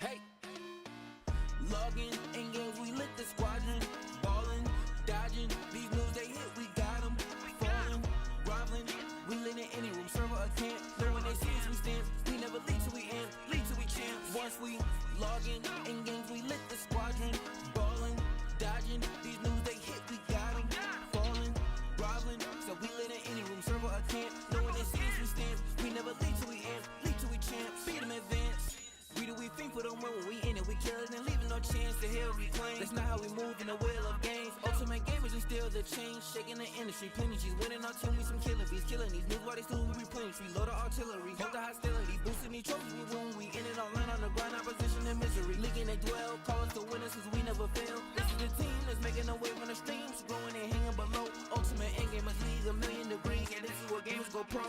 Hey, logging in games, we lit the squadron, ballin', dodging, these moves they hit, we got them, falling, groveling, we lit in any room, server or camp, know when they see us we stand, we never lead till we end, lead till we champs, once we logging in games, we lit the squadron, ballin', dodging, these moves they hit, we got them, falling, groveling, so we lit in any room, server or camp, know when they see us we stand, we never lead till we end, lead till we champs, beat them advance. We think for them when we in it, we kill it and leaving no chance to hell reclaim. That's not how we move in the wheel of games. Ultimate gamers and still the change, shaking the industry. Plenty G's winning our team, we some killing bees, killing these news while they still we replenish. We load the artillery, hold the hostility, boosting these trophies we win. We in it online on the grind, opposition and misery. Leaking they dwell, call us the winners cause we never fail. This is the team that's making a wave on the streams, growing and hanging below. Ultimate endgamers league a million degrees, and this is where gamers go pro.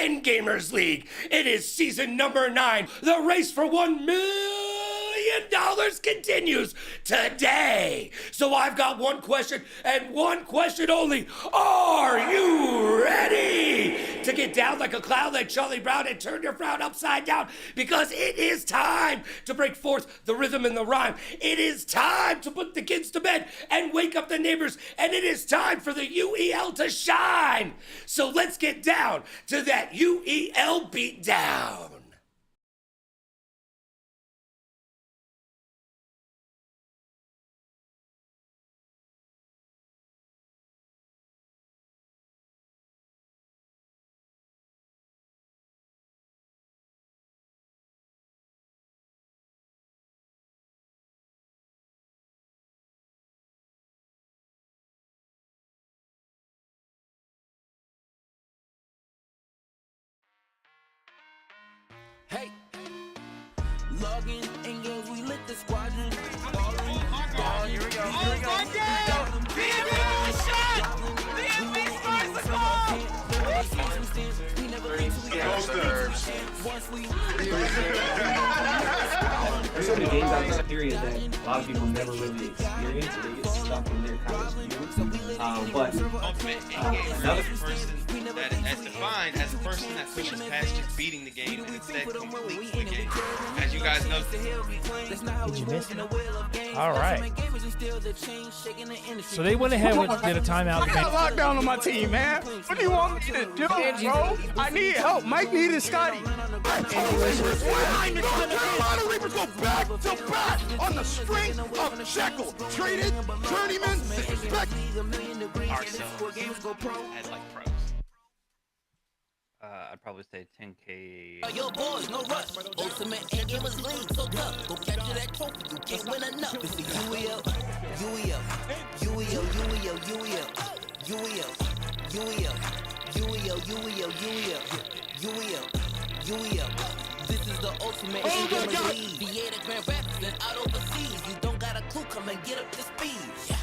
and Gamers League. It is season number 9. The race for $1 million continues today. So I've got one question and one question only. Are you ready to get down like a cloud like Charlie Brown and turn your frown upside down? Because it is time to break forth the rhythm and the rhyme. It is time to put the kids to bed and wake up the neighbors. And it is time for the UEL to shine. So let's get down to that UEL beatdown. Hey, logging in games, we lit the squadron. Ballin', dodging, here we go. DMV scores the goal! We never leave till we There's so many games out this period that a lot of people never really experience, or they get stuck in their kind of experience. But another person that is defined as a person that pushes past just beating the game and instead completes the game. As you guys know, did you miss it? All right. So they went ahead and did a timeout. I got lockdown on my team, man. What do you want me to do, bro? I need help. Mike needed Scotty. Carolina Reapers go back to back on the strength of Shekel. Traded, journeyman, disrespect. as like pros. I'd probably say 10K. Yo, boys, no rush. Ultimate and gamers league, so tough. Go capture that trophy, you can't win enough. It's the UEL, UEL, UEL, UEL, UEL, UEL, UEL, UEL, UEL, UEL, UEL, UEL. This is the ultimate and gamers league. VA Grand Rapids and out overseas. You don't got a clue, come and get up to speed.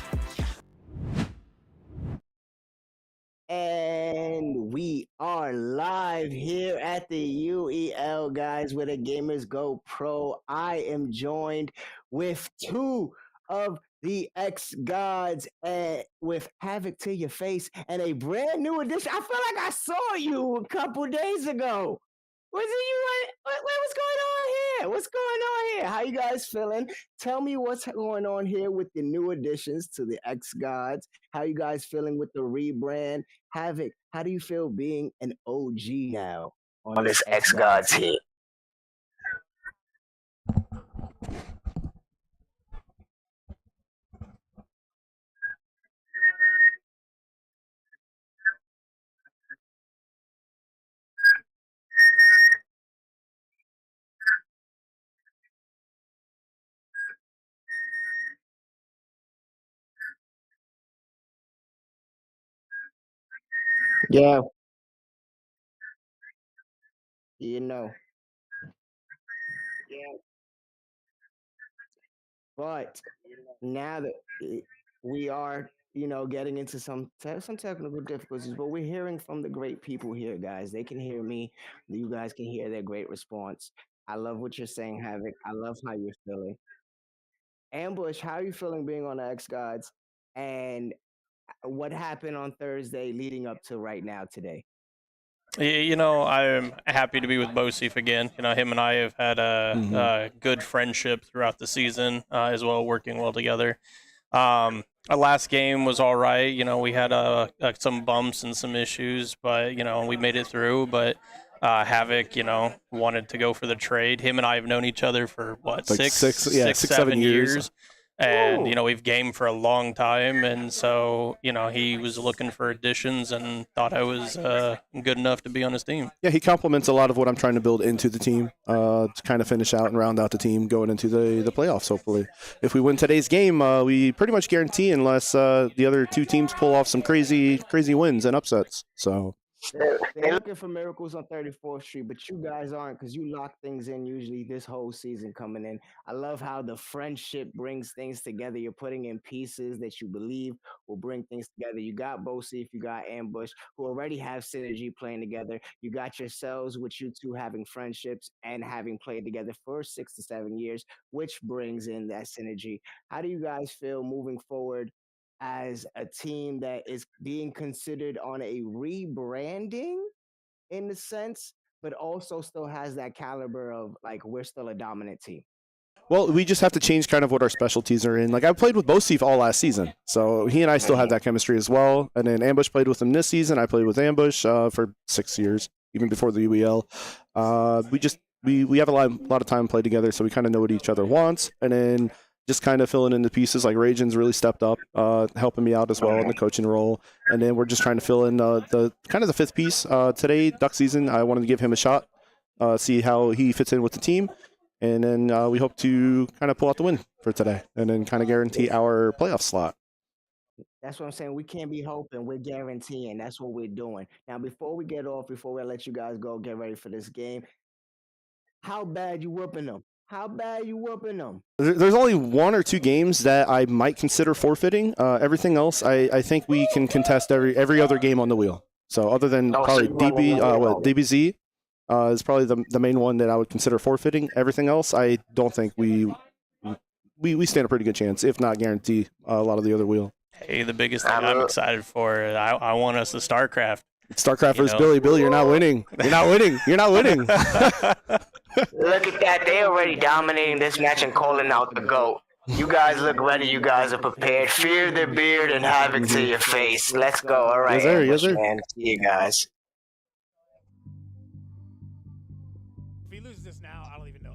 And we are live here at the UEL, guys, where the gamers go pro. I am joined with two of the xGODS with Havoc to your face and a brand new edition. I feel like I saw you a couple days ago. Was it you? What's going on here? What's going on here? How you guys feeling? Tell me what's going on here with the new additions to the xGODS. How you guys feeling with the rebrand? Havoc, how do you feel being an OG now on this xGODS here? Yeah, you know. Yeah. But now that we are, getting into some technical difficulties, but we're hearing from the great people here, guys. They can hear me. You guys can hear their great response. I love what you're saying, Havoc. I love how you're feeling. Ambush, how are you feeling being on the xGODS? And what happened on Thursday leading up to right now today? I'm happy to be with Bosif again. Him and I have had a good friendship throughout the season, as well, working well together. Our last game was all right. We had some bumps and some issues, but, we made it through. But Havoc, wanted to go for the trade. Him and I have known each other for, what, like six, 7 years. And, we've gamed for a long time. And so, he was looking for additions and thought I was good enough to be on his team. Yeah, he complements a lot of what I'm trying to build into the team to kind of finish out and round out the team going into the playoffs, hopefully. If we win today's game, we pretty much guarantee, unless the other two teams pull off some crazy wins and upsets. So They're looking for miracles on 34th Street, but you guys aren't because you lock things in usually this whole season coming in. I love how the friendship brings things together. You're putting in pieces that you believe will bring things together. You got Bosif, you got Ambush, who already have synergy playing together. You got yourselves, with you two having friendships and having played together for 6 to 7 years, which brings in that synergy. How do you guys feel moving forward as a team that is being considered on a rebranding in the sense, but also still has that caliber of like we're still a dominant team? Well, we just have to change kind of what our specialties are in. Like I played with Bosif all last season, so he and I still have that chemistry as well. And then Ambush played with him this season. I played with Ambush for 6 years, even before the UEL. We have a lot of time played together, so we kind of know what each other wants. And then just kind of filling in the pieces. Like Rajan's really stepped up, helping me out as well in the coaching role. And then we're just trying to fill in the kind of the fifth piece. Today, duck season, I wanted to give him a shot, see how he fits in with the team. And then we hope to kind of pull out the win for today and then kind of guarantee our playoff slot. That's what I'm saying. We can't be hoping. We're guaranteeing. That's what we're doing. Now, before we get off, before we let you guys go, get ready for this game, how bad you whooping them? How bad you whooping them? There's only 1 or 2 games that I might consider forfeiting. Everything else, I think we can contest every other game on the wheel. So other than probably DBZ is probably the main one that I would consider forfeiting. Everything else, I don't think we stand a pretty good chance, if not guarantee a lot of the other wheel. Hey, the biggest thing I'm excited for, I want us to StarCraft. StarCraft versus Billy. Billy, you're not winning. You're not winning. You're not winning. Look at that. They already dominating this match and calling out the GOAT. You guys look ready. You guys are prepared. Fear the beard and havoc to your face. Let's go. All right. Yes, sir. Man. See you guys. If he loses this now, I don't even know.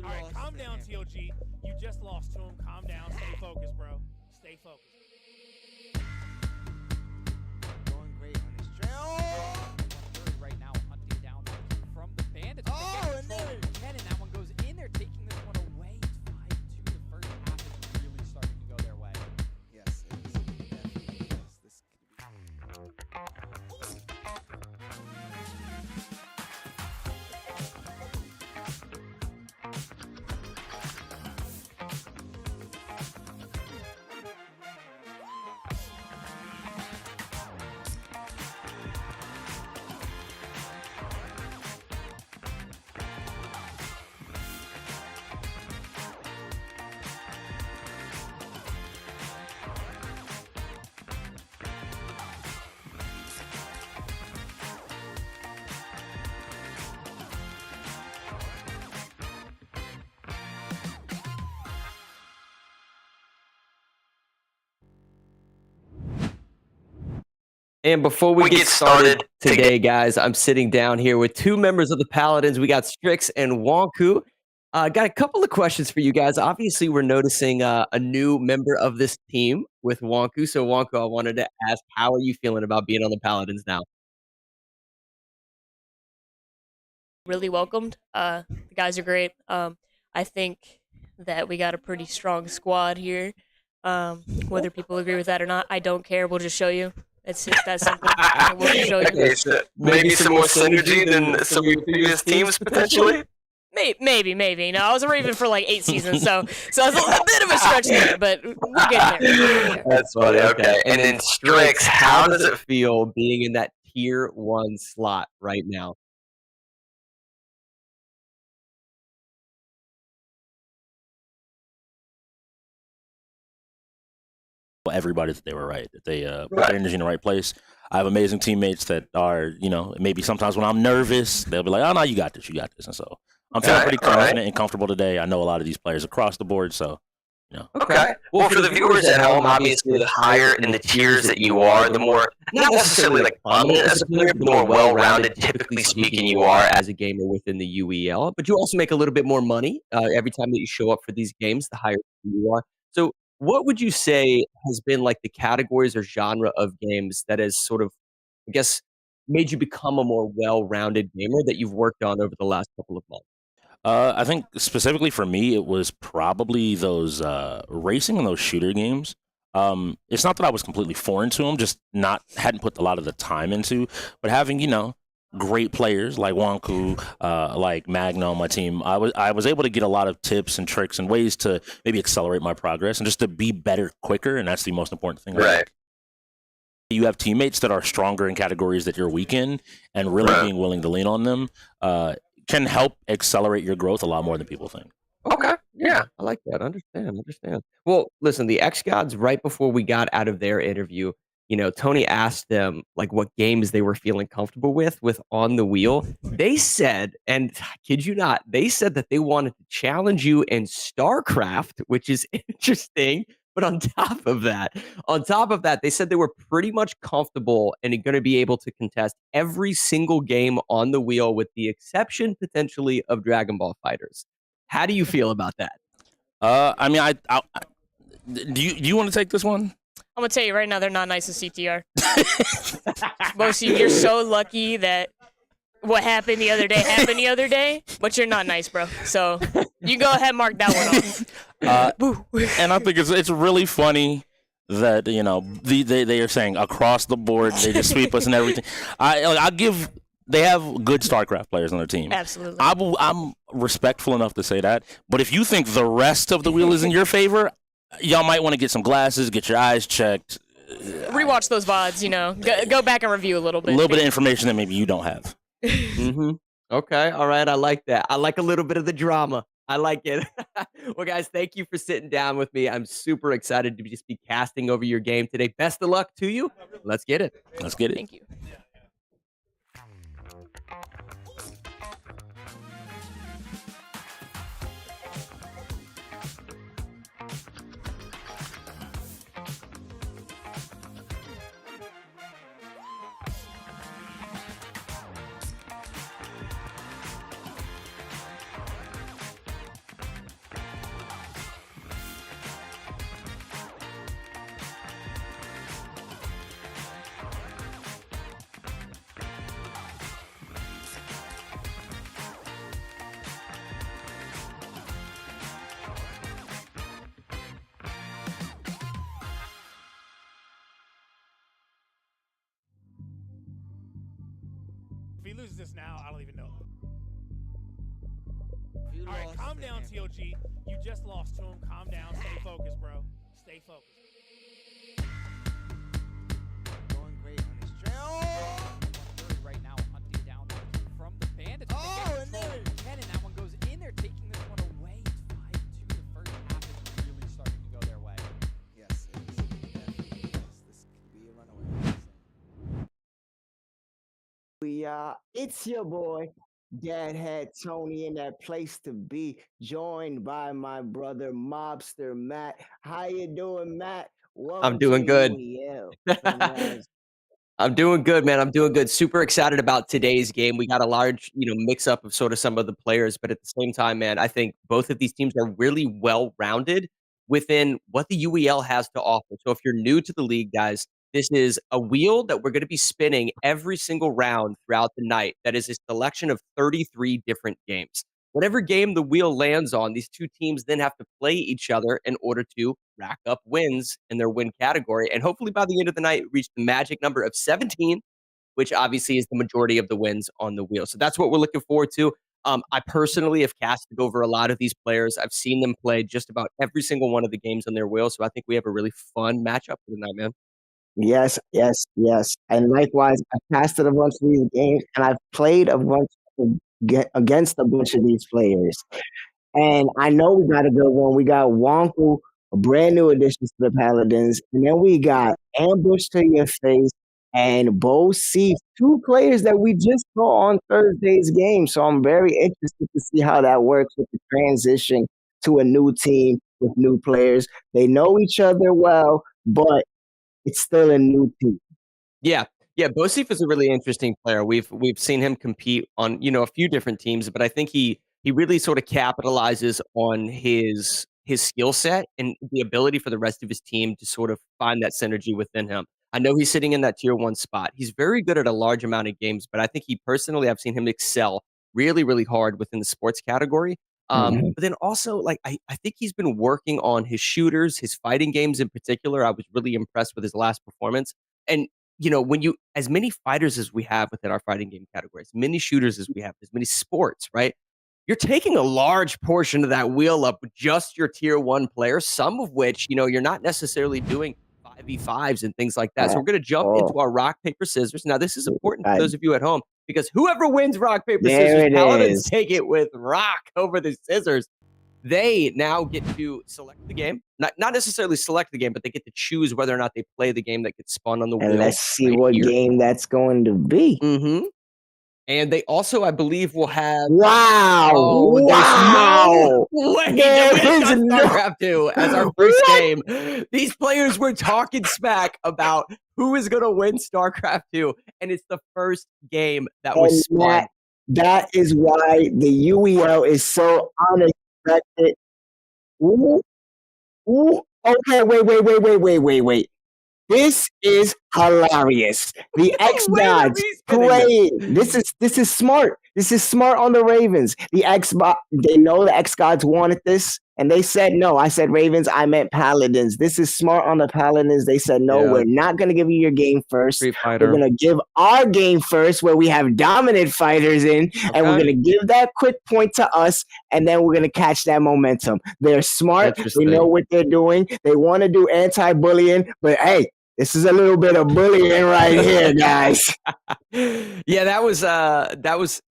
All right, calm down, TOG. You just lost to him. Calm down. Stay focused, bro. Stay focused. Going great on his trail. Right now, hunting down from the bandits. Oh, and there again, and that one goes in. They're taking this one away. It's 5-2. The first half is really starting to go their way. Yes, it is. Definitely. Yes, this could be. And before we get started today, guys, I'm sitting down here with 2 members of the Paladins. We got Strix and Wonku. Got a couple of questions for you guys. Obviously, we're noticing a new member of this team with Wonku. So, Wonku, I wanted to ask, how are you feeling about being on the Paladins now? Really welcomed. The guys are great. I think that we got a pretty strong squad here. Whether people agree with that or not, I don't care. We'll just show you. It's just that simple. We'll just show you. Okay, so maybe some more synergy than some of your previous teams, potentially? Maybe. No, I was a Raven for like 8 seasons, so it's a bit of a stretch there, but we'll get there. That's funny. Okay. And then Strix, how does it feel being in that tier 1 slot right now? Everybody that they were right, that they put their energy in the right place. I have amazing teammates that are, maybe sometimes when I'm nervous, they'll be like, "Oh no, you got this. And so I'm feeling pretty confident and comfortable today. I know a lot of these players across the board, so Okay. Well, for the viewers at home, obviously, the higher in the tiers that you are, the more, not necessarily like prominent as a player, but the more well-rounded, typically speaking, you are as a gamer within the UEL. But you also make a little bit more money every time that you show up for these games, the higher you are. So what would you say has been like the categories or genre of games that has sort of, I guess, made you become a more well-rounded gamer that you've worked on over the last couple of months? I think specifically for me, it was probably those racing and those shooter games. It's not that I was completely foreign to them, just hadn't put a lot of the time into. But having great players like Wonku, like Magna on my team, I was able to get a lot of tips and tricks and ways to maybe accelerate my progress and just to be better quicker. And that's the most important thing. Right. You have teammates that are stronger in categories that you're weak in, and really being willing to lean on them can help accelerate your growth a lot more than people think. Okay. Yeah, I like that. Understand. Well, listen, the xGODS, right before we got out of their interview, Tony asked them like what games they were feeling comfortable with on the wheel. They said, and I kid you not, they said that they wanted to challenge you in StarCraft, which is interesting. But on top of that, they said they were pretty much comfortable and going to be able to contest every single game on the wheel, with the exception potentially of Dragon Ball Fighters. How do you feel about that? I mean, do you want to take this one? I'm gonna tell you right now, they're not nice as CTR. Most of you, you're so lucky that what happened the other day, but you're not nice, bro. So you go ahead and mark that one off. And I think it's really funny that they are saying across the board they just sweep us and everything. They have good StarCraft players on their team. Absolutely. I'm respectful enough to say that. But if you think the rest of the wheel is in your favor, y'all might want to get some glasses, get your eyes checked. Rewatch those VODs, go back and review a little bit. A little bit of information that maybe you don't have. Mm-hmm. Okay, all right, I like that. I like a little bit of the drama. I like it. Well, guys, thank you for sitting down with me. I'm super excited to just be casting over your game today. Best of luck to you. Let's get it. Thank you. If he loses this now, I don't even know. All right, calm down, TOG. You just lost to him. Calm down. Stay focused, bro. Stay focused. Going great on his trail. Right now, hunting down from the bandits. Oh, and there and that one goes in there, taking this one away. It's 5-2. The first half is really starting to go their way. Yes, it is. Definitely is. This could be a runaway. It's your boy, Dadhead Tony, in that place to be, joined by my brother Mobster Matt. How you doing, Matt? I'm doing good. UEL. I'm doing good, man. I'm doing good. Super excited about today's game. We got a large, mix up of sort of some of the players, but at the same time, man, I think both of these teams are really well-rounded within what the UEL has to offer. So if you're new to the league, guys, this is a wheel that we're going to be spinning every single round throughout the night. That is a selection of 33 different games. Whatever game the wheel lands on, these two teams then have to play each other in order to rack up wins in their win category. And hopefully by the end of the night, reach the magic number of 17, which obviously is the majority of the wins on the wheel. So that's what we're looking forward to. I personally have casted over a lot of these players. I've seen them play just about every single one of the games on their wheel. So I think we have a really fun matchup for tonight, man. Yes. And likewise, I casted a bunch of these games, and I've played against a bunch of these players. And I know we got a good one. We got Wonku, a brand new addition to the Paladins. And then we got Ambush to Your Face and Bo Seif, two players that we just saw on Thursday's game. So I'm very interested to see how that works with the transition to a new team with new players. They know each other well, but it's still a new team. Yeah. Bo Seif is a really interesting player. We've seen him compete on a few different teams, but I think he really sort of capitalizes on his skill set and the ability for the rest of his team to sort of find that synergy within him. I know he's sitting in that tier 1 spot. He's very good at a large amount of games, but I think I've seen him excel really, really hard within the sports category. But then also, like, I think he's been working on his shooters, his fighting games in particular. I was really impressed with his last performance. And, when you, as many fighters as we have within our fighting game categories, many shooters as we have, as many sports, right? You're taking a large portion of that wheel up with just your tier 1 players, some of which, you're not necessarily doing 5v5s and things like that. So we're going to jump into our rock, paper, scissors. Now, this is important for those of you at home because whoever wins rock, paper, scissors, Paladins take it with rock over the scissors. They now get to select the game. Not necessarily select the game, but they get to choose whether or not they play the game that gets spun on the wheel. And let's see what game that's going to be. And they also, I believe, will have. Wow! Wow! Wait, There we is got no- StarCraft 2 as our first game. These players were talking smack about who is going to win StarCraft 2, and it's the first game that was spun. That is why the UEL is so unexpected. Ooh. Okay, wait. This is hilarious. The xGODS playing. This is smart. This is smart on the Ravens. They know the xGODS wanted this, and they said no. I said Ravens, I meant Paladins. This is smart on the Paladins. They said no, we're not going to give you your game first. We're going to give our game first, where we have dominant fighters in, and we're going to give that quick point to us, and then we're going to catch that momentum. They're smart. They know what they're doing. They want to do anti-bullying, but hey, this is a little bit of bullying right here, guys. Yeah, that was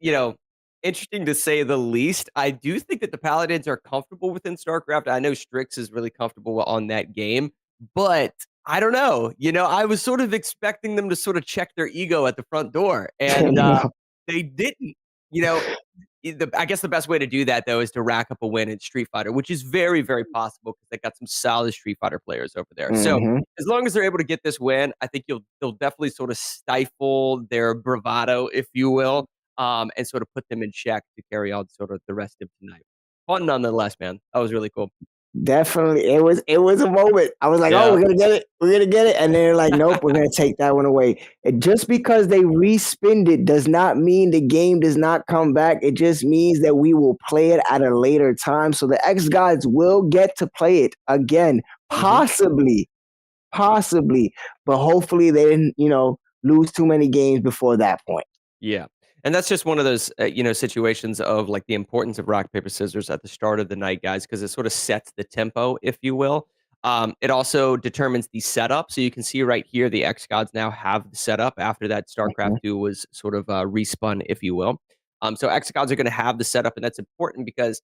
interesting to say the least. I do think that the Paladins are comfortable within StarCraft. I know Strix is really comfortable on that game, but I don't know. I was sort of expecting them to sort of check their ego at the front door, and they didn't. I guess the best way to do that, though, is to rack up a win in Street Fighter, which is very, very possible because they got some solid Street Fighter players over there. So as long as they're able to get this win, I think they'll definitely sort of stifle their bravado, if you will, and sort of put them in check to carry on sort of the rest of tonight. Fun nonetheless, man. That was really cool. Definitely, it was a moment. I was like, "Oh, we're gonna get it," and they're like, "Nope, we're gonna take that one away." And just because they respinned it does not mean the game does not come back. It just means that we will play it at a later time. So the xGODS will get to play it again, possibly, but hopefully they didn't, lose too many games before that point. Yeah. And that's just one of those, situations of like the importance of rock, paper, scissors at the start of the night, guys, because it sort of sets the tempo, if you will. It also determines the setup. So you can see right here, the xGODS now have the setup after that StarCraft 2 was sort of respun, if you will. So xGODS are going to have the setup, and that's important because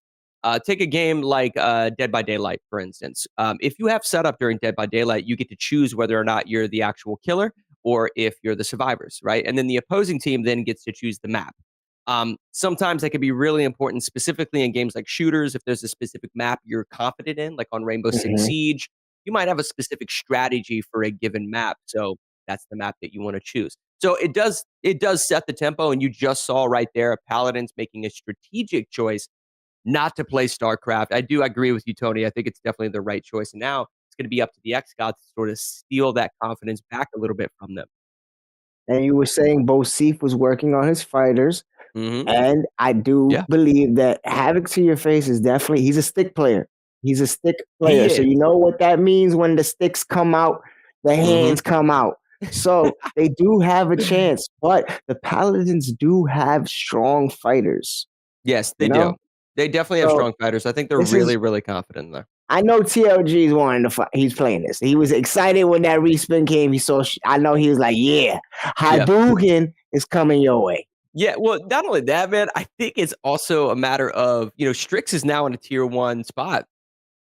take a game like Dead by Daylight, for instance. If you have setup during Dead by Daylight, you get to choose whether or not you're the actual killer or if you're the survivors, right? And then the opposing team then gets to choose the map. Sometimes that can be really important, specifically in games like shooters. If there's a specific map you're confident in, like on Rainbow Six Siege, you might have a specific strategy for a given map. So that's the map that you want to choose. So it does set the tempo, and you just saw right there Paladins making a strategic choice not to play StarCraft. I do agree with you, Tony. I think it's definitely the right choice. And now it's going to be up to the xGODS to sort of steal that confidence back a little bit from them. And you were saying Bo Seif was working on his fighters. And I do believe that Havoc to Your Face is definitely, he's a stick player. He's a stick player. So you know what that means when the sticks come out, the hands come out. So they do have a chance, but the Paladins do have strong fighters. Yes, they do. They definitely have strong fighters. I think they're really, really confident in there. I know TLG is wanting to fight. He's playing this. He was excited when that respin came. He saw. I know he was like, "Yeah, Hadouken is coming your way." Yeah, well, not only that, man. I think it's also a matter of Strix is now in a tier 1 spot,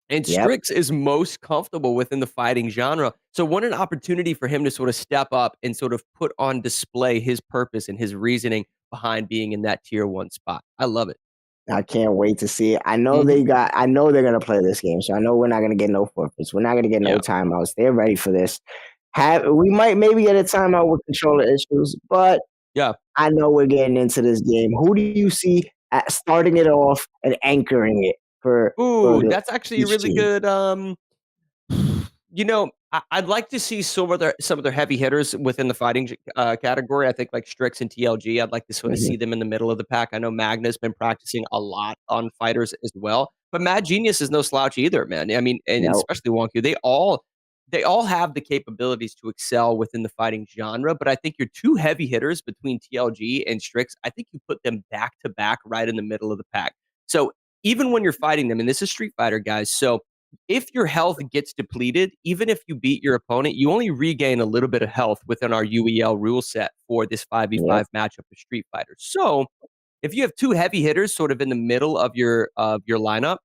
and Strix is most comfortable within the fighting genre. So, what an opportunity for him to sort of step up and sort of put on display his purpose and his reasoning behind being in that tier 1 spot. I love it. I can't wait to see it. I know I know they're gonna play this game, so I know we're not gonna get no forfeits. We're not gonna get no timeouts. They're ready for this. We might maybe get a timeout with controller issues, but I know we're getting into this game. Who do you see starting it off and anchoring it for? That's actually a really good. You know, I'd like to see some of their heavy hitters within the fighting category. I think like Strix and TLG. I'd like to sort of see them in the middle of the pack. I know Magna's been practicing a lot on fighters as well, but Mad Genius is no slouch either, man. I mean, and No. especially Wonku. They all have the capabilities to excel within the fighting genre. But I think your two heavy hitters between TLG and Strix, I think you put them back to back right in the middle of the pack. So even when you're fighting them, and this is Street Fighter, guys, so if your health gets depleted, even if you beat your opponent, you only regain a little bit of health within our UEL rule set for this 5v5 matchup of Street Fighter. So if you have two heavy hitters sort of in the middle of your lineup,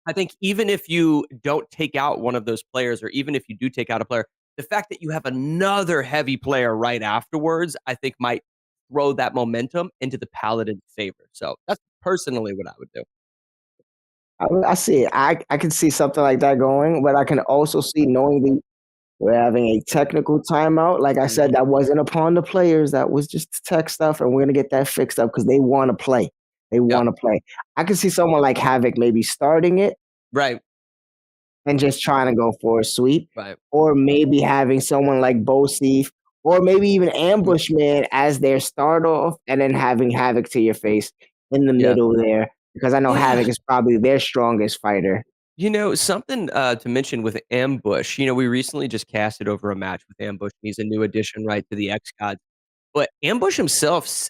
I think even if you don't take out one of those players, or even if you do take out a player, the fact that you have another heavy player right afterwards, I think might throw that momentum into the Paladin's favor. So that's personally what I would do. I see it. I can see something like that going, but I can also see knowing we're having a technical timeout. Like I said, that wasn't upon the players. That was just tech stuff, and we're gonna get that fixed up because they want to play. They want to play. I can see someone like Havoc maybe starting it, right, and just trying to go for a sweep, right, or maybe having someone like Bosif, or maybe even Ambush Man as their start off, and then having Havoc to your face in the middle there, because I know Havoc is probably their strongest fighter. You know, something to mention with Ambush, you know, we recently just casted over a match with Ambush. He's a new addition, right, to the xGODS. But Ambush himself,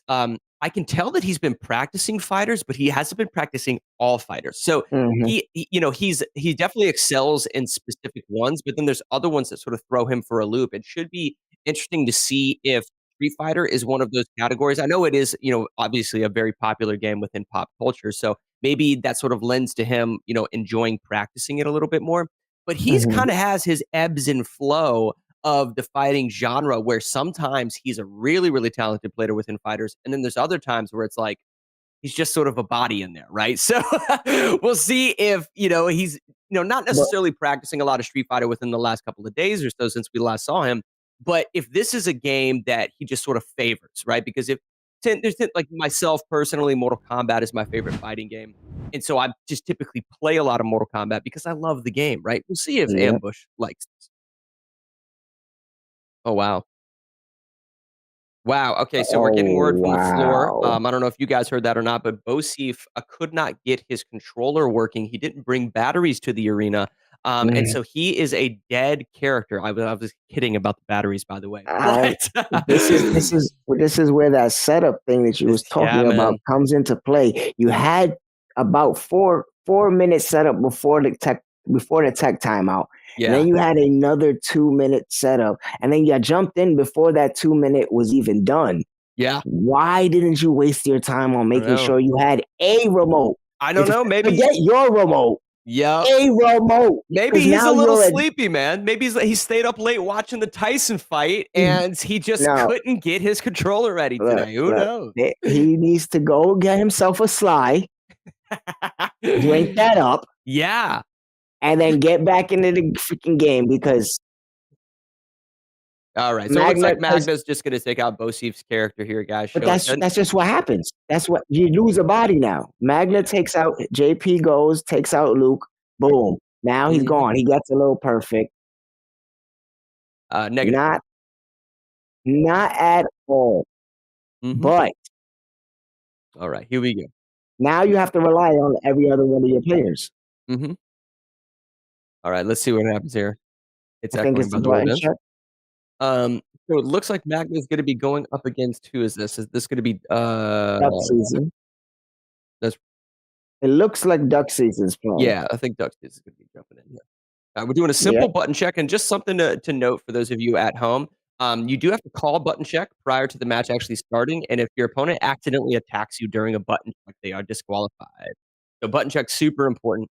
I can tell that he's been practicing fighters, but he hasn't been practicing all fighters. So you know, he definitely excels in specific ones, but then there's other ones that sort of throw him for a loop. It should be interesting to see if Street Fighter is one of those categories. I know it is, you know, obviously a very popular game within pop culture. So maybe that sort of lends to him, you know, enjoying practicing it a little bit more. But he's kind of has his ebbs and flow of the fighting genre, where sometimes he's a really, really talented player within fighters. And then there's other times where it's like, he's just sort of a body in there, right? So we'll see if, you know, he's, you know, not necessarily practicing a lot of Street Fighter within the last couple of days or so since we last saw him. But if this is a game that he just sort of favors, right? Because if there's like myself personally, Mortal Kombat is my favorite fighting game. And so I just typically play a lot of Mortal Kombat because I love the game, right? We'll see if Ambush likes this. Oh, wow. Wow. Okay, so we're getting word from the floor. I don't know if you guys heard that or not, but Bosif could not get his controller working. He didn't bring batteries to the arena. And so he is a dead character. I was kidding about the batteries, by the way. This is where that setup thing that you was talking about comes into play. You had about 4-minute setup before the tech timeout. And then you had another 2-minute setup, and then you jumped in before that 2-minute was even done. Yeah. Why didn't you waste your time on making sure you had a remote? I don't know. Maybe get your remote. Yeah, a remote. Maybe he's a little sleepy, man. Maybe he stayed up late watching the Tyson fight, and he just couldn't get his controller ready today. Who knows? He needs to go get himself a Sly, drink that up. Yeah. And then get back into the freaking game, because. All right, so it looks like Magna's just going to take out Bosif's character here, guys. But that's just what happens. That's what you lose a body now. Magna takes out JP, takes out Luke. Boom. Now he's gone. He gets a little perfect. Negative. Not at all. But. All right, here we go. Now you have to rely on every other one of your players. All right, let's see what happens here. It's I think it's the button check. So it looks like Magna is going to be going up against, who is this? Is this going to be Duck Season? It looks like Duck Season's playing. Yeah, I think Duck Season is going to be jumping in here. We're doing a simple button check, and just something to note for those of you at home. You do have to call button check prior to the match actually starting, and if your opponent accidentally attacks you during a button check, they are disqualified. So button check, super important.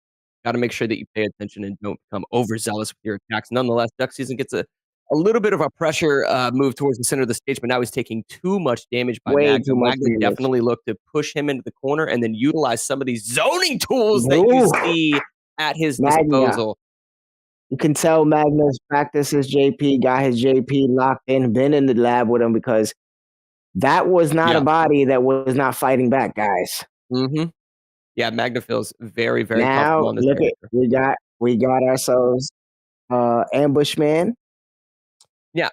Got to make sure that you pay attention and don't become overzealous with your attacks. Nonetheless, Duck Season gets a little bit of a pressure move towards the center of the stage, but now he's taking too much damage by Magna. Magna definitely looked to push him into the corner and then utilize some of these zoning tools that you see at his disposal. You can tell Magna's practices JP, got his JP locked in, been in the lab with him, because that was not a body that was not fighting back, guys. Yeah, Magna feels very, very now, comfortable on this look at we got ourselves Ambush Man. Yeah.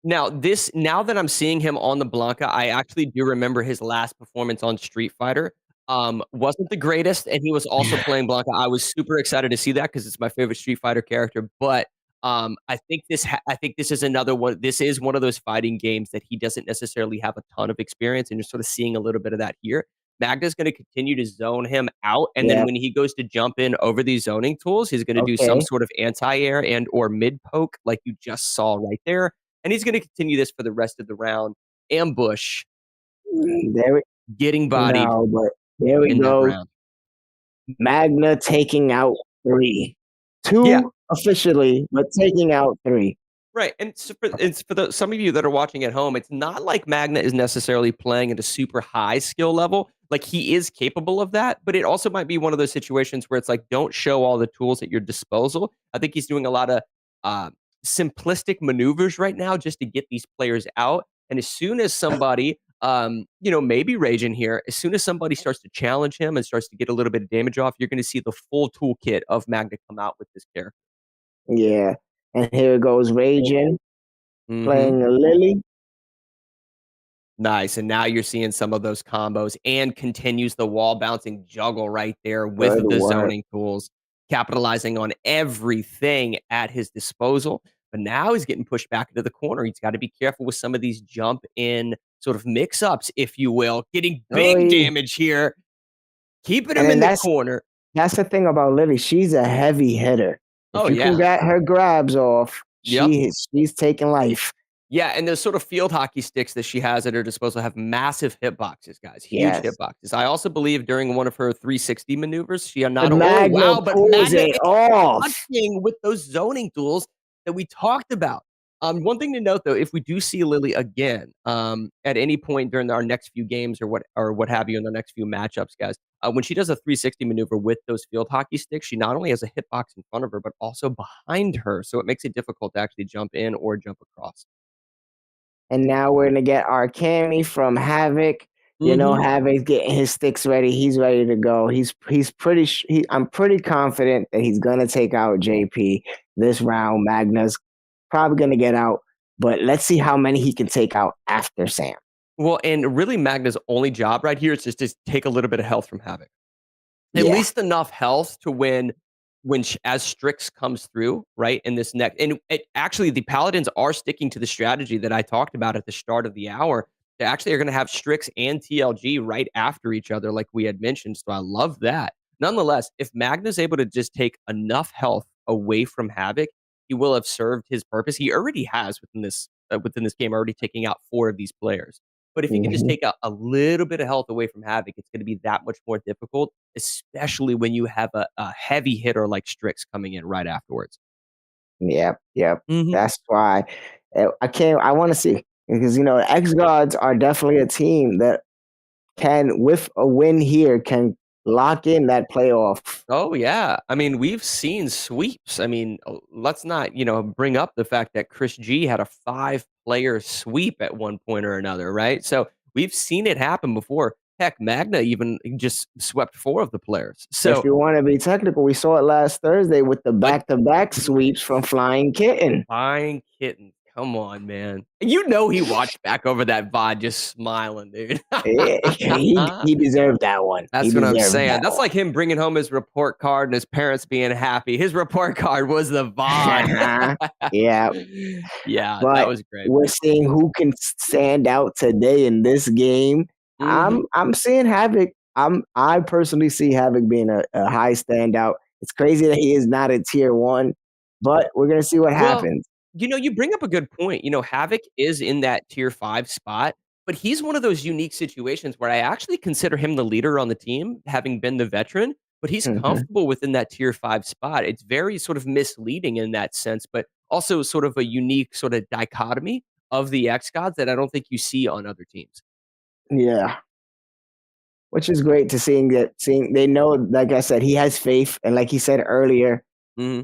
Now that I'm seeing him on the Blanca, I actually do remember his last performance on Street Fighter. Wasn't the greatest, and he was also playing Blanca. I was super excited to see that because it's my favorite Street Fighter character. But I think this is another one. This is one of those fighting games that he doesn't necessarily have a ton of experience, and you're sort of seeing a little bit of that here. Magda's going to continue to zone him out, and then when he goes to jump in over these zoning tools, he's going to do some sort of anti-air and or mid poke, like you just saw right there, and he's going to continue this for the rest of the round. Ambush, getting bodied. No, but there we go. Magna taking out 3. 2 officially, but taking out 3. Right, and it's for some of you that are watching at home, it's not like Magna is necessarily playing at a super high skill level. Like, he is capable of that, but it also might be one of those situations where it's like, don't show all the tools at your disposal. I think he's doing a lot of simplistic maneuvers right now just to get these players out. And as soon as somebody, maybe Rage in here, as soon as somebody starts to challenge him and starts to get a little bit of damage off, you're going to see the full toolkit of Magna come out with this character. Yeah. And here goes Raging, playing a Lily. Nice. And now you're seeing some of those combos and continues the wall bouncing juggle right there with the zoning tools, capitalizing on everything at his disposal. But now he's getting pushed back into the corner. He's got to be careful with some of these jump in sort of mix ups, if you will, getting big damage here, keeping him in the corner. That's the thing about Lily. She's a heavy hitter. If you can get her grabs off, she's taking life. Yeah, and those sort of field hockey sticks that she has at her disposal have massive hitboxes, guys. Huge hitboxes. I also believe during one of her 360 maneuvers, she had not Magna with those zoning tools that we talked about. One thing to note, though, if we do see Lily again at any point during our next few games or what have you in the next few matchups, guys, when she does a 360 maneuver with those field hockey sticks, she not only has a hitbox in front of her, but also behind her. So it makes it difficult to actually jump in or jump across. And now we're going to get our Cammy from Havoc. You know, Havoc's getting his sticks ready. He's ready to go. I'm pretty confident that he's going to take out JP this round. Magna's probably going to get out, but let's see how many he can take out after Sam. Well, and really Magna's only job right here is just to take a little bit of health from Havoc. At least enough health to as Strix comes through, right, in this next... And actually, the Paladins are sticking to the strategy that I talked about at the start of the hour. They actually are going to have Strix and TLG right after each other, like we had mentioned, so I love that. Nonetheless, if Magna's able to just take enough health away from Havoc, he will have served his purpose. He already has within this game, already taking out 4 of these players. But if he can just take a little bit of health away from Havoc, it's going to be that much more difficult, especially when you have a heavy hitter like Strix coming in right afterwards. Yep. That's why I want to see, because, xGODS are definitely a team that can, with a win here, can lock in that playoff. Oh, yeah. I mean, we've seen sweeps. I mean, let's not, bring up the fact that Chris G had a 5-player sweep at one point or another, right? So we've seen it happen before. Heck, Magna even just swept 4 of the players. So if you want to be technical, we saw it last Thursday with the back-to-back sweeps from Flying Kitten. Flying Kitten. Come on, man. He watched back over that VOD just smiling, dude. he deserved that one. That's what I'm saying. That's like him bringing home his report card and his parents being happy. His report card was the VOD. Yeah, but that was great. We're seeing who can stand out today in this game. I'm seeing Havoc. I personally see Havoc being a high standout. It's crazy that he is not a tier 1, but we're gonna see what happens. You bring up a good point. Havoc is in that tier 5 spot, but he's one of those unique situations where I actually consider him the leader on the team, having been the veteran, but he's comfortable within that tier 5 spot. It's very sort of misleading in that sense, but also sort of a unique sort of dichotomy of the xGODS that I don't think you see on other teams. Yeah. Which is great to seeing they know, like I said, he has faith. And like he said earlier,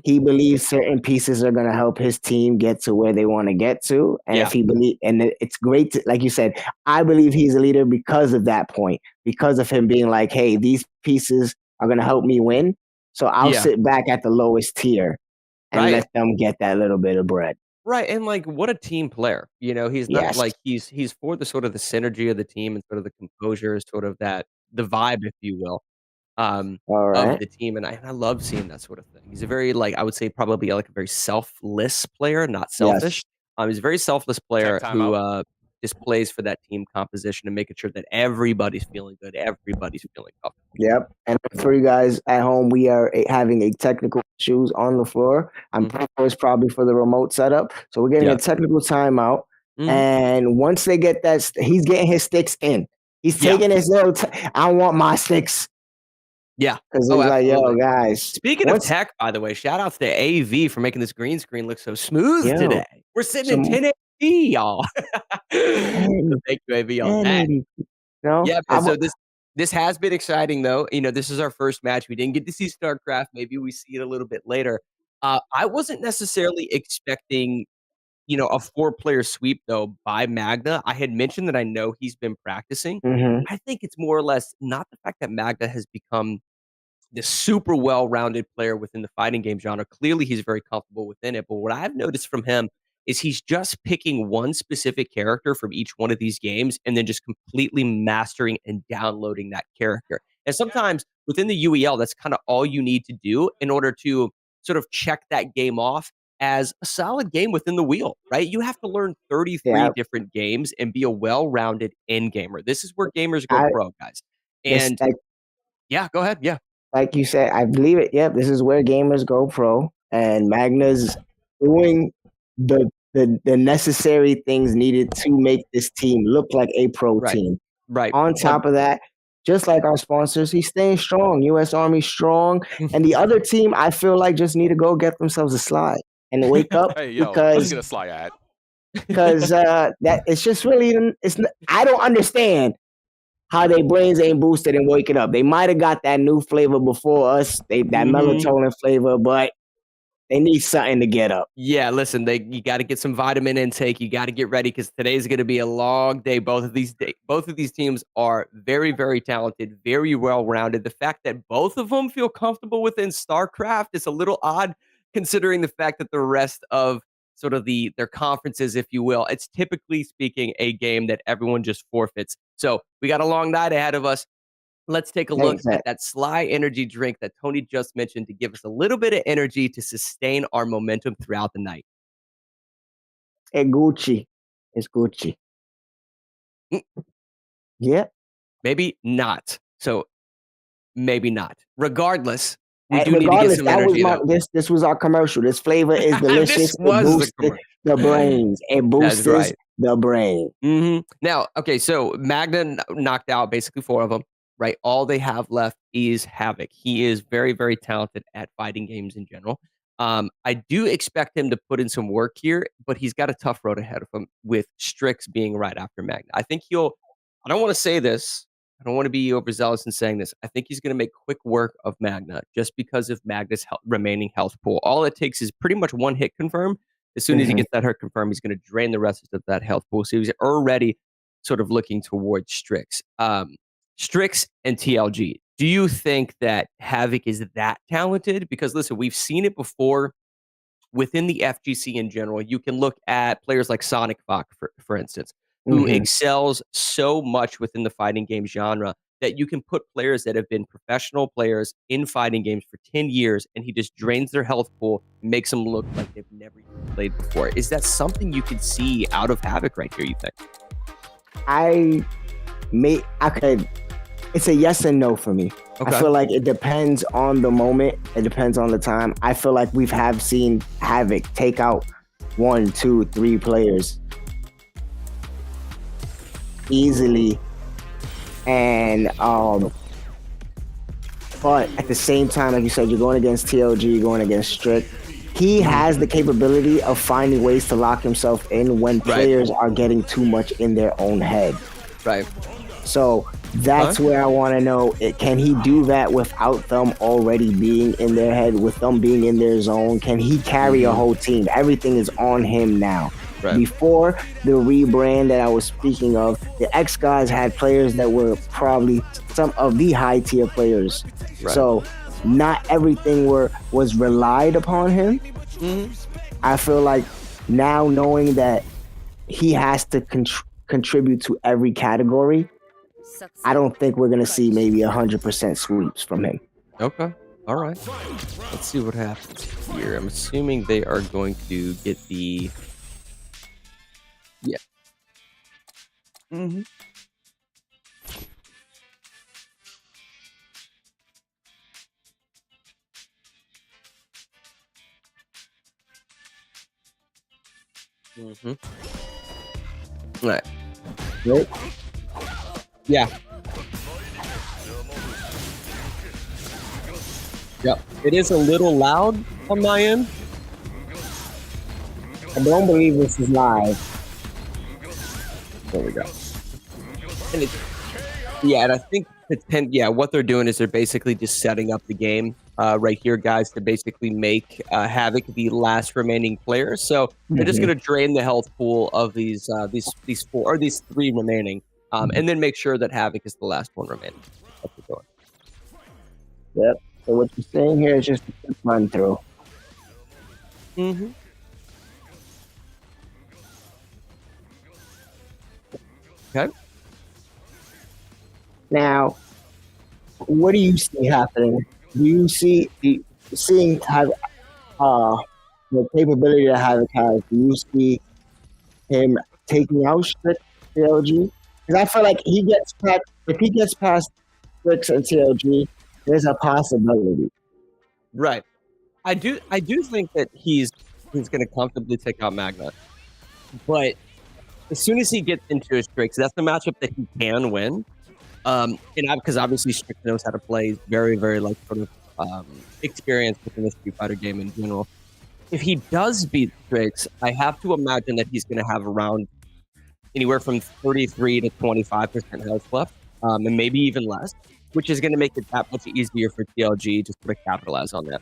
he believes certain pieces are going to help his team get to where they want to get to. And if he believes, and it's great to, like you said, I believe he's a leader because of that point, because of him being like, hey, these pieces are going to help me win. So I'll sit back at the lowest tier and Right. let them get that little bit of bread. Right, and like what a team player. You know, he's not Yes. like he's for the sort of the synergy of the team and sort of the composure, sort of that the vibe, if you will, All of right. the team. And I love seeing that sort of thing. He's a very like I would say probably like a very selfless player, not selfish. Yes. He's a very selfless player Check who timeout. just plays for that team composition and making sure that everybody's feeling good, everybody's feeling comfortable. Yep. And for you guys at home, we are having a technical issues on the floor. I'm pretty sure it's probably for the remote setup. So we're getting Yeah. a technical timeout. Mhm. And once they get that, he's getting his sticks in. He's Yeah. taking his little. I want my sticks. Yeah. Because Oh, he's like, yo, absolutely. guys. Speaking of tech, by the way, shout outs to AV for making this green screen look so smooth Yo, today. We're sitting in some- 1080, y'all. So thank you, AV, on that. 1080. No, Yeah, man, so this has been exciting, though. You know, this is our first match. We didn't get to see StarCraft. Maybe we see it a little bit later. I wasn't necessarily expecting, you know, a 4-player sweep, though, by Magna. I had mentioned that I know he's been practicing. Mhm. I think it's more or less not the fact that Magna has become this super well-rounded player within the fighting game genre. Clearly, he's very comfortable within it. But what I've noticed from him is he's just picking one specific character from each one of these games and then just completely mastering and downloading that character. And sometimes within the UEL, that's kind of all you need to do in order to sort of check that game off as a solid game within the wheel, right? You have to learn 33 different games and be a well-rounded end gamer. This is where gamers go pro, guys. It's And like, yeah, go ahead. Yeah. like you said, I believe it. Yep, this is where gamers go pro, and Magna's doing the necessary things needed to make this team look like a pro team. Right. On top of that, just like our sponsors, he's staying strong. U.S. Army strong, and the other team, I feel like just need to go get themselves a slide and wake up Hey, yo, let's because get a slide ad. that it's just really I don't understand how their brains ain't boosted and waking up. They might have got that new flavor before us, that melatonin flavor, but they need something to get up. Yeah, listen, you got to get some vitamin intake. You got to get ready because today's going to be a long day. Both of these teams are very, very talented, very well-rounded. The fact that both of them feel comfortable within StarCraft is a little odd, considering the fact that the rest of sort of their conferences, if you will, it's typically speaking a game that everyone just forfeits. So we got a long night ahead of us. Let's take a look at that Sly energy drink that Tony just mentioned to give us a little bit of energy to sustain our momentum throughout the night. Hey, Gucci. It's Gucci. Yeah. Maybe not. So maybe not. Regardless, we do need to get Regardless, some that energy. was this was our commercial. This flavor is delicious. This It was the boosts commercial. the brains. It boosts right. the brain. Now, okay, so Magna knocked out basically 4 of them, right? All they have left is Havoc. He is very, very talented at fighting games in general. I do expect him to put in some work here, but he's got a tough road ahead of him with Strix being right after Magna. I think I don't want to say this. I don't want to be overzealous in saying this. I think he's going to make quick work of Magna just because of Magna's remaining health pool. All it takes is pretty much one hit confirm. As soon as he gets that hit confirm, he's going to drain the rest of that health pool. So he's already sort of looking towards Strix. Strix and TLG. Do you think that Havoc is that talented? Because listen, we've seen it before within the FGC in general. You can look at players like Sonic Fox, for instance, who excels so much within the fighting game genre that you can put players that have been professional players in fighting games for 10 years and he just drains their health pool, makes them look like they've never even played before. Is that something you could see out of Havoc right here, you think? It's a yes and no for me. Okay. I feel like it depends on the moment. It depends on the time. I feel like we have seen Havoc take out 1, 2, 3 players easily, and but at the same time, like you said, you're going against TLG, you're going against Strict. He has the capability of finding ways to lock himself in when players are getting too much in their own head. Right. So that's where I want to know, can he do that without them already being in their head, with them being in their zone? Can he carry a whole team? Everything is on him now. Right. Before the rebrand that I was speaking of, the xGODS had players that were probably some of the high tier players. Right. So not everything was relied upon him. I feel like now knowing that he has to contribute to every category, I don't think we're going to see maybe 100% sweeps from him. Okay. All right. Let's see what happens here. I'm assuming they are going to get the... Yeah. Mm-hmm. Mm-hmm. All right. Right? Yeah. Yep. It is a little loud on my end. I don't believe this is live. There we go. And and I think what they're doing is they're basically just setting up the game right here, guys, to basically make Havoc the last remaining player. So they're just going to drain the health pool of these three remaining, and then make sure that Havoc is the last one remaining. That's what they're doing. Yep. So what you're saying here is just a quick run through. Mm-hmm. Okay. Now, what do you see happening? Do you see seeing the capability that Havoc has? Do you see him taking out Strict TLG? Because I feel like if he gets past Strix and TLG, there's a possibility. Right. I do think that he's going to comfortably take out Magna, but as soon as he gets into his Strix, that's the matchup that he can win. Because obviously Strix knows how to play very, very experience within the Street Fighter game in general. If he does beat Strix, I have to imagine that he's going to have around anywhere from 33 to 25% health left, and maybe even less, which is going to make it that much easier for TLG just to capitalize on that.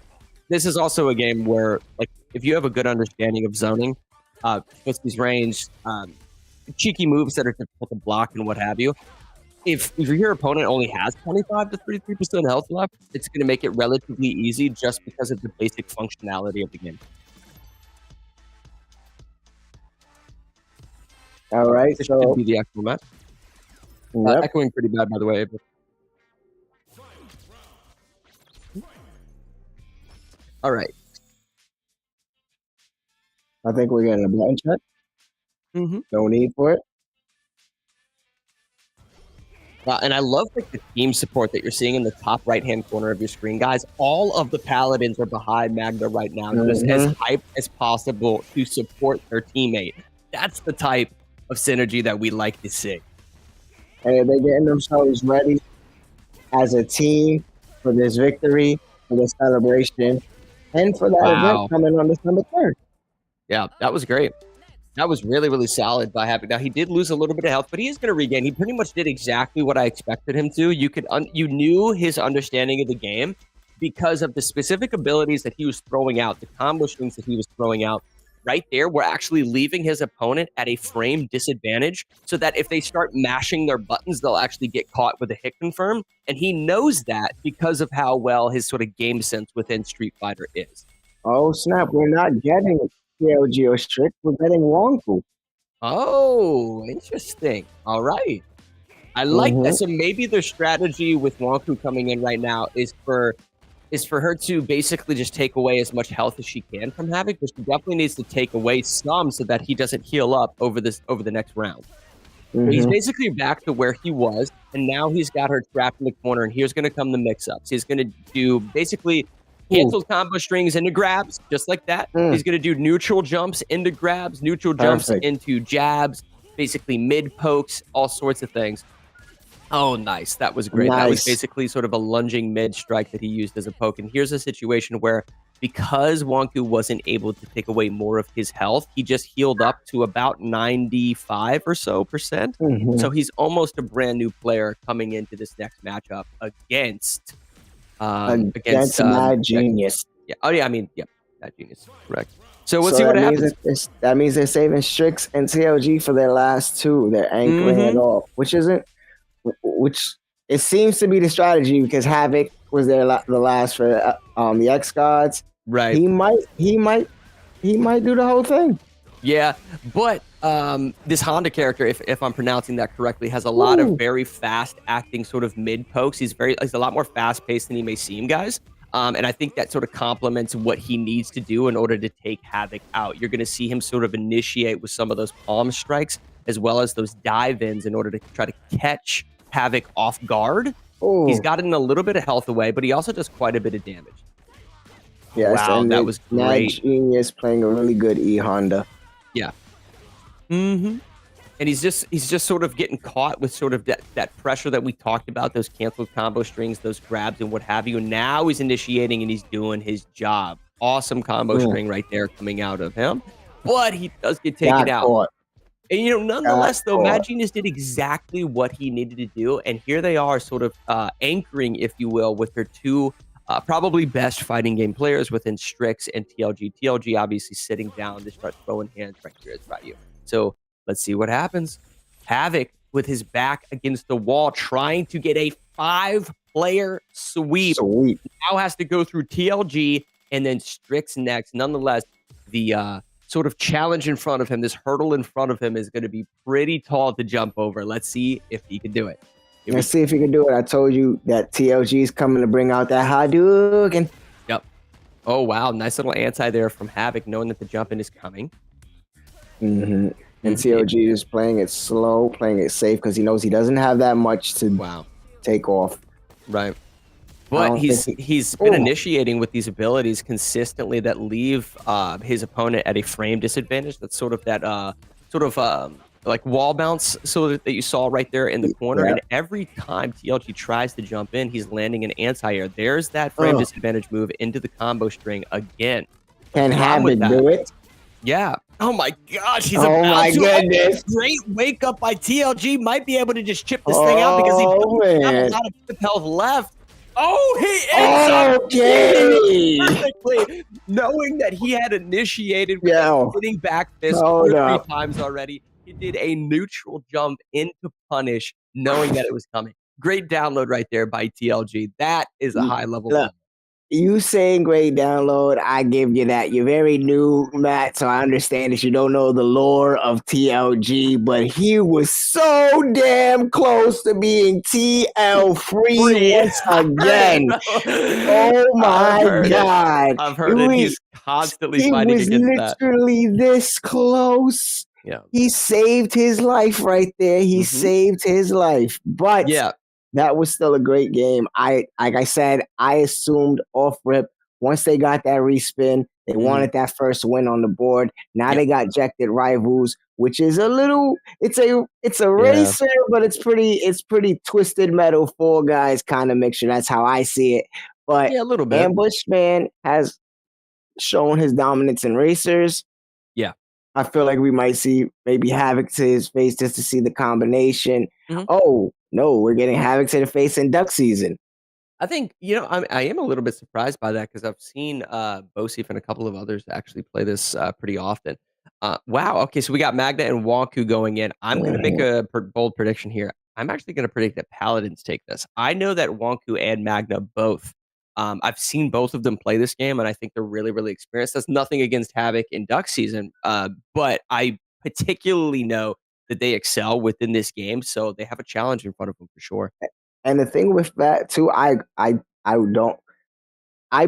This is also a game where, if you have a good understanding of zoning, Twisty's range, cheeky moves that are difficult to block and what have you, if your opponent only has 25 to 33% health left, it's going to make it relatively easy just because of the basic functionality of the game. All right, this so should be the actual match. Echoing pretty bad, by the way. But... All right. I think we're getting a button check. Mm-hmm. No need for it. And I love the team support that you're seeing in the top right-hand corner of your screen, guys. All of the Paladins are behind Magda right now, just as hyped as possible to support their teammate. That's the type of synergy that we like to see. And they're getting themselves ready as a team for this victory, for this celebration, and for that event coming on December 3rd. Yeah, that was great. That was really, really solid by Havoc. Now, he did lose a little bit of health, but he is going to regain. He pretty much did exactly what I expected him to. You knew his understanding of the game because of the specific abilities that he was throwing out, the combo strings that he was throwing out. Right there, we're actually leaving his opponent at a frame disadvantage so that if they start mashing their buttons, they'll actually get caught with a hit confirm. And he knows that because of how well his sort of game sense within Street Fighter is. Oh, snap. We're not getting TLG or Strict. We're getting Wonku. Oh, interesting. All right. I like that. So maybe their strategy with Wonku coming in right now is for her to basically just take away as much health as she can from Havoc, but she definitely needs to take away some so that he doesn't heal up over the next round. He's basically back to where he was, and now he's got her trapped in the corner, and here's going to come the mix-ups. He's going to do basically canceled combo strings into grabs, just like that. He's going to do neutral jumps into grabs, neutral jumps into jabs, basically mid pokes, all sorts of things. Oh, nice. That was great. That was basically sort of a lunging mid strike that he used as a poke. And here's a situation where because Wonku wasn't able to take away more of his health, he just healed up to about 95 or so percent. So he's almost a brand new player coming into this next matchup against Mad Genius. Yeah. Oh yeah, I mean, yeah, Mad Genius. Correct. So we'll see what happens. That means they're saving Strix and TLG for their last two. They're anchoring it all, which it seems to be the strategy because Havoc was the last for the xGODS. Right. He might he might do the whole thing. Yeah, but this Honda character, if I'm pronouncing that correctly, has a lot of very fast acting sort of mid pokes. He's a lot more fast paced than he may seem, guys. And I think that sort of complements what he needs to do in order to take Havoc out. You're going to see him sort of initiate with some of those palm strikes as well as those dive ins in order to try to catch Havoc off guard. Ooh. He's gotten a little bit of health away, but he also does quite a bit of damage. Yes, wow, and that was great. Genius playing a really good E Honda. Yeah. And he's just sort of getting caught with sort of that pressure that we talked about, those canceled combo strings, those grabs and what have you. And now he's initiating and he's doing his job. Awesome combo string right there coming out of him. But he does get taken out. Caught. And, nonetheless, though, Mad Genius did exactly what he needed to do. And here they are sort of anchoring, if you will, with their two probably best fighting game players within Strix and TLG. TLG obviously sitting down to start throwing hands right here at Ryu. So let's see what happens. Havoc with his back against the wall, trying to get a 5-player sweep. Now has to go through TLG and then Strix next. Nonetheless, the sort of challenge in front of him, this hurdle in front of him is going to be pretty tall to jump over. Let's see if he can do it. Let's see if he can do it. I told you that TLG is coming to bring out that Hadouken. Yep. Oh, wow. Nice little anti there from Havoc, knowing that the jump in is coming. And TLG is playing it slow, playing it safe, because he knows he doesn't have that much to take off. Right. But he's been initiating with these abilities consistently that leave his opponent at a frame disadvantage. That's sort of that like wall bounce that you saw right there in the corner. And every time TLG tries to jump in, he's landing an anti-air. There's that frame disadvantage move into the combo string again. Can Havoc do it? Yeah. Oh my gosh, he's goodness. Great wake up by TLG. Might be able to just chip this thing out because he doesn't have a lot of chip health left. Oh, he ends up perfectly, knowing that he had initiated with hitting back fist 3 times already. He did a neutral jump into punish, knowing that it was coming. Great download right there by TLG. That is a high level. Look, you saying great download, I give you that. You're very new, Matt, so I understand that you don't know the lore of TLG, but he was so damn close to being TL free once again. Oh my God. I've heard it. He's constantly fighting against that. He was literally this close. Yeah. He saved his life right there. He saved his life. But that was still a great game. Like I said, I assumed off rip once they got that respin, they wanted that first win on the board. Now they got ejected rivals, which is a little. It's a racer, but it's pretty twisted metal Fall Guys kind of mixture. That's how I see it. But a little bit. Ambush Man has shown his dominance in racers. Yeah. I feel like we might see maybe Havoc to his face just to see the combination. Oh, no, we're getting Havoc to the face in Duck Season. I think, I am a little bit surprised by that because I've seen Bosif and a couple of others actually play this pretty often. Wow. Okay, so we got Magna and Wonku going in. I'm going to make a bold prediction here. I'm actually going to predict that Paladins take this. I know that Wonku and Magna both. I've seen both of them play this game, and I think they're really, really experienced. That's nothing against Havoc in Duck Season, but I particularly know that they excel within this game, so they have a challenge in front of them for sure. And the thing with that too, I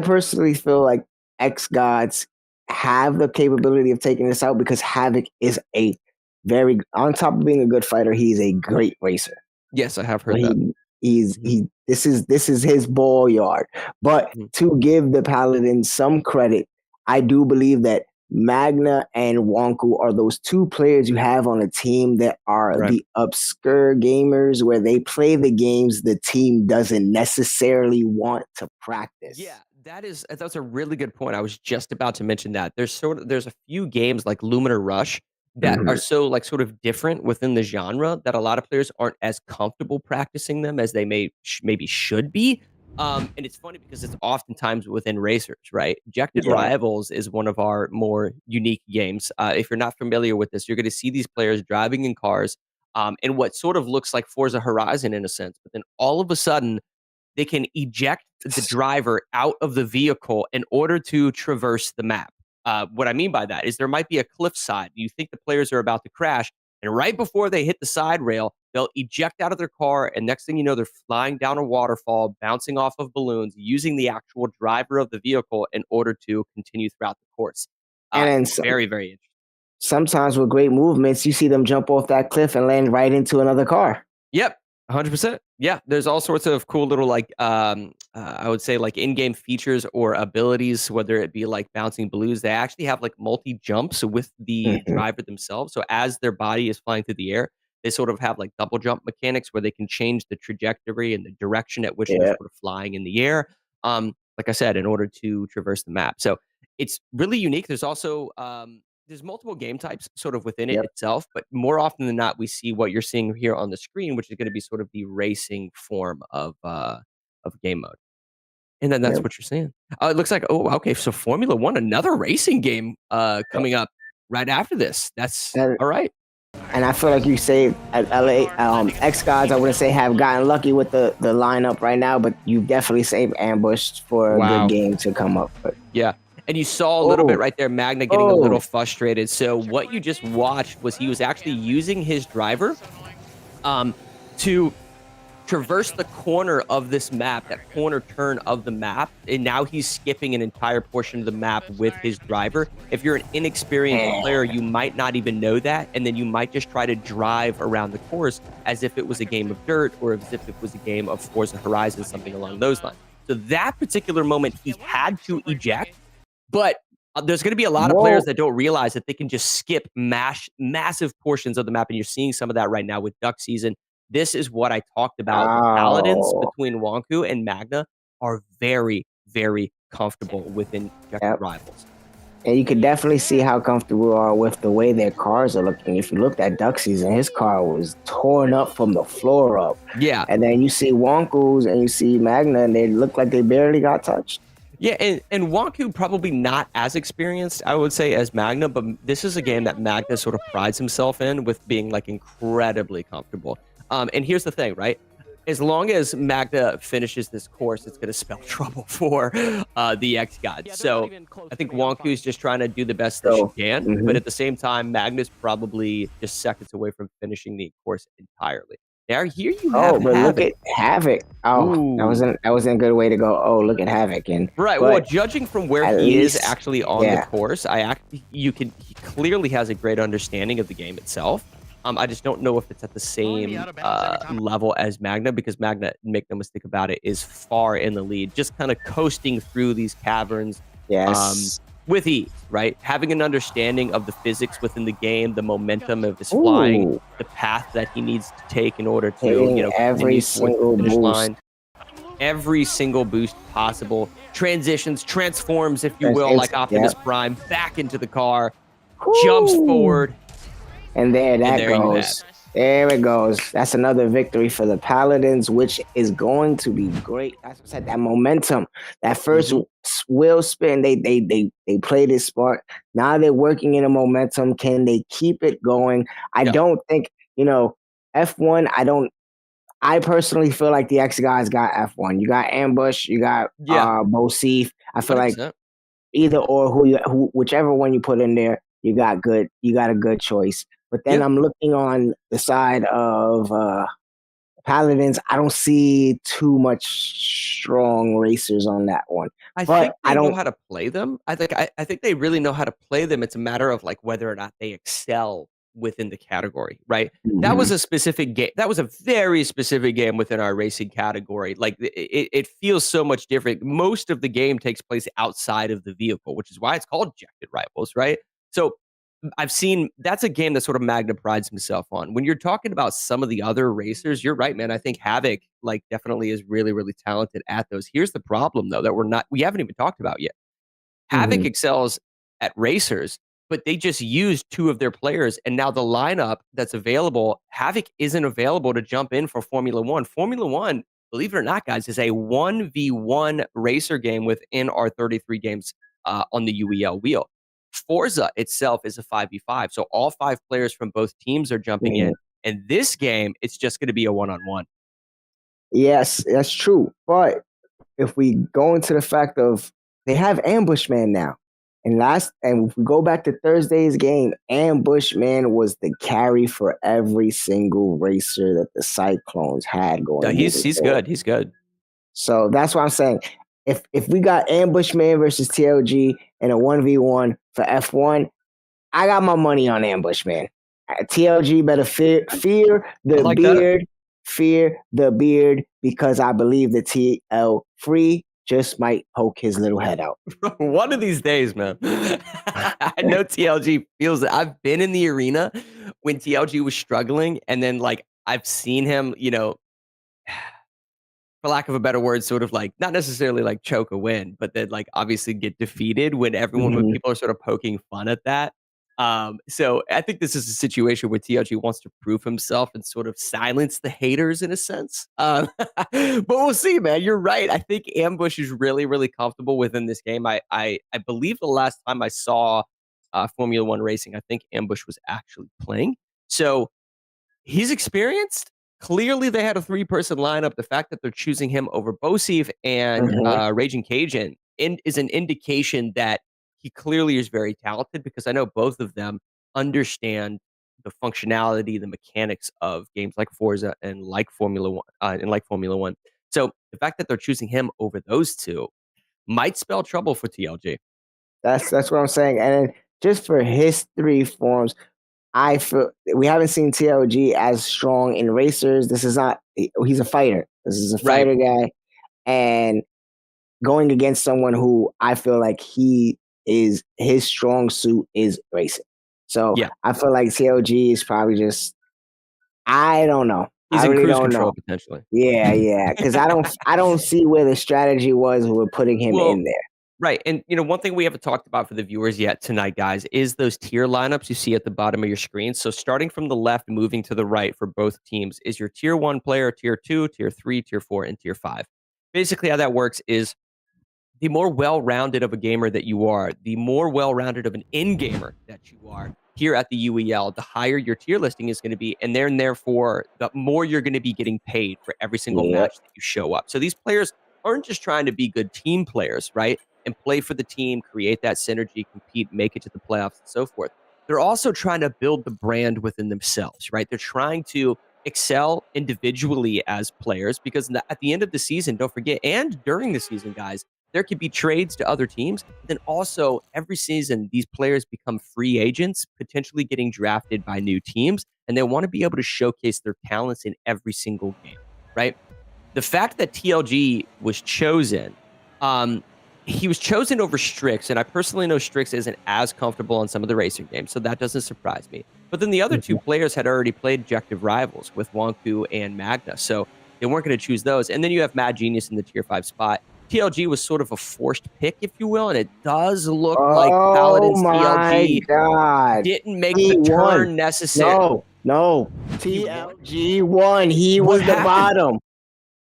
personally feel like xGODS have the capability of taking this out because Havoc is a very, on top of being a good fighter, he's a great racer. Yes, I have heard that. This is his ball yard. But to give the Paladins some credit, I do believe that Magna and Wonku are those two players you have on a team that are the obscure gamers where they play the games the team doesn't necessarily want to practice. Yeah, that's a really good point. I was just about to mention that. There's a few games like Luminar Rush that are so sort of different within the genre that a lot of players aren't as comfortable practicing them as they maybe should be. And it's funny because it's oftentimes within racers, right? Ejected Rivals is one of our more unique games. If you're not familiar with this, you're going to see these players driving in cars in what sort of looks like Forza Horizon in a sense, but then all of a sudden they can eject the driver out of the vehicle in order to traverse the map. What I mean by that is there might be a cliffside. You think the players are about to crash, and right before they hit the side rail, they'll eject out of their car, and next thing you know, they're flying down a waterfall, bouncing off of balloons, using the actual driver of the vehicle in order to continue throughout the course. And then very, very interesting. Sometimes with great movements, you see them jump off that cliff and land right into another car. Yep, 100%. Yeah, there's all sorts of cool little I would say like in-game features or abilities, whether it be like bouncing balloons. They actually have like multi-jumps with the driver themselves. So as their body is flying through the air, they sort of have like double jump mechanics where they can change the trajectory and the direction at which they're sort of flying in the air. Like I said, in order to traverse the map. So it's really unique. There's also there's multiple game types sort of within it itself, but more often than not, we see what you're seeing here on the screen, which is going to be sort of the racing form of game mode. And then that's what you're seeing. It looks like, oh, okay, so Formula One, another racing game coming up right after this. That's all right. And I feel like you say LA xGODS, I wouldn't say have gotten lucky with the lineup right now, but you definitely saved Ambush for a good game to come up. But yeah. And you saw a little bit right there, Magna getting a little frustrated. So what you just watched was he was actually using his driver to traverse the corner of this map, that corner turn of the map, and now he's skipping an entire portion of the map with his driver. If you're an inexperienced player, you might not even know that, and then you might just try to drive around the course as if it was a game of dirt or as if it was a game of Forza Horizon, something along those lines. So that particular moment, he had to eject. But there's going to be a lot of players that don't realize that they can just skip massive portions of the map, and you're seeing some of that right now with Duck Season. This is what I talked about. The Paladins between Wonku and Magna are very, very comfortable within rivals. And you can definitely see how comfortable they are with the way their cars are looking. If you looked at Duck Season, his car was torn up from the floor up. Yeah. And then you see Wonku's and you see Magna, and they look like they barely got touched. Yeah, and Wonku probably not as experienced, I would say, as Magna, but this is a game that Magna sort of prides himself in with being like incredibly comfortable. And here's the thing, right? As long as Magna finishes this course, it's going to spell trouble for the xGODS. So I think Wonku is just trying to do the best that she can, but at the same time, Magna's probably just seconds away from finishing the course entirely. Now here you have but Havoc. look at Havoc. Oh, that wasn't a good way to go. Oh, look at Havoc. And well, judging from where he is actually on the course, he clearly has a great understanding of the game itself. I just don't know if it's at the same level as Magna, because Magna, make no mistake about it, is far in the lead, just kind of coasting through these caverns. With ease, right? Having an understanding of the physics within the game, the momentum of his flying, the path that he needs to take in order to, every single boost. Line. Every single boost possible. Transitions, transforms, if you will, like Optimus Prime, back into the car, jumps forward. And there goes. There it goes. That's another victory for the Paladins, which is going to be great. That's what I said, that momentum, that first wheel spin, they played it smart. Now they're working in a momentum. Can they keep it going? I don't think, F1, I personally feel like the xGODS got F1. You got Ambush, you got Bosif. I feel 100%. like either or whichever one you put in there, you got a good choice. But then I'm looking on the side of Paladins. I don't see too much strong racers on that one. I think they know how to play them. I think they really know how to play them. It's a matter of like whether or not they excel within the category, right? That was a specific game. That was a very specific game within our racing category. Like it feels so much different. Most of the game takes place outside of the vehicle, which is why it's called Ejected Rivals, right? So I've seen that's a game that sort of Magna prides himself on. When you're talking about some of the other racers, you're right, man. I think Havoc definitely is really, really talented at those. Here's the problem though, that we haven't even talked about yet. Havoc excels at racers, but they just used two of their players, and now the lineup that's available, Havoc isn't available to jump in for Formula One. Formula One, believe it or not, guys, is a 1v1 racer game within our 33 games on the UEL wheel. Forza itself is a 5v5, so all 5 players from both teams are jumping in. And this game, it's just going to be a one-on-one. Yes, that's true. But if we go into the fact of they have Ambush Man now, And if we go back to Thursday's game, Ambush Man was the carry for every single racer that the Cyclones had going. He's good. He's good. So that's what I'm saying. If we got Ambush Man versus TLG in a 1v1 for F1, I got my money on Ambush Man. TLG better fear the beard, fear the beard, because I believe the TL Free just might poke his little head out. One of these days, man. I know TLG feels it. I've been in the arena when TLG was struggling, and then like I've seen him, you know, for lack of a better word, sort of like not necessarily like choke a win, but then like obviously get defeated when when people are sort of poking fun at that. So I think this is a situation where TLG wants to prove himself and sort of silence the haters in a sense. But we'll see, man. You're right. I think Ambush is really, really comfortable within this game. I believe the last time I saw Formula One racing, I think Ambush was actually playing. So he's experienced. Clearly, they had a 3-person lineup. The fact that they're choosing him over Bosif and Raging Cajun is an indication that he clearly is very talented, because I know both of them understand the functionality, the mechanics of games like Forza and like Formula One. So the fact that they're choosing him over those two might spell trouble for TLG. That's what I'm saying. And just for history forms, I feel we haven't seen TLG as strong in racers. This is not. He's a fighter. This is a fighter guy, and going against someone who I feel like his strong suit is racing. So I feel like TLG is probably just. I don't know. He's I in really cruise don't control know. potentially. Yeah, because I don't see where the strategy was with putting him in there. Right. And, you know, one thing we haven't talked about for the viewers yet tonight, guys, is those tier lineups you see at the bottom of your screen. So starting from the left, moving to the right for both teams is your tier 1 player, tier 2, tier 3, tier 4, and tier 5. Basically, how that works is the more well-rounded of a gamer that you are, the more well-rounded of an in-gamer that you are here at the UEL, the higher your tier listing is going to be. And then, therefore, the more you're going to be getting paid for every single match that you show up. So these players aren't just trying to be good team players, right? And play for the team, create that synergy, compete, make it to the playoffs, and so forth. They're also trying to build the brand within themselves, right? They're trying to excel individually as players, because at the end of the season, don't forget, and during the season, guys, there could be trades to other teams. Then also, every season, these players become free agents, potentially getting drafted by new teams, and they want to be able to showcase their talents in every single game, right? The fact that TLG was chosen, he was chosen over Strix, and I personally know Strix isn't as comfortable on some of the racing games, so that doesn't surprise me. But then the other two players had already played objective rivals with Wonku and Magna, so they weren't going to choose those. And then you have Mad Genius in the tier 5 spot. TLG was sort of a forced pick, if you will, and it does look like Paladins TLG didn't make the turn necessary. No, TLG won. He was the bottom.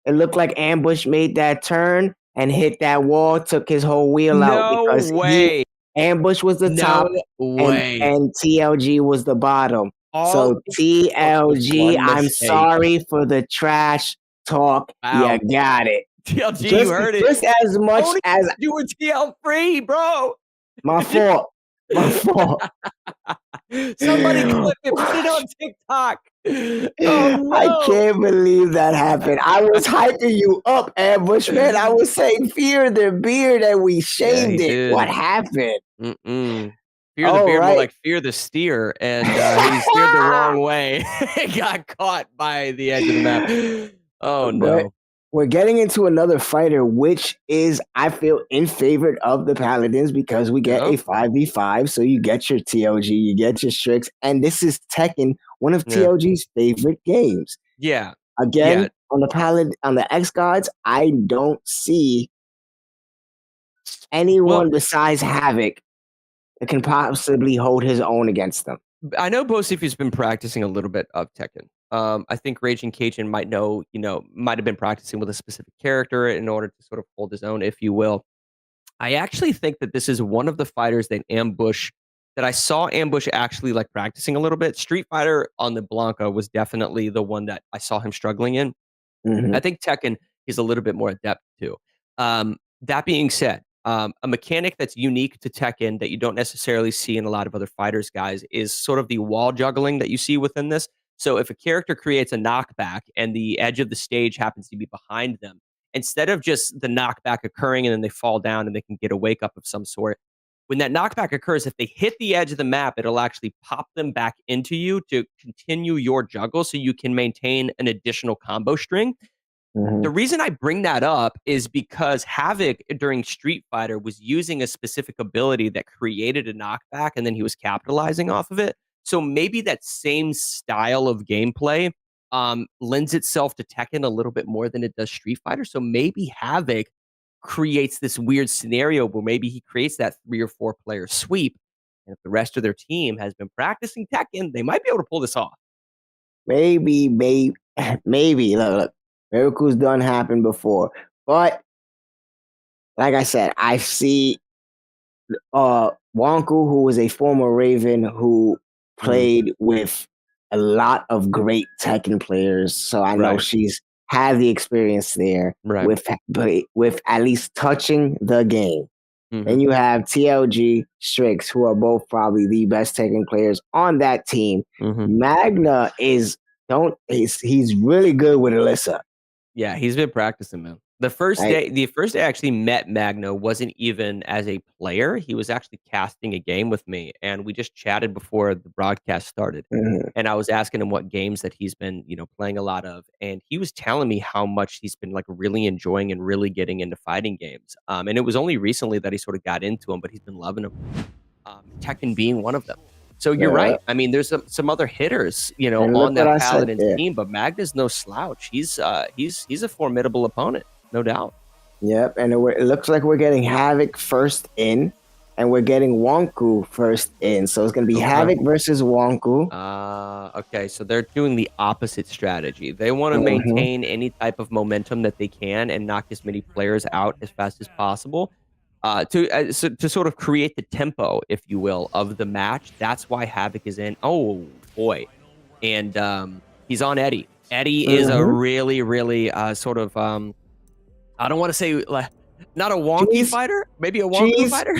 It looked like Ambush made that turn and hit that wall, took his whole wheel out. Because Ambush was the top, and TLG was the bottom. So TLG, I'm sorry for the trash talk. You got it. TLG, you heard it. Just as much as you were TL free, bro. My fault. Somebody clip it, put it on TikTok. Oh, no. I can't believe that happened. I was hyping you up, Ambush, man. I was saying fear the beard, and we shamed it. Did. What happened? Fear the beard, more like fear the steer, and he steered the wrong way. Got caught by the edge of the map. Oh no. We're getting into another fighter, which is, I feel, in favor of the Paladins, because we get a 5v5. So you get your TLG, you get your Strix, and this is Tekken, one of TLG's favorite games. Yeah. Again, on the xGODS, I don't see anyone besides Havoc that can possibly hold his own against them. I know Bosif has been practicing a little bit of Tekken. I think Raging Cajun might have been practicing with a specific character in order to sort of hold his own, if you will. I actually think that this is one of the fighters that I saw Ambush actually like practicing a little bit. Street Fighter on the Blanca was definitely the one that I saw him struggling in. I think Tekken is a little bit more adept too. That being said, A mechanic that's unique to Tekken that you don't necessarily see in a lot of other fighters, guys, is sort of the wall juggling that you see within this. So if a character creates a knockback and the edge of the stage happens to be behind them, instead of just the knockback occurring and then they fall down and they can get a wake up of some sort, when that knockback occurs, if they hit the edge of the map, it'll actually pop them back into you to continue your juggle so you can maintain an additional combo string. The reason I bring that up is because Havoc during Street Fighter was using a specific ability that created a knockback and then he was capitalizing off of it. So maybe that same style of gameplay lends itself to Tekken a little bit more than it does Street Fighter. So maybe Havoc creates this weird scenario where maybe he creates that 3 or 4 player sweep. And if the rest of their team has been practicing Tekken, they might be able to pull this off. Maybe. Look. Miracles done happened before. But like I said, I see Wonku, who was a former Raven who played with a lot of great Tekken players. So I know she's had the experience there with at least touching the game. And you have TLG, Strix, who are both probably the best Tekken players on that team. Magna he's really good with Alyssa. Yeah, he's been practicing, man. The first day I actually met Magno wasn't even as a player. He was actually casting a game with me, and we just chatted before the broadcast started. And I was asking him what games that he's been, playing a lot of, and he was telling me how much he's been like really enjoying and really getting into fighting games. And it was only recently that he sort of got into them, but he's been loving them. Tekken being one of them. So you're right. I mean, there's some other hitters, on that Paladins team, but Magna's no slouch. He's a formidable opponent, no doubt. Yep, and it looks like we're getting Havoc first in, and we're getting Wonku first in. So it's going to be Havoc versus Wonku. Okay, so they're doing the opposite strategy. They want to maintain any type of momentum that they can and knock as many players out as fast as possible. To sort of create the tempo, if you will, of the match. That's why Havoc is in. Oh, boy. And he's on Eddie. Eddie is a really, really sort of, I don't want to say, not a wonky fighter, maybe a wonky fighter.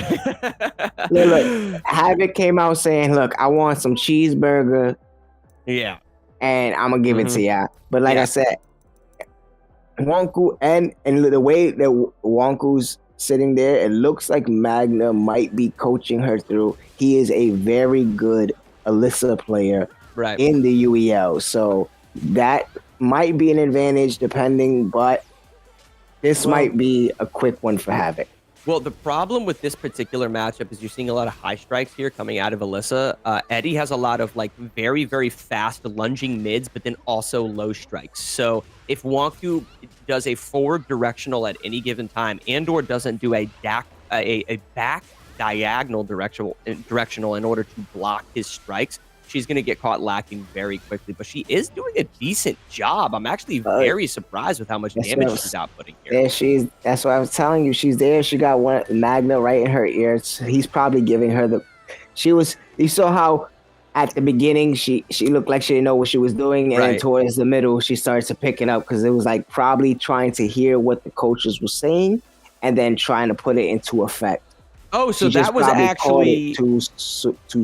Look, Havoc came out saying, look, I want some cheeseburger. Yeah. And I'm going to give it to ya. But like I said, Wonku, and the way that Wonku's sitting there, it looks like Magna might be coaching her through. He is a very good Alyssa player in the UEL, so that might be an advantage depending, but this might be a quick one for Havoc. Well, the problem with this particular matchup is you're seeing a lot of high strikes here coming out of Alyssa. Eddie has a lot of very, very fast lunging mids, but then also low strikes. So if Wonku does a forward directional at any given time and/or doesn't do a back diagonal directional in order to block his strikes, she's going to get caught lacking very quickly. But she is doing a decent job. I'm actually very surprised with how much damage she's outputting here. That's what I was telling you. She's there. She got one Magna right in her ear. He's probably giving her you saw how at the beginning she looked like she didn't know what she was doing, and then towards the middle she started to pick it up because it was like probably trying to hear what the coaches were saying and then trying to put it into effect. Oh, so that was actually too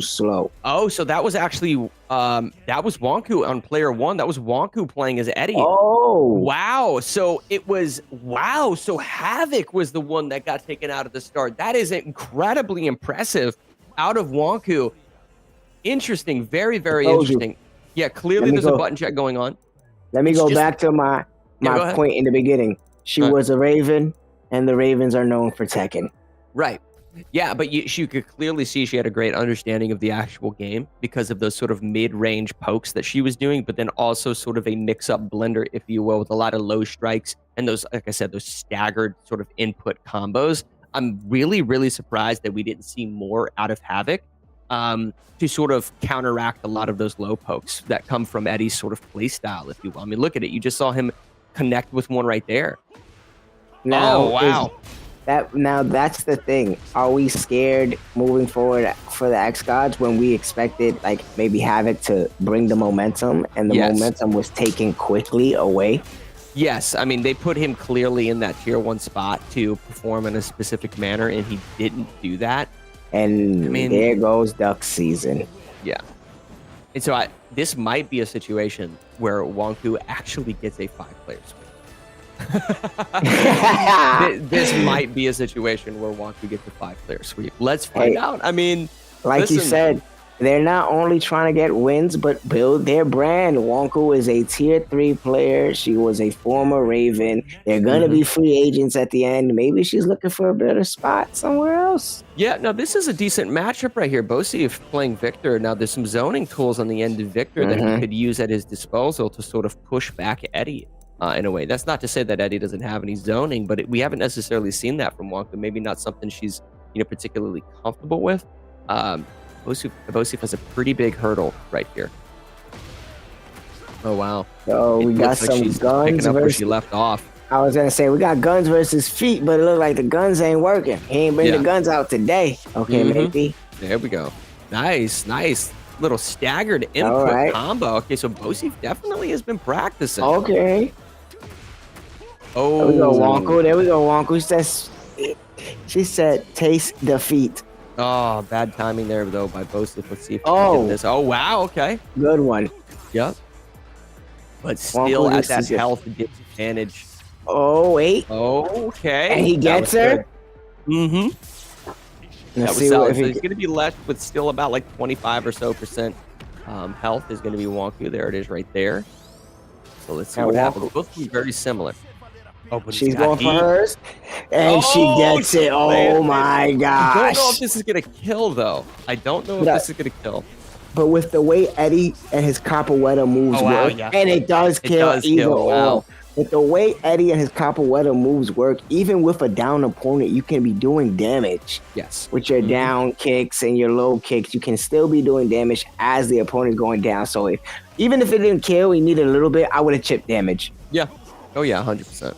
slow. Oh, so that was actually that was Wonku on player 1. That was Wonku playing as Eddie. Oh, wow! So So Havoc was the one that got taken out at the start. That is incredibly impressive out of Wonku. Interesting, very, very interesting. Yeah, clearly there's a button check going on. Let me go back to my point in the beginning. She was a Raven, and the Ravens are known for Tekken. Right. Yeah, but you could clearly see she had a great understanding of the actual game because of those sort of mid-range pokes that she was doing, but then also sort of a mix-up blender, if you will, with a lot of low strikes and those, like I said, those staggered sort of input combos. I'm really, really surprised that we didn't see more out of Havoc to sort of counteract a lot of those low pokes that come from Eddie's sort of play style, if you will. I mean, look at it. You just saw him connect with one right there. Now, wow. That's the thing. Are we scared moving forward for the xGODS when we expected like maybe Havoc to bring the momentum and the momentum was taken quickly away? Yes, I mean, they put him clearly in that tier 1 spot to perform in a specific manner, and he didn't do that. And I mean, there goes Duck season. Yeah. And so this might be a situation where Wonku actually gets a 5-player sweep. This might be a situation where Wonku gets a 5-player sweep. Let's find out. I mean, like listen, you said, they're not only trying to get wins, but build their brand. Wonku is a tier 3 player. She was a former Raven. They're going to be free agents at the end. Maybe she's looking for a better spot somewhere else. Yeah, no, this is a decent matchup right here. Bosif playing Victor. Now, there's some zoning tools on the end of Victor that he could use at his disposal to sort of push back Eddie in a way. That's not to say that Eddie doesn't have any zoning, but we haven't necessarily seen that from Wonku. Maybe not something she's particularly comfortable with. Bosif has a pretty big hurdle right here. Oh, wow. So we got some she's guns picking up where versus... she left off. I was going to say, we got guns versus feet, but it looked like the guns ain't working. He ain't bring the guns out today. Okay, maybe. There we go. Nice. Little staggered input combo. Okay, so Bosif definitely has been practicing. Okay. Oh. There we go, Wonku. There we go, Wonku. She said, taste defeat. Oh, bad timing there, though, by Bosif. Let's see if we can get this. Oh, wow. Okay. Good one. Yep. But still at that health disadvantage. Oh, wait. Okay. And he gets her? Mm-hmm. That Let's was solid. see So he's going to be left with still about like 25 or so percent health is going to be Wonku. There it is right there. So let's see what happens. Both of them very similar. Oh, but she's going for hers, and she gets it. Oh my gosh! I don't know if this is gonna kill though. I don't know if this is gonna kill. But with the way Eddie and his Capoeira moves work, and it does kill either or. With the way Eddie and his Capoeira moves work, even with a down opponent, you can be doing damage. Yes. With your down kicks and your low kicks, you can still be doing damage as the opponent is going down. So even if it didn't kill, we needed a little bit, I would have chipped damage. Yeah. Oh yeah, 100%.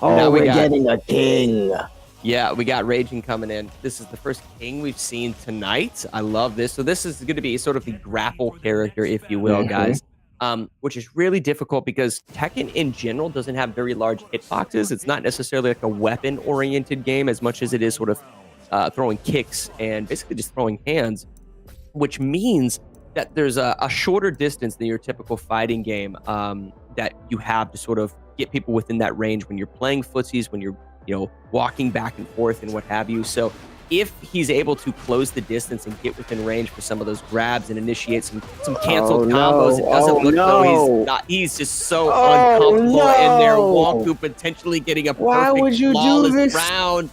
Oh, we're getting a king. Yeah, we got Raging coming in. This is the first king we've seen tonight. I love this. So this is going to be sort of the grapple character, if you will, guys. Which is really difficult because Tekken in general doesn't have very large hitboxes. It's not necessarily like a weapon-oriented game as much as it is sort of throwing kicks and basically just throwing hands, which means that there's a shorter distance than your typical fighting game that you have to sort of get people within that range when you're playing footsies, when you're walking back and forth and what have you. So if he's able to close the distance and get within range for some of those grabs and initiate some canceled combos, it doesn't look though he's just so uncomfortable in there. Wonku potentially getting a perfect flawless round.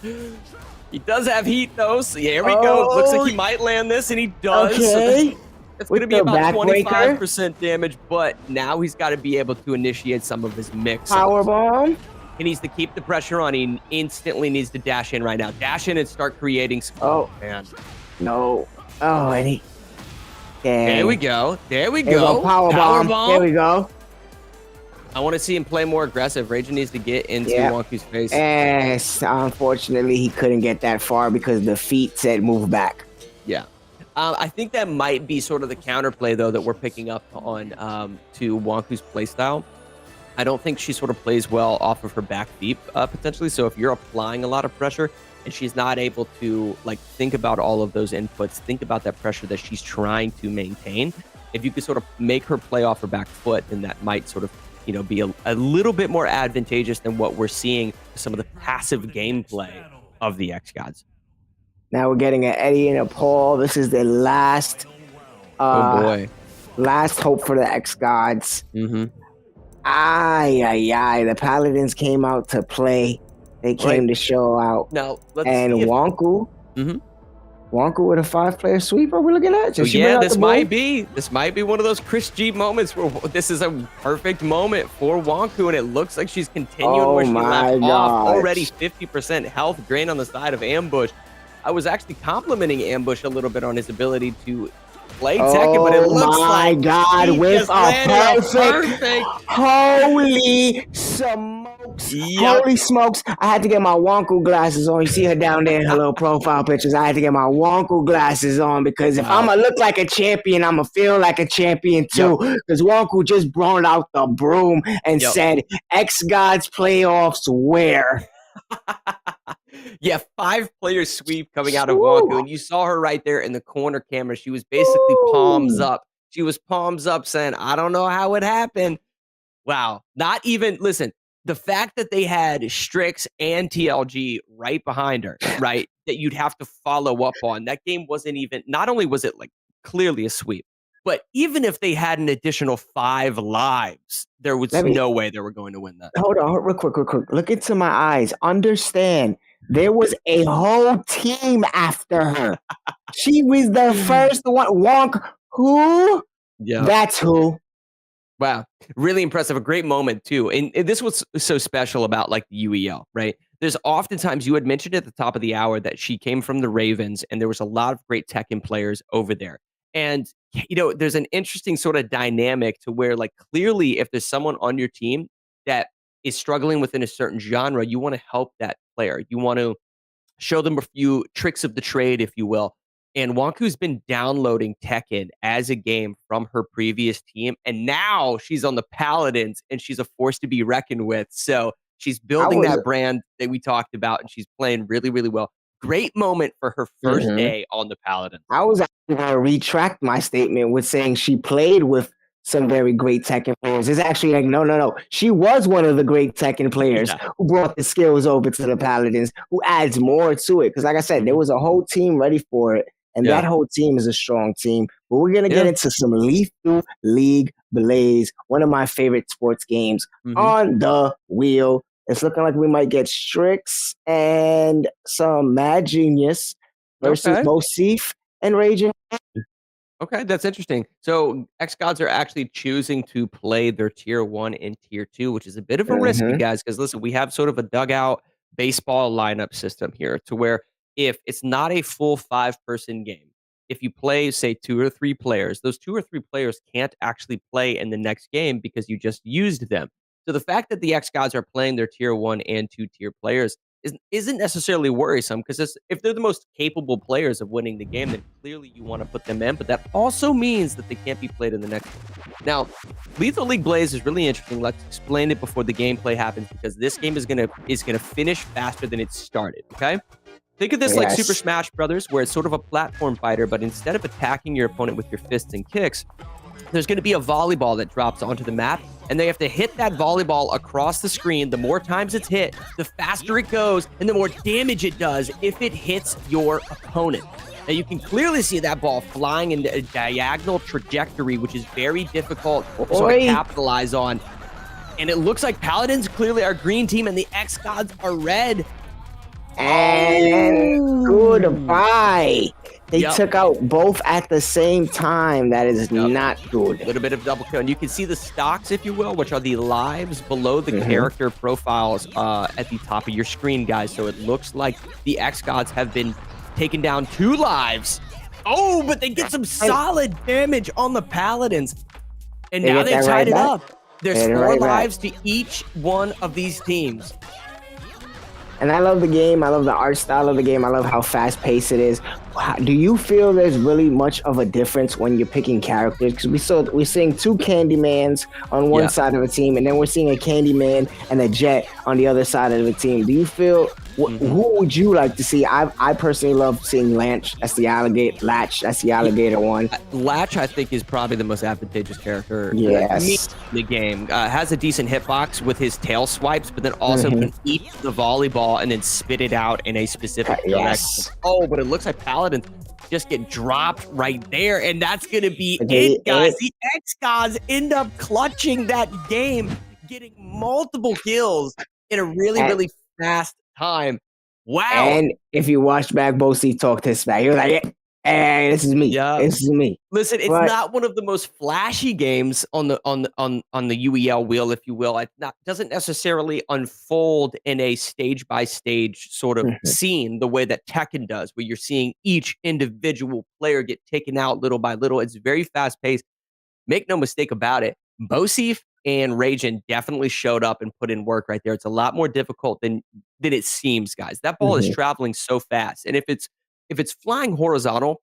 He does have heat though, so here we go. Looks like he might land this, and he does. Okay. It's going to be about 25% damage, but now he's got to be able to initiate some of his mix. Powerbomb. He needs to keep the pressure on. He instantly needs to dash in right now. Dash in and start creating. Oh, man. No. Oh, and he. Dang. There we go. There we go. Powerbomb. There we go. I want to see him play more aggressive. Raging needs to get into Wonku's face. Yes. Unfortunately, he couldn't get that far because the feet said move back. Yeah. I think that might be sort of the counterplay, though, that we're picking up on to Wonku's playstyle. I don't think she sort of plays well off of her back feet, potentially. So if you're applying a lot of pressure and she's not able to think about all of those inputs, think about that pressure that she's trying to maintain. If you could sort of make her play off her back foot, then that might sort of be a little bit more advantageous than what we're seeing some of the passive gameplay of the xGODS. Now we're getting an Eddie and a Paul. This is the last last hope for the xGODS. The Paladins came out to play. They came to show out. Now, and Wonku. Wonku with a 5-player sweep. Are we looking at? So yeah, this might be one of those Chris G moments where this is a perfect moment for Wonku, and it looks like she's continuing where she left off. Already 50% health drain on the side of Ambush. I was actually complimenting Ambush a little bit on his ability to play Tekken, but it looks like with a perfect, holy smokes. Yep. Holy smokes. I had to get my Wonku glasses on. You see her down there in her little profile pictures. I had to get my Wonku glasses on because if I'm going to look like a champion, I'm going to feel like a champion too. Because Wonku just brought out the broom and said, xGODS playoffs where? Yeah, 5-player sweep coming out of Wonku, and you saw her right there in the corner camera. She was basically palms up. She was palms up saying, I don't know how it happened. Wow. Not even, listen, the fact that they had Strix and TLG right behind her, right, that you'd have to follow up on. That game wasn't even, not only was it like clearly a sweep, but even if they had an additional 5 lives, there was no way they were going to win that. Hold on, real quick. Look into my eyes. Understand, there was a whole team after her. She was the first one. Wonk, who? Yeah. That's who. Wow. Really impressive. A great moment, too. And this was so special about like the UEL, right? There's oftentimes, you had mentioned at the top of the hour that she came from the Ravens, and there was a lot of great Tekken players over there. And, you know, there's an interesting sort of dynamic to where, like, clearly, if there's someone on your team that is struggling within a certain genre, you want to help that player. You want to show them a few tricks of the trade, if you will. And Wonku's been downloading Tekken as a game from her previous team, and now she's on the Paladins, and she's a force to be reckoned with. So she's building that brand that we talked about, and she's playing really, really well. Great moment for her first day on the Paladins. I was actually going to retract my statement with saying she played with some very great Tekken players. It's actually like, no. She was one of the great Tekken players who brought the skills over to the Paladins, who adds more to it. Because like I said, there was a whole team ready for it. And that whole team is a strong team. But we're going to get into some Lethal League Blaze, one of my favorite sports games on the wheel. It's looking like we might get Strix and some Mad Genius versus Bosif and Raging. Okay, that's interesting. So xGODS are actually choosing to play their tier 1 and tier 2, which is a bit of a risk, you guys, because listen, we have sort of a dugout baseball lineup system here to where if it's not a full 5-person game, if you play, say, 2 or 3 players, those 2 or 3 players can't actually play in the next game because you just used them. So the fact that the xGODS are playing their tier 1 and 2 tier players isn't necessarily worrisome, because if they're the most capable players of winning the game, then clearly you want to put them in, but that also means that they can't be played in the next one. Now, Lethal League Blaze is really interesting. Let's explain it before the gameplay happens, because this game is gonna finish faster than it started, okay? Think of this like Super Smash Brothers, where it's sort of a platform fighter, but instead of attacking your opponent with your fists and kicks, there's going to be a volleyball that drops onto the map, and they have to hit that volleyball across the screen. The more times it's hit, the faster it goes, and the more damage it does if it hits your opponent. Now, you can clearly see that ball flying in a diagonal trajectory, which is very difficult to sort of capitalize on. And it looks like Paladins clearly are green team, and the xGODS are red. And goodbye. They took out both at the same time. That is not good. A little bit of double kill. And you can see the stocks, if you will, which are the lives below the character profiles at the top of your screen, guys. So it looks like the xGODS have been taken down 2 lives. Oh, but they get some solid damage on the Paladins. And now they've tied it up. There's 4 lives to each one of these teams. And I love the game. I love the art style of the game. I love how fast-paced it is. Do you feel there's really much of a difference when you're picking characters? Because we're seeing 2 Candymans on one side of a team, and then we're seeing a Candyman and a Jet on the other side of the team. Do you feel who would you like to see? I personally love seeing Latch. That's the alligator. Latch. That's the alligator one. Latch, I think, is probably the most advantageous character in the game. Has a decent hitbox with his tail swipes, but then also can eat the volleyball and then spit it out in a specific direction. Oh, but it looks like Paladins just get dropped right there, and that's going to be it, guys. The xGODS end up clutching that game, getting multiple kills in a really fast time. Wow. And if you watch back, Bosi talked his smack. He was like, hey, this is me. Yeah. This is me. Listen, it's not one of the most flashy games on the UEL wheel, if you will. It doesn't necessarily unfold in a stage by stage sort of scene the way that Tekken does, where you're seeing each individual player get taken out little by little. It's very fast paced. Make no mistake about it. Bosif and Ragin definitely showed up and put in work right there. It's a lot more difficult than it seems, guys. That ball is traveling so fast, and if it's flying horizontal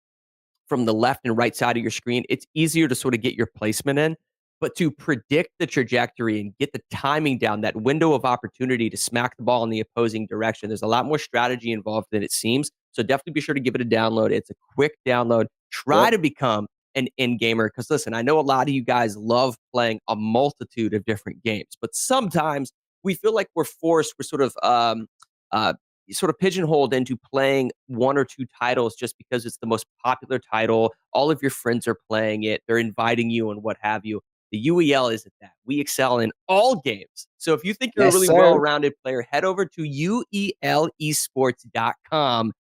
from the left and right side of your screen, it's easier to sort of get your placement in. But to predict the trajectory and get the timing down, that window of opportunity to smack the ball in the opposing direction, there's a lot more strategy involved than it seems. So definitely be sure to give it a download. It's a quick download. Try to become an end gamer, because listen, I know a lot of you guys love playing a multitude of different games, but sometimes we feel like we're sort of pigeonholed into playing one or two titles just because it's the most popular title. All of your friends are playing it. They're inviting you and what have you. The UEL isn't that. We excel in all games. So if you think you're a really well-rounded player, head over to uelesports.com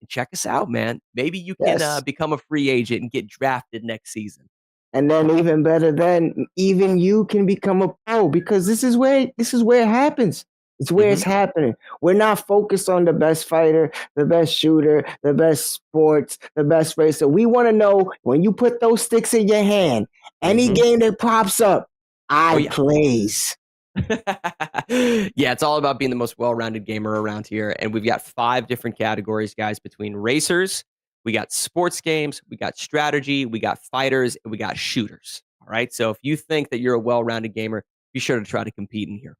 and check us out, man. Maybe you can become a free agent and get drafted next season. And then even better than even you can become a pro, because this is where it happens. It's where it's happening. We're not focused on the best fighter, the best shooter, the best sports, the best racer. We want to know, when you put those sticks in your hand, any game that pops up, plays. Yeah, it's all about being the most well-rounded gamer around here. And we've got 5 different categories, guys, between racers, we got sports games, we got strategy, we got fighters, and we got shooters. All right. So if you think that you're a well-rounded gamer, be sure to try to compete in here.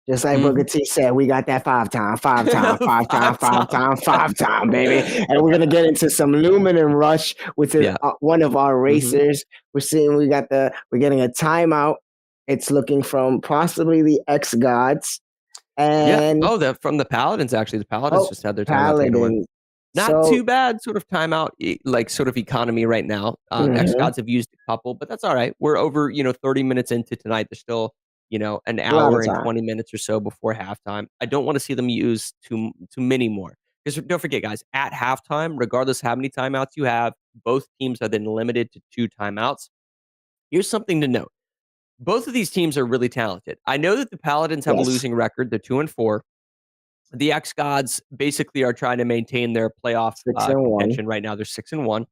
Just like Booker T said, we got that 5-time, baby. And we're gonna get into some Lumen and Rush, which is one of our racers. We're getting a timeout. It's looking from possibly the xGODS. And from the Paladins, actually. The Paladins just had their timeout. Not too bad sort of timeout, like sort of economy right now. xGODS have used a couple, but that's all right. We're over, 30 minutes into tonight. There's still an hour and 20 minutes or so before halftime. I don't want to see them use too many more. Because don't forget, guys, at halftime, regardless how many timeouts you have, both teams are then limited to 2 timeouts. Here's something to note. Both of these teams are really talented. I know that the Paladins have a losing record. They're 2-4. The xGODS basically are trying to maintain their playoff contention right now. They're 6-1.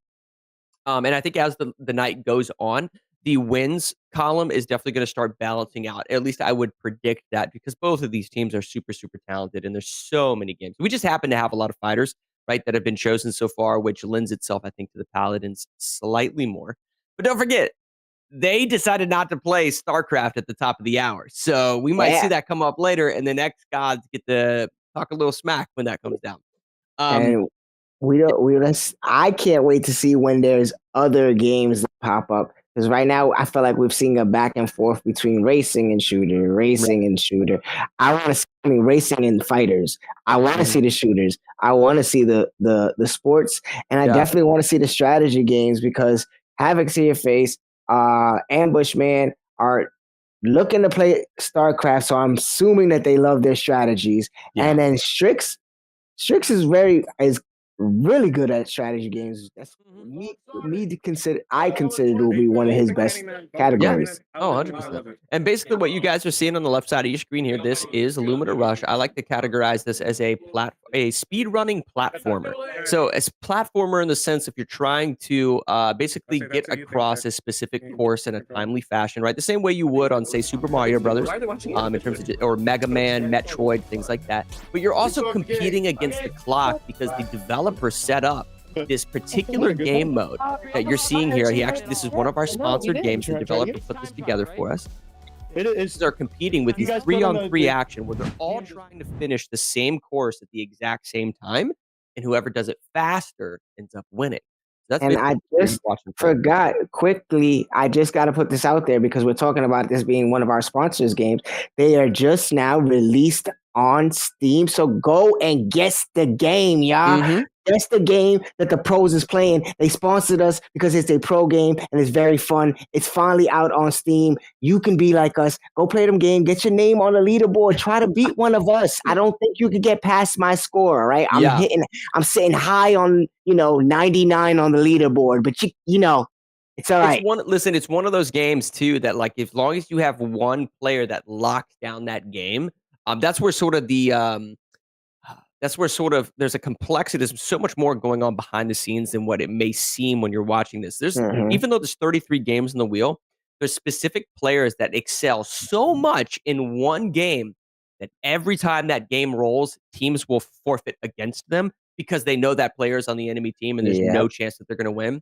And I think as the night goes on, the wins column is definitely going to start balancing out. At least I would predict that, because both of these teams are super, super talented, and there's so many games. We just happen to have a lot of fighters, right, that have been chosen so far, which lends itself, I think, to the Paladins slightly more. But don't forget, they decided not to play StarCraft at the top of the hour. So we might see that come up later, and then xGODS get to talk a little smack when that comes down. And I can't wait to see when there's other games that pop up. Because right now, I feel like we've seen a back and forth between racing and shooter, I want to see racing and fighters. I want to see the shooters. I want to see the sports. And I definitely want to see the strategy games, because Havoc to your face, Ambush Man are looking to play StarCraft. So I'm assuming that they love their strategies. And then Strix is really good at strategy games. That's I consider it will be one of his best categories. Yeah. Oh, 100%. And basically what you guys are seeing on the left side of your screen here, this is Lumen or Rush. I like to categorize this as a speed running platformer. So it's platformer in the sense if you're trying to basically get across a specific course in a timely fashion, right? The same way you would on, say, Super Mario Brothers, in terms of or Mega Man, Metroid, things like that. But you're also competing against the clock, because the developer set up this particular game mode that you're seeing here. This is one of our sponsored games. The developer put this together for us. They're competing with these 3-on-3 action, where they're all trying to finish the same course at the exact same time, and whoever does it faster ends up winning. And I just forgot quickly, I just got to put this out there, because we're talking about this being one of our sponsors games. They are just now released on Steam. So go and guess the game, y'all. Guess the game that the pros is playing. They sponsored us because it's a pro game and it's very fun. It's finally out on Steam. You can be like us. Go play them game. Get your name on the leaderboard. Try to beat one of us. I don't think you could get past my score, all right? I'm sitting high on, 99 on the leaderboard, but it's all right. It's one of those games too that, like, as long as you have one player that locks down that game, that's where sort of there's a complexity. There's so much more going on behind the scenes than what it may seem when you're watching this. Even though there's 33 games in the wheel, There's specific players that excel so much in one game that every time that game rolls, teams will forfeit against them because they know that player's on the enemy team and there's no chance that they're going to win.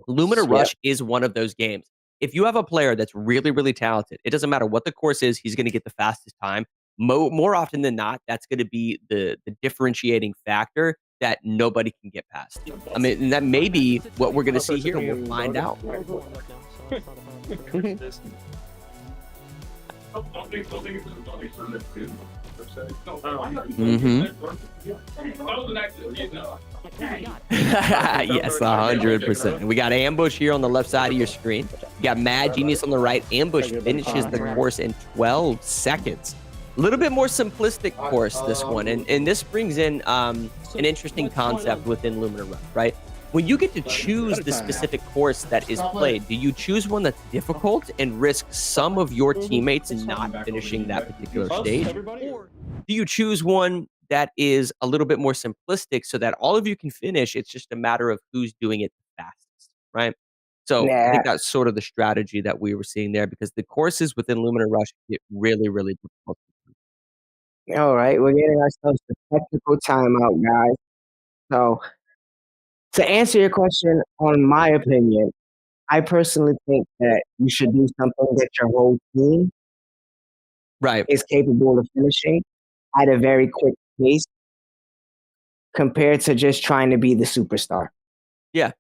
Lumina Rush is one of those games. If you have a player that's really, really talented, it doesn't matter what the course is, he's going to get the fastest time. More often than not, that's going to be the differentiating factor that nobody can get past. I mean, and that may be what we're going to see here. We'll find out. Yes, 100%. We got Ambush here on the left side of your screen. You got Mad Genius on the right. Ambush finishes the course in 12 seconds. A little bit more simplistic course, this one. And this brings in an interesting concept within Lumina Rush, right? When you get to choose the specific course that is played, do you choose one that's difficult and risk some of your teammates not finishing that particular stage? Or do you choose one that is a little bit more simplistic so that all of you can finish? It's just a matter of who's doing it the fastest, right? So I think that's sort of the strategy that we were seeing there, because the courses within Lumina Rush get really, really difficult. All right, we're getting ourselves the technical timeout, guys. So, to answer your question, on my opinion, I personally think that you should do something that your whole team is capable of finishing at a very quick pace compared to just trying to be the superstar. Yeah.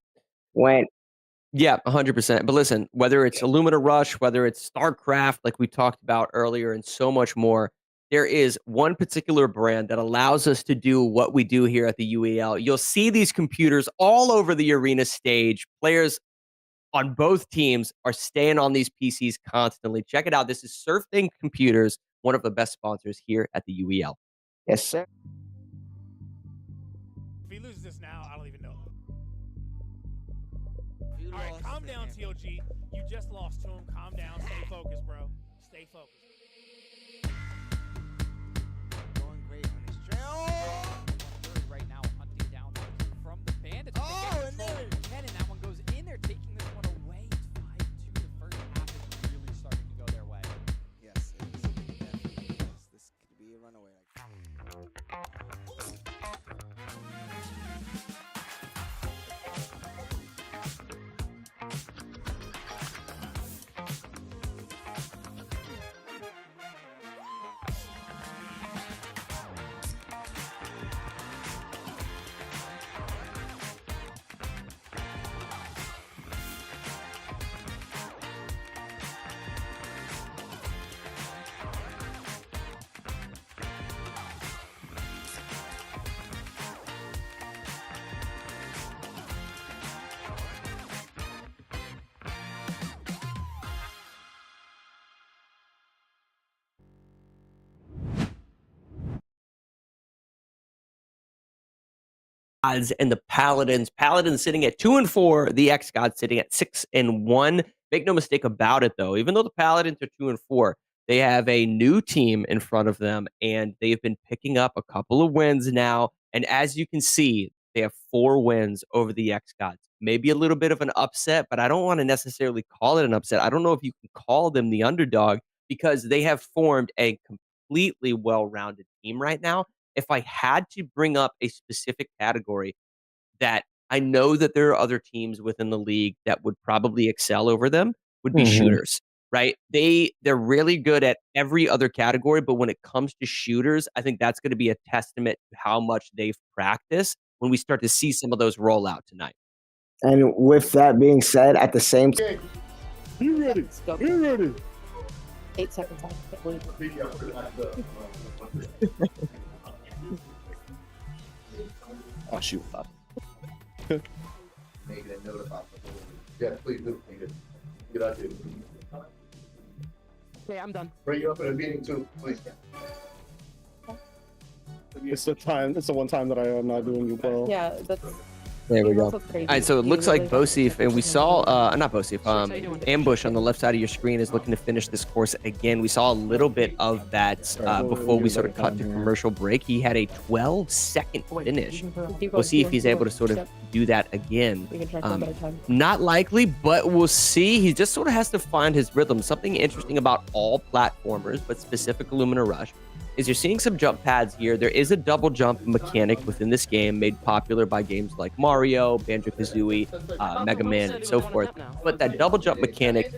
Yeah, 100%. But listen, whether it's Illumina Rush, whether it's StarCraft, like we talked about earlier, and so much more, there is one particular brand that allows us to do what we do here at the UEL. You'll see these computers all over the arena stage. Players on both teams are staying on these PCs constantly. Check it out. This is SurfThing Computers, one of the best sponsors here at the UEL. Yes, sir. If he loses this now, I don't even know. All right, calm down, TOG. You just lost to him. Calm down. Stay focused, bro. Stay focused. Going great on his trail. Right now, hunting down from the bandits. Oh, and there. Ken, and that one goes in there, taking this one away. It's 5-2. The first half is really starting to go their way. Yes, it is. Definitely. Yes, this could be a runaway. And the Paladins. Paladins sitting at 2-4. The xGODS sitting at 6-1. Make no mistake about it, though. Even though the Paladins are 2-4, they have a new team in front of them, and they've been picking up a couple of wins now. And as you can see, they have 4 wins over the xGODS. Maybe a little bit of an upset, but I don't want to necessarily call it an upset. I don't know if you can call them the underdog, because they have formed a completely well-rounded team right now. If I had to bring up a specific category that I know that there are other teams within the league that would probably excel over them, would be shooters, right? They're really good at every other category, but when it comes to shooters, I think that's going to be a testament to how much they've practiced when we start to see some of those roll out tonight. And with that being said, at the same time, Be ready. Be ready. 8 seconds on. Oh, shoot. Make it a note about the whole. Yeah, please do. Get out here. Okay, I'm done. Bring you up in a meeting too, please. It's the time. It's the one time that I am not doing well. Yeah, that's There we go. All right, so it looks like Bosif, and we saw, not Bosif, Ambush on the left side of your screen is looking to finish this course again. We saw a little bit of that before we sort of cut to commercial break. He had a 12-second finish. We'll see if he's able to sort of do that again. Not likely, but we'll see. He just sort of has to find his rhythm. Something interesting about all platformers, but specific Illumina Rush, is you're seeing some jump pads here. There is a double jump mechanic within this game made popular by games like Mario, Banjo-Kazooie, Mega Man, and so forth. But that double jump mechanic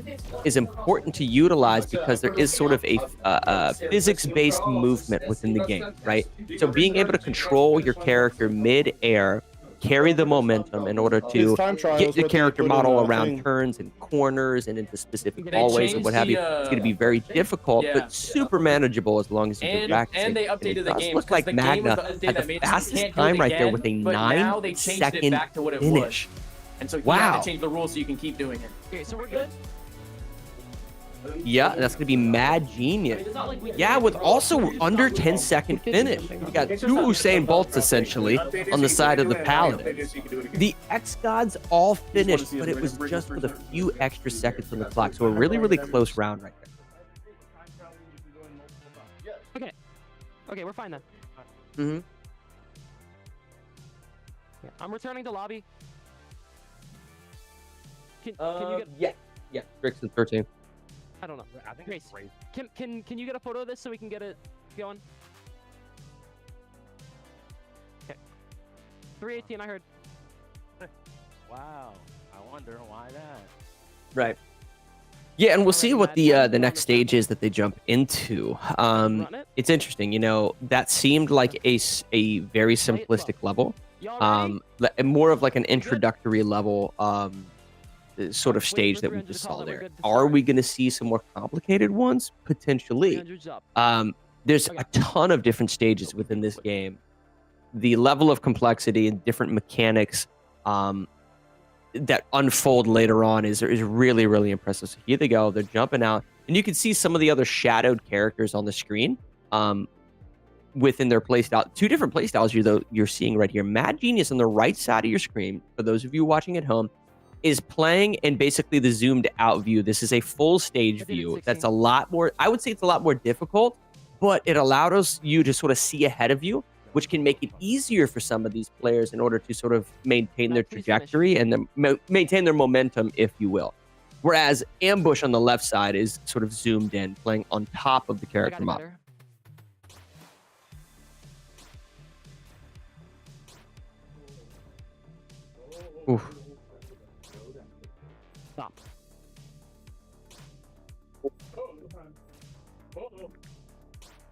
is important to utilize because there is sort of a physics-based movement within the game, right? So being able to control your character mid-air, carry the momentum in order to get your character model around turns and corners and into specific hallways and what have you. It's going to be very difficult, but super manageable as long as you can practice. And they updated the game. Looks like Magna had the fastest time right there with a 9-second finish. And so you wow. have to change the rules so you can keep doing it. Okay, so we're good. Yeah, that's going to be mad genius. Yeah, with also under 10-second finish. We got two Usain Bolts essentially on the side of the Paladins. The xGODS all finished, but it was just with a few extra seconds on the clock. So a really, really close round right there. Okay. Okay, we're fine then. Mm-hmm. Yeah, I'm returning to lobby. Can you get... Yeah, Brixton 13. I don't know. I think Grace, can you get a photo of this so we can get it going? Okay. 318, I heard. Wow. I wonder why that. Right. Yeah, and we'll see what the next stage is that they jump into. It's interesting, you know, that seemed like a very simplistic level. More of like an introductory level sort of stage that we just saw there. Are we going to see some more complicated ones? Potentially. There's a ton of different stages within this game. The level of complexity and different mechanics that unfold later on is really, really impressive. So here they go. They're jumping out. And you can see some of the other shadowed characters on the screen within their playstyle. Two different playstyles you're seeing right here. Mad Genius on the right side of your screen, for those of you watching at home, is playing in basically the zoomed out view. This is a full stage view. That's a lot more, I would say it's a lot more difficult, but it allowed you to sort of see ahead of you, which can make it easier for some of these players in order to sort of maintain their trajectory and maintain their momentum, if you will. Whereas Ambush on the left side is sort of zoomed in, playing on top of the character model. Oof. Stop.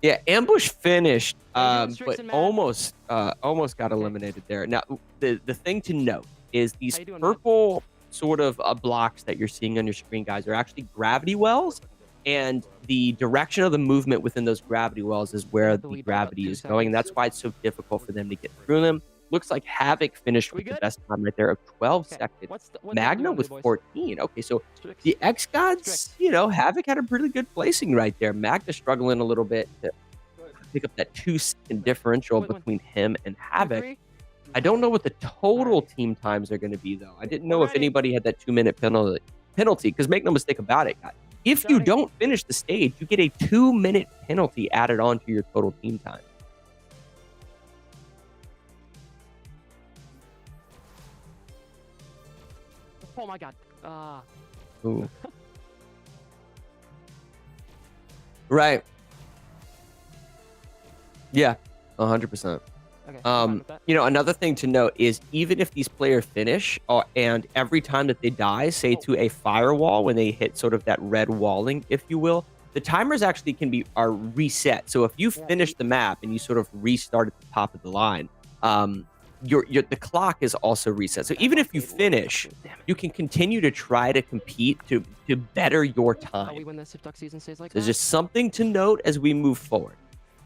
Yeah, Ambush finished, but almost got eliminated there. Now, the thing to note is these purple sort of blocks that you're seeing on your screen, guys, are actually gravity wells, and the direction of the movement within those gravity wells is where the gravity is going, and that's why it's so difficult for them to get through them. Looks like Havoc finished with the best time right there of 12 seconds. Magna with 14. Okay, so the xGODS, you know, Havoc had a pretty good placing right there. Magna struggling a little bit to pick up that 2-second differential between him and Havoc. I don't know what the total team times are going to be, though. I didn't know if anybody had that 2-minute penalty, because make no mistake about it, guys. If you don't finish the stage, you get a 2-minute penalty added on to your total team time. Oh my god. Ooh. Right. Yeah, 100%. Okay, you know, another thing to note is even if these players finish and every time that they die, say to a firewall when they hit sort of that red walling, if you will, the timers actually are reset. So if you finish the map and you sort of restart at the top of the line, the clock is also reset. So even if you finish, you can continue to try to compete to better your time. So there's just something to note as we move forward.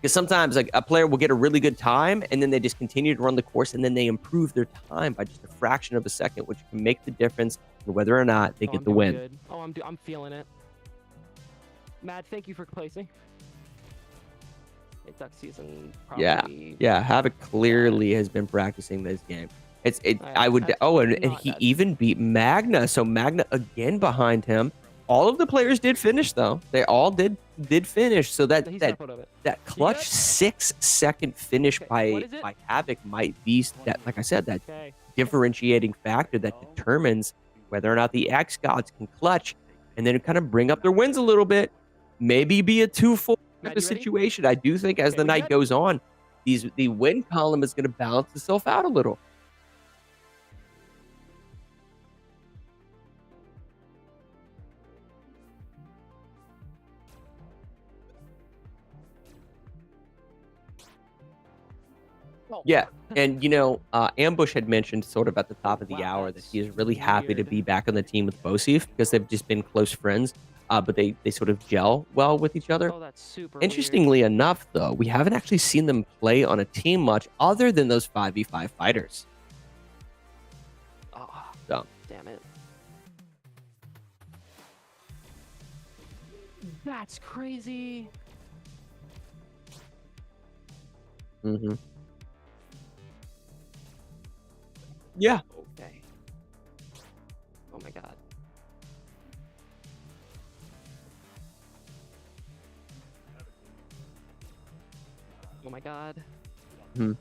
Because sometimes like a player will get a really good time and then they just continue to run the course and then they improve their time by just a fraction of a second, which can make the difference in whether or not they get the win. Good. Oh, I'm feeling it. Mad, thank you for placing. Duck season. Yeah, Havoc clearly has been practicing this game. I would. Oh, and he even beat Magna. So Magna again behind him. All of the players did finish though. They all did finish. So that clutch 6-second finish by Havoc might be that, like I said, that differentiating factor that determines whether or not the xGODS can clutch and then kind of bring up their wins a little bit. Maybe be a 2-4 type of situation. I do think as the night goes on, the win column is going to balance itself out a little. Yeah, and Ambush had mentioned sort of at the top of the hour that he is really happy to be back on the team with Bosif because they've just been close friends, but they sort of gel well with each other. Interestingly enough, though, we haven't actually seen them play on a team much other than those 5v5 fighters. Oh, So, damn it. That's crazy. mm-hmm. Yeah. Okay. Oh my god. Oh my god. Hmm.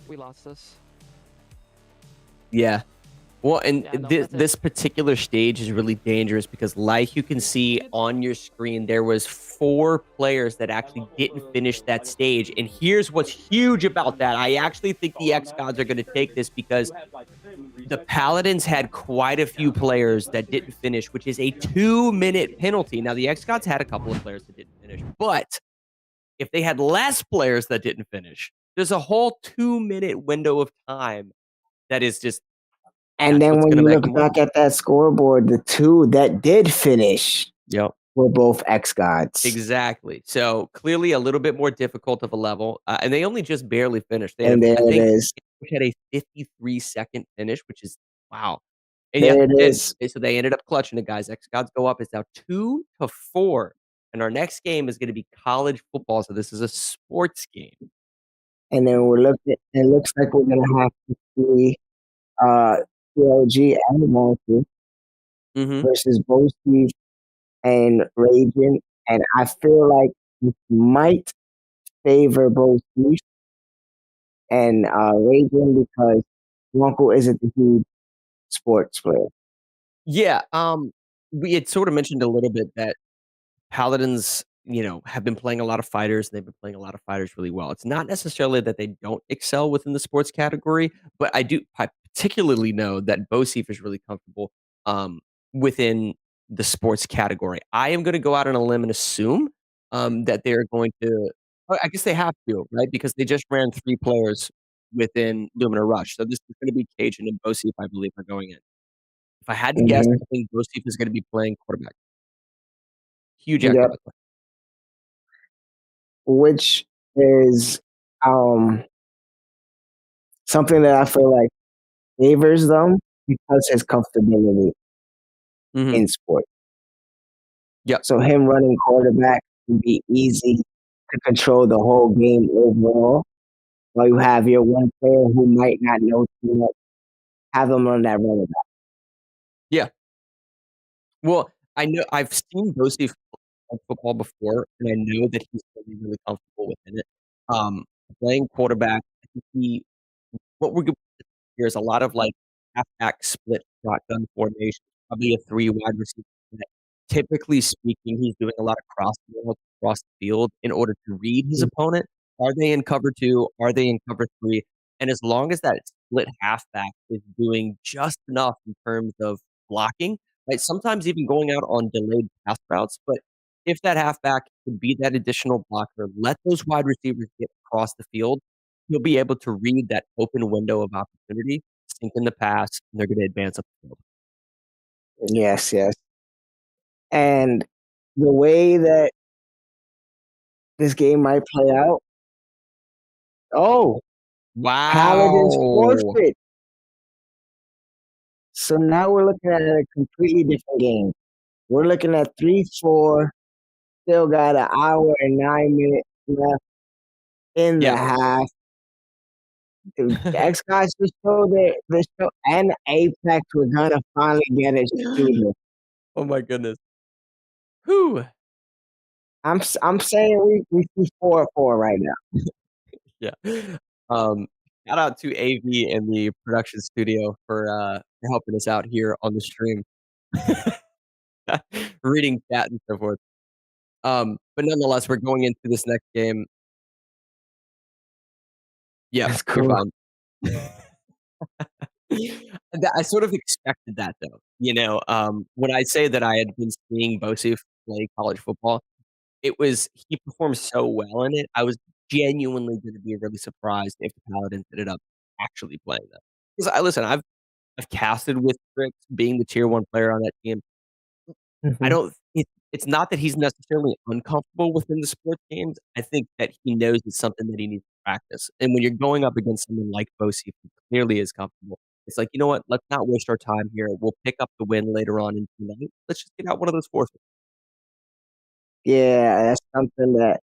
We lost this. Yeah. Well, and Yeah, no, this particular stage is really dangerous because, like you can see on your screen, there was 4 players that actually didn't finish that stage. And here's what's huge about that. I actually think the xGODS are going to take this because the Paladins had quite a few players that didn't finish, which is a 2-minute penalty. Now, the xGODS had a couple of players that didn't finish, but if they had less players that didn't finish, there's a whole 2-minute window of time that is just. And then what's when gonna you make look them back win. at that scoreboard, the 2 that did finish Yep. were both xGODS. Exactly. So clearly a little bit more difficult of a level, and they only just barely finished. They And had, there I it think, is. we had a 53-second finish, which is wow. And There yeah, it is. so they ended up clutching it, guys. xGODS go up. It's now 2-4, and our next game is going to be college football. So this is a sports game. And then it looks like we're gonna have to see TLG and Wonky versus Boasty and Raging. And I feel like it might favor Boasty and Raging because Wonko isn't a huge sports player. Yeah, we had sort of mentioned a little bit that Paladins, have been playing a lot of fighters, and they've been playing a lot of fighters really well. It's not necessarily that they don't excel within the sports category, but I particularly know that Bosif is really comfortable within the sports category. I am going to go out on a limb and assume that they're going to. I guess they have to, right? Because they just ran 3 players within Lumina Rush, so this is going to be Cajun and Bosif, I believe, are going in. If I had to guess, I think Bosif is going to be playing quarterback. Huge Yep. acrobat. Which is something that I feel like favors them because his comfortability in sport. Yeah. So him running quarterback can be easy to control the whole game overall. While you have your one player who might not know too much, have them on that running back. Yeah. Well, I know I've seen Bosif play football before, and I know that he's really, really comfortable within it. Playing quarterback, I think what we're going here is a lot of like halfback split shotgun formation, probably a 3 wide receiver. Typically speaking, he's doing a lot of cross across the field in order to read his opponent. Are they in cover 2? Are they in cover 3? And as long as that split halfback is doing just enough in terms of blocking, right? Sometimes even going out on delayed pass routes, but if that halfback can be that additional blocker, let those wide receivers get across the field, you'll be able to read that open window of opportunity, sink in the pass, and they're going to advance up the field. Yes, yes. And the way that this game might play out. Oh, Paladins Wow. forfeit. So now we're looking at a completely different game. We're looking at 3-4. Still got an hour and 9 minutes left in the half. The X guys just showed the show and Apex we're gonna finally get a shooter. Oh my goodness. Whew. I'm saying we see 4-4 right now. Yeah. Shout out to AV and the production studio for helping us out here on the stream. Reading chat and so forth. But nonetheless, we're going into this next game. Yeah, That's you're cool. fine. I sort of expected that though. You know, when I say that I had been seeing Bosif play college football, it was he performed so well in it. I was genuinely going to be really surprised if the Paladins ended up actually playing them. Because I've casted with Trix being the tier 1 player on that team. I don't. It's not that he's necessarily uncomfortable within the sports games. I think that he knows it's something that he needs to practice. And when you're going up against someone like Bosi, who clearly is comfortable, it's like, you know what? Let's not waste our time here. We'll pick up the win later on in the night. Let's just get out one of those forfeits. Yeah, that's something that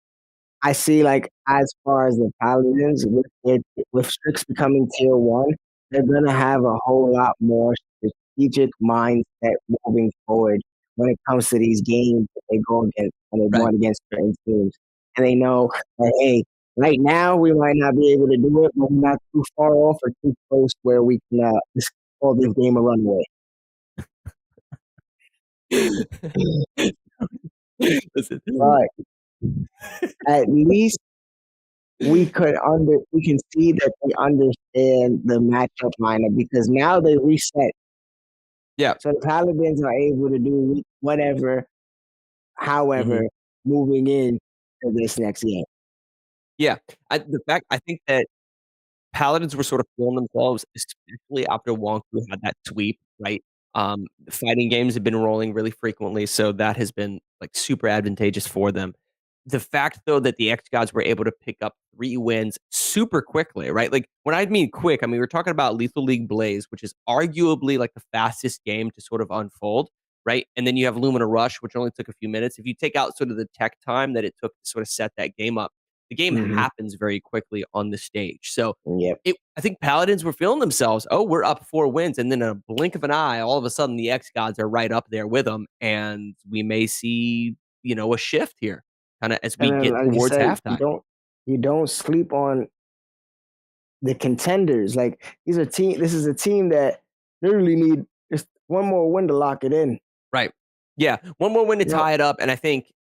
I see, like, as far as the Paladins, with Strix becoming tier 1, they're gonna have a whole lot more strategic mindset moving forward when it comes to these games that they go against when they're going against certain teams. And they know that, hey, right now we might not be able to do it, but we're not too far off or too close where we can just call this game a runaway. Listen. But at least we can see that they understand the matchup lineup because now they reset. Yeah. So the Paladins are able to do whatever, however, moving in to this next game. Yeah. I think that Paladins were sort of feeling themselves, especially after Wonku had that sweep, right? Fighting games have been rolling really frequently, so that has been like super advantageous for them. The fact though that the xGODS were able to pick up 3 wins super quickly, right? Like when I mean quick, I mean we're talking about Lethal League Blaze, which is arguably like the fastest game to sort of unfold, right? And then you have Lumina Rush, which only took a few minutes. If you take out sort of the tech time that it took to sort of set that game up, the game happens very quickly on the stage. So I think Paladins were feeling themselves, oh, we're up 4 wins. And then in a blink of an eye, all of a sudden the xGODS are right up there with them. And we may see, you know, a shift here kind of as we get like towards halftime. You don't sleep on the contenders. Like this is a team that literally need just one more win to lock it in. Right. Yeah. One more win to tie it up. And I think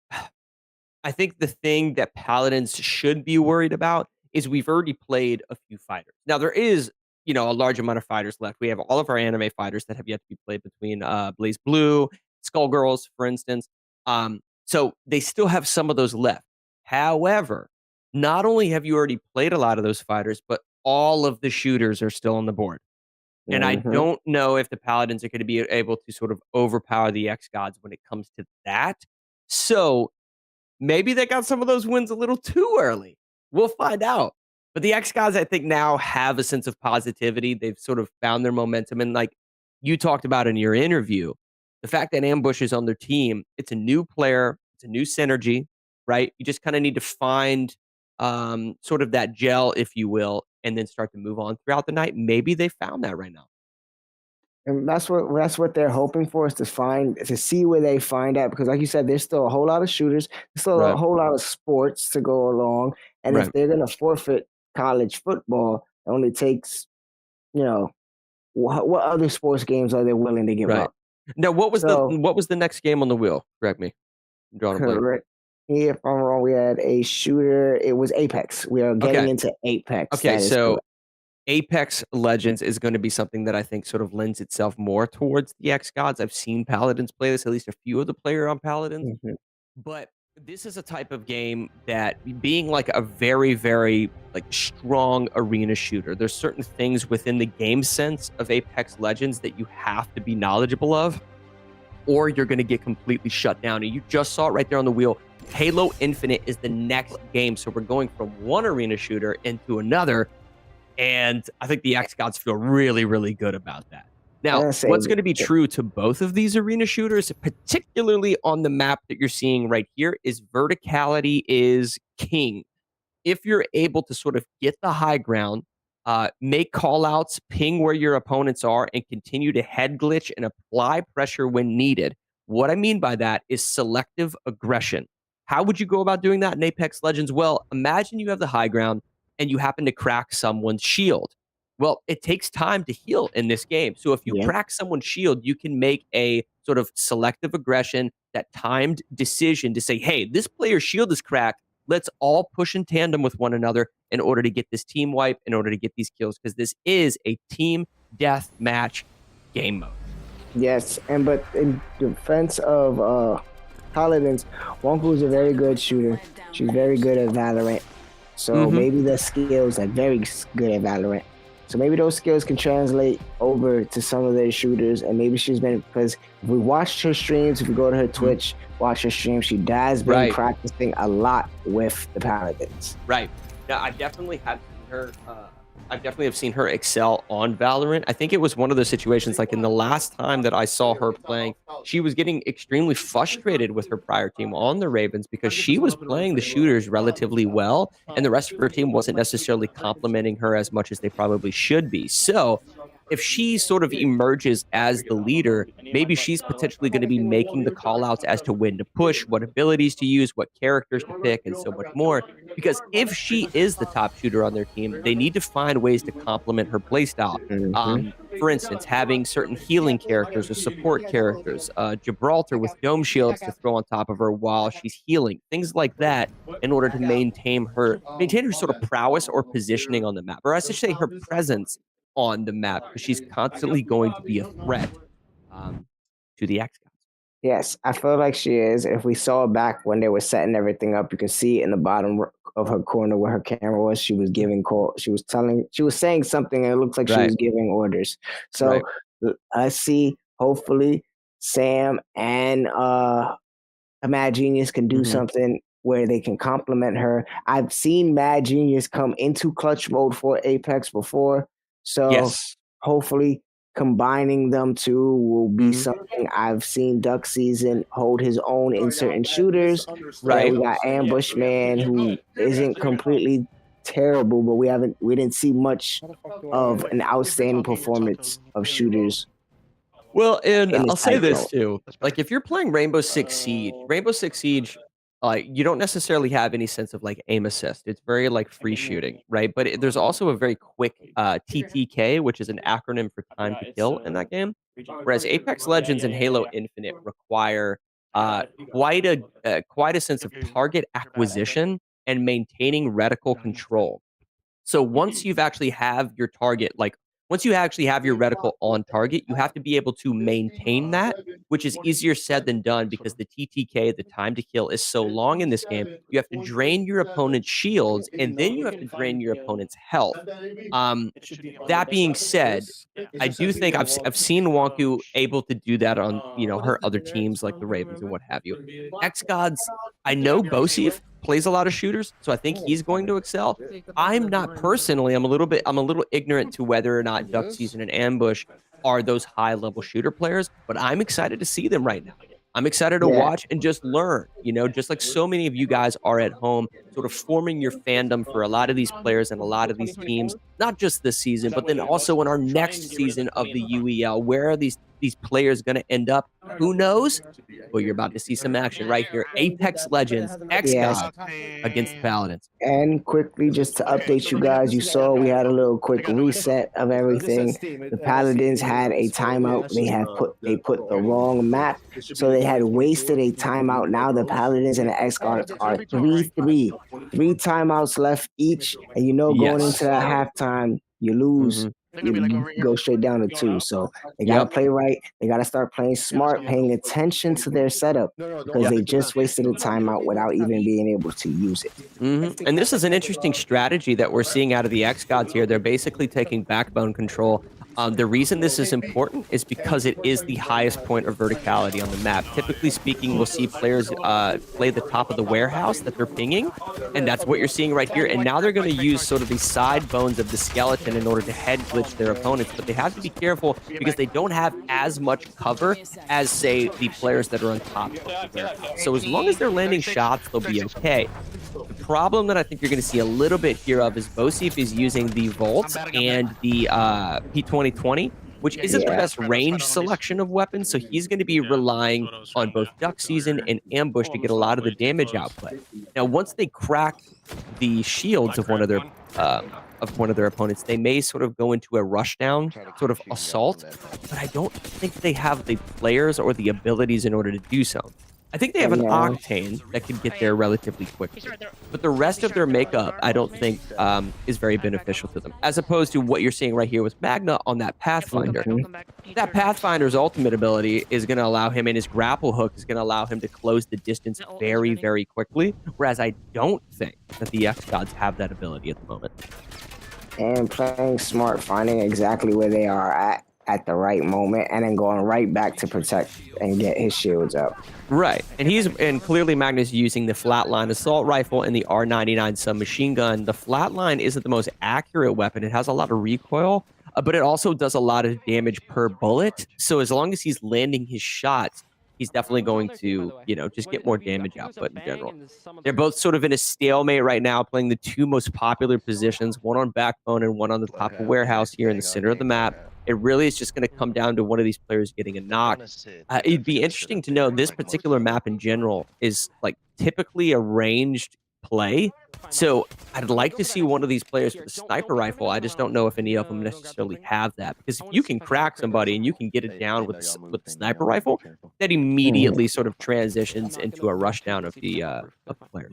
the thing that Paladins should be worried about is we've already played a few fighters. Now there is, you know, a large amount of fighters left. We have all of our anime fighters that have yet to be played between Blaze Blue, Skullgirls, for instance. So they still have some of those left. However, not only have you already played a lot of those fighters, but all of the shooters are still on the board. And I don't know if the Paladins are going to be able to sort of overpower the xGODS when it comes to that. So maybe they got some of those wins a little too early. We'll find out. But the xGODS, I think, now have a sense of positivity. They've sort of found their momentum. And like you talked about in your interview, the fact that Ambush is on their team, it's a new player, it's a new synergy, right? You just kind of need to find sort of that gel, if you will, and then start to move on throughout the night. Maybe they found that right now. And that's what they're hoping for is to see where they find out because like you said, there's still a whole lot of shooters, there's still a whole lot of sports to go along. And if they're gonna forfeit college football, it only takes, you know, what other sports games are they willing to give up? Now what was the next game on the wheel? Correct me. I'm drawing a blank. Correct. If I'm wrong, we had a shooter. It was Apex. We are getting into Apex. Okay, so Apex Legends is going to be something that I think sort of lends itself more towards the xGODS. I've seen Paladins play this, at least a few of the player on Paladins. But this is a type of game that being like a very, very like strong arena shooter, there's certain things within the game sense of Apex Legends that you have to be knowledgeable of, or you're going to get completely shut down. And you just saw it right there on the wheel. Halo Infinite is the next game. So we're going from one arena shooter into another. And I think the xGODS feel really, really good about that. Now, what's going to be true to both of these arena shooters, particularly on the map that you're seeing right here, is verticality is king. If you're able to sort of get the high ground, make callouts, ping where your opponents are, and continue to head glitch and apply pressure when needed. What I mean by that is selective aggression. How would you go about doing that in Apex Legends? Well, imagine you have the high ground and you happen to crack someone's shield. Well, it takes time to heal in this game. So if you crack someone's shield, you can make a sort of selective aggression, that timed decision to say, hey, this player's shield is cracked. Let's all push in tandem with one another in order to get this team wipe, in order to get these kills, because this is a team death match game mode. Yes, but in defense of Paladins, Wonku is a very good shooter. She's very good at Valorant. So maybe the skills are very good at Valorant. So maybe those skills can translate over to some of their shooters, and maybe she's been, because if we watched her streams, if we go to her Twitch, watch her stream, she has been practicing a lot with the Paladins. Right. Now, I definitely have seen her. I definitely have seen her excel on Valorant. I think it was one of those situations, like in the last time that I saw her playing, she was getting extremely frustrated with her prior team on the Ravens because she was playing the shooters relatively well, and the rest of her team wasn't necessarily complimenting her as much as they probably should be. So if she sort of emerges as the leader, maybe she's potentially going to be making the call outs as to when to push, what abilities to use, what characters to pick, and so much more. Because if she is the top shooter on their team, they need to find ways to complement her playstyle. For instance, having certain healing characters or support characters, Gibraltar with dome shields to throw on top of her while she's healing, things like that, in order to maintain her sort of prowess or positioning on the map, or I should say her presence on the map, because she's constantly going to be a threat to the xGODS. Yes, I feel like she is. If we saw back when they were setting everything up, you can see in the bottom of her corner where her camera was, she was giving call. She was saying something, and it looks like she was giving orders. So I see, hopefully, Sam and Mad Genius can do something where they can complement her. I've seen Mad Genius come into clutch mode for Apex before. So hopefully combining them two will be something. I've seen Duck Season hold his own in certain shooters. We got Ambush Man, who isn't completely terrible, but we didn't see much of an outstanding performance of shooters. Well, and I'll say this too. Like, if you're playing Rainbow Six Siege, you don't necessarily have any sense of like aim assist. It's very like free shooting, right? But there's also a very quick TTK, which is an acronym for time to kill in that game. Whereas Apex Legends and Halo Infinite require quite a sense of target acquisition and maintaining reticle control. So once you've actually have your target, once you actually have your reticle on target, you have to be able to maintain that, which is easier said than done because the TTK, the time to kill, is so long in this game. You have to drain your opponent's shields, and then you have to drain your opponent's health. That being said, I do think I've seen Wonku able to do that on her other teams like the Ravens and what have you. xGODS, I know Bosif plays a lot of shooters, so I think he's going to excel. I'm not personally. I'm a little ignorant to whether or not Duck Season and Ambush are those high-level shooter players, but I'm excited to see them right now. I'm excited to watch and just learn, just like so many of you guys are at home, sort of forming your fandom for a lot of these players and a lot of these teams, not just this season, but then also in our next season of the UEL. Where are these players going to end up? Who knows? Well, you're about to see some action right here. Apex Legends, xGODS against the Paladins. And quickly, just to update you guys, you saw we had a little quick reset of everything. The Paladins had a timeout. They put the wrong map, so they had wasted a timeout. Now the Paladins and the xGODS are 3-3. 3 timeouts left each, and going into that halftime, you lose. You go straight down to 2. So they got to play right. They got to start playing smart, paying attention to their setup, because they just wasted a timeout without even being able to use it. And this is an interesting strategy that we're seeing out of the xGODS here. They're basically taking backbone control. The reason this is important is because it is the highest point of verticality on the map. Typically speaking, we'll see players play the top of the warehouse that they're pinging, and that's what you're seeing right here. And now they're going to use sort of the side bones of the skeleton in order to head glitch their opponents, but they have to be careful because they don't have as much cover as, say, the players that are on top of the warehouse. So as long as they're landing shots, they'll be okay. The problem that I think you're going to see a little bit here of is Bosif is using the Volt and the P2020, which isn't the best range selection of weapons, so he's going to be relying on both Duck Season and Ambush to get a lot of the damage output. Now, once they crack the shields of one of their opponents, they may sort of go into a rushdown sort of assault, but I don't think they have the players or the abilities in order to do so. I think they have an Octane that can get there relatively quickly, but the rest of their makeup, I don't think, is very beneficial to them, as opposed to what you're seeing right here with Magna on that Pathfinder. That Pathfinder's ultimate ability is going to allow him, and his grapple hook is going to allow him to close the distance very, very quickly, whereas I don't think that the xGODS have that ability at the moment. And playing smart, finding exactly where they are at the right moment, and then going right back to protect and get his shields up. Right, and clearly Magnus using the Flatline assault rifle and the R99 submachine gun. The Flatline isn't the most accurate weapon. It has a lot of recoil, but it also does a lot of damage per bullet. So as long as he's landing his shots, he's definitely going to, just get more damage output in general. They're both sort of in a stalemate right now, playing the two most popular positions, one on backbone and one on the top of warehouse here in the center of the map. It really is just going to come down to one of these players getting a knock. It'd be interesting to know this particular map in general is like typically a ranged play. So I'd like to see one of these players with a sniper rifle. I just don't know if any of them necessarily have that, because if you can crack somebody and you can get it down with the sniper rifle, that immediately sort of transitions into a rush down of the players.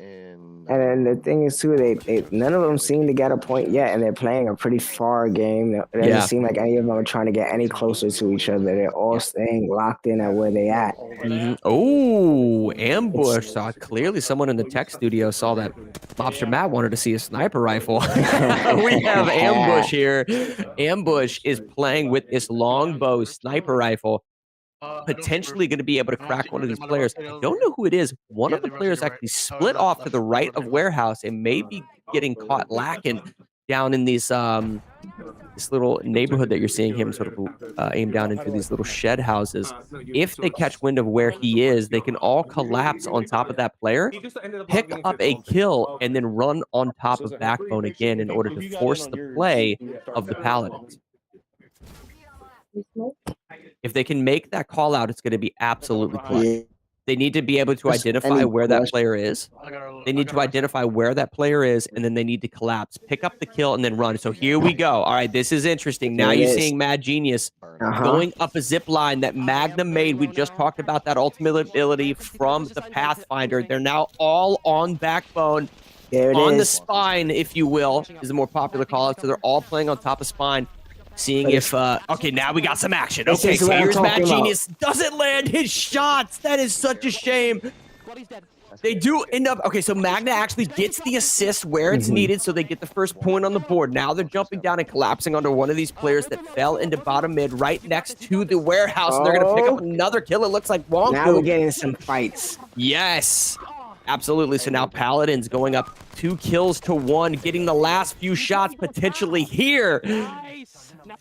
And then the thing is too, they none of them seem to get a point yet, and they're playing a pretty far game. It doesn't seem like any of them are trying to get any closer to each other. They're all staying locked in at where they at. Oh, ambush! Clearly, someone in the tech studio saw that Mobster Matt wanted to see a sniper rifle. We have Ambush here. Ambush is playing with this longbow sniper rifle, potentially going to be able to crack one of these players. I don't know who it is. One of the players actually split off to the right of warehouse and may be getting caught lacking down in these this little neighborhood that you're seeing him sort of aim down into these little shed houses. If they catch wind of where he is, they can all collapse on top of that player, pick up a kill, and then run on top of backbone again in order to force the play of the Paladins. If they can make that call out, it's going to be absolutely clutch. They need to be able to identify where that player is. They need to identify where that player is, and then they need to collapse, pick up the kill, and then run. So here we go. All right, this is interesting. Now you're seeing Mad Genius going up a zip line that Magna made. We just talked about that ultimate ability from the Pathfinder. They're now all on backbone, on the spine, if you will, is the more popular call-out. So they're all playing on top of spine. Seeing if, okay, now we got some action. Okay, so here's Mad Genius. Doesn't land his shots. That is such a shame. They do end up, okay, so Magna actually gets the assist where it's needed, so they get the first point on the board. Now they're jumping down and collapsing onto one of these players that fell into bottom mid right next to the warehouse, and they're going to pick up another kill. It looks like Wonku. Now we're getting some fights. Yes. Absolutely. So now Paladins going up 2 kills to 1, getting the last few shots potentially here.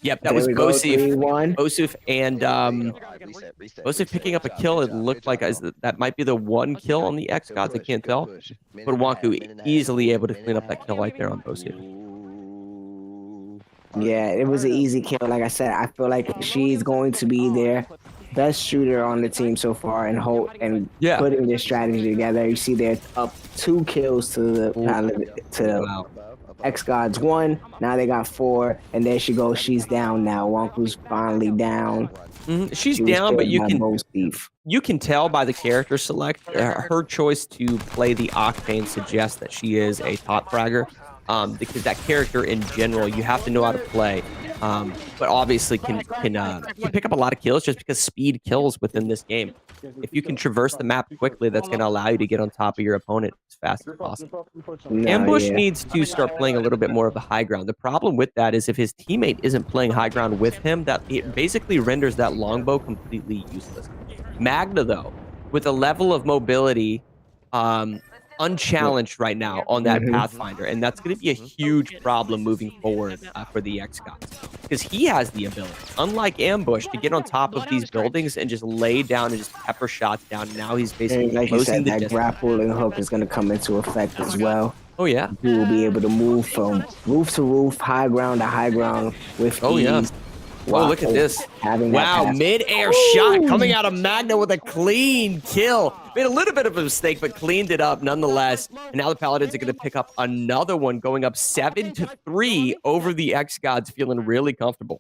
Yep, that was Bosif. Bosif and Bosif picking up a kill. It looked like that might be the 1 kill on the xGODS. I can't tell. But Wonku easily able to clean up that kill right there on Bosif. Yeah, it was an easy kill. Like I said, I feel like she's going to be their best shooter on the team so far, and putting their strategy together. You see they're up 2 kills to the xGODS 1. Now they got 4, and there she goes. She's down now. Wonku's finally down. She's down, but you can tell by the character select. Her choice to play the Octane suggests that she is a top fragger. Because that character in general, you have to know how to play. But obviously can pick up a lot of kills just because speed kills within this game. If you can traverse the map quickly, that's going to allow you to get on top of your opponent as fast as possible. Ambush needs to start playing a little bit more of the high ground. The problem with that is if his teammate isn't playing high ground with him, that it basically renders that longbow completely useless. Magna, though, with a level of mobility unchallenged right now on that Pathfinder, and that's going to be a huge problem moving forward for the xGODS, because he has the ability, unlike Ambush, to get on top of these buildings and just lay down and just pepper shots down. Now he's basically And like you closing said, the that distance. grappling hook is going to come into effect as well. Oh yeah, you will be able to move from roof to roof, high ground to high ground with Oh ease. yeah. Wow. Oh, look at this. Having that Wow, pass. mid-air shot coming out of Magna with a clean kill. Made a little bit of a mistake, but cleaned it up nonetheless. And now the Paladins are going to pick up another one, going up 7-3 over the xGODS, feeling really comfortable.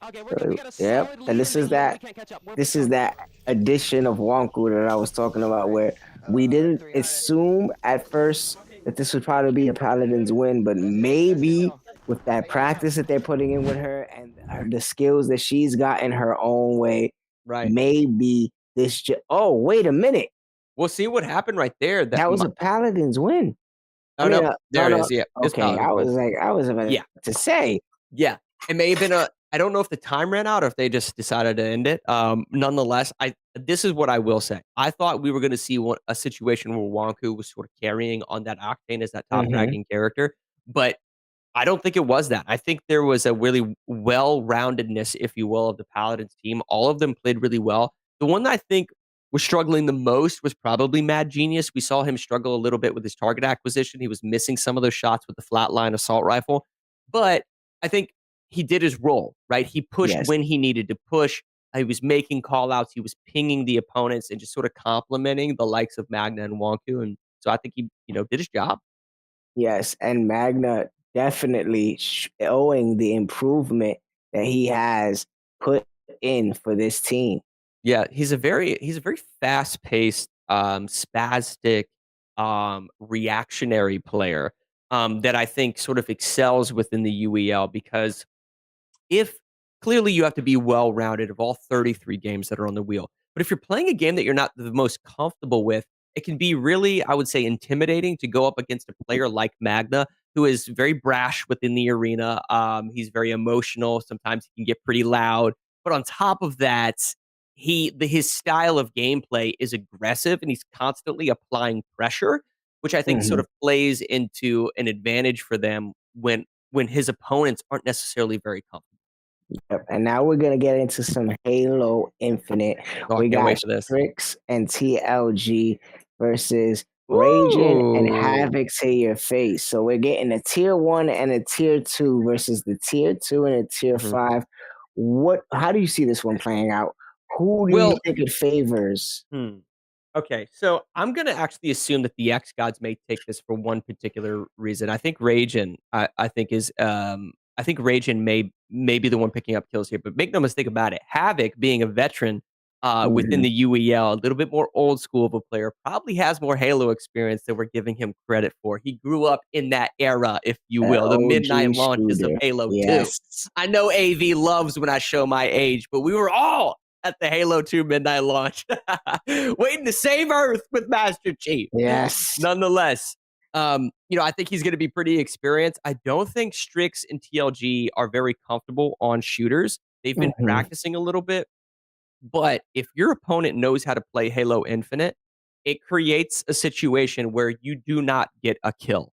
Yep. And this is that addition of Wonku that I was talking about, where we didn't assume at first that this would probably be a Paladins win, but maybe with that practice that they're putting in with her and the skills that she's got in her own way, right? Maybe this. Oh, wait a minute. We'll see what happened right there. That was a Paladins win. Oh, no. There it is. Yeah. Okay. I was about to say. Yeah. It may have been I don't know if the time ran out or if they just decided to end it. Nonetheless, this is what I will say. I thought we were going to see a situation where Wonku was sort of carrying on that Octane as that top dragging character, but I don't think it was that. I think there was a really well-roundedness, if you will, of the Paladins team. All of them played really well. The one that I think was struggling the most was probably Mad Genius. We saw him struggle a little bit with his target acquisition. He was missing some of those shots with the flatline assault rifle. But I think he did his role, right? He pushed when he needed to push. He was making call-outs. He was pinging the opponents and just sort of complimenting the likes of Magna and Wonku. And so I think he, did his job. Yes, and Magna definitely showing the improvement that he has put in for this team. Yeah, he's a very fast-paced, spastic, reactionary player that I think sort of excels within the UEL, because clearly you have to be well-rounded of all 33 games that are on the wheel. But if you're playing a game that you're not the most comfortable with, it can be really, I would say, intimidating to go up against a player like Magna, who is very brash within the arena. He's very emotional. Sometimes he can get pretty loud. But on top of that, his style of gameplay is aggressive, and he's constantly applying pressure, which I think sort of plays into an advantage for them when his opponents aren't necessarily very comfortable. Yep. And now we're gonna get into some Halo Infinite. We got Strix and TLG versus Raging and Havoc to your face. So we're getting a tier 1 and a tier 2 versus the tier 2 and a tier 5. How do you see this one playing out? Who do you think it favors? Okay, so I'm going to actually assume that the xGODS may take this for one particular reason. I think Raging, I think Raging may be the one picking up kills here, but make no mistake about it. Havoc, being a veteran within the UEL, a little bit more old school of a player, probably has more Halo experience than we're giving him credit for. He grew up in that era, if you will, the midnight launches of Halo 2. I know AV loves when I show my age, but we were all at the Halo 2 midnight launch, waiting to save Earth with Master Chief. Yes. Nonetheless, I think he's going to be pretty experienced. I don't think Strix and TLG are very comfortable on shooters. They've been practicing a little bit, but if your opponent knows how to play Halo Infinite, it creates a situation where you do not get a kill.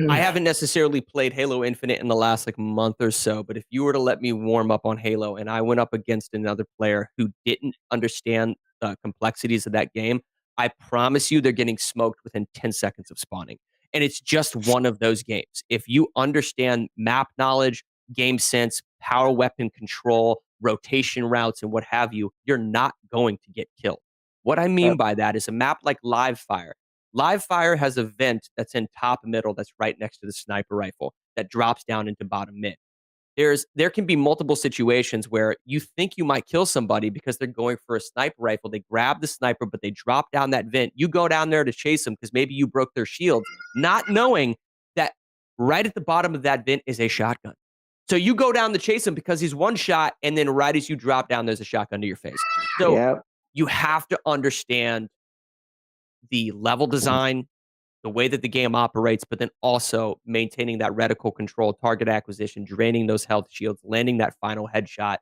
I haven't necessarily played Halo Infinite in the last month or so, but if you were to let me warm up on Halo and I went up against another player who didn't understand the complexities of that game, I promise you they're getting smoked within 10 seconds of spawning. And it's just one of those games. If you understand map knowledge, game sense, power weapon control, rotation routes, and what have you, you're not going to get killed. What I mean by that is a map like Live Fire. Live Fire has a vent that's in top middle that's right next to the sniper rifle that drops down into bottom mid. There can be multiple situations where you think you might kill somebody because they're going for a sniper rifle. They grab the sniper, but they drop down that vent. You go down there to chase them because maybe you broke their shields, not knowing that right at the bottom of that vent is a shotgun. So you go down to chase him because he's one shot, and then right as you drop down, there's a shotgun to your face. So you have to understand the level design, the way that the game operates, but then also maintaining that reticle control, target acquisition, draining those health shields, landing that final headshot.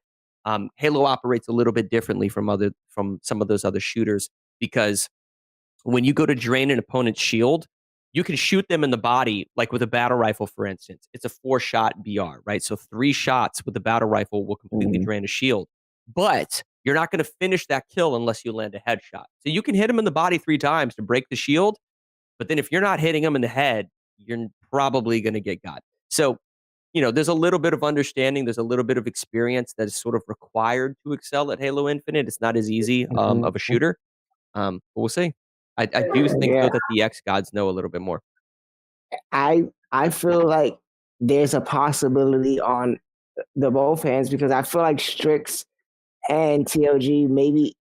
Halo operates a little bit differently from some of those other shooters because when you go to drain an opponent's shield, you can shoot them in the body, like with a battle rifle, for instance. It's a 4-shot BR, right? So 3 shots with the battle rifle will completely drain a shield. But you're not going to finish that kill unless you land a headshot. So you can hit him in the body 3 times to break the shield, but then if you're not hitting him in the head, you're probably going to get got. So, there's a little bit of understanding, there's a little bit of experience that is sort of required to excel at Halo Infinite. It's not as easy of a shooter. But we'll see. I do think, though, that the xGODS know a little bit more. I feel like there's a possibility on the both hands because I feel like Strix and TLG maybe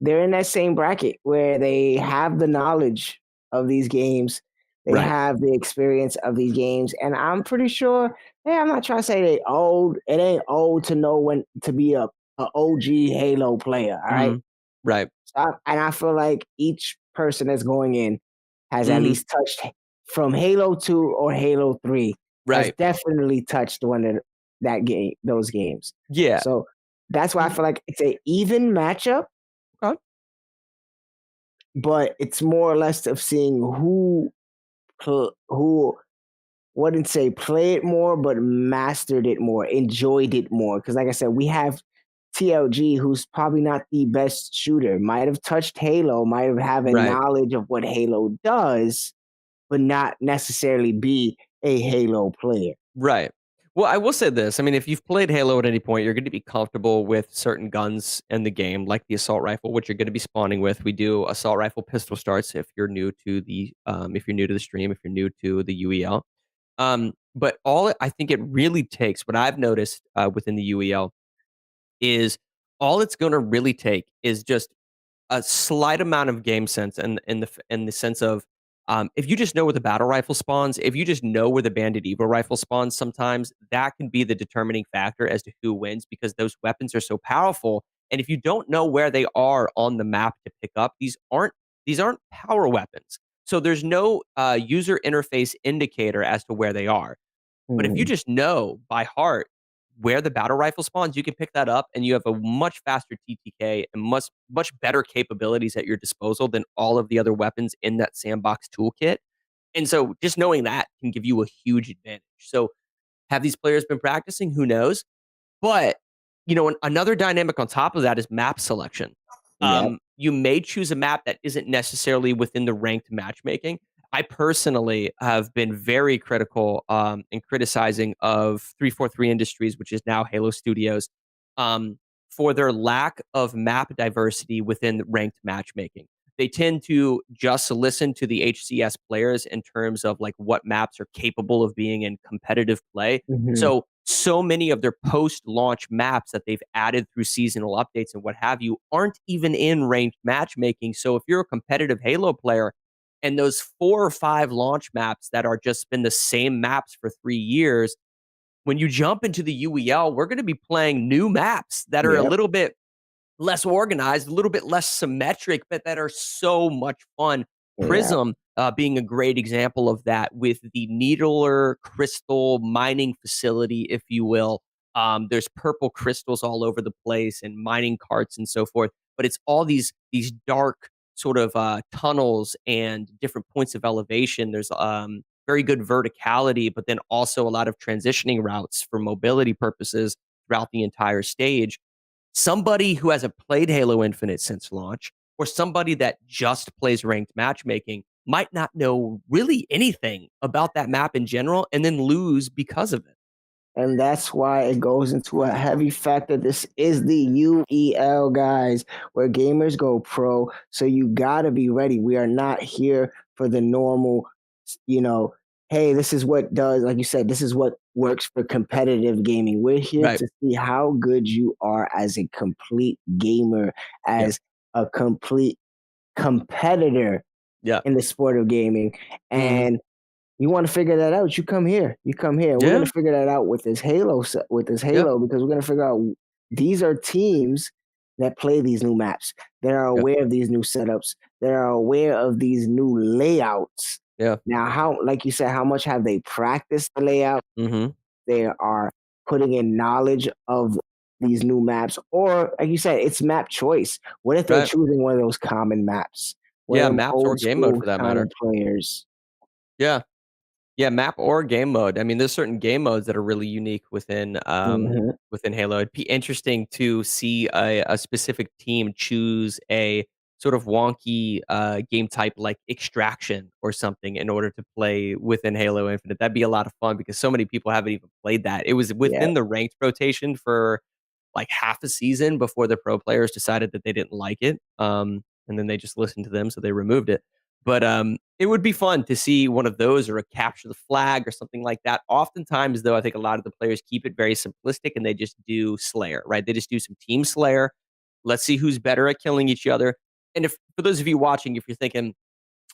they're in that same bracket where they have the knowledge of these games, they have the experience of these games, and I'm pretty sure. Hey, I'm not trying to say they old. It ain't old to know when to be a OG Halo player. All right, right. And I feel like each person that's going in has at least touched from Halo 2 or Halo 3. Has definitely touched those games. Yeah. So that's why I feel like it's an even matchup. But it's more or less of seeing who wouldn't say play it more, but mastered it more, enjoyed it more. Because like I said, we have TLG, who's probably not the best shooter, might have touched Halo, might have a knowledge of what Halo does, but not necessarily be a Halo player. Right. Well, I will say this. I mean, if you've played Halo at any point, you're going to be comfortable with certain guns in the game, like the assault rifle, which you're going to be spawning with. We do assault rifle pistol starts if you're new to the stream, if you're new to the UEL. But I think it really takes, what I've noticed within the UEL, is all it's going to really take is just a slight amount of game sense, and in the sense of if you just know where the battle rifle spawns, if you just know where the Bandit Evo rifle spawns, sometimes that can be the determining factor as to who wins because those weapons are so powerful. And if you don't know where they are on the map to pick up, these aren't power weapons. So there's no user interface indicator as to where they are. But if you just know by heart where the battle rifle spawns, you can pick that up and you have a much faster TTK and much better capabilities at your disposal than all of the other weapons in that sandbox toolkit. And so just knowing that can give you a huge advantage. So have these players been practicing? Who knows? But, another dynamic on top of that is map selection. You may choose a map that isn't necessarily within the ranked matchmaking. I personally have been very critical in criticizing of 343 Industries, which is now Halo Studios, for their lack of map diversity within ranked matchmaking. They tend to just listen to the HCS players in terms of like what maps are capable of being in competitive play. So many of their post-launch maps that they've added through seasonal updates and what have you aren't even in ranked matchmaking. So if you're a competitive Halo player, and those 4 or 5 launch maps that are just been the same maps for 3 years, when you jump into the UEL, we're going to be playing new maps that are a little bit less organized, a little bit less symmetric, but that are so much fun. Prism being a great example of that with the Needler crystal mining facility, if you will. There's purple crystals all over the place and mining carts and so forth, but it's all these dark sort of tunnels and different points of elevation. There's very good verticality, but then also a lot of transitioning routes for mobility purposes throughout the entire stage. Somebody who hasn't played Halo Infinite since launch, or somebody that just plays ranked matchmaking, might not know really anything about that map in general and then lose because of it. And that's why it goes into a heavy factor. This is the UEL, guys, where gamers go pro. So you got to be ready. We are not here for the normal, hey, this is what does, like you said, this is what works for competitive gaming. We're here to see how good you are as a complete gamer, as a complete competitor in the sport of gaming. And you want to figure that out, you come here. We're going to figure that out with this Halo, because we're going to figure out these are teams that play these new maps, that are aware of these new setups, that are aware of these new layouts. Now, how, like you said, how much have they practiced the layout? They are putting in knowledge of these new maps, or like you said, it's map choice. What if they're choosing one of those common maps? One Yeah, of them maps or old game mode school for that kind matter. of players. Yeah. Yeah, map or game mode. I mean, there's certain game modes that are really unique within within Halo. It'd be interesting to see a specific team choose a sort of wonky game type like extraction or something in order to play within Halo Infinite. That'd be a lot of fun because so many people haven't even played that. It was within the ranked rotation for like half a season before the pro players decided that they didn't like it. And then they just listened to them, so they removed it. But it would be fun to see one of those or a capture the flag or something like that. Oftentimes, though, I think a lot of the players keep it very simplistic and they just do Slayer, right? They just do some team Slayer. Let's see who's better at killing each other. And if for those of you watching, if you're thinking,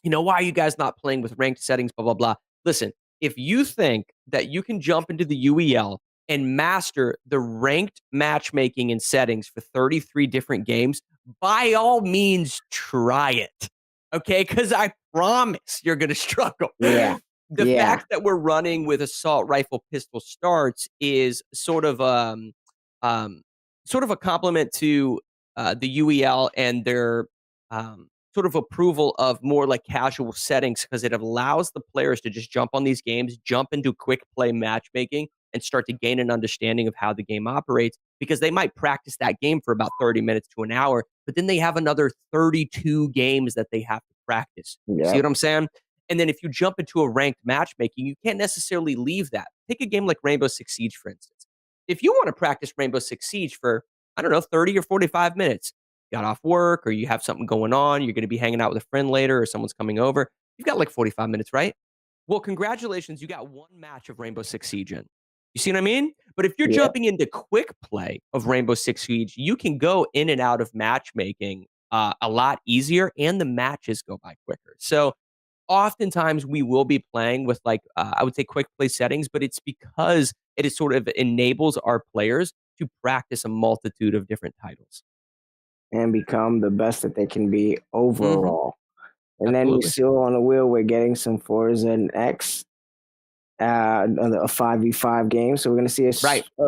why are you guys not playing with ranked settings, blah, blah, blah. Listen, if you think that you can jump into the UEL and master the ranked matchmaking and settings for 33 different games, by all means, try it. Okay? Because I promise you're going to struggle. Yeah. The fact that we're running with assault rifle pistol starts is sort of a compliment to the UEL and their sort of approval of more like casual settings because it allows the players to just jump on these games, jump into quick play matchmaking, and start to gain an understanding of how the game operates because they might practice that game for about 30 minutes to an hour, but then they have another 32 games that they have to practice. See what I'm saying? And then if you jump into a ranked matchmaking, you can't necessarily leave that. Take a game like Rainbow Six Siege, for instance. If you want to practice Rainbow Six Siege for, 30 or 45 minutes, got off work or you have something going on, you're going to be hanging out with a friend later or someone's coming over, you've got like 45 minutes, right? Well, congratulations, you got one match of Rainbow Six Siege in. You see what I mean? But if you're jumping into quick play of Rainbow Six Siege, you can go in and out of matchmaking a lot easier and the matches go by quicker. So oftentimes we will be playing with I would say quick play settings, but it's because it is sort of enables our players to practice a multitude of different titles. And become the best that they can be overall. And then you Absolutely. see on the wheel, we're getting some Forza and X, a 5v5 game. So we're going to see a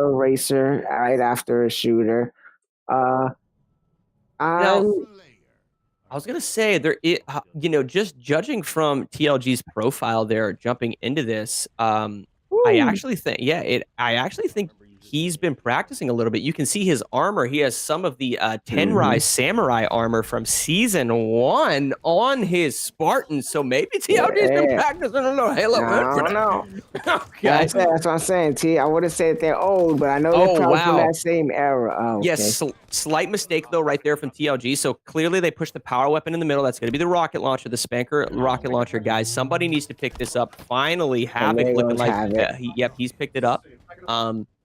racer right after a shooter. Now, I was gonna say just judging from TLG's profile there, jumping into this, I actually think he's been practicing a little bit. You can see his armor. He has some of the Tenrai Samurai armor from season 1 on his Spartan. So maybe TLG's been practicing a little Halo. I don't know. Okay. That's what I'm saying, T. I wouldn't say that they're old, but I know they're probably from that same era. Oh, okay. Yes, slight mistake though, right there from TLG. So clearly they pushed the power weapon in the middle. That's going to be the rocket launcher, the Spanker rocket launcher, guys. Somebody needs to pick this up. Finally, Havoc looking like he's picked it up.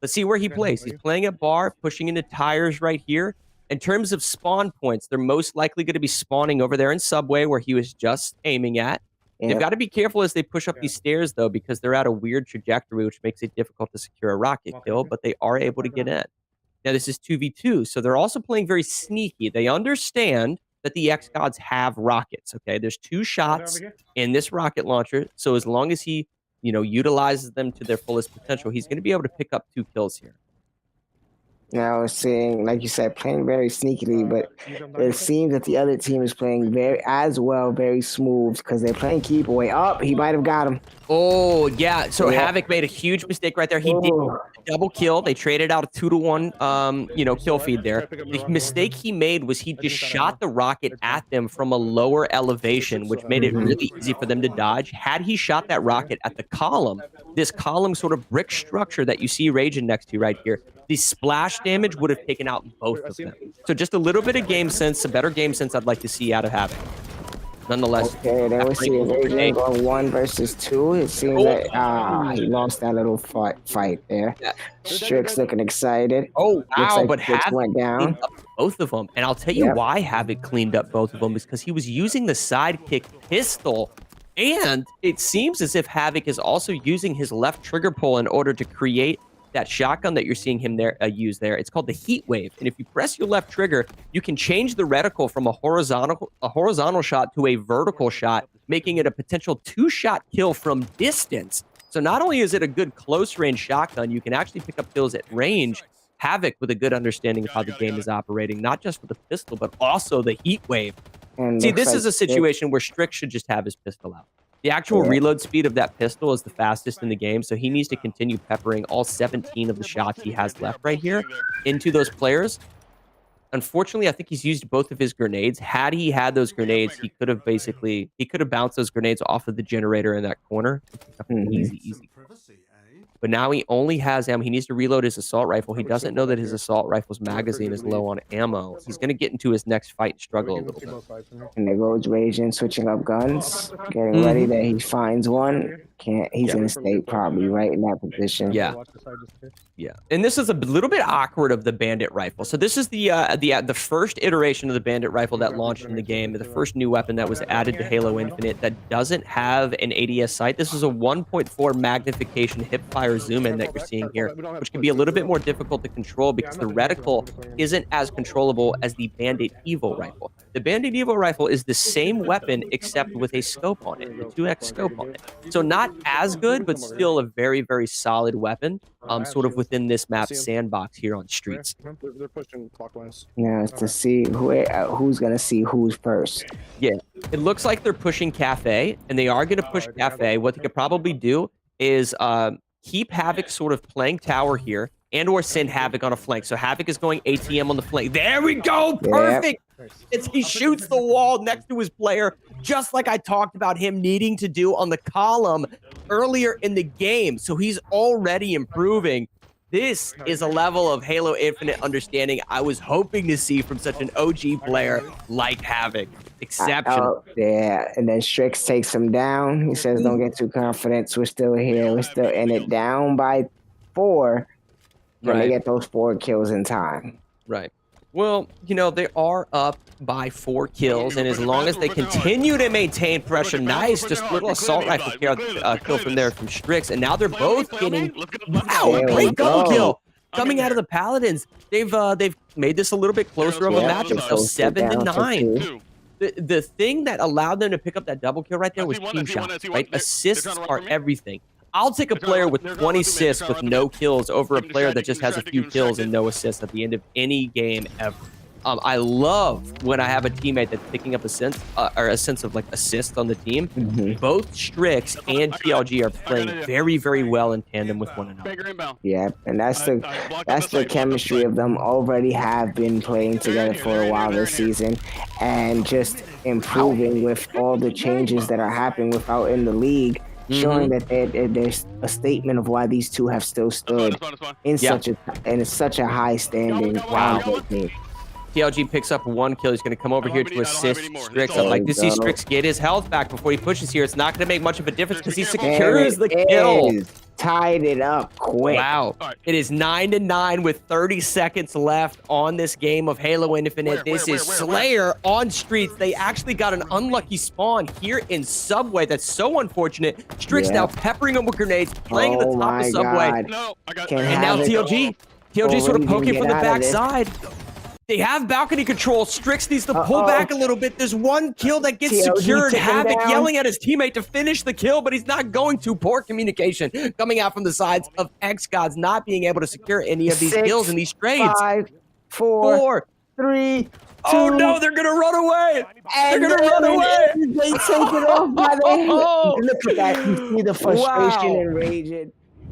Let's see where he plays. He's playing at bar, pushing into tires right here. In terms of spawn points, they're most likely going to be spawning over there in Subway where he was just aiming at. They've got to be careful as they push up these stairs, though, because they're at a weird trajectory, which makes it difficult to secure a rocket kill, but they are able to get in. Now, this is 2v2, so they're also playing very sneaky. They understand that the xGODS have rockets, okay? There's 2 shots in this rocket launcher, so as long as he utilizes them to their fullest potential, he's going to be able to pick up 2 kills here. Now, seeing, like you said, playing very sneakily, but it seems that the other team is playing very smooth because they're playing keep away. He might have got him. Oh, yeah. So Havoc made a huge mistake right there. He did double kill. They traded out a 2-to-1, kill feed there. The mistake he made was he just shot the rocket at them from a lower elevation, which made it really easy for them to dodge. Had he shot that rocket at the column, this column sort of brick structure that you see Raging next to right here, the splash damage would have taken out both of them. So just a little bit of game sense, a better game sense I'd like to see out of Havoc. Nonetheless. Okay, then we see Raging going 1 versus 2. It seems that he lost that little fight there. Strix looking excited. Oh, wow, like but Havoc went down. Both of them. And I'll tell you why Havoc cleaned up both of them is because he was using the sidekick pistol. And it seems as if Havoc is also using his left trigger pull in order to create that shotgun that you're seeing him there use there. It's called the Heat Wave, and if you press your left trigger, you can change the reticle from a horizontal shot to a vertical shot, making it a potential 2-shot kill from distance. So not only is it a good close range shotgun, you can actually pick up kills at range. Havoc with a good understanding of how the game is operating, not just with the pistol, but also the Heat Wave. And See, looks this like is a situation where Strix should just have his pistol out. The actual reload speed of that pistol is the fastest in the game, so he needs to continue peppering all 17 of the shots he has left right here into those players. Unfortunately, I think he's used both of his grenades. Had he had those grenades, he could have bounced those grenades off of the generator in that corner. Easy. But now he only has ammo. He needs to reload his assault rifle. He doesn't know that his assault rifle's magazine is low on ammo. He's going to get into his next fight and struggle a little bit. And there goes Raging, switching up guns, getting ready. That he finds one. He's gonna stay probably right in that position. Yeah. And this is a little bit awkward of the Bandit rifle. So this is the first iteration of the Bandit rifle that launched in the game, the first new weapon that was added to Halo Infinite that doesn't have an ADS sight. This is a 1.4 magnification hipfire zoom in that you're seeing here, which can be a little bit more difficult to control because the reticle isn't as controllable as the Bandit Evo rifle. The Bandit Evo rifle is the same weapon except with a scope on it, a 2x scope on it. So not as good, but still a very, very solid weapon, sort of within this map sandbox here on Streets. They're pushing clockwise. Now it's to see who's gonna see who's first. Yeah, it looks like they're pushing Cafe, and they are going to push Cafe. What they could probably do is keep Havoc sort of playing tower here, and/or send Havoc on a flank. So Havoc is going ATM on the flank. There we go, perfect. He shoots the wall next to his player, just like I talked about him needing to do on the column earlier in the game. So he's already improving. This is a level of Halo Infinite understanding I was hoping to see from such an OG player like Havoc. Exceptional. Yeah, and then Strix takes him down. He says, don't get too confident. We're still here. We're still in it, down by 4. Can they get those 4 kills in time? Right. Well, you know, they are up by 4 kills, and as long as they continue to maintain pressure, nice, just little assault rifle kill from there from Strix, and now they're both getting, wow, great double kill coming out of the Paladins. They've made this a little bit closer of a match, so 7-9. The thing that allowed them to pick up that double kill right there was team shots, right? Assists are everything. I'll take a player with 20 assists with no kills over a player that just has a few kills and no assists at the end of any game ever. I love when I have a teammate that's picking up a sense of like assist on the team. Both Strix and TLG are playing very, very well in tandem with one another. Yeah, and that's the chemistry of them. Already have been playing together for a while this season, and just improving with all the changes that are happening without in the league. Showing that there's a statement of why these two have still stood in such a high standing. Wow. TLG picks up 1 kill. He's going to come over here to assist Strix. I'd like to see Strix get his health back before he pushes here. It's not going to make much of a difference because he secures the kill. Tied it up quick. Wow. It is 9-9 with 30 seconds left on this game of Halo Infinite. This is Slayer on Streets. They actually got an unlucky spawn here in Subway. That's so unfortunate. Strix now peppering them with grenades, playing at the top of Subway. And now TLG sort of poking from the backside. They have balcony control. Strix needs to pull back a little bit. There's 1 kill that gets secured. Havoc yelling at his teammate to finish the kill, but he's not going to. Poor communication coming out from the sides of xGODS, not being able to secure any of these kills in these trades. 5, 4, 3, 2. Oh no, they're gonna run away. They're gonna run away. They take it off by the hand. Look at that. You see the frustration and rage.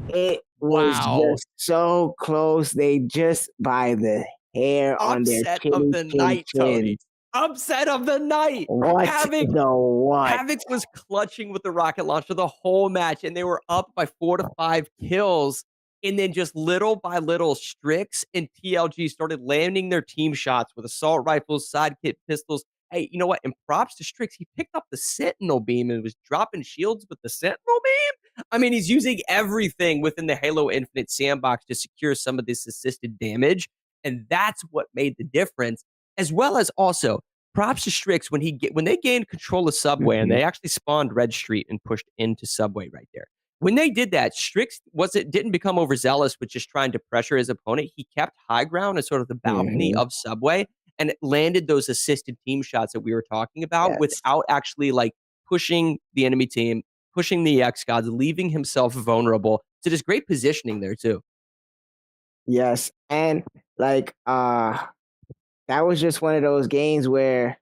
It was just so close. They just by the hair on their chin. Upset of the night, Tony. Upset of the night. Havoc was clutching with the rocket launcher the whole match, and they were up by 4 to 5 kills. And then just little by little, Strix and TLG started landing their team shots with assault rifles, sidekick pistols. Hey, you know what? And props to Strix. He picked up the Sentinel beam and was dropping shields with the Sentinel beam. I mean, he's using everything within the Halo Infinite sandbox to secure some of this assisted damage. And that's what made the difference, as well as also props to Strix when they gained control of Subway and they actually spawned Red Street and pushed into Subway right there. When they did that, Strix didn't become overzealous with just trying to pressure his opponent. He kept high ground as sort of the balcony of Subway and landed those assisted team shots that we were talking about without actually like pushing the enemy team, pushing the xGODS, leaving himself vulnerable. So there's great positioning there too. Yes, and like that was just one of those games where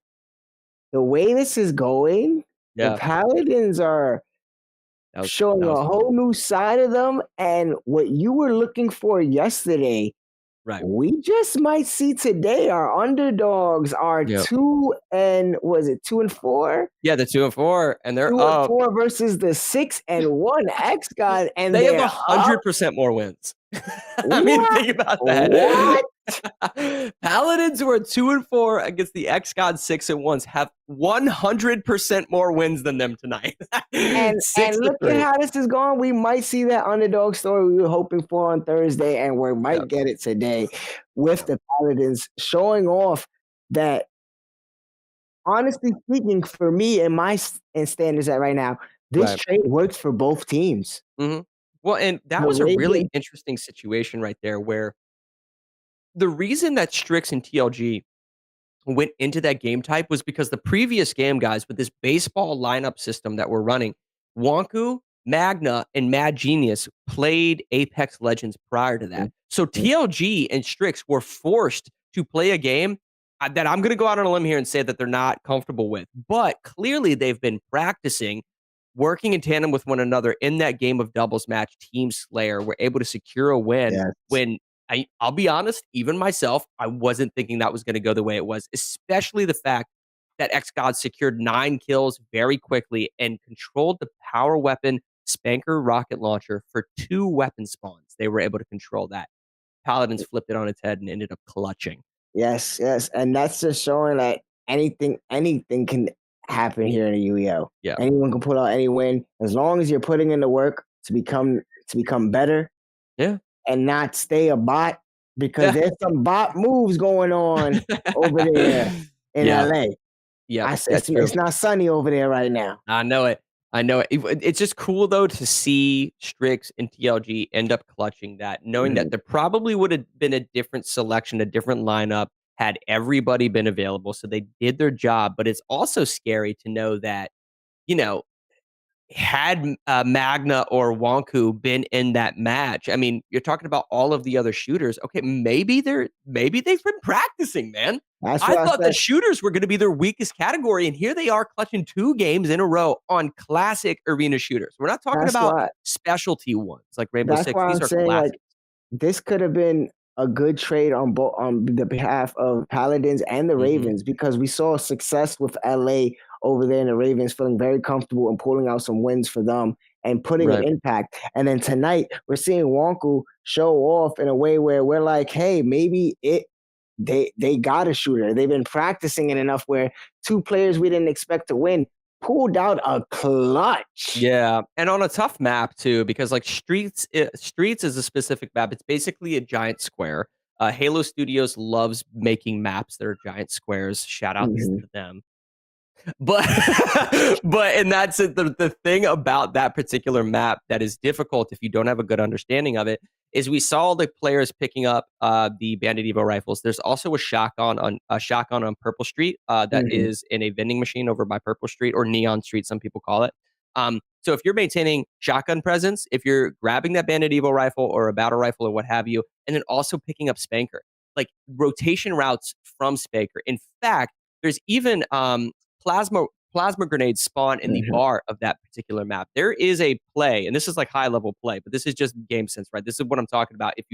the way this is going, the Yeah. Paladins are showing that a was whole new side of them, and what you were looking for yesterday, Right. we just might see today. Our underdogs are Yep. 2 and 4? Yeah, the 2 and 4, and they're 2 and up. 4 versus the 6 and 1 xGODS, and They have they're up. 100% more wins. I mean, think about that. What? Paladins, who are 2 and 4 against the xGODS 6 and 1s, have 100% more wins than them tonight. And 6 to look 3. at how this is going. We might see that underdog story we were hoping for on Thursday, and we might get it today with the Paladins showing off that, honestly speaking, for me and my standards at right now, this Right. trade works for both teams. Mhm. Well, and that The was a really Ravens- interesting situation right there where the reason that Strix and TLG went into that game type was because the previous game, guys, with this baseball lineup system that we're running, Wonku, Magna, and Mad Genius played Apex Legends prior to that. So TLG and Strix were forced to play a game that I'm going to go out on a limb here and say that they're not comfortable with. But clearly they've been practicing, working in tandem with one another in that game of doubles match. Team Slayer were able to secure a win when I'll be honest, even myself, I wasn't thinking that was going to go the way it was, especially the fact that xGODS secured 9 kills very quickly and controlled the power weapon Spanker rocket launcher for 2 weapon spawns. They were able to control that. Paladins flipped it on its head and ended up clutching. Yes, and that's just showing that anything can happen here in the UEL. Yeah. Anyone can pull out any win as long as you're putting in the work to become better. Yeah. And not stay a bot, because there's some bot moves going on over there in LA. Yeah, It's not sunny over there right now. I know it. It's just cool though to see Strix and TLG end up clutching that, knowing that there probably would have been a different selection, a different lineup had everybody been available. So they did their job, but it's also scary to know that, had Magna or Wonku been in that match, I mean, you're talking about all of the other shooters. Okay, maybe they've been practicing, man. That's I what I thought the said. shooters were going to be their weakest category, and here they are clutching 2 games in a row on classic arena shooters. We're not talking That's about why- specialty ones like Rainbow That's Six. why These I'm are saying, classic. like, this could have been a good trade on the behalf of Paladins and the Ravens, because we saw success with LA over there, and the Ravens feeling very comfortable and pulling out some wins for them and putting an impact. And then tonight we're seeing Wonku show off in a way where we're like, hey, maybe they got a shooter. They've been practicing it enough where 2 players we didn't expect to win pulled out a clutch. Yeah, and on a tough map too, because like Streets is a specific map. It's basically a giant square. Halo Studios loves making maps that are giant squares. Shout out to them. But and that's it. The thing about that particular map that is difficult if you don't have a good understanding of it is we saw the players picking up the Bandit Evo rifles. There's also a shotgun on Purple Street that is in a vending machine over by Purple Street, or Neon Street, some people call it. So if you're maintaining shotgun presence, if you're grabbing that Bandit Evo rifle or a battle rifle or what have you, and then also picking up Spanker, like rotation routes from Spanker. In fact, there's even plasma grenades spawn in the bar of that particular map. There is a play, and this is like high level play, but this is just game sense, right? This is what I'm talking about. If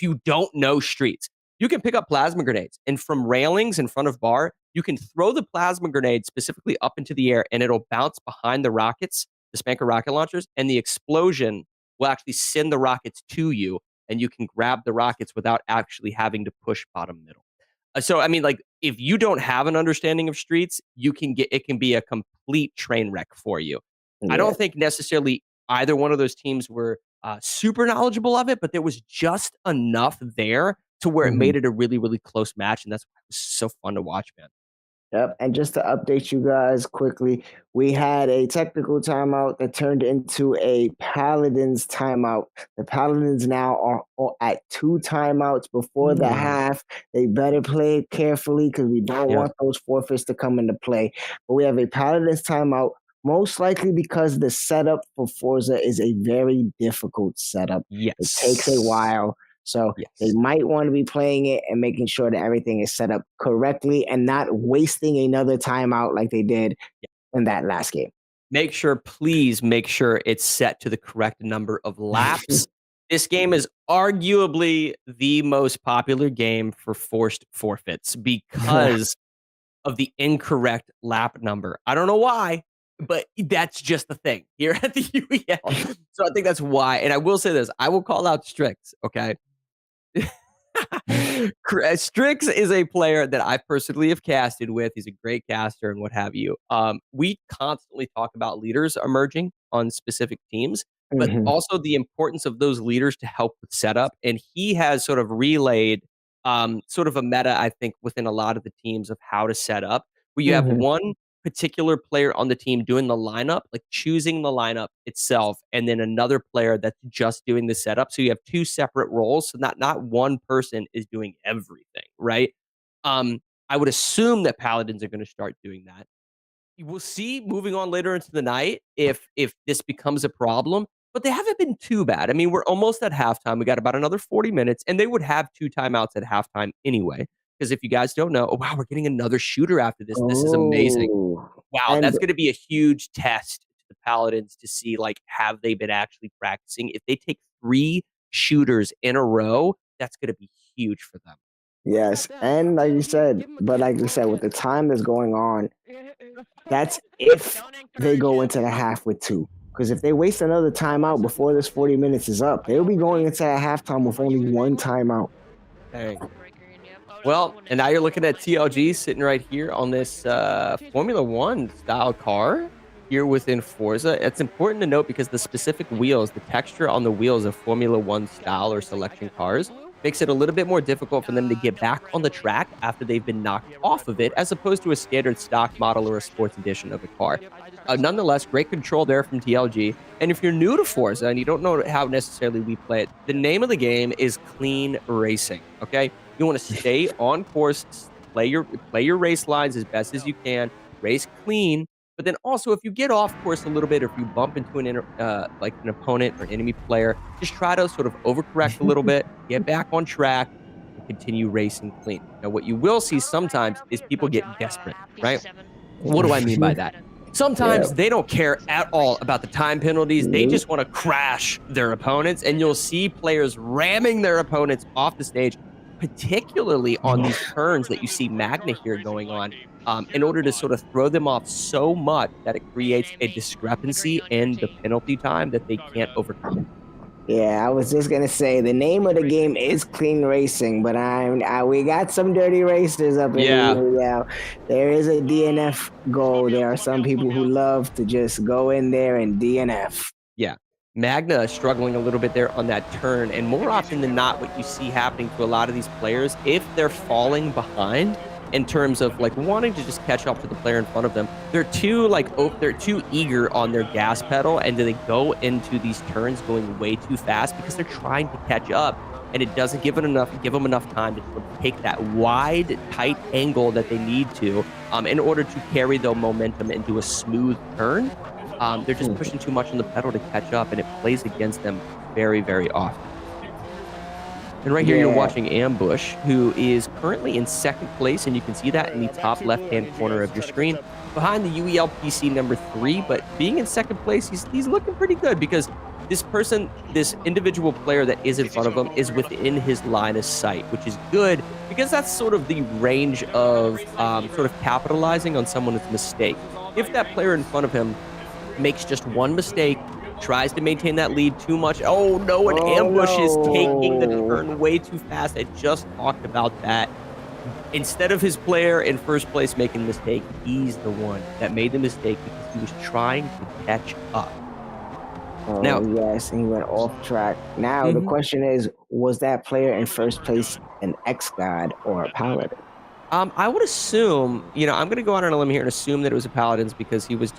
you don't know Streets, you can pick up plasma grenades, and from railings in front of bar, you can throw the plasma grenade specifically up into the air, and it'll bounce behind the rockets, the Spanker rocket launchers, and the explosion will actually send the rockets to you, and you can grab the rockets without actually having to push bottom middle. So I mean, like, if you don't have an understanding of Streets, it can be a complete train wreck for you. I don't think necessarily either one of those teams were super knowledgeable of it, but there was just enough there to where it made it a really, really close match, and that's why it was so fun to watch, man. Yep, and just to update you guys quickly, we had a technical timeout that turned into a Paladins timeout. The Paladins now are at 2 timeouts before the half. They better play it carefully because we don't want those forfeits to come into play. But we have a Paladins timeout, most likely because the setup for Forza is a very difficult setup. Yes. It takes a while So they might want to be playing it and making sure that everything is set up correctly and not wasting another timeout like they did in that last game. Please make sure it's set to the correct number of laps. This game is arguably the most popular game for forced forfeits because of the incorrect lap number. I don't know why, but that's just the thing here at the UEL. So I think that's why. And I will say this, I will call out Strix, okay? Strix is a player that I personally have casted with. He's a great caster and what have you. We constantly talk about leaders emerging on specific teams, but also the importance of those leaders to help with setup. And he has sort of relayed sort of a meta, I think, within a lot of the teams of how to set up, where you have one particular player on the team doing the lineup, like choosing the lineup itself, and then another player that's just doing the setup. So you have two separate roles. So not one person is doing everything, right? I would assume that Paladins are going to start doing that. We'll see moving on later into the night if this becomes a problem, but they haven't been too bad. I mean, we're almost at halftime. We got about another 40 minutes, and they would have 2 timeouts at halftime anyway. Because if you guys don't know, oh, wow, we're getting another shooter after this. This is amazing. Wow, that's going to be a huge test to the Paladins to see, like, have they been actually practicing? If they take 3 shooters in a row, that's going to be huge for them. Yes, and like you said, with the time that's going on, that's if they go into the half with 2. Because if they waste another timeout before this 40 minutes is up, they'll be going into a halftime with only 1 timeout. Dang. Well, and now you're looking at TLG sitting right here on this Formula 1 style car here within Forza. It's important to note because the specific wheels, the texture on the wheels of Formula 1 style or selection cars makes it a little bit more difficult for them to get back on the track after they've been knocked off of it, as opposed to a standard stock model or a sports edition of a car. Nonetheless, great control there from TLG. And if you're new to Forza and you don't know how necessarily we play it, the name of the game is clean racing, okay? You want to stay on course, play your race lines as best as you can, race clean, but then also if you get off course a little bit, or if you bump into like an opponent or enemy player, just try to sort of overcorrect a little bit, get back on track, and continue racing clean. Now, what you will see sometimes is people get desperate, right? What do I mean by that? Sometimes they don't care at all about the time penalties. They just want to crash their opponents, and you'll see players ramming their opponents off the stage, particularly on these turns that you see Magna here going on, in order to sort of throw them off so much that it creates a discrepancy in the penalty time that they can't overcome. Yeah, I was just gonna say the name of the game is clean racing, but we got some dirty racers up in here. Yeah, there is a DNF goal. There are some people who love to just go in there and DNF. Yeah. Magna is struggling a little bit there on that turn, and more often than not, what you see happening to a lot of these players, if they're falling behind in terms of like wanting to just catch up to the player in front of them, they're too eager on their gas pedal, and they go into these turns going way too fast because they're trying to catch up, and it doesn't give them enough time to sort of take that wide, tight angle that they need to in order to carry the momentum into a smooth turn. They're just pushing too much on the pedal to catch up, and it plays against them very, very often. And right here, you're watching Ambush, who is currently in 2nd place, and you can see that in the top left-hand corner of your screen, behind the UEL PC number 3. But being in 2nd place, he's looking pretty good because this individual player that is in front of him is within his line of sight, which is good because that's sort of the range of sort of capitalizing on someone's mistake. If that player in front of him makes just one mistake, tries to maintain that lead too much. Oh no, Ambush is taking the turn way too fast. I just talked about that. Instead of his player in first place making the mistake, he's the one that made the mistake because he was trying to catch up. Now, yes, and he went off track. Now, the question is, was that player in first place an xGOD or a Paladin? I would assume, I'm going to go out on a limb here and assume that it was a Paladins because he was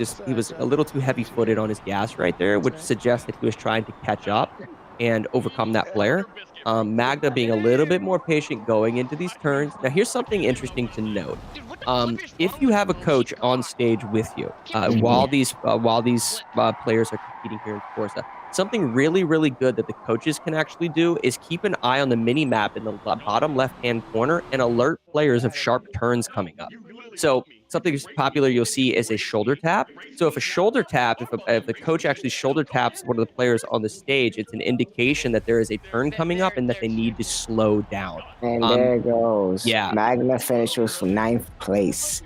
a little too heavy-footed on his gas right there, which suggests that he was trying to catch up and overcome that player. Magda being a little bit more patient going into these turns. Now, here's something interesting to note. If you have a coach on stage with you while these players are competing here in Forza, something really, really good that the coaches can actually do is keep an eye on the mini map in the bottom left-hand corner and alert players of sharp turns coming up. So something that's popular you'll see is a shoulder tap. So if a shoulder tap, if the coach actually shoulder taps one of the players on the stage, it's an indication that there is a turn coming up and that they need to slow down. And there it goes. Yeah. Magna finishes for 9th place.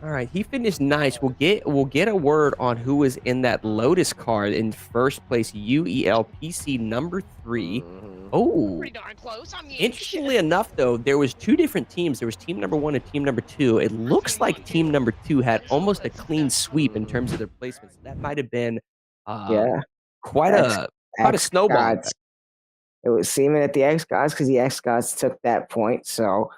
All right, he finished nice. We'll get a word on who is in that Lotus card in first place. UEL PC number 3. Oh, pretty darn close. Interestingly enough, though, there was 2 different teams. There was team number 1 and team number 2. It looks like team number 2 had almost a clean sweep in terms of their placements. That might have been quite a snowball. It was seeming that the xGODS, because the xGODS took that point. So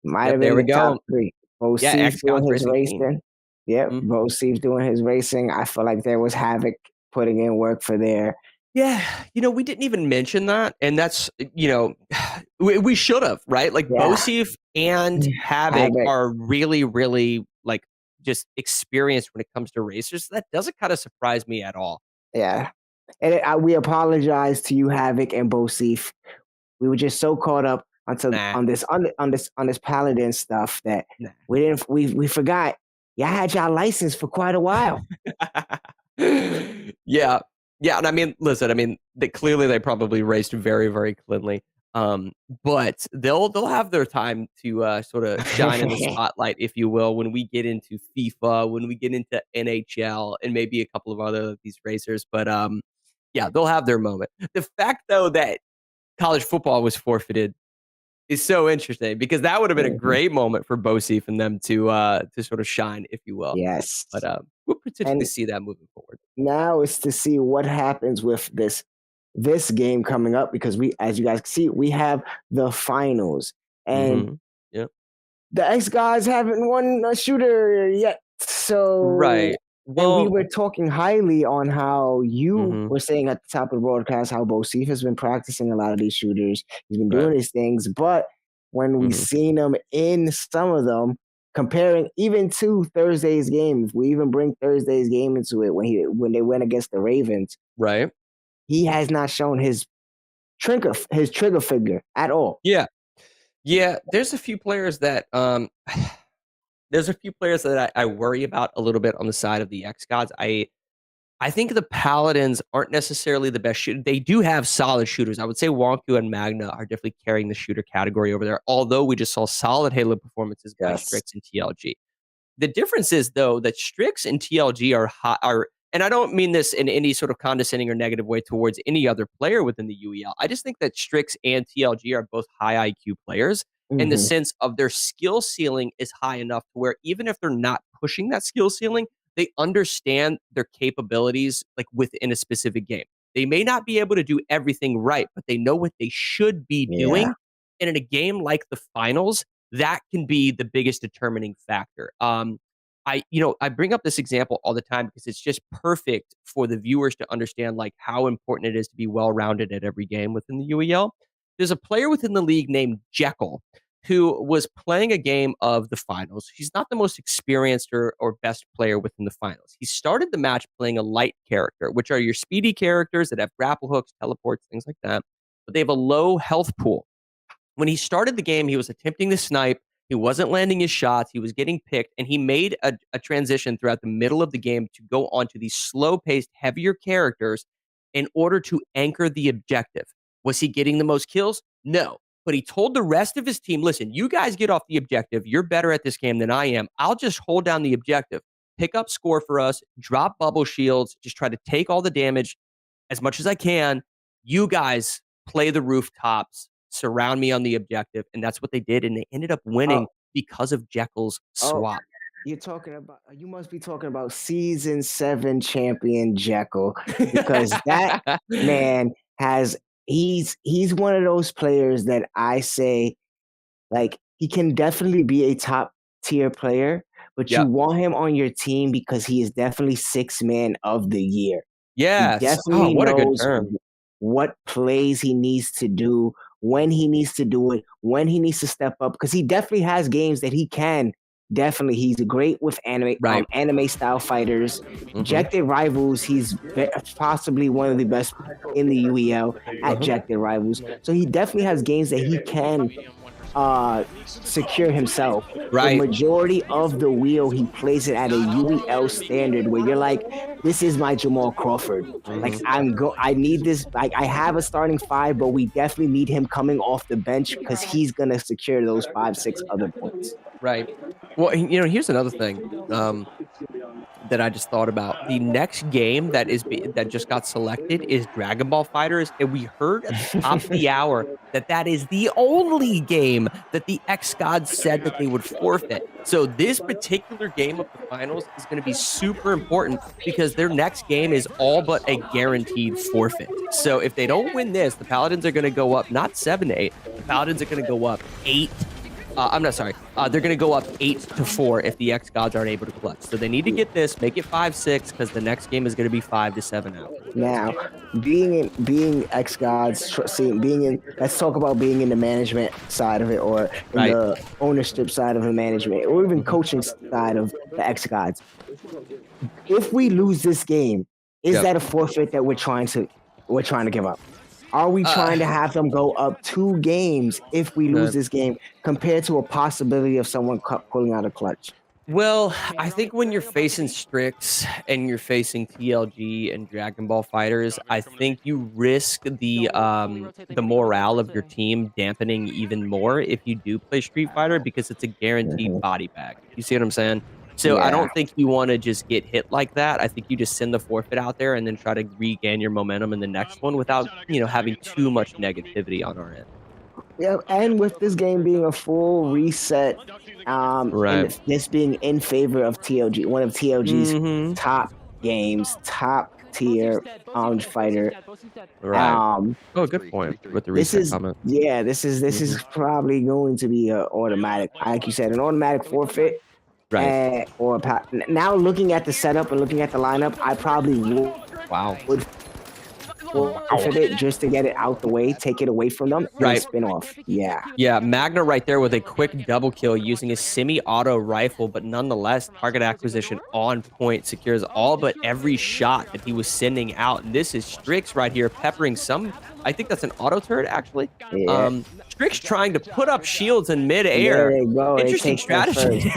might have been there we the top go. 3. Bo Yeah, Steve's doing xGODS his racing team. racing. Yep, Bo Steve's doing his racing. I feel like there was Havoc putting in work for there. Yeah, we didn't even mention that, and that's we should have, right? Like Bosif and Havoc are really, really like just experienced when it comes to racers. That doesn't kind of surprise me at all. Yeah, and we apologize to you, Havoc and Bosif. We were just so caught up on this Paladin stuff that we forgot y'all had y'all license for quite a while. Yeah, and I mean, listen, clearly they probably raced very, very cleanly. But they'll have their time to sort of shine in the spotlight, if you will, when we get into FIFA, when we get into NHL, and maybe a couple of other of these racers. But yeah, they'll have their moment. The fact, though, that college football was forfeited is so interesting because that would have been a great moment for Bosif and them to sort of shine, if you will. Yes. But we'll potentially see that moving forward. Now is to see what happens with this game coming up because as you guys can see, we have the finals. And the xGODS haven't won a shooter yet. So right. Well, and we were talking highly on how you were saying at the top of the broadcast how Bosif has been practicing a lot of these shooters. He's been doing these things, but when we've seen him in some of them, comparing even to Thursday's game, if we even bring Thursday's game into it, when they went against the Ravens, right? He has not shown his trigger figure at all. Yeah. There's a few players that I worry about a little bit on the side of the xGODS. I think the Paladins aren't necessarily the best shooter. They do have solid shooters. I would say Wonku and Magna are definitely carrying the shooter category over there, although we just saw solid Halo performances by Strix and TLG. The difference is, though, that Strix and TLG are, and I don't mean this in any sort of condescending or negative way towards any other player within the UEL. I just think that Strix and TLG are both high IQ players in the sense of their skill ceiling is high enough to where even if they're not pushing that skill ceiling, they understand their capabilities like within a specific game. They may not be able to do everything right, but they know what they should be doing. And in a game like the finals, that can be the biggest determining factor. I bring up this example all the time because it's just perfect for the viewers to understand like how important it is to be well-rounded at every game within the UEL. There's a player within the league named Jekyll who was playing a game of the finals. He's not the most experienced or best player within the finals. He started the match playing a light character, which are your speedy characters that have grapple hooks, teleports, things like that. But they have a low health pool. When he started the game, he was attempting to snipe. He wasn't landing his shots. He was getting picked. And he made a transition throughout the middle of the game to go onto these slow-paced, heavier characters in order to anchor the objective. Was he getting the most kills? No. But he told the rest of his team, listen, you guys get off the objective. You're better at this game than I am. I'll just hold down the objective, pick up score for us, drop bubble shields, just try to take all the damage as much as I can. You guys play the rooftops, surround me on the objective. And that's what they did. And they ended up winning because of Jekyll's swap. You must be talking about season 7 champion Jekyll because that man he's one of those players that I say like he can definitely be a top tier player, but you want him on your team because he is definitely 6th man of the year. Yes. He definitely what a good knows term. what plays he needs to do, when he needs to do it, when he needs to step up, because he definitely has games that he can definitely he's great with anime style fighters. Ejected Rivals, he's possibly one of the best in the UEL at Ejected Rivals. So he definitely has games that he can secure himself. The majority of the wheel, he plays it at a UEL standard where you're like, this is my Jamal Crawford. Like I need this. Like I have a starting 5, but we definitely need him coming off the bench because he's gonna secure those 5-6 other points. Right. Well, here's another thing that I just thought about. The next game that just got selected is Dragon Ball Fighters, and we heard at the top of the hour that is the only game that the xGODS said that they would forfeit. So this particular game of the finals is going to be super important because their next game is all but a guaranteed forfeit. So if they don't win this, the Paladins are going to go up not 7-8. The Paladins are going to go up 8. I'm not sorry. They're going to go up 8-4 if the xGODS aren't able to clutch. So they need to get this, make it 5-6, because the next game is going to be 5-7 out. Now, being xGODS, let's talk about being in the management side of it, or in the ownership side of the management, or even coaching side of the xGODS. If we lose this game, is that a forfeit that we're trying to give up? Are we trying to have them go up 2 games if we lose this game compared to a possibility of someone pulling out a clutch? Well, I think when you're facing Strix and you're facing TLG and Dragon Ball Fighters, I think you risk the morale of your team dampening even more if you do play Street Fighter because it's a guaranteed body bag. You see what I'm saying? So I don't think you want to just get hit like that. I think you just send the forfeit out there and then try to regain your momentum in the next one without, having too much negativity on our end. Yeah, and with this game being a full reset, and this being in favor of TLG, one of TLG's top games, top tier fighter. Right. Good point with the reset comment. Yeah, this is probably going to be an automatic, like you said, an automatic forfeit. Right. Now looking at the setup and looking at the lineup, I probably would forfeit it just to get it out the way, take it away from them, and spin off. Yeah, Magna right there with a quick double kill using a semi-auto rifle, but nonetheless, target acquisition on point, secures all but every shot that he was sending out. And this is Strix right here peppering some, I think that's an auto turret actually. Yeah. Strix trying to put up shields in midair. There you go. Interesting strategy.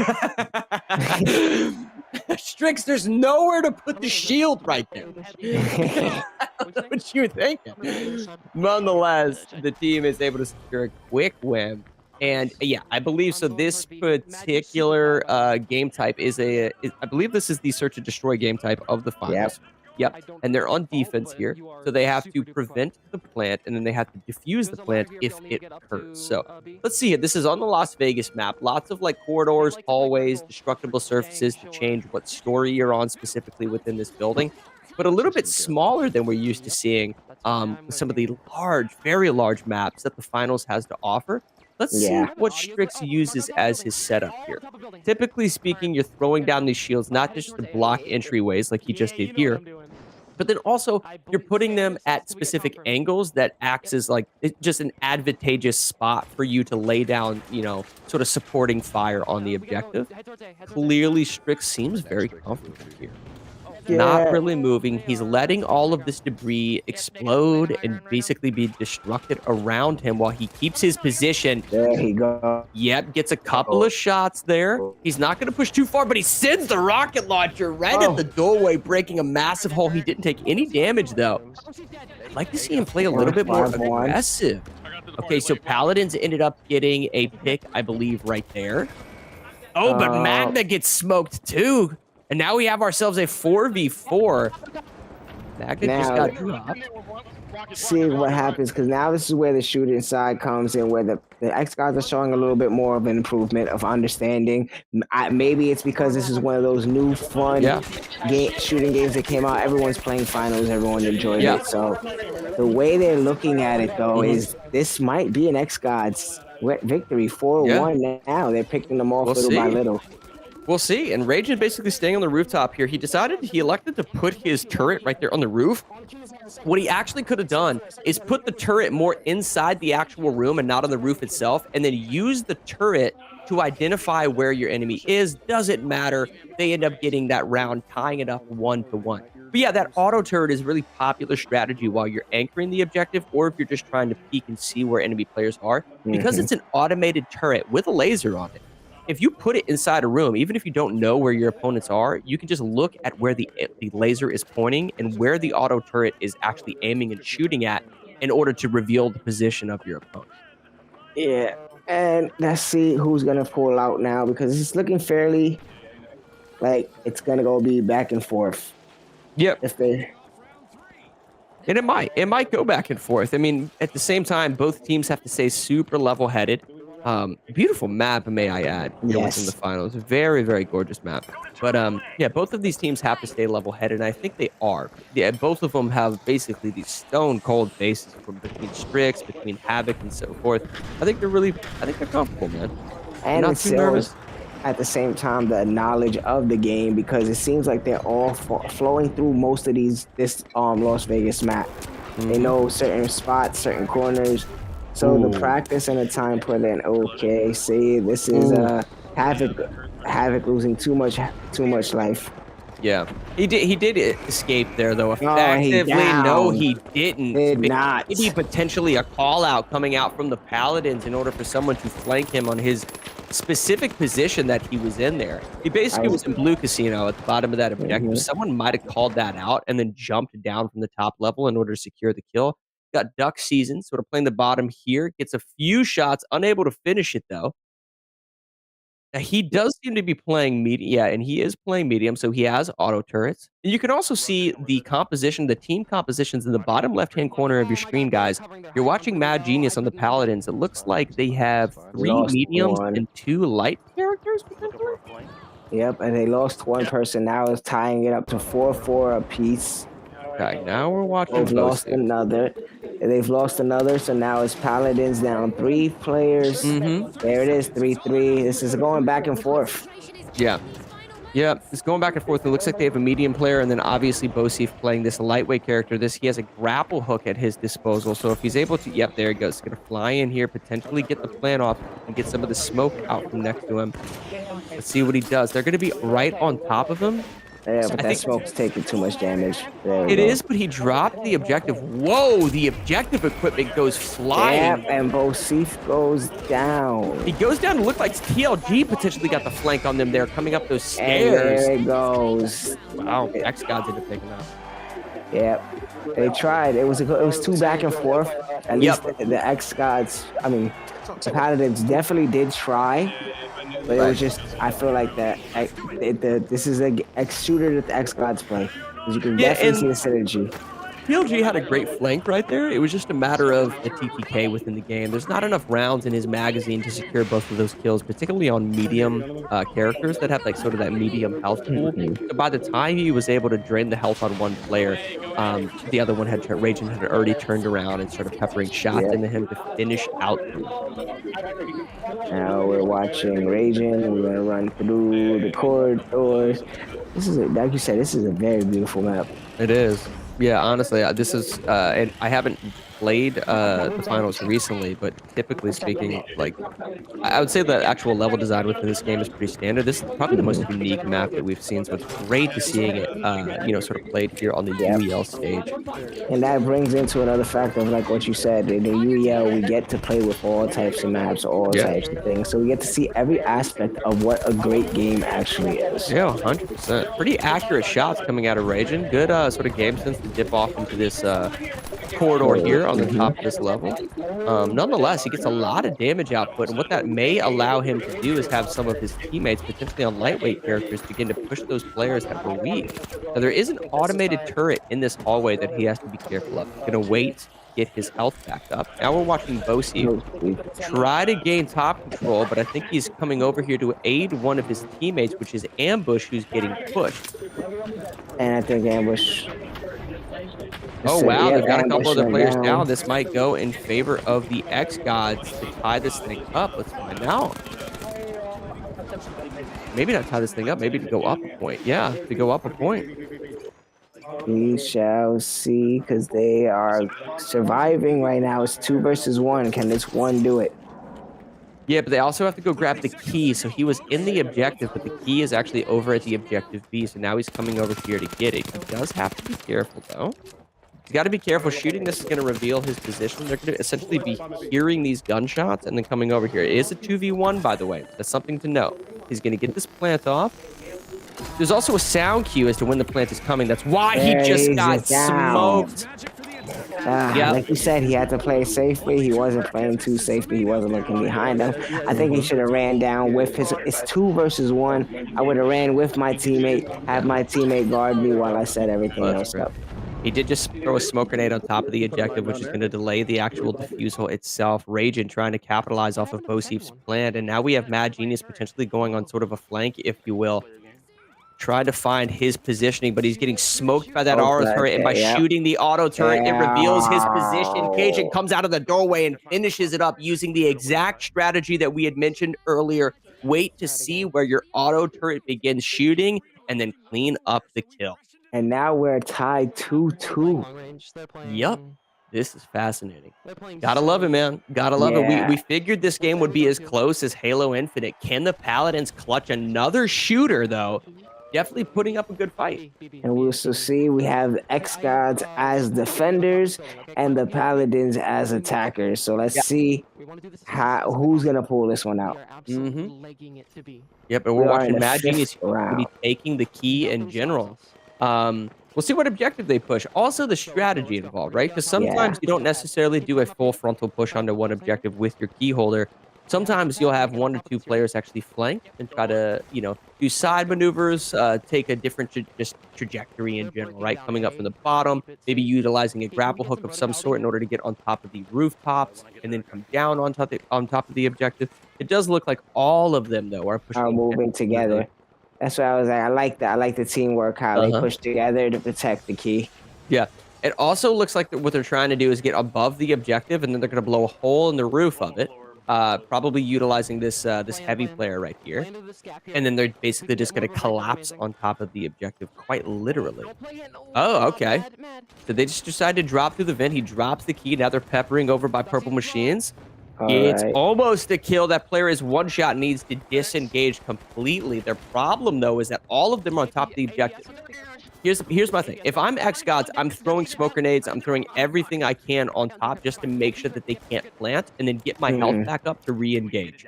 Strix, there's nowhere to put the shield right there. What you thinking? Nonetheless, the team is able to secure a quick win. And yeah, I believe so. This particular game type I believe this is the search and destroy game type of the finals. Yep. And they're on defense here. So they have to prevent the plant and then they have to defuse the plant if it occurs. So let's see it. This is on the Las Vegas map. Lots of corridors, hallways, destructible surfaces to change what story you're on specifically within this building. But a little bit smaller than we're used to seeing some of the large, very large maps that the finals has to offer. Let's see what Strix uses as his setup here. Typically speaking, you're throwing down these shields, not just to block entryways like he just did here, but then also you're putting them at specific angles that acts as just an advantageous spot for you to lay down, sort of supporting fire on the objective. Clearly, Strix seems very comfortable here. Not really moving. He's letting all of this debris explode and basically be destructed around him while he keeps his position. There he goes. Yep, gets a couple of shots there. He's not going to push too far, but he sends the rocket launcher right at the doorway, breaking a massive hole. He didn't take any damage, though. I'd like to see him play a little bit more aggressive. Okay, so Paladins ended up getting a pick, I believe, right there. Oh, but Magna gets smoked, too. And now we have ourselves a 4v4. Magna just got dropped. See what happens, because now this is where the shooting side comes in, where the xGODS are showing a little bit more of an improvement of understanding. Maybe it's because this is one of those new fun shooting games that came out. Everyone's playing finals. Everyone enjoyed it. So the way they're looking at it, though, is this might be an xGODS victory. 4-1 now. They're picking them off little by little. We'll see. And Raging basically staying on the rooftop here. He elected to put his turret right there on the roof. What he actually could have done is put the turret more inside the actual room and not on the roof itself, and then use the turret to identify where your enemy is. Doesn't matter. They end up getting that round, tying it up 1-1. But yeah, that auto turret is a really popular strategy while you're anchoring the objective, or if you're just trying to peek and see where enemy players are, because it's an automated turret with a laser on it. If you put it inside a room, even if you don't know where your opponents are, you can just look at where the laser is pointing and where the auto turret is actually aiming and shooting at in order to reveal the position of your opponent. Yeah, and let's see who's gonna pull out now because it's looking fairly like it's gonna go be back and forth. Yep. If they And it might go back and forth. I mean, at the same time, both teams have to stay super level-headed. Beautiful map, may I add, here within the finals. Very, very gorgeous map. But yeah, both of these teams have to stay level-headed, and I think they are. Yeah, both of them have basically these stone-cold faces from between Strix, between Havoc, and so forth. I think they're comfortable, man. and Not it's too nervous. at the same time the knowledge of the game because it seems like they're all flowing through most of this Las Vegas map. They know certain spots, certain corners. So the practice and the time put in. Okay, see, this is Havoc losing too much life. Yeah, he did escape there though. he Effectively, no, he didn't. Did not. Maybe potentially a call out coming out from the Paladins in order for someone to flank him on his specific position that he was in there. He basically was in Blue Casino at the bottom of that objective. Someone might have called that out and then jumped down from the top level in order to secure the kill. Got Duck Season, sort of playing the bottom here. Gets a few shots, unable to finish it though. Now, he does seem to be playing medium, yeah, and he is playing medium, so he has auto turrets. And you can also see the composition, the team compositions in the bottom left-hand corner of your screen, guys. You're watching Mad Genius on the Paladins. It looks like they have 3 mediums and 2 light characters, potentially? Yep, and they lost one person. Now it's tying it up to 4-4 apiece. Okay, now we're watching. They've lost another. They've lost another, so now it's Paladins down 3 players. There it is, 3-3. This is going back and forth. Yeah. Yeah, it's going back and forth. It looks like they have a medium player, and then obviously Bosif playing this lightweight character. He has a grapple hook at his disposal, so if he's able to, yep, there he goes. He's going to fly in here, potentially get the plan off, and get some of the smoke out from next to him. Let's see what he does. They're going to be right on top of him. Yeah, but that smoke's taking too much damage. It is, but he dropped the objective. Whoa, the objective equipment goes flying. Yep, and Bosif goes down. He goes down. It looked like TLG potentially got the flank on them there, coming up those stairs. And there it goes. Wow, xGODS ended up taking out. Yep, they tried. It was 2 back and forth. At least the xGODS, I mean, the Paladins definitely did try. But it was just, I feel like that this is a shooter that the xGODS play. You can definitely see the synergy. PLG had a great flank right there. It was just a matter of a TTK within the game. There's not enough rounds in his magazine to secure both of those kills, particularly on medium characters that have like sort of that medium health pool. So by the time he was able to drain the health on one player, the other one Raging had already turned around and started peppering shots into him to finish out. Now we're watching Raging. We're gonna run through the corridors. This is, like you said, this is a very beautiful map. It is. Yeah, honestly, this is, and I haven't played the finals recently, but typically speaking, like, I would say the actual level design within this game is pretty standard. This is probably the most unique map that we've seen, so it's great to seeing it, sort of played here on the UEL stage. And that brings into another factor of like what you said. In the UEL, we get to play with all types of maps, all types of things. So we get to see every aspect of what a great game actually is. Yeah, 100%. Pretty accurate shots coming out of Raging. Good sort of game sense to dip off into this corridor here on the top of this level. Nonetheless, he gets a lot of damage output, and what that may allow him to do is have some of his teammates, potentially on lightweight characters, begin to push those players that were weak. Now, there is an automated turret in this hallway that he has to be careful of. He's going to wait, get his health back up. Now we're watching Bosif try to gain top control, but I think he's coming over here to aid one of his teammates, which is Ambush, who's getting pushed. And I think Ambush... Oh, wow, they've got a couple other players down. This might go in favor of the xGODS to tie this thing up. Let's find out. Maybe not tie this thing up, maybe to go up a point. Yeah, to go up a point. We shall see, because they are surviving right now. It's 2 versus 1. Can this one do it? Yeah, but they also have to go grab the key. So he was in the objective, but the key is actually over at the objective B. So now he's coming over here to get it. He does have to be careful, though. He's got to be careful. Shooting this is going to reveal his position. They're going to essentially be hearing these gunshots and then coming over here. It is a 2v1, by the way. That's something to know. He's going to get this plant off. There's also a sound cue as to when the plant is coming. That's why he just got smoked. Like you said, he had to play safely. He wasn't playing too safely. He wasn't looking behind him. I think he should have ran down with his. It's 2 versus 1. I would have ran with my teammate, have my teammate guard me while I set everything else up. He did just throw a smoke grenade on top of the objective, which is going to delay the actual defusal itself. Ragin trying to capitalize off of Boseef's plan, and now we have Mad Genius potentially going on sort of a flank, if you will. Trying to find his positioning, but he's getting smoked by that auto turret, and by shooting the auto turret, it reveals his position. Cajun comes out of the doorway and finishes it up using the exact strategy that we had mentioned earlier. Wait to see where your auto turret begins shooting, and then clean up the kill. And now we're tied 2-2. Yep. This is fascinating. Gotta love it, man. Gotta love it. We figured this game would be as close as Halo Infinite. Can the Paladins clutch another shooter, though? Definitely putting up a good fight. And we'll still see we have xGODS as defenders and the Paladins as attackers. So let's see who's going to pull this one out. Yep, and we're watching Mad Genius be taking the key in general. We'll see what objective they push. Also, the strategy involved, right? Because sometimes you don't necessarily do a full frontal push onto one objective with your key holder. Sometimes you'll have 1 or 2 players actually flank and try to, do side maneuvers, take a different trajectory in general, right? Coming up from the bottom, maybe utilizing a grapple hook of some sort in order to get on top of the rooftops and then come down on top of the objective. It does look like all of them, though, are pushing moving together. That's what I was like. I like that. I like the teamwork, how they push together to protect the key. Yeah. It also looks like what they're trying to do is get above the objective, and then they're going to blow a hole in the roof of it. Probably utilizing this heavy player right here, and then they're basically just going to collapse on top of the objective, quite literally. Oh, okay. So they just decide to drop through the vent. He drops the key. Now they're peppering over by purple machines. It's almost a kill. That player is one shot, needs to disengage completely. Their problem, though, is that all of them are on top of the objective. Here's my thing. If I'm xGODS, I'm throwing smoke grenades. I'm throwing everything I can on top just to make sure that they can't plant, and then get my health back up to re-engage.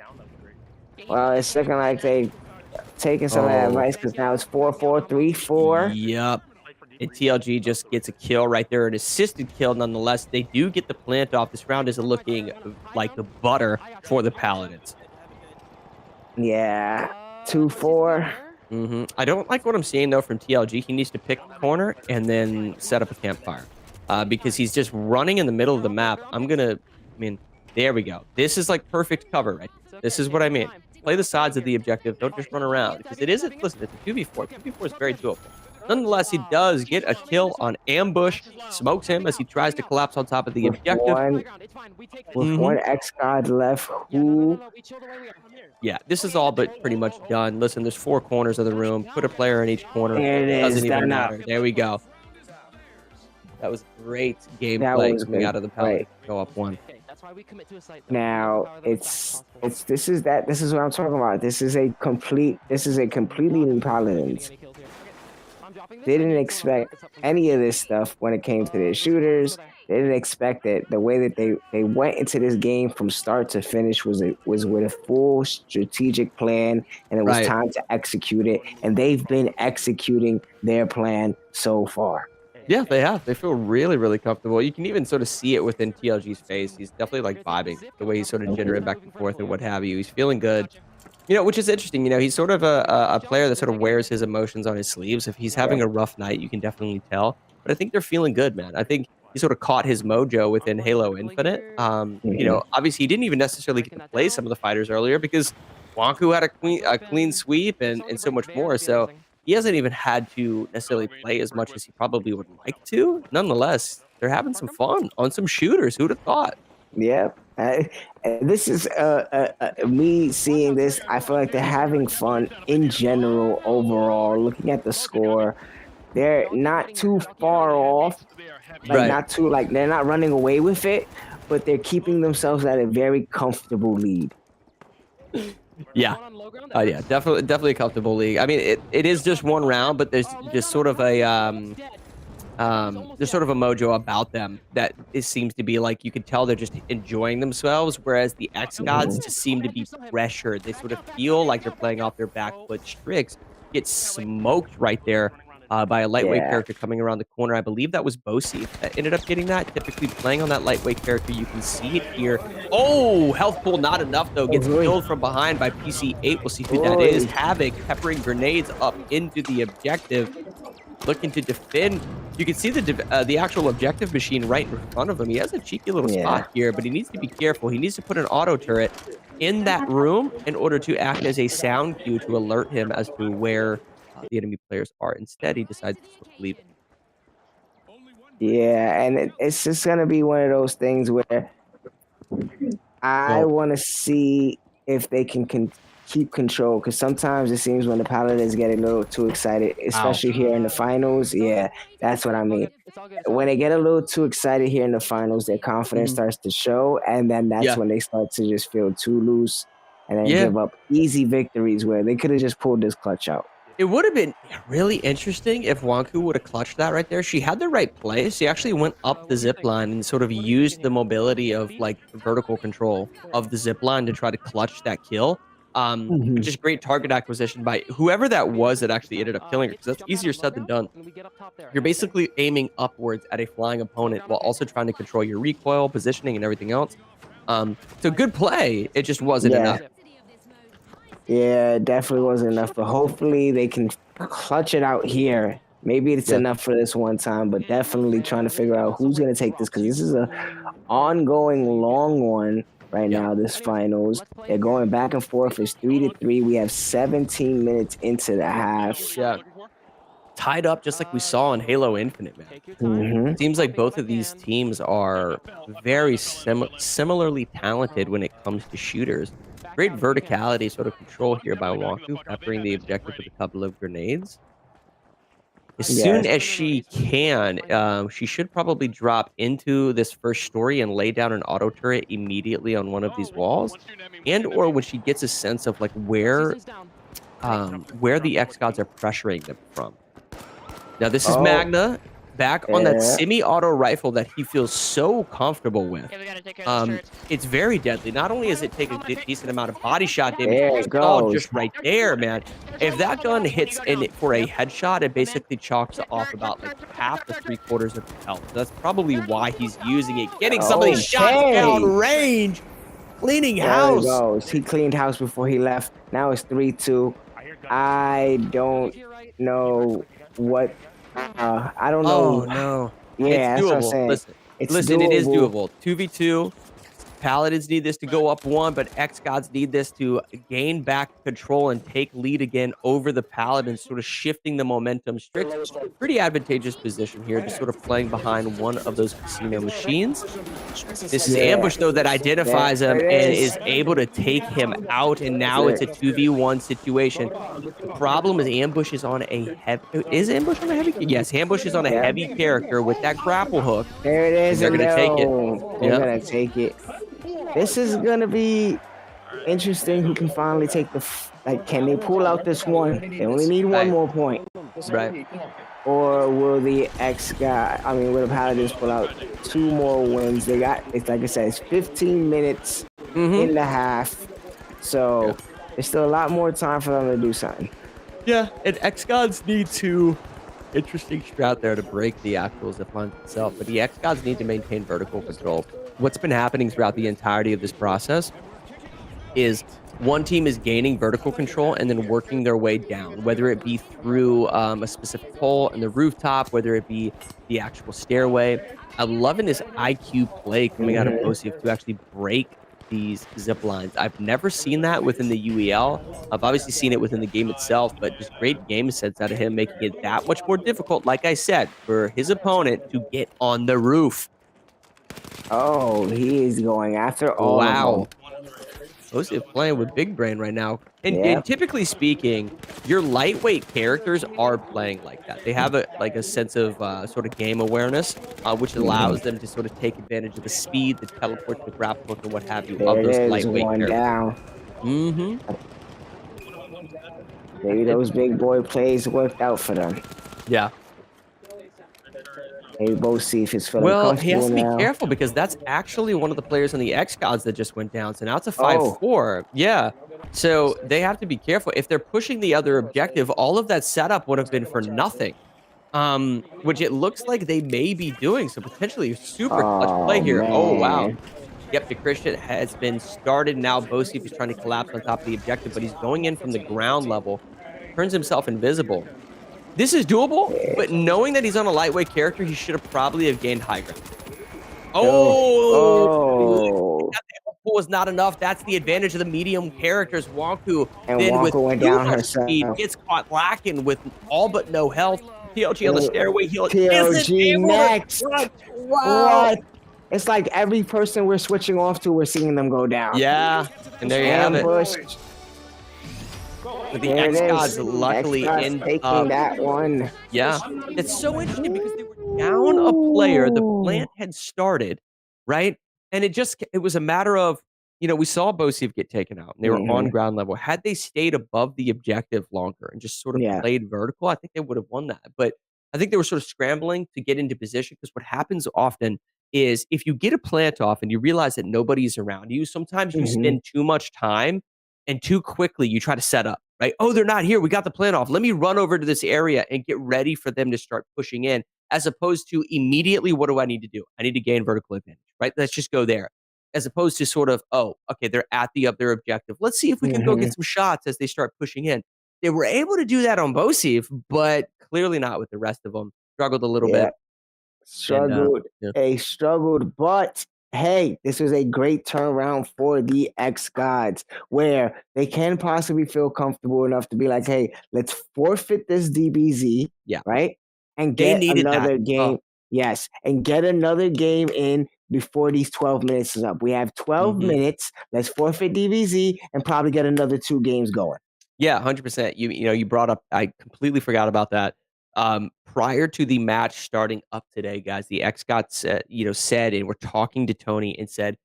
Well, it's looking like they taking some of that advice, because now it's 4-4, 3-4. Yep. And TLG just gets a kill right there, an assisted kill nonetheless. They do get the plant off. This round is looking like the butter for the Paladins. Yeah, 2-4. I don't like what I'm seeing, though, from TLG. He needs to pick a corner and then set up a campfire, because he's just running in the middle of the map. There we go. This is like perfect cover, right? This is what I mean. Play the sides of the objective. Don't just run around, because listen, it's a 2v4. 2v4 is very doable. Nonetheless, he does get a kill on ambush, smokes him as he tries to collapse on top of the objective. With one xGOD left, Yeah, this is all but pretty much done. Listen, there's 4 corners of the room. Put a player in each corner. There it is. Doesn't even matter. There we go. That was great gameplay coming out of the Paladins. Go up 1. Now this is what I'm talking about. This is a completely new Paladins. They didn't expect any of this stuff when it came to their shooters. They didn't expect it. The way that they went into this game from start to finish was with a full strategic plan, and it was time to execute it. And they've been executing their plan so far. Yeah, they have. They feel really, really comfortable. You can even sort of see it within TLG's face. He's definitely like vibing the way he's sort of jittering back and forth and what have you. He's feeling good. Which is interesting. He's sort of a player that sort of wears his emotions on his sleeves. If he's having a rough night, you can definitely tell. But I think they're feeling good, man. I think he sort of caught his mojo within Halo Infinite. Obviously, he didn't even necessarily get to play some of the fighters earlier because Wonku had a clean sweep and so much more. So he hasn't even had to necessarily play as much as he probably would like to. Nonetheless, they're having some fun on some shooters. Who'd have thought? Yeah. This is me seeing this. I feel like they're having fun in general overall. Looking at the score, they're not too far off. They're not running away with it, but they're keeping themselves at a very comfortable lead. Yeah. Yeah, definitely a comfortable league. I mean, it is just one round, but there's just sort of a there's sort of a mojo about them that it seems to be like you could tell they're just enjoying themselves, whereas the xGODS just seem to be pressured. They sort of feel like they're playing off their back foot. Strix gets smoked right there by a lightweight character coming around the corner. I believe that was Bosi that ended up getting that. Typically playing on that lightweight character, you can see it here. Oh, health pool not enough though. Gets killed from behind by PC8. We'll see who that is. Havoc peppering grenades up into the objective, looking to defend. You can see the actual objective machine right in front of him. He has a cheeky little spot here, but he needs to be careful. He needs to put an auto turret in that room in order to act as a sound cue to alert him as to where the enemy players are. Instead, he decides to sort of leave it. Yeah, and it's just gonna be one of those things where I want to see if they can keep control, because sometimes it seems when the Paladins get a little too excited, especially here in the finals. Yeah, that's what I mean. When they get a little too excited here in the finals, their confidence starts to show, and then that's when they start to just feel too loose and then give up easy victories where they could have just pulled this clutch out. It would have been really interesting if Wanku would have clutched that right there. She had the right play. She actually went up the zip line and sort of used the mobility of like vertical control of the zip line to try to clutch that kill. Just great target acquisition by whoever that was that actually ended up killing her, because that's easier said than done. You're basically aiming upwards at a flying opponent while also trying to control your recoil, positioning, and everything else. So good play. It just wasn't enough. Yeah, it definitely wasn't enough, but hopefully they can clutch it out here. Maybe it's enough for this one time, but definitely trying to figure out who's going to take this, because this is a ongoing long one right now, this finals. They're going back and forth. It's 3-3. We have 17 minutes into the half. Yeah. Tied up just like we saw in Halo Infinite, man. Seems like both of these teams are very similarly talented when it comes to shooters. Great verticality sort of control here by Wanku, peppering the objective with a couple of grenades. As soon as she can, she should probably drop into this first story and lay down an auto turret immediately on one of these walls. And or when she gets a sense of like where the xGODS are pressuring them from. Now this is Magna back on that semi-auto rifle that he feels so comfortable with. It's very deadly. Not only does it take a decent amount of body shot damage, just right there, man. If that gun hits in it for a headshot, it basically chalks off about like half to 3/4 of the health. That's probably why he's using it. Getting some of these shots down range. Cleaning house. There he goes. He cleaned house before he left. Now it's 3-2. I don't know what... I don't know. Oh, no. Yeah, it's that's doable. what I'm saying. Listen, it is doable. 2v2. Paladins need this to go up 1, but xGODS need this to gain back control and take lead again over the Paladins, sort of shifting the momentum. Strix, pretty advantageous position here, just sort of playing behind one of those casino machines. This is Ambush, though, that identifies him and is able to take him out, and now it's a 2v1 situation. The problem is Ambush is on a heavy... Is Ambush on a heavy... Yes, Ambush is on a heavy character with that grapple hook. There it is. They're going to take it. They're going to take it. This is going to be interesting. Who can finally take the... can they pull out this one? They only need one more point. Right. Or will the will the Paladins pull out 2 more wins? They got... It's like I said, it's 15 minutes in the half. So there's still a lot more time for them to do something. Yeah, and xGODS need to... Interesting strat there to break the actual zipline itself, but the xGODS need to maintain vertical control. What's been happening throughout the entirety of this process is one team is gaining vertical control and then working their way down, whether it be through a specific hole in the rooftop, whether it be the actual stairway. I'm loving this IQ play coming out of Bosi to actually break these zip lines. I've never seen that within the UEL. I've obviously seen it within the game itself, but just great game sense out of him, making it that much more difficult, like I said, for his opponent to get on the roof. Oh, he is going after all of them. Bosi is playing with big brain right now. And typically speaking, your lightweight characters are playing like that. They have a sense of sort of game awareness, which allows them to sort of take advantage of the speed, the teleport, the grapple hook, and what have you of those lightweight characters. Mm-hmm. Maybe those big boy plays worked out for them. Yeah. Maybe BoSeef is feeling Well, he has comfortable to be now. careful because that's actually one of the players on the xGODS that just went down. So now it's a Oh. 5-4. Yeah. So they have to be careful. If they're pushing the other objective, all of that setup would have been for nothing. Which it looks like they may be doing. So potentially a super clutch play Oh, here. Oh, wow. man. Yep, the Christian has been started. Now BoSeef is trying to collapse on top of the objective, but he's going in from the ground level. Turns himself invisible. This is doable, but knowing that he's on a lightweight character, he should have probably have gained high ground. Oh. That was not enough. That's the advantage of the medium characters. Wonku And then with Wonku went too down much herself. speed gets caught lacking with all but no health. TLG on the stairway heal. TLG next. Wow. What? It's like every person we're switching off to, we're seeing them go down. Yeah, and there you have it. Ambush. But the There it xGODS is. luckily xGODS end taking up. that one. Yeah, it's so interesting because they were down a player. The plant had started, right? And it was a matter of, we saw BoSeef get taken out and they were on ground level. Had they stayed above the objective longer and just sort of played vertical, I think they would have won that. But I think they were sort of scrambling to get into position because what happens often is if you get a plant off and you realize that nobody's around you, sometimes you spend too much time and too quickly you try to set up, right? Oh, they're not here. We got the plant off. Let me run over to this area and get ready for them to start pushing in, as opposed to immediately, what do I need to do? I need to gain vertical advantage, right? Let's just go there. As opposed to sort of, oh, okay, they're at the other objective. Let's see if we can go get some shots as they start pushing in. They were able to do that on BoSeef, but clearly not with the rest of them. Struggled a little bit. Struggled. And, They struggled, but hey, this was a great turnaround for the xGODS, where they can possibly feel comfortable enough to be like, hey, let's forfeit this DBZ, right? And They get needed another that. game. Yes, and get another game in before these 12 minutes is up. We have 12 minutes. Let's forfeit DBZ and probably get another 2 games going. Yeah, 100%. You brought up, I completely forgot about that. Prior to the match starting up today, guys, the xGODS said, and we're talking to Tony and said,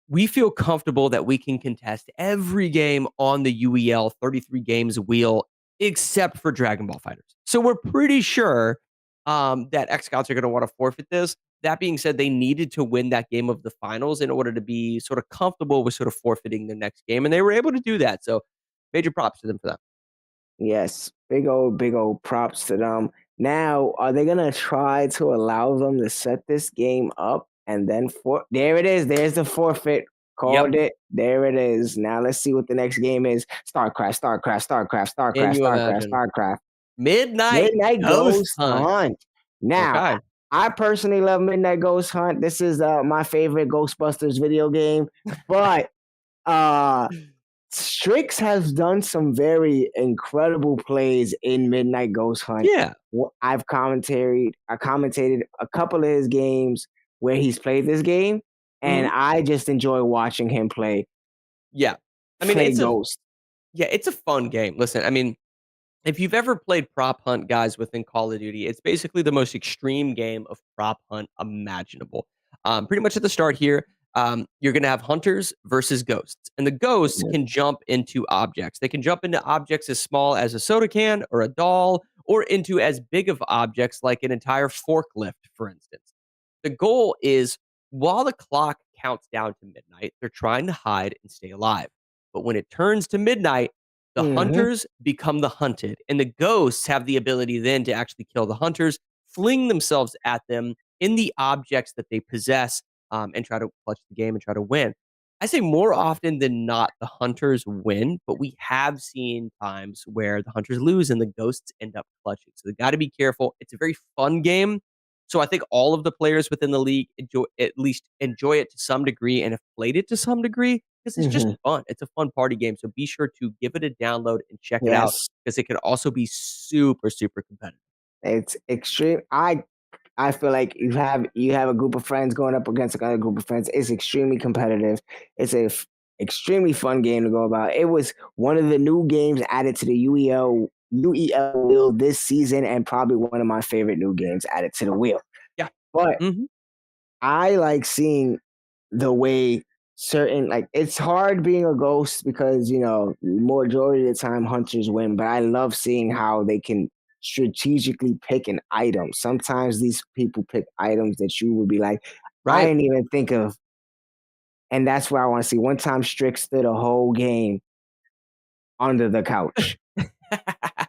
we feel comfortable that we can contest every game on the UEL 33 games wheel except for Dragon Ball Fighters. So we're pretty sure that xGODS are going to want to forfeit this. That being said, they needed to win that game of the finals in order to be sort of comfortable with sort of forfeiting the next game, and they were able to do that. So major props to them for that. Yes, big old props to them. Now, are they gonna try to allow them to set this game up and then there it is. There's the forfeit. Called it. There it is. Now let's see what the next game is. StarCraft. Midnight Ghost Hunt. Now, I personally love Midnight Ghost Hunt. This is my favorite Ghostbusters video game, but Strix has done some very incredible plays in Midnight Ghost Hunt. Yeah. I commentated a couple of his games where he's played this game, and I just enjoy watching him play. Yeah. I mean, it's a fun game. Listen, I mean, if you've ever played prop hunt, guys, within Call of Duty, it's basically the most extreme game of prop hunt imaginable. Pretty much at the start here, you're going to have hunters versus ghosts, and the ghosts can jump into objects. They can jump into objects as small as a soda can or a doll, or into as big of objects like an entire forklift, for instance. The goal is, while the clock counts down to midnight, they're trying to hide and stay alive. But when it turns to midnight, the hunters become the hunted, and the ghosts have the ability then to actually kill the hunters, fling themselves at them in the objects that they possess, and try to clutch the game and try to win. I say more often than not, the hunters win, but we have seen times where the hunters lose and the ghosts end up clutching. So they got to be careful. It's a very fun game. So I think all of the players within the league enjoy it to some degree and have played it to some degree because it's just fun. It's a fun party game. So be sure to give it a download and check it out because it can also be super, super competitive. It's extreme. I feel like you have a group of friends going up against another group of friends. It's extremely competitive. It's a extremely fun game to go about. It was one of the new games added to the UEL wheel this season, and probably one of my favorite new games added to the wheel. Yeah, but I like seeing the way certain, like, it's hard being a ghost because, majority of the time hunters win, but I love seeing how they can strategically pick an item. Sometimes these people pick items that you would be like, I didn't even think of. And that's where I want to see. One time Strix stood a whole game under the couch.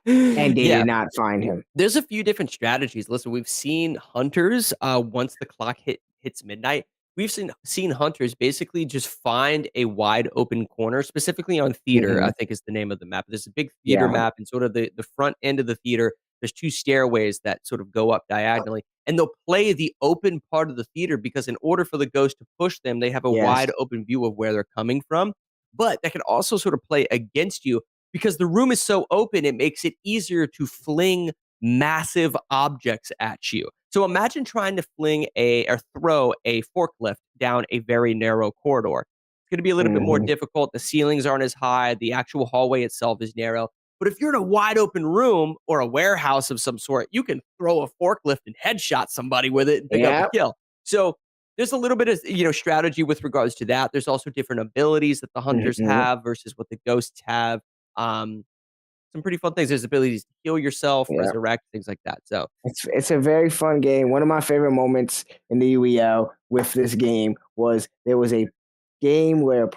And they did not find him. There's a few different strategies. Listen, we've seen hunters once the clock hits midnight. We've seen hunters basically just find a wide open corner, specifically on theater, I think is the name of the map. There's a big theater map, and sort of the front end of the theater, there's 2 stairways that sort of go up diagonally, and they'll play the open part of the theater because in order for the ghost to push them, they have a wide open view of where they're coming from. But that can also sort of play against you because the room is so open, it makes it easier to fling massive objects at you. So imagine trying to throw a forklift down a very narrow corridor. It's going to be a little bit more difficult. The ceilings aren't as high. The actual hallway itself is narrow. But if you're in a wide open room or a warehouse of some sort, you can throw a forklift and headshot somebody with it and pick up a kill. So there's a little bit of strategy with regards to that. There's also different abilities that the hunters have versus what the ghosts have. Some pretty fun things. There's abilities to heal yourself, resurrect, things like that. So it's a very fun game. One of my favorite moments in the UEL with this game was there was a game where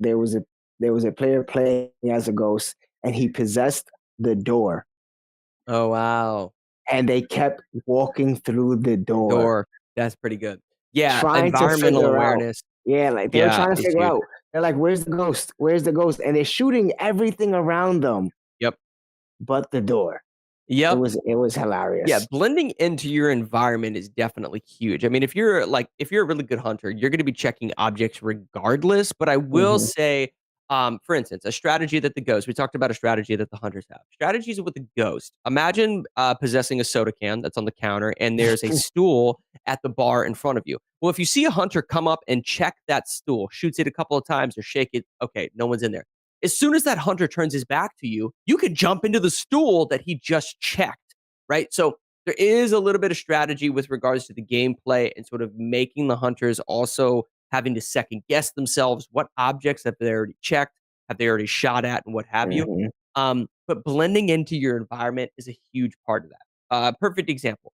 there was a player playing as a ghost and he possessed the door. Oh wow. And they kept walking through the door. That's pretty good. Yeah, Trying environmental to figure awareness. Out. Yeah, like they're trying to figure out. They're like, where's the ghost? Where's the ghost? And they're shooting everything around them. Yep. But the door. Yep. It was hilarious. Yeah, blending into your environment is definitely huge. I mean, if you're a really good hunter, you're going to be checking objects regardless. But I will say, for instance, a strategy that we talked about a strategy that the hunters have. Strategies with the ghost. Imagine possessing a soda can that's on the counter and there's a stool at the bar in front of you. Well, if you see a hunter come up and check that stool, shoots it a couple of times or shake it, okay, no one's in there. As soon as that hunter turns his back to you, you could jump into the stool that he just checked, right? So there is a little bit of strategy with regards to the gameplay and sort of making the hunters also having to second guess themselves. What objects have they already checked? Have they already shot at and what have you? But blending into your environment is a huge part of that. Perfect example.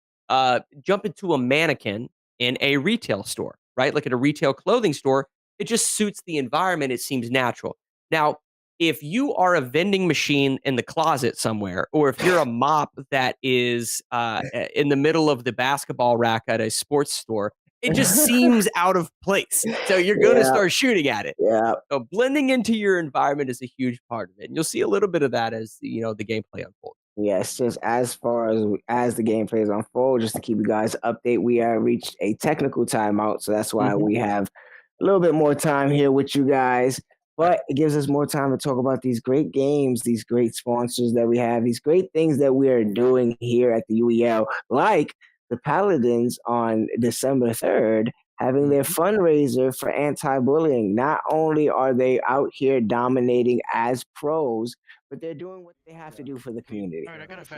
Jump into a mannequin in a retail store, right? Like at a retail clothing store, it just suits the environment. It seems natural. Now, if you are a vending machine in the closet somewhere, or if you're a mop that is in the middle of the basketball rack at a sports store, it just seems out of place. So you're going to start shooting at it. Yeah. So blending into your environment is a huge part of it. And you'll see a little bit of that as the gameplay unfolds. Yes, just as far as the gameplay is unfold, just to keep you guys update, we have reached a technical timeout. So that's why we have a little bit more time here with you guys. But it gives us more time to talk about these great games, these great sponsors that we have, these great things that we are doing here at the UEL, like the Paladins on December 3rd, having their fundraiser for anti-bullying. Not only are they out here dominating as pros, but they're doing what they have to do for the community.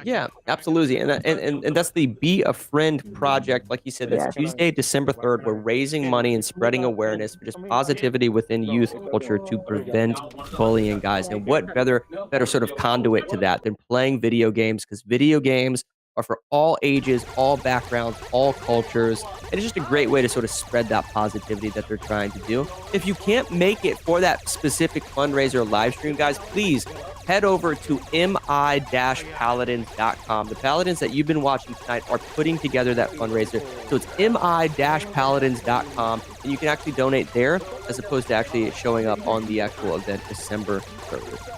Yeah, absolutely. And that's the Be a Friend project. Like you said, that's Tuesday, December 3rd. We're raising money and spreading awareness for just positivity within youth culture to prevent bullying, guys. And what better sort of conduit to that than playing video games? Because video games are for all ages, all backgrounds, all cultures. And it's just a great way to sort of spread that positivity that they're trying to do. If you can't make it for that specific fundraiser live stream, guys, please head over to mi-paladins.com. The Paladins that you've been watching tonight are putting together that fundraiser. So it's mi-paladins.com, and you can actually donate there as opposed to actually showing up on the actual event December 3rd.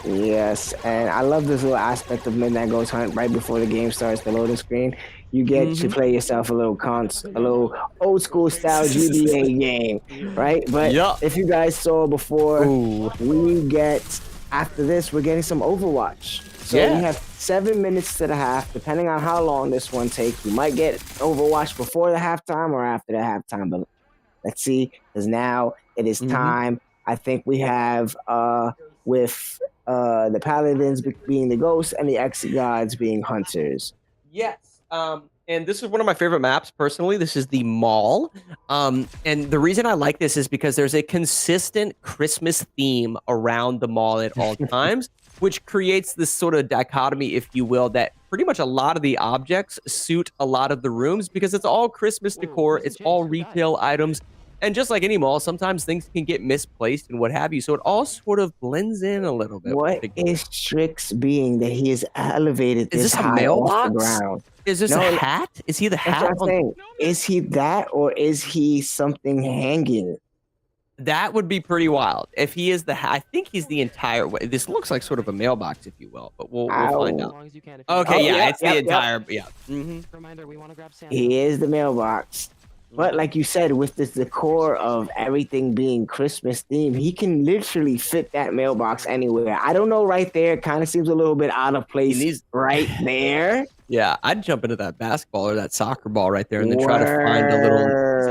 Yes, and I love this little aspect of Midnight Ghost Hunt right before the game starts, the loading screen. You get to play yourself a little old school style GBA game, right? But if you guys saw before, after this, we're getting some Overwatch. So we have 7 minutes to the half, depending on how long this one takes. We might get Overwatch before the halftime or after the halftime, but let's see, because now it is time. I think we have with the Paladins being the ghosts and the xGODS being hunters. Yes. And this is one of my favorite maps, personally. This is the mall. And the reason I like this is because there's a consistent Christmas theme around the mall at all times, which creates this sort of dichotomy, if you will, that pretty much a lot of the objects suit a lot of the rooms because it's all Christmas decor, it's all retail items. And just like any mall, sometimes things can get misplaced and what have you. So it all sort of blends in a little bit. What is Strix being that he is elevated Is this this a high mailbox? off the ground? Is this No, a hat? Is he the That's hat? what I'm saying. Is he that or is he something hanging? That would be pretty wild. If he is the hat, I think he's the entire way. This looks like sort of a mailbox, if you will, but we'll find out. Okay, yeah, it's the entire, yeah. Reminder, we want to grab Santa. He is the mailbox. But like you said, with this decor of everything being Christmas themed, he can literally fit that mailbox anywhere. I don't know, right there, it kind of seems a little bit out of place right there. Yeah, I'd jump into that basketball or that soccer ball right there and then try to find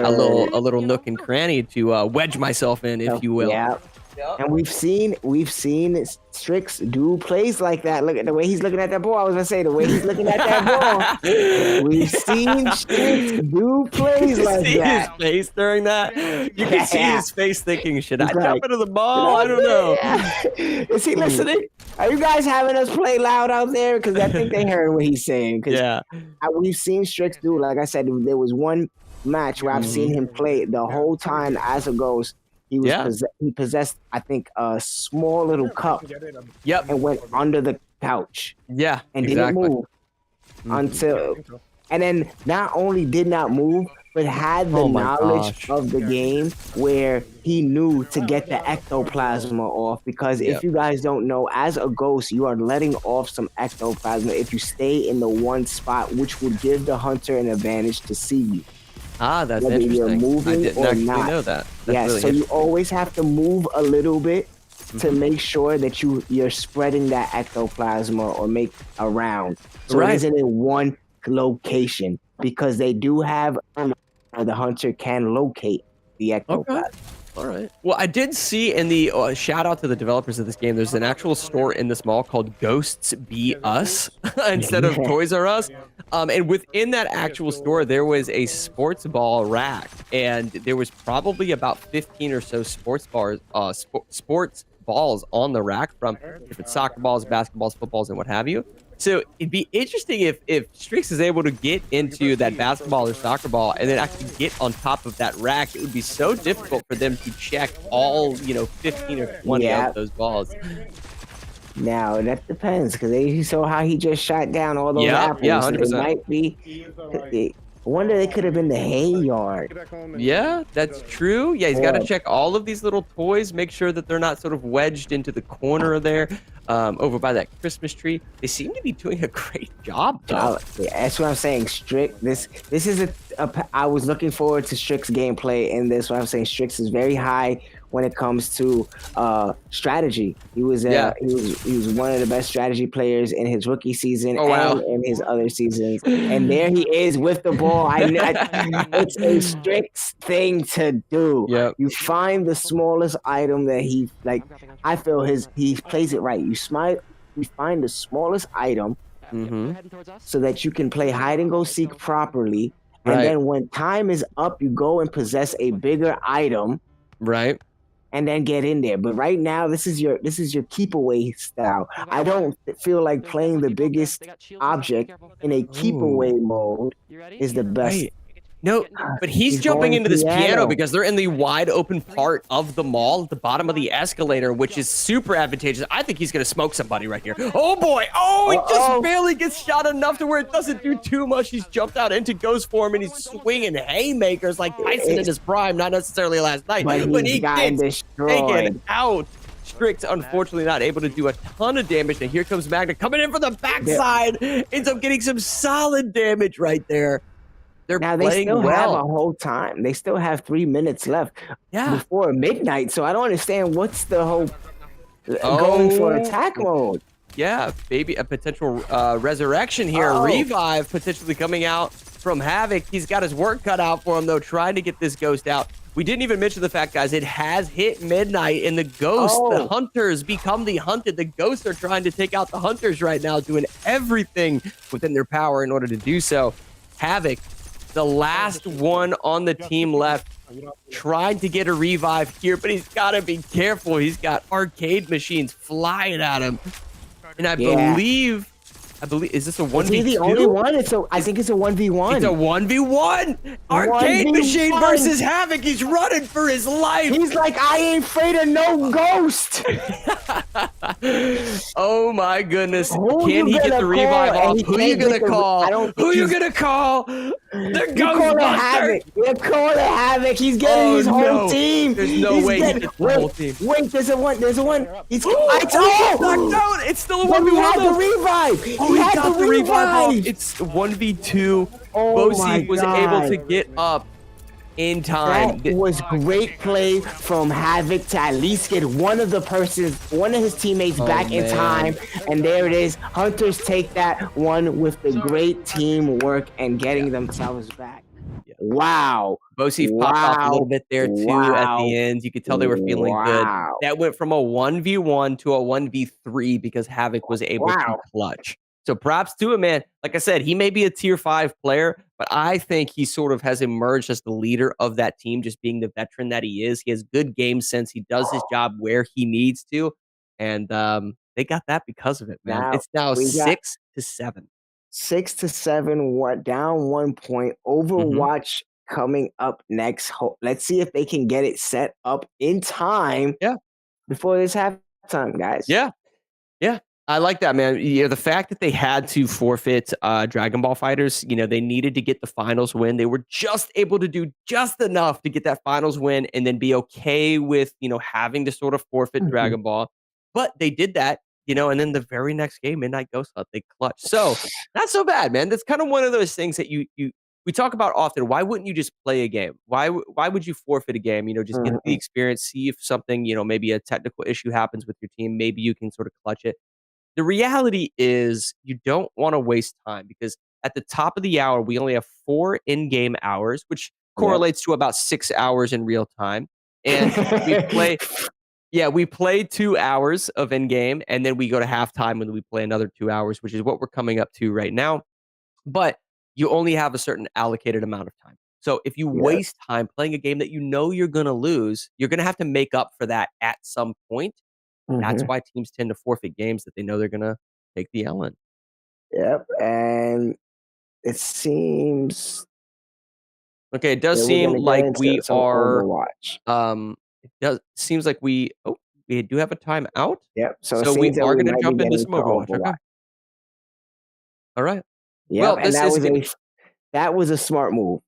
a little nook and cranny to wedge myself in, if you will. Yeah. And we've seen Strix do plays like that. Look at the way he's looking at that ball. I was gonna say the way he's looking at that ball. We've seen Strix do plays like See that. his face during that. You can see his face thinking, "Should I jump into the ball? I don't know." Is he listening? Are you guys having us play loud out there? Because I think they heard what he's saying. Yeah. We've seen Strix do. Like I said, there was one match where I've seen him play the whole time as a ghost. He was he possessed, I think, a small little cup. Yep. And went under the couch. Yeah. And didn't move until. And then not only did not move, but had the knowledge of the game where he knew to get the ectoplasma off. Because if you guys don't know, as a ghost, you are letting off some ectoplasma if you stay in the one spot, which would give the hunter an advantage to see you. Ah, that's whether interesting. you're moving I didn't or actually not. know that. That's Yeah, really so you always have to move a little bit to make sure that you're spreading that ectoplasma or make a round. So it isn't in one location because they do have the hunter can locate the ectoplasma. All right. Well, I did see in the shout out to the developers of this game, there's an actual store in this mall called Ghosts Be Us instead of Toys R Us. And within that actual store, there was a sports ball rack, and there was probably about 15 or so sports balls on the rack from different soccer balls, basketballs, footballs, and what have you. So it'd be interesting if Strix is able to get into that basketball or soccer ball and then actually get on top of that rack. It would be so difficult for them to check all, 15 or 20 of those balls. Now that depends because you saw how he just shot down all those apples. Yeah, 100%. It might be. I wonder they could have been the hay yard. Yeah, that's true. Yeah, he's got to check all of these little toys, make sure that they're not sort of wedged into the corner there, over by that Christmas tree. They seem to be doing a great job. Yeah, that's what I'm saying. Strix. This is I was looking forward to Strix gameplay in this. What I'm saying, Strix is very high when it comes to strategy. He was he was one of the best strategy players in his rookie season and in his other seasons. And there he is with the ball. It's a Strix thing to do. Yep. You find the smallest item that he I feel he plays it right. You find the smallest item so that you can play hide and go seek properly. And then when time is up, you go and possess a bigger item. Right. And then get in there. But right now, this is your keep away style. I don't feel like playing the biggest object in a keep away mode is the best. Right. No, but he's jumping into this piano because they're in the wide open part of the mall at the bottom of the escalator, which is super advantageous. I think he's going to smoke somebody right here. Oh, boy. Oh, he just barely gets shot enough to where it doesn't do too much. He's jumped out into ghost form, and he's swinging haymakers like Tyson in his prime. Not necessarily last night, but he gets taken out. Strix, unfortunately, not able to do a ton of damage. And here comes Magna coming in from the backside. Ends up getting some solid damage right there. Now they still have a whole time. They still have 3 minutes left before midnight. So I don't understand what's the whole going for attack mode. Yeah, maybe a potential resurrection here. Revive potentially coming out from Havoc. He's got his work cut out for him, though, trying to get this ghost out. We didn't even mention the fact, guys, it has hit midnight, and the ghosts, the hunters, become the hunted. The ghosts are trying to take out the hunters right now, doing everything within their power in order to do so. Havoc, the last one on the team left, trying to get a revive here, but he's got to be careful. He's got arcade machines flying at him. And I believe, is this a 1v2? Is he the only one? I think it's a 1v1. It's a 1v1. Arcade 1v1. machine versus Havoc. He's running for his life. He's like, I ain't afraid of no ghost. Oh my goodness. Can he get the revive off? Who are you going to call? Who are you going to call? The Ghostbuster. They're calling Havoc. He's getting his whole team. There's no way he gets the whole team. Wait, there's a one. He's knocked out. It's still a 1v1. He had the revive. He got the revive off. It's 1v2. Bosi was able to get up in time. That was great play from Havoc to at least get one of his teammates back in time. And there it is. Hunters take that one with the great teamwork and getting themselves back. Wow. Bosi popped off a little bit there too at the end. You could tell they were feeling good. That went from a 1v1 to a 1v3 because Havoc was able to clutch. So props to him, man. Like I said, he may be a tier 5 player, but I think he sort of has emerged as the leader of that team, just being the veteran that he is. He has good game sense. He does his job where he needs to. And they got that because of it, man. It's now 6-7. 6-7, down 1 point. Overwatch coming up next. Let's see if they can get it set up in time. Before this halftime, guys. Yeah. I like that, man. The fact that they had to forfeit Dragon Ball Fighters, they needed to get the finals win. They were just able to do just enough to get that finals win and then be okay with, having to sort of forfeit Dragon Ball. But they did that, and then the very next game, Midnight Ghost Hunt, they clutched. So not so bad, man. That's kind of one of those things that we talk about often. Why wouldn't you just play a game? Why would you forfeit a game? Just get the experience, see if something, maybe a technical issue happens with your team. Maybe you can sort of clutch it. The reality is you don't want to waste time because at the top of the hour, we only have 4 in-game hours, which correlates to about 6 hours in real time. And we play 2 hours of in-game, and then we go to halftime and we play another 2 hours, which is what we're coming up to right now. But you only have a certain allocated amount of time. So if you waste time playing a game that you're going to lose, you're going to have to make up for that at some point. That's why teams tend to forfeit games that they know they're going to take the L in. Yep, and it seems... Okay, it does seem like we are... seems like we do have a timeout. Yep, so we are going to jump into some Overwatch. Okay. All right. Yeah, and that was a smart move.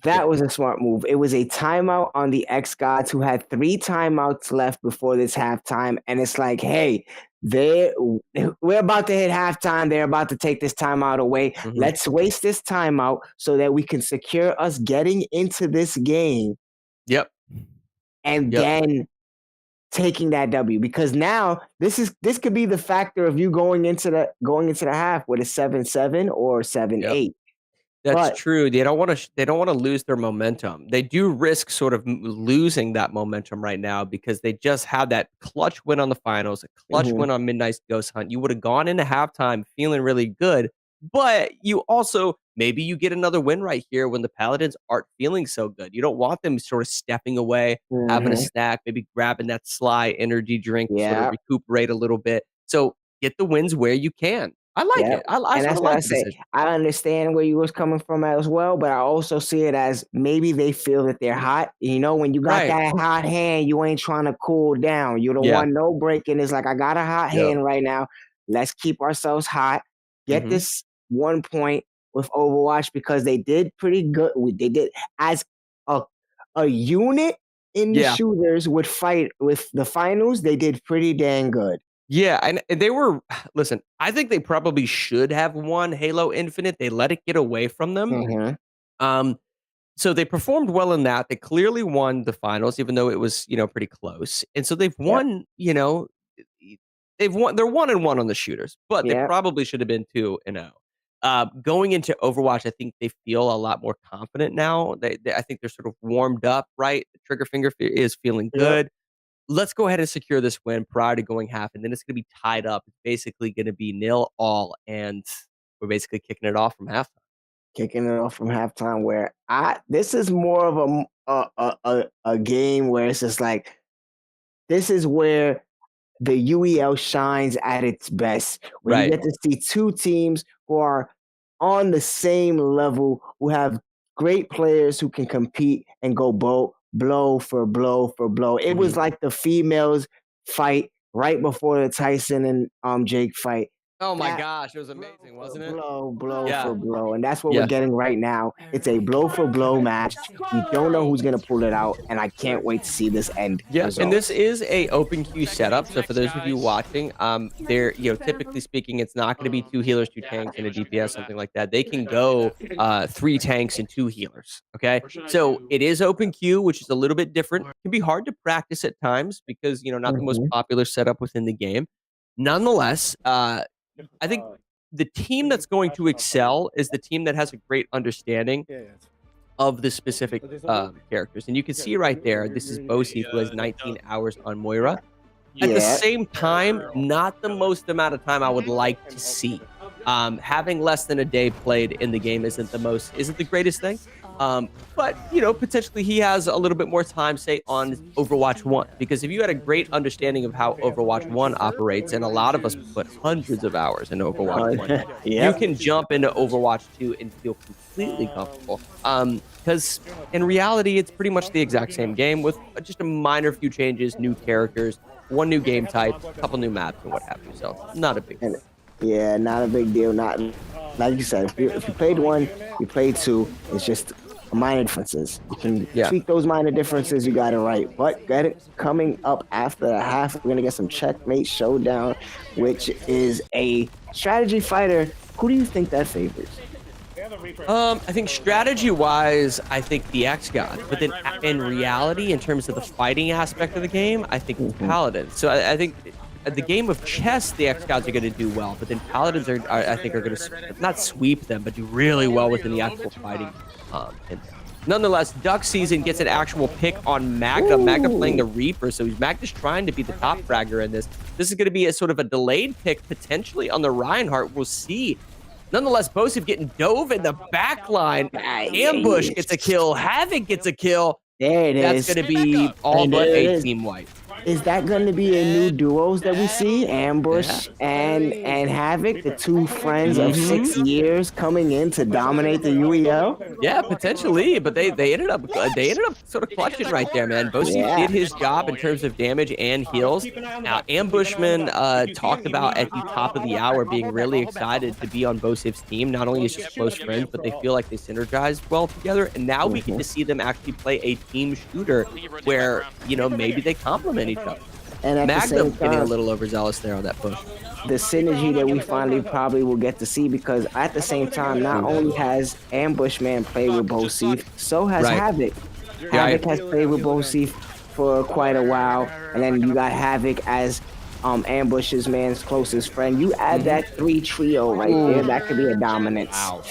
That was a smart move. It was a timeout on the xGODS who had 3 timeouts left before this halftime. And it's like, hey, we're about to hit halftime. They're about to take this timeout away. Let's waste this timeout so that we can secure us getting into this game. And then taking that W. Because now this could be the factor of you going into the half with a 7-7 or 7-8. That's true. They don't want to lose their momentum. They do risk sort of losing that momentum right now because they just had that clutch win on the finals, a clutch win on Midnight Ghost Hunt. You would have gone into halftime feeling really good, but you also maybe you get another win right here when the Paladins aren't feeling so good. You don't want them sort of stepping away, having a snack, maybe grabbing that Sly energy drink, sort of recuperate a little bit. So get the wins where you can. I like it. I and that's what I say. I understand where you was coming from as well, but I also see it as maybe they feel that they're hot. When you got that hot hand, you ain't trying to cool down. You don't want no breaking. It's like, I got a hot hand right now. Let's keep ourselves hot. Get this 1 point with Overwatch because they did pretty good. They did as a unit in the shooters would fight with the finals. They did pretty dang good. Yeah, and they were, listen, I think they probably should have won Halo Infinite. They let it get away from them. So they performed well in that. They clearly won the finals, even though it was, pretty close. And so they've won, they're 1-1 on the shooters, but they probably should have been 2-0. Going into Overwatch, I think they feel a lot more confident now. I think they're sort of warmed up, right? The trigger finger is feeling good. Let's go ahead and secure this win prior to going half, and then it's going to be tied up. It's basically going to be 0-0, and we're basically kicking it off from halftime. kicking it off from halftime. Where this is more of a game where it's just like this is where the UEL shines at its best. When you get to see two teams who are on the same level, who have great players who can compete and go blow for blow for blow. It was like the females fight right before the Tyson and Jake fight. Oh my gosh, it was amazing, wasn't it? Blow Yeah. for blow, and that's what Yeah. we're getting right now. It's a blow for blow match. We don't know who's gonna pull it out, and I can't wait to see this end. Yeah, result. and this is a open queue setup. So for those of you watching, there, typically speaking, it's not going to be 2 healers, 2 tanks, and a DPS, something like that. They can go 3 tanks and 2 healers. Okay, so it is open queue, which is a little bit different. It can be hard to practice at times because not the most popular setup within the game. Nonetheless, I think the team that's going to excel is the team that has a great understanding of the specific characters. And you can see right there, this is Bosi, who has 19 hours on Moira. At the same time, not the most amount of time I would like to see. Having less than a day played in the game isn't the greatest thing. But potentially he has a little bit more time, say, on Overwatch 1. Because if you had a great understanding of how Overwatch 1 operates, and a lot of us put hundreds of hours into Overwatch 1, you can jump into Overwatch 2 and feel completely comfortable. Because in reality, it's pretty much the exact same game with just a minor few changes, new characters, 1 new game type, a couple new maps, and what have you. So not a big deal. Yeah, not a big deal. Not like you said. If you played 1, you played 2. It's just minor differences. You can tweak those minor differences. You got it right. But get it coming up after the half. We're gonna get some Checkmate Showdown, which is a strategy fighter. Who do you think that favors? I think strategy-wise, I think the xGODS. But then in reality, in terms of the fighting aspect of the game, I think it's Paladins. So I think the game of chess, the xGODS are going to do well, but then Paladins I think are going to not sweep them, but do really well within the actual fighting. Nonetheless, Duck Season gets an actual pick on Magda. Magda playing the Reaper, so Magda's trying to be the top fragger in this. This is going to be a sort of a delayed pick potentially on the Reinhardt. We'll see. Nonetheless, Bosif getting dove in the back line. Ambush gets a kill. Havoc gets a kill. There it That's is. going to be all but a team wipe. Is that going to be a new duos that we see? Ambush and Havoc, the 2 friends of 6 years coming in to dominate the UEL? Yeah, potentially, but they ended up sort of clutching right there, man. Bosi did his job in terms of damage and heals. Now, Ambushman talked about at the top of the hour being really excited to be on Bosif's team. Not only is just close friends, but they feel like they synergize well together. And now we get to see them actually play a team shooter where, maybe they complement each other. And at Magda the same getting a time, little overzealous there on that push. the synergy that we finally probably will get to see, because at the same time, not only has Ambushman played with Bosif, so has Havoc. Havoc has played with Bosif for quite a while, and then you got Havoc as Ambush's man's closest friend. You add that 3 trio right there, that could be a dominance. Wow.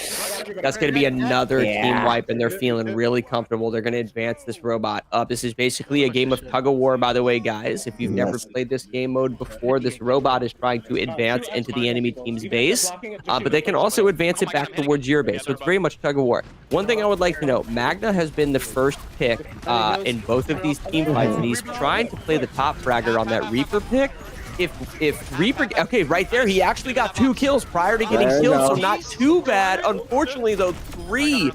That's going to be another team wipe, and they're feeling really comfortable. They're going to advance this robot up. This is basically a game of tug of war, by the way, guys. If you've never played this game mode before, this robot is trying to advance into the enemy team's base, but they can also advance it back towards your base. So it's very much tug of war. One thing I would like to note, Magna has been the first pick in both of these team fights, and he's trying to play the top fragger on that Reaper pick. If Reaper, okay, right there, he actually got 2 kills prior to getting killed, so not too bad. Unfortunately, though, 3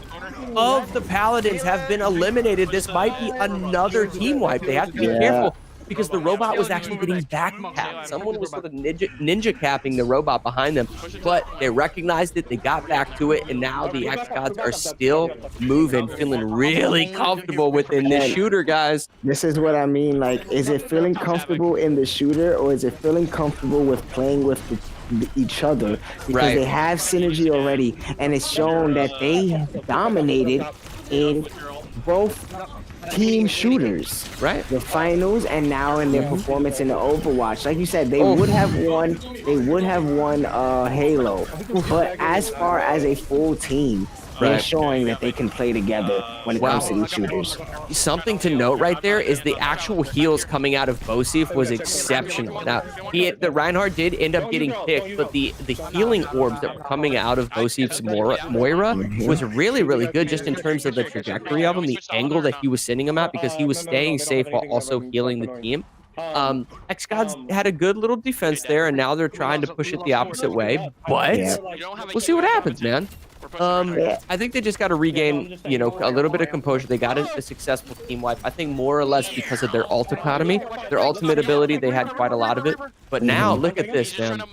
of the Paladins have been eliminated. This might be another team wipe. They have to be careful because the robot was actually getting back capped. Someone was sort of ninja capping the robot behind them, but they recognized it, they got back to it, and now the xGODS are still moving, feeling really comfortable within this shooter, guys. This is what I mean. Like, is it feeling comfortable in the shooter, or is it feeling comfortable with playing with each other? Because they have synergy already, and it's shown that they dominated in both team shooters, the finals, and now in their performance in the Overwatch. Like you said, they would have won. They would have won Halo, but as far as a full team, they're Right. showing that they can play together when it comes to these shooters. Something to note right there is the actual heals coming out of Bosif was exceptional. Now, the Reinhardt did end up getting picked, but the healing orbs that were coming out of Bosif's Moira was really, really good just in terms of the trajectory of him, the angle that he was sending him at, because he was staying safe while also healing the team. xGODS had a good little defense there, and now they're trying to push it the opposite way, but we'll see what happens, man. I think they just got to regain, a little bit of composure. They got a successful team wipe. I think more or less because of their ult economy, their ultimate ability. They had quite a lot of it. But now look at this, man.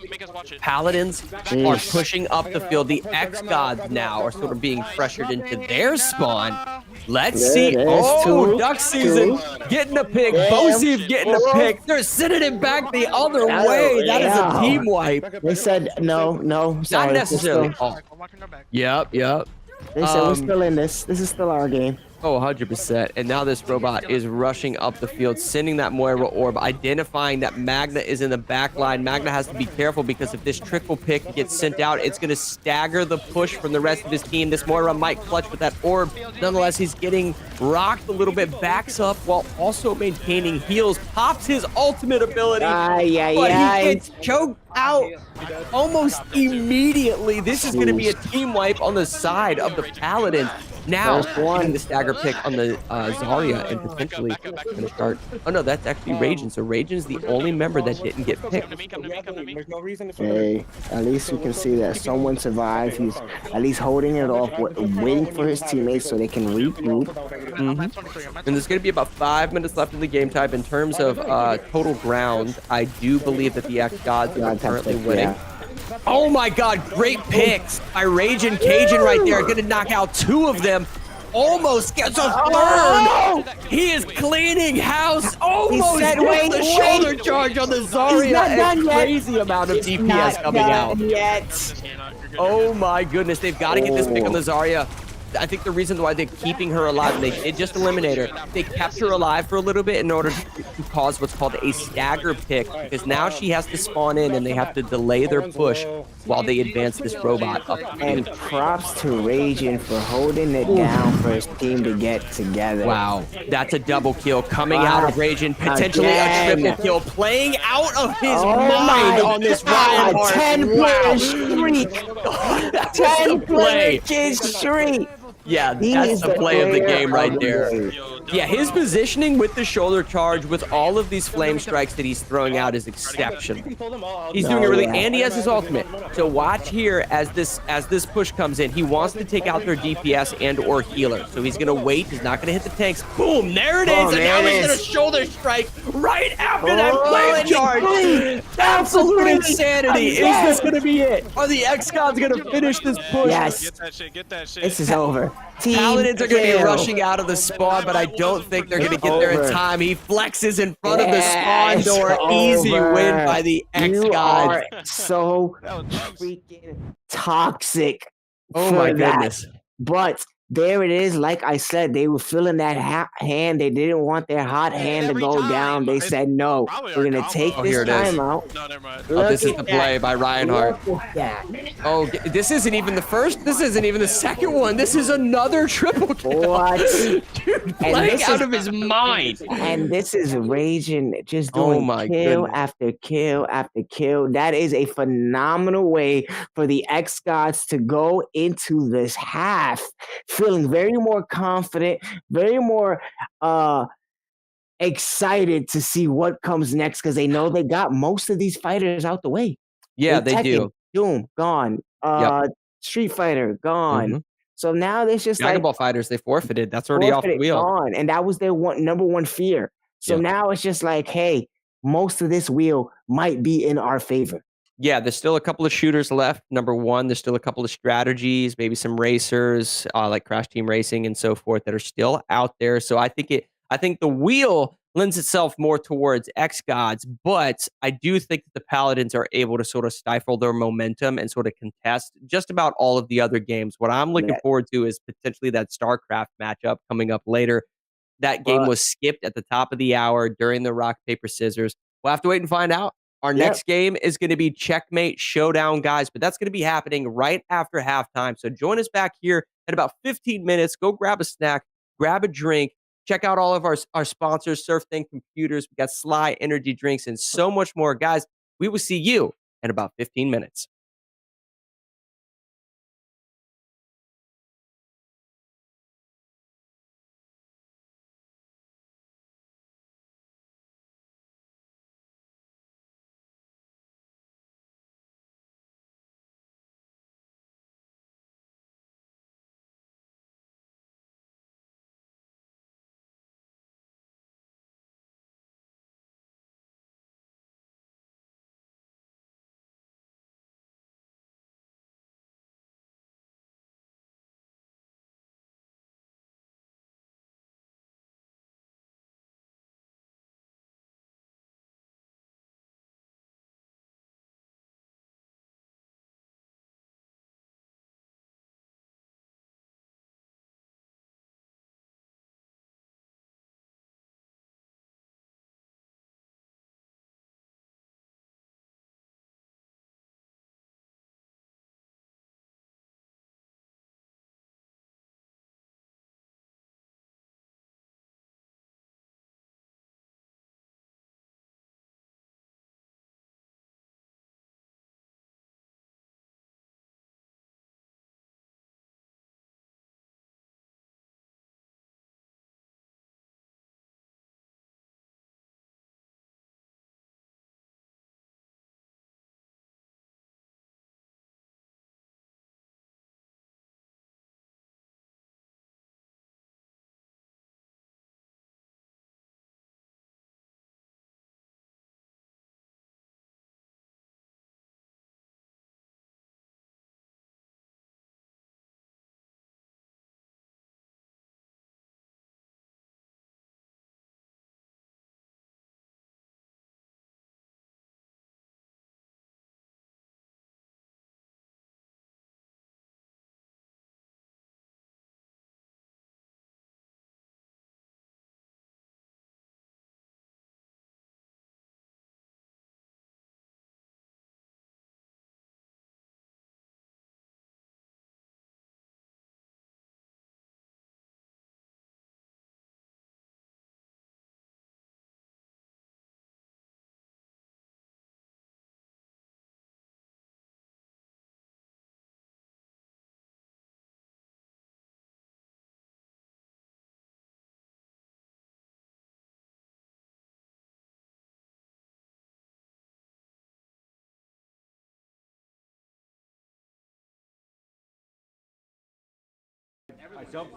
Paladins are pushing up the field. The xGODS now are sort of being pressured into their spawn. Let's see. Oh, Duck Season getting a pick. Bosif getting a pick. They're sending it back the other way. That is a team wipe. They said no. Sorry, Not necessarily. Oh. Yep. They said we're still in this. This is still our game. Oh, 100%. And now this robot is rushing up the field, sending that Moira orb, identifying that Magna is in the back line. Magna has to be careful because if this trickle pick gets sent out, it's going to stagger the push from the rest of his team. This Moira might clutch with that orb. Nonetheless, he's getting rocked a little bit, backs up while also maintaining heals, pops his ultimate ability. But he gets choked out almost immediately. This is going to be a team wipe on the side of the Paladins. Now, getting the stagger pick on the Zarya and potentially going to start. Oh no, that's actually Ragin. So Rajin's the only member that didn't get picked. Hey, at least we can see that someone survived. He's at least holding it off, waiting for his teammates so they can regroup. And there's going to be about 5 minutes left in the game time. In terms of total ground, I do believe that the xGODS are currently winning. Oh my god, great picks by Ragin Cajun right there. Gonna knock out 2 of them. Almost gets a burn. He is cleaning house. Almost gets the shoulder charge on the Zarya. A crazy amount of DPS coming out. Oh my goodness, they've got to get this pick on the Zarya. I think the reason why they're keeping her alive, they did just eliminate her. They kept her alive for a little bit in order to cause what's called a stagger pick, because now she has to spawn in and they have to delay their push while they advance this robot up. And props to Ragin for holding it down for his team to get together. Wow, that's a double kill coming out of Ragin, potentially a triple kill, playing out of his mind on this Reinhardt. 10-player streak. 10-player kid streak. Yeah, that's the play of the game right there. Yeah, his positioning with the shoulder charge, with all of these flame strikes that he's throwing out is exceptional. He's doing it really, and he has his ultimate. So watch here as this push comes in. He wants to take out their DPS and or healer. So he's gonna wait. He's not gonna hit the tanks. Boom! There it is. And now he's gonna shoulder strike right after that flame charge. Absolute insanity. Is this gonna be it? Are the xGODS gonna finish this push? Yes. Get that shit. This is over. Paladins are going to be rushing out of the spawn, but I don't think they're going to get there in time. He flexes in front of the spawn door. Easy win by the xGODS. You are so freaking toxic. Oh my goodness. But there it is. Like I said, they were feeling that hand. They didn't want their hot hand to go down. They said, no, we're going to take this time out. No, never mind. Oh, this is the play by Reinhardt. Oh, this isn't even the first. This isn't even the second one. This is another triple kill. What? Dude, playing out of his mind. And this is Raging, just doing kill after kill after kill. That is a phenomenal way for the xGODS to go into this half feeling very more confident, very more excited to see what comes next, because they know they got most of these fighters out the way. Yeah, they do. Doom, gone. Street Fighter, gone. So now there's just Dragon Ball fighters, they forfeited. That's already off the wheel. Gone. And that was their number one fear. So now it's just like, hey, most of this wheel might be in our favor. Yeah, there's still a couple of shooters left. Number one, there's still a couple of strategies, maybe some racers like Crash Team Racing and so forth that are still out there. So I think the wheel lends itself more towards xGODS, but I do think that the Paladins are able to sort of stifle their momentum and sort of contest just about all of the other games. What I'm looking forward to is potentially that StarCraft matchup coming up later. That game was skipped at the top of the hour during the rock, paper, scissors. We'll have to wait and find out. Our Yep. next game is going to be Checkmate Showdown, guys, but that's going to be happening right after halftime. So join us back here in about 15 minutes. Go grab a snack, grab a drink, check out all of our sponsors, SurfThing Computers. We got Sly Energy Drinks and so much more. Guys, we will see you in about 15 minutes.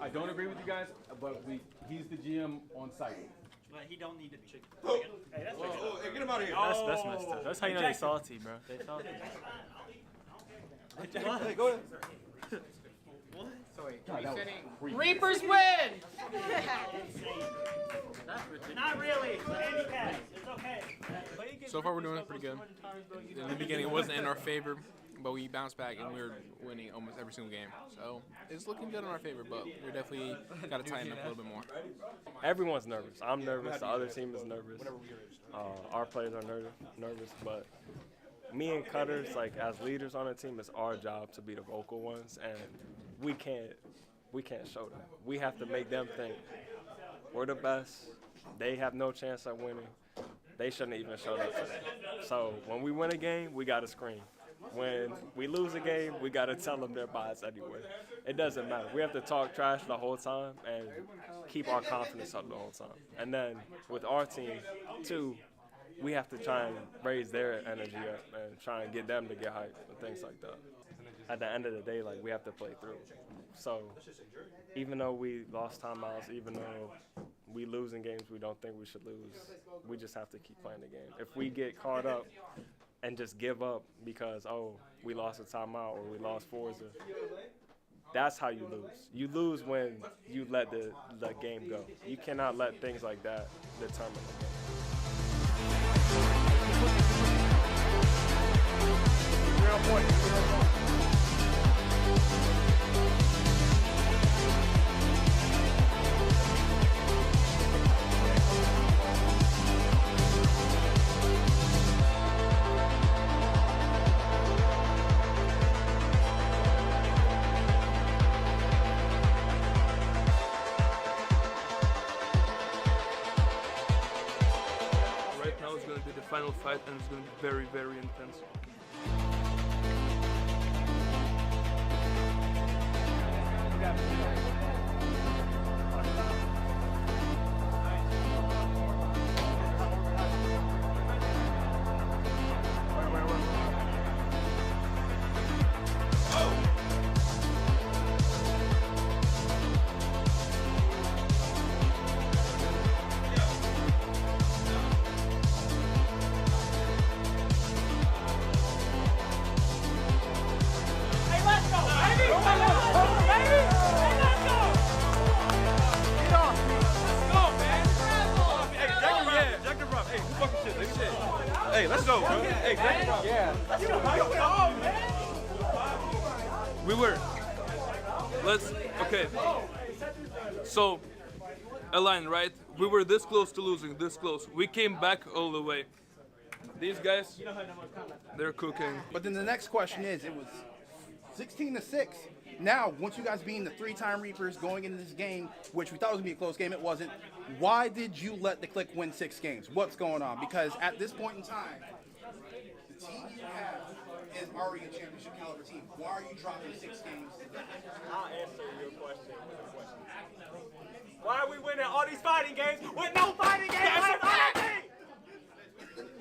I don't agree with you guys, but he's the GM on site. But he don't need to chicken. Hey, that's Hey, get him out of here. That's messed up. That's how you know they salty, bro. They salty. Hey, go ahead. What? So wait, Reapers win! Not really. It's okay. So far, we're doing pretty good. In the beginning, it wasn't in our favor, but we bounced back and we're winning almost every single game. So it's looking good in our favor, but we definitely got to tighten up a little bit more. Everyone's nervous. I'm nervous. The other team is nervous. Our players are nervous, but me and Cutters, like as leaders on the team, it's our job to be the vocal ones, and we can't show them. We have to make them think we're the best. They have no chance at winning. They shouldn't even show up today. So when we win a game, we got to scream. When we lose a game, we got to tell them they're biased anyway. It doesn't matter. We have to talk trash the whole time and keep our confidence up the whole time. And then with our team, too, we have to try and raise their energy up and try and get them to get hyped and things like that. At the end of the day, like, we have to play through. So even though we lost timeouts, even though we lose in games we don't think we should lose, we just have to keep playing the game. If we get caught up and just give up because, oh, we lost a timeout or we lost Forza, that's how you lose. You lose when you let the game go. You cannot let things like that determine the game. final fight, and it's going to be very, very intense. Hey, let's go, bro. Hey, yeah. Okay. So, Align, right? We were this close to losing, this close. We came back all the way. These guys, they're cooking. But then the next question is, it was 16-6. Now, once you guys being the 3-time Reapers going into this game, which we thought was going to be a close game, it wasn't. Why did you let the Click win 6 games? What's going on? Because at this point in time, the team you have is already a championship caliber team. Why are you dropping 6 games? I'll answer your question. Why are we winning all these fighting games with no fighting games left on our team?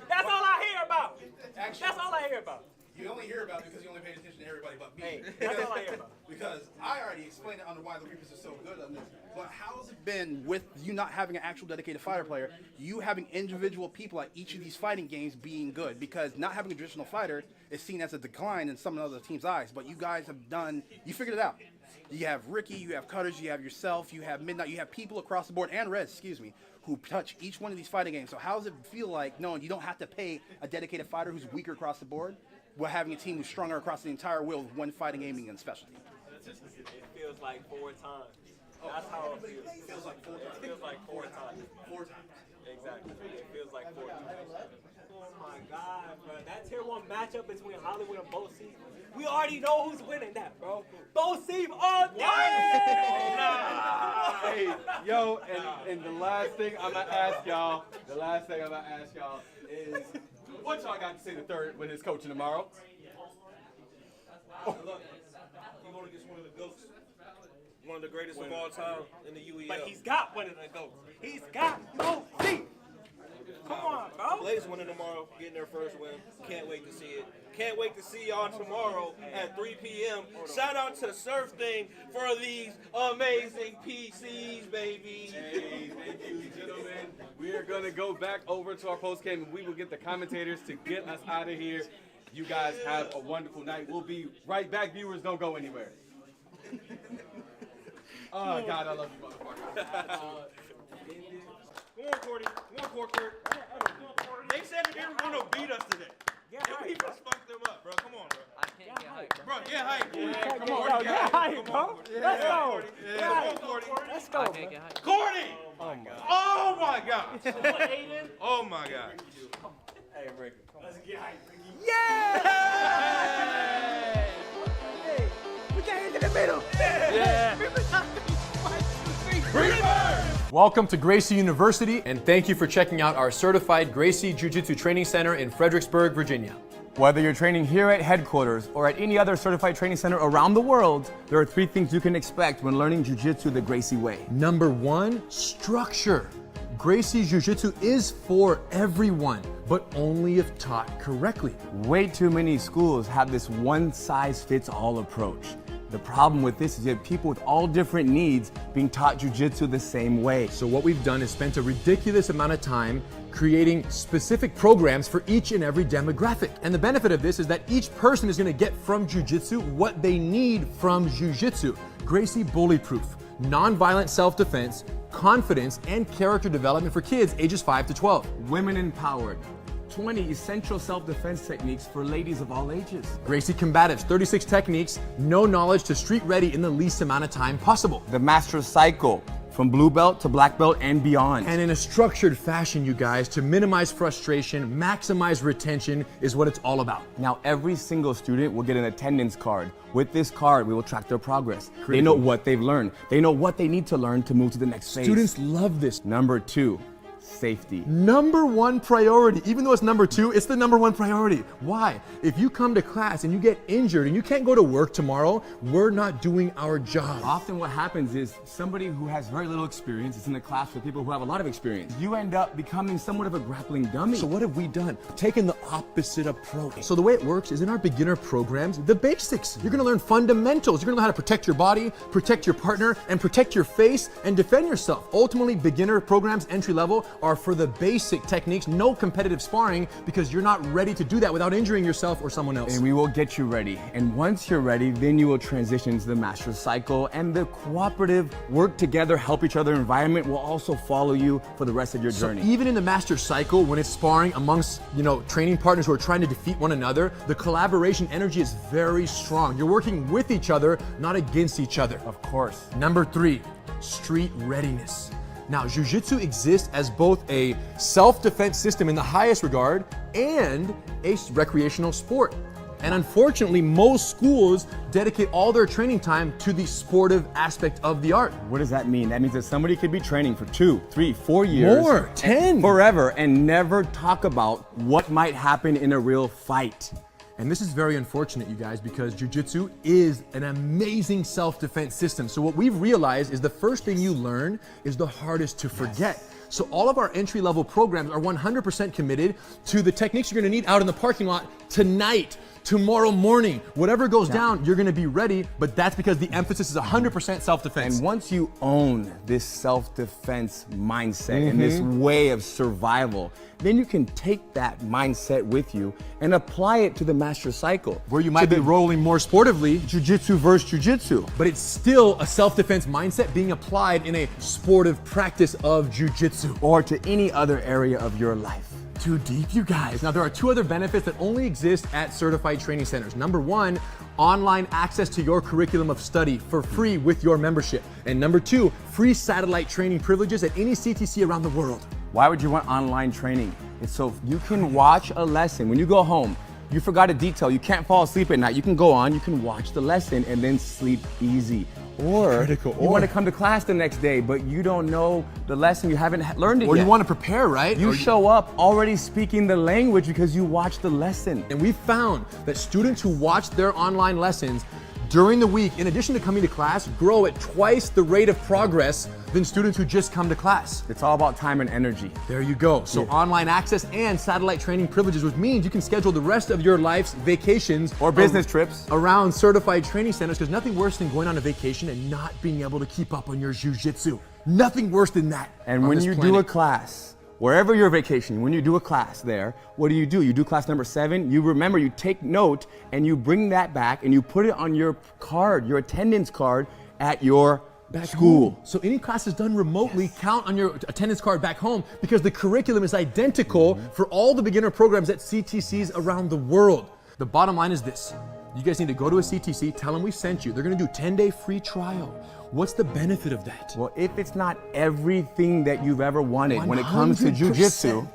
That's all I hear about. That's all I hear about. You only hear about it because you only paid attention to everybody but me. Hey, that's all I hear about. Because I already explained it on why the Reapers are so good on this. But how's it been with you not having an actual dedicated fighter player, you having individual people at each of these fighting games being good? Because not having a traditional fighter is seen as a decline in some of the other teams' eyes. But you guys have done, you figured it out. You have Ricky, you have Cutters, you have yourself, you have Midnight, you have people across the board, and Rez, excuse me, who touch each one of these fighting games. So how does it feel like knowing you don't have to pay a dedicated fighter who's weaker across the board, while having a team who's stronger across the entire wheel with one fighting gaming and specialty? It feels like 4 times. That's how it feels. It feels like 4 times. It feels like 4 times. 4 times. Exactly. It feels like 4 times. Oh my God, bro. That tier 1 matchup between Hollywood and Bo Seif, we already know who's winning that, bro. Bo Seif all day! Hey, yo, and the last thing I'm going to ask y'all, is, what y'all got to say to Third with his coaching tomorrow? Look, he's going against one of the GOATs. One of the greatest of all time in the UEL. But he's got one of the GOATs. He's got no seat. Come on, bro. Blaze winning tomorrow, getting their first win. Can't wait to see it. Can't wait to see y'all tomorrow at 3 p.m. Shout out to SurfThing for these amazing PCs, baby. Hey, thank you, gentlemen. We are going to go back over to our post game, and we will get the commentators to get us out of here. You guys have a wonderful night. We'll be right back. Viewers, don't go anywhere. Oh, God, I love you, motherfucker. Come on, Cordy. Come on, Corker. They said that they were going to beat us today. And we just fucked them up, bro. Come on, bro. I can't get hyped. Bro, get hyped. Yeah, come on, get hyped, bro. Let's go. Come on, Cordy. Let's go. I can't get hyped. Cordy! Oh, my God. Aiden? Oh, my God. Hey, Ricky. Let's get hyped, Ricky. Yeah! Hey, we got into the middle. Yeah. Welcome to Gracie University, and thank you for checking out our certified Gracie Jiu-Jitsu Training Center in Fredericksburg, Virginia. Whether you're training here at headquarters or at any other certified training center around the world, there are 3 things you can expect when learning Jiu-Jitsu the Gracie way. Number 1, structure. Gracie Jiu-Jitsu is for everyone, but only if taught correctly. Way too many schools have this one-size-fits-all approach. The problem with this is you have people with all different needs being taught Jiu-Jitsu the same way. So what we've done is spent a ridiculous amount of time creating specific programs for each and every demographic. And the benefit of this is that each person is going to get from Jiu-Jitsu what they need from Jiu-Jitsu. Gracie bully-proof, non-violent self-defense, confidence, and character development for kids ages 5 to 12. Women empowered. 20 essential self-defense techniques for ladies of all ages. Gracie Combatives, 36 techniques, no knowledge to street ready in the least amount of time possible. The Master Cycle, from blue belt to black belt and beyond. And in a structured fashion, you guys, to minimize frustration, maximize retention is what it's all about. Now, every single student will get an attendance card. With this card, we will track their progress. Critical. They know what they've learned. They know what they need to learn to move to the next phase. Students love this. Number 2, safety. Number one priority. Even though it's number two, it's the number one priority. Why? If you come to class and you get injured and you can't go to work tomorrow, we're not doing our job. Often what happens is somebody who has very little experience is in a class with people who have a lot of experience. You end up becoming somewhat of a grappling dummy. So what have we done? Taken the opposite approach. So the way it works is in our beginner programs, the basics. You're gonna learn fundamentals. You're gonna know how to protect your body, protect your partner, and protect your face and defend yourself. Ultimately, beginner programs, entry level, are for the basic techniques, no competitive sparring, because you're not ready to do that without injuring yourself or someone else. And we will get you ready. And once you're ready, then you will transition into the master cycle, and the cooperative work together, help each other environment will also follow you for the rest of your journey. So even in the master cycle, when it's sparring amongst, training partners who are trying to defeat one another, the collaboration energy is very strong. You're working with each other, not against each other. Of course. Number 3, street readiness. Now, Jiu-Jitsu exists as both a self-defense system in the highest regard and a recreational sport. And unfortunately, most schools dedicate all their training time to the sportive aspect of the art. What does that mean? That means that somebody could be training for 2, 3, 4 years. More, 10. Forever, and never talk about what might happen in a real fight. And this is very unfortunate, you guys, because Jiu-Jitsu is an amazing self-defense system. So what we've realized is the first thing you learn is the hardest to forget. So all of our entry-level programs are 100% committed to the techniques you're gonna need out in the parking lot tonight, tomorrow morning. Whatever goes down, you're gonna be ready, but that's because the emphasis is 100% self-defense. And once you own this self-defense mindset and this way of survival, then you can take that mindset with you and apply it to the master cycle. Where you might be rolling more sportively, Jiu-Jitsu versus Jiu-Jitsu. but it's still a self-defense mindset being applied in a sportive practice of Jiu-Jitsu. Or to any other area of your life. Too deep, you guys. Now, there are 2 other benefits that only exist at certified training centers. Number 1, online access to your curriculum of study for free with your membership. And number 2, free satellite training privileges at any CTC around the world. Why would you want online training? It's so you can watch a lesson. When you go home, you forgot a detail, you can't fall asleep at night, you can go on, you can watch the lesson and then sleep easy. Or you want to come to class the next day, but you don't know the lesson, you haven't learned it yet. Or you want to prepare, right? You show up already speaking the language because you watched the lesson. And we found that students who watch their online lessons during the week, in addition to coming to class, grow at twice the rate of progress than students who just come to class. It's all about time and energy. There you go. So online access and satellite training privileges, which means you can schedule the rest of your life's vacations or business trips around certified training centers, because nothing worse than going on a vacation and not being able to keep up on your jiu-jitsu. Nothing worse than that. And when you do a class, wherever you're vacationing, when you do a class there, what do? You do class number 7, you remember, you take note, and you bring that back and you put it on your card, your attendance card at your school. Home. So any classes done remotely count on your attendance card back home, because the curriculum is identical for all the beginner programs at CTCs around the world. The bottom line is this. You guys need to go to a CTC, tell them we sent you. They're gonna do 10-day free trial. What's the benefit of that? Well, if it's not everything that you've ever wanted when it comes to jiu-jitsu,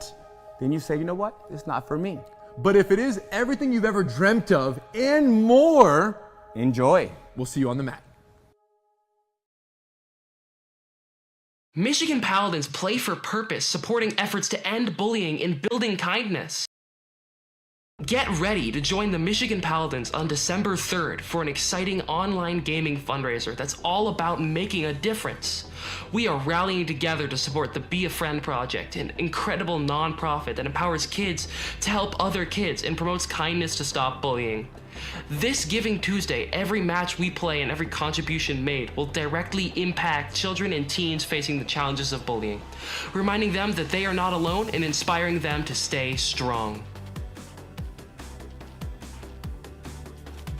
then you say, you know what, it's not for me. But if it is everything you've ever dreamt of and more, enjoy. We'll see you on the mat. Michigan Paladins play for purpose, supporting efforts to end bullying and building kindness. Get ready to join the Michigan Paladins on December 3rd for an exciting online gaming fundraiser that's all about making a difference. We are rallying together to support the Be a Friend Project, an incredible nonprofit that empowers kids to help other kids and promotes kindness to stop bullying. This Giving Tuesday, every match we play and every contribution made will directly impact children and teens facing the challenges of bullying, reminding them that they are not alone and inspiring them to stay strong.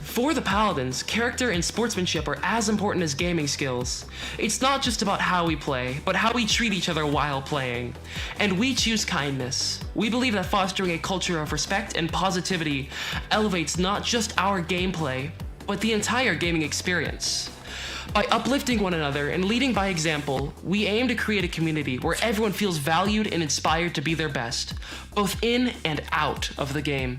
For the Paladins, character and sportsmanship are as important as gaming skills. It's not just about how we play, but how we treat each other while playing. And we choose kindness. We believe that fostering a culture of respect and positivity elevates not just our gameplay, but the entire gaming experience. By uplifting one another and leading by example, we aim to create a community where everyone feels valued and inspired to be their best, both in and out of the game.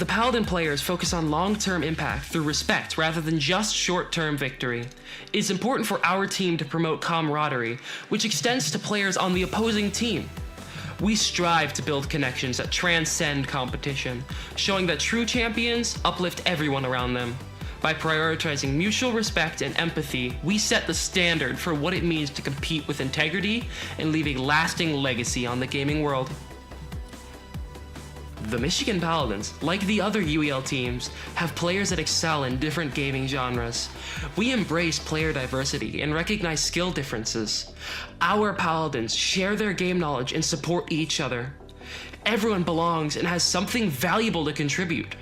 the Paladin players focus on long-term impact through respect rather than just short-term victory. It's important for our team to promote camaraderie, which extends to players on the opposing team. We strive to build connections that transcend competition, showing that true champions uplift everyone around them. By prioritizing mutual respect and empathy, we set the standard for what it means to compete with integrity and leave a lasting legacy on the gaming world. The Michigan Paladins, like the other UEL teams, have players that excel in different gaming genres. We embrace player diversity and recognize skill differences. Our Paladins share their game knowledge and support each other. Everyone belongs and has something valuable to contribute.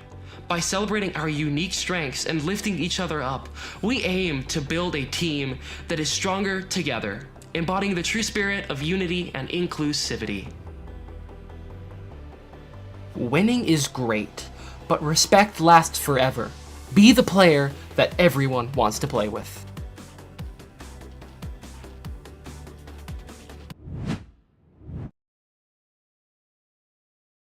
By celebrating our unique strengths and lifting each other up, we aim to build a team that is stronger together, embodying the true spirit of unity and inclusivity. Winning is great, but respect lasts forever. Be the player that everyone wants to play with.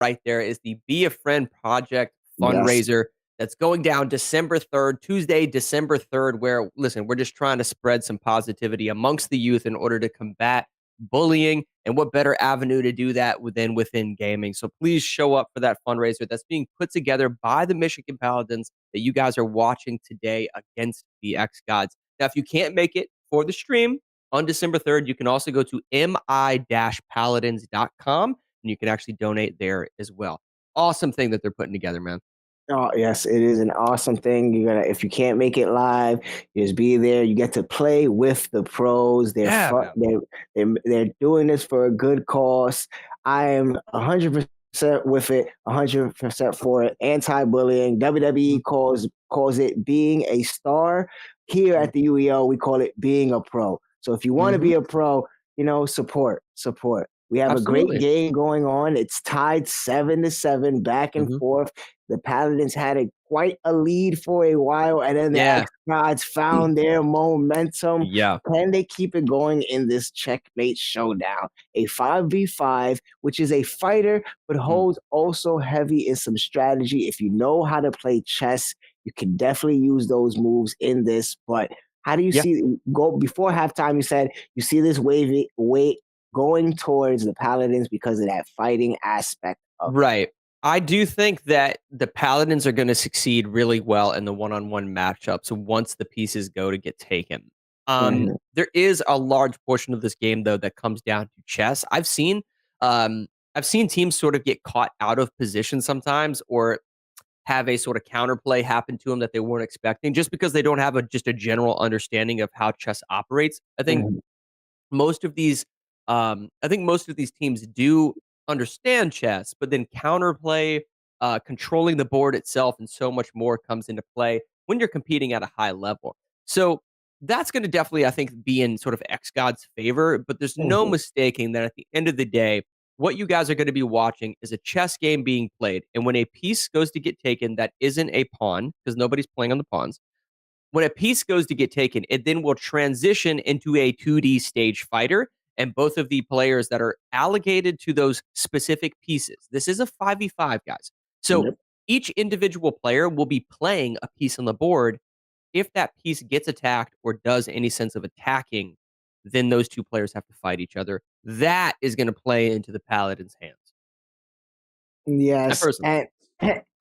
Right there is the Be a Friend Project fundraiser that's going down December 3rd, Tuesday, December 3rd, where, listen, we're just trying to spread some positivity amongst the youth in order to combat bullying, and what better avenue to do that within gaming. So please show up for that fundraiser that's being put together by the Michigan Paladins that you guys are watching today against the xGODS. Now, if you can't make it for the stream on December 3rd, you can also go to mi-paladins.com and you can actually donate there as well. Awesome thing that they're putting together, man. Oh yes, it is an awesome thing. You're gonna, if you can't make it live, just be there. You get to play with the pros. They're they're doing this for a good cause. I am 100% with it, 100% for it. Anti-bullying. WWE calls it being a star. Here at the UEL, we call it being a pro. So if you want to be a pro, support. We have a great game going on. It's tied 7-7, back and forth. The Paladins had quite a lead for a while, and then the xGODS found their momentum. Yeah. Can they keep it going in this checkmate showdown? A 5v5, which is a fighter, but holds also heavy in some strategy. If you know how to play chess, you can definitely use those moves in this. But how do you see go before halftime? You said you see this wave going towards the Paladins because of that fighting aspect of it. I do think that the Paladins are going to succeed really well in the one-on-one matchups once the pieces go to get taken. There is a large portion of this game, though, that comes down to chess. I've seen teams sort of get caught out of position sometimes, or have a sort of counterplay happen to them that they weren't expecting, just because they don't have just a general understanding of how chess operates. I think most of these teams do understand chess, but then counterplay, controlling the board itself, and so much more comes into play when you're competing at a high level. So that's going to definitely, I think, be in sort of xGOD's favor, but there's no mistaking that at the end of the day, what you guys are going to be watching is a chess game being played. And when a piece goes to get taken that isn't a pawn, because nobody's playing on the pawns, when a piece goes to get taken, it then will transition into a 2D stage fighter, and both of the players that are allocated to those specific pieces. This is a 5v5, guys. So each individual player will be playing a piece on the board. If that piece gets attacked or does any sense of attacking, then those two players have to fight each other. That is going to play into the Paladins' hands. Yes, and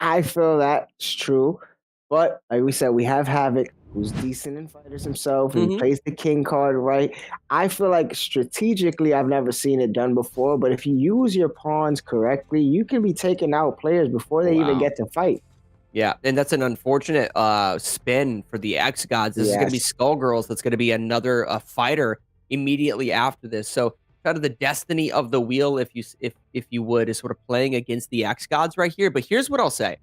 I feel that's true. But like we said, we have Havoc, who's decent in fighters himself, and he plays the king card right. I feel like strategically, I've never seen it done before, but if you use your pawns correctly, you can be taking out players before they even get to fight. Yeah, and that's an unfortunate spin for the xGODS. This is going to be Skullgirls. That's going to be another fighter immediately after this. So kind of the destiny of the wheel, if you would, is sort of playing against the xGODS right here. But here's what I'll say.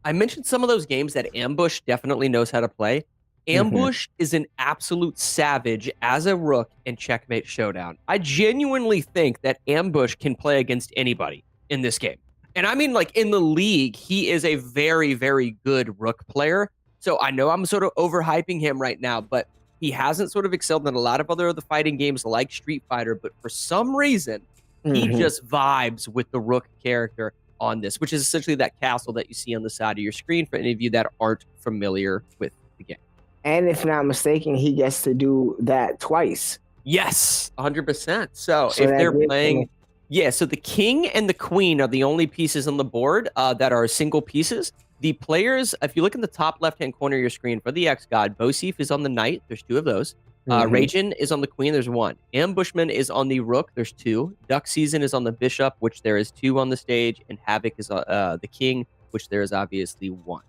I mentioned some of those games that Ambush definitely knows how to play. Ambush is an absolute savage as a rook in Checkmate Showdown. I genuinely think that Ambush can play against anybody in this game. And I mean, like, in the league, he is a very, very good rook player. So I know I'm sort of overhyping him right now, but he hasn't sort of excelled in a lot of other fighting games like Street Fighter. But for some reason, he just vibes with the rook character. on this, which is essentially that castle that you see on the side of your screen for any of you that aren't familiar with the game. And if not mistaken, he gets to do that twice. Yes, 100%. So if that they're gives playing, him- yeah, so the king and the queen are the only pieces on the board that are single pieces. The players, if you look in the top left-hand corner of your screen for the xGOD, Bosif is on the knight. There's 2 of those. Ragin is on the queen. There's 1. Ambushman is on the rook. There's 2. Duck Season is on the bishop, which there is 2 on the stage. And Havoc is the king, which there is obviously 1.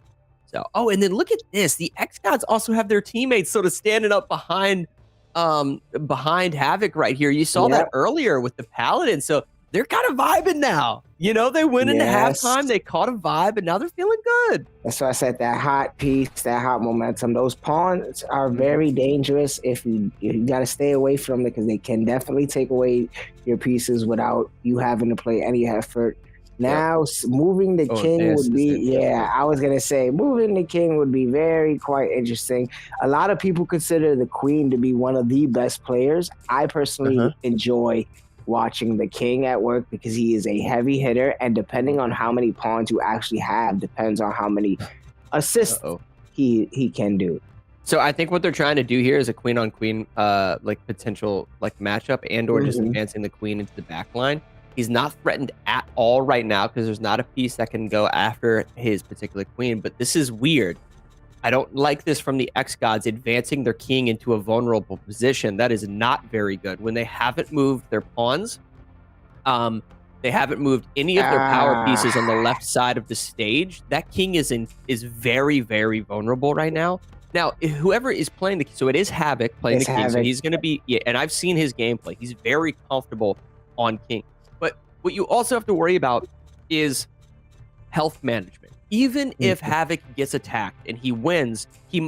So, oh, and then look at this. The xGODs also have their teammates sort of standing up behind Havoc right here. You saw that earlier with the Paladins. So they're kind of vibing now. You know, they went into halftime, they caught a vibe, and now they're feeling good. That's why I said that hot piece, that hot momentum. Those pawns are very dangerous if you got to stay away from them because they can definitely take away your pieces without you having to play any effort. Now, moving the king would be, I was going to say, moving the king would be quite interesting. A lot of people consider the queen to be one of the best players. I personally enjoy watching the king at work because he is a heavy hitter, and depending on how many pawns you actually have, depends on how many assists he can do. So I think what they're trying to do here is a queen on queen like potential like matchup and or just advancing the queen into the back line. He's not threatened at all right now because there's not a piece that can go after his particular queen, but this is weird. I don't like this from the xGODs advancing their king into a vulnerable position. That is not very good. When they haven't moved their pawns, they haven't moved any of their power pieces on the left side of the stage. That king is very, very vulnerable right now. Now, whoever is playing the king, so it is Havoc playing the king, so he's going to be, and I've seen his gameplay. He's very comfortable on king. But what you also have to worry about is health management. Even if Havoc gets attacked and he wins,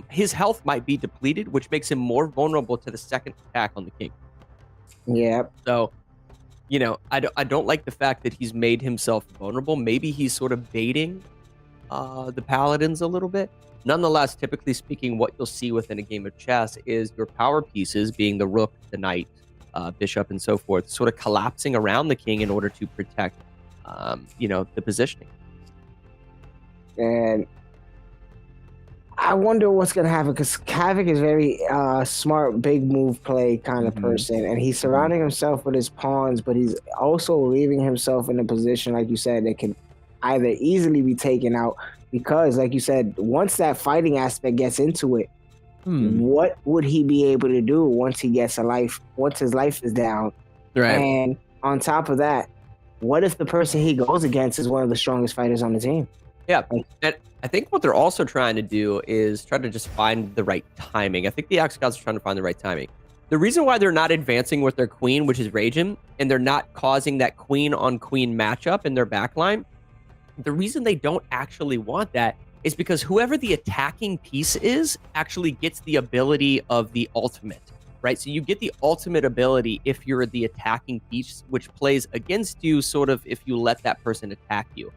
his health might be depleted, which makes him more vulnerable to the second attack on the king. Yeah. So, you know, I don't like the fact that he's made himself vulnerable. Maybe he's sort of baiting the Paladins a little bit. Nonetheless, typically speaking, what you'll see within a game of chess is your power pieces, being the rook, the knight, bishop, and so forth, sort of collapsing around the king in order to protect, you know, the positioning. And I wonder what's going to happen because Havoc is very smart, big move play kind of person. And he's surrounding himself with his pawns, but he's also leaving himself in a position, like you said, that can either easily be taken out because, like you said, once that fighting aspect gets into it, what would he be able to do once he gets once his life is down? Right. And on top of that, what if the person he goes against is one of the strongest fighters on the team? Yeah, and I think what they're also trying to do is try to just find the right timing. I think the xGODs are trying to find the right timing. The reason why they're not advancing with their queen, which is Ragin, and they're not causing that queen-on-queen matchup in their backline, the reason they don't actually want that is because whoever the attacking piece is actually gets the ability of the ultimate, right? So you get the ultimate ability if you're the attacking piece, which plays against you sort of if you let that person attack you.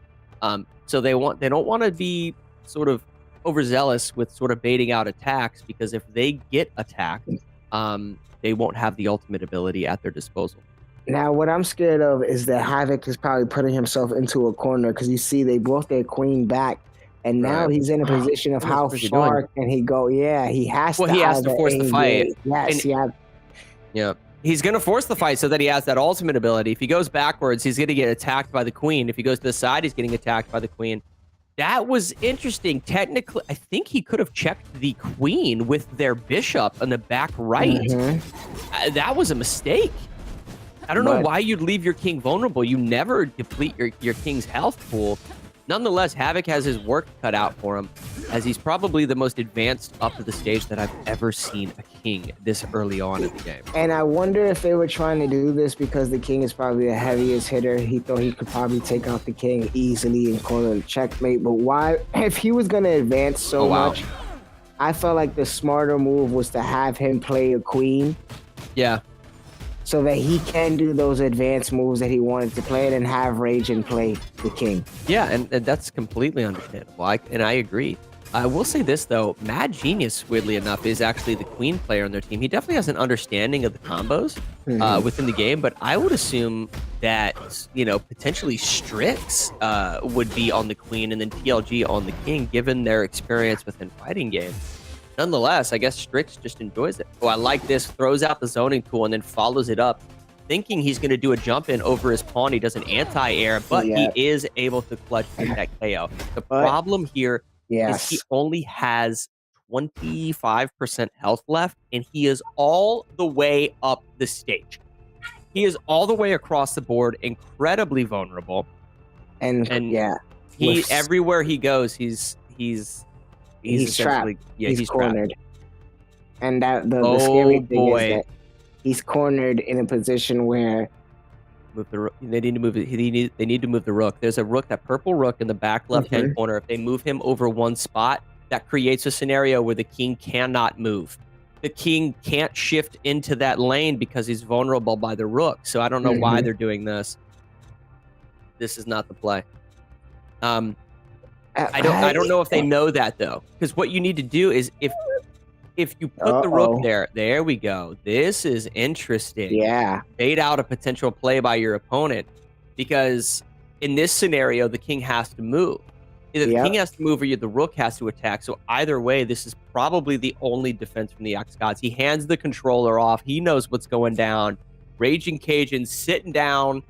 So they don't want to be sort of overzealous with sort of baiting out attacks because if they get attacked, they won't have the ultimate ability at their disposal. Now, what I'm scared of is that Havoc is probably putting himself into a corner because you see they brought their queen back, and now he's in a position of how far can he go? Yeah, he has to. Well, he has to force the fight. Yes, yeah. He's going to force the fight so that he has that ultimate ability. If he goes backwards, he's going to get attacked by the queen. If he goes to the side, he's getting attacked by the queen. That was interesting. Technically, I think he could have checked the queen with their bishop on the back right. That was a mistake. I don't know why you'd leave your king vulnerable. You never deplete your king's health pool. Nonetheless, Havoc has his work cut out for him, as he's probably the most advanced up to the stage that I've ever seen a king this early on in the game. And I wonder if they were trying to do this because the king is probably the heaviest hitter. He thought he could probably take out the king easily and call it a checkmate. But why, if he was going to advance so much, I felt like the smarter move was to have him play a queen. Yeah. So that he can do those advanced moves that he wanted to play and have Ragin play the king. Yeah, and that's completely understandable. And I agree. I will say this, though. Mad Genius, weirdly enough, is actually the queen player on their team. He definitely has an understanding of the combos within the game, but I would assume that, you know, potentially Strix would be on the queen and then TLG on the king, given their experience within fighting games. Nonetheless, I guess Strix just enjoys it. Oh, I like this. Throws out the zoning tool and then follows it up, thinking he's going to do a jump in over his pawn. He does an anti-air, but he is able to clutch get that KO. The problem here is he only has 25% health left, and he is all the way up the stage. He is all the way across the board, incredibly vulnerable. And he everywhere he goes, he's trapped. Yeah, he's cornered. Trapped. And that the scary thing is that he's cornered in a position where they need to move it. They need to move the rook. There's a rook, that purple rook in the back left-hand corner. If they move him over one spot, that creates a scenario where the king cannot move. The king can't shift into that lane because he's vulnerable by the rook. So I don't know why they're doing this. This is not the play. I don't know if they know that though, because what you need to do is if you put the rook there we go. This is interesting. Yeah. Bait out a potential play by your opponent, because in this scenario the king has to move. Either the king has to move or the rook has to attack. So either way, this is probably the only defense from the xGODS. He hands the controller off. He knows what's going down. Raging Cajun sitting down.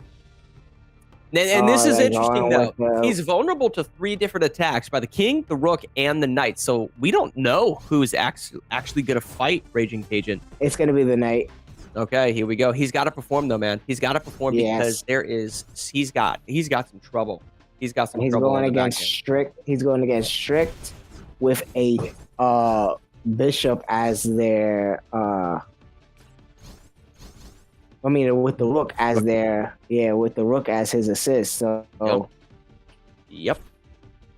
And this is interesting, though. He's vulnerable to 3 different attacks by the king, the rook, and the knight. So we don't know who's actually going to fight Raging Cajun. It's going to be the knight. Okay, here we go. He's got to perform, though, man. He's got to perform because he's got some trouble. He's got some trouble. Going against Strict. He's going against Strict with a bishop as their with the rook as with the rook as his assist. So Yep.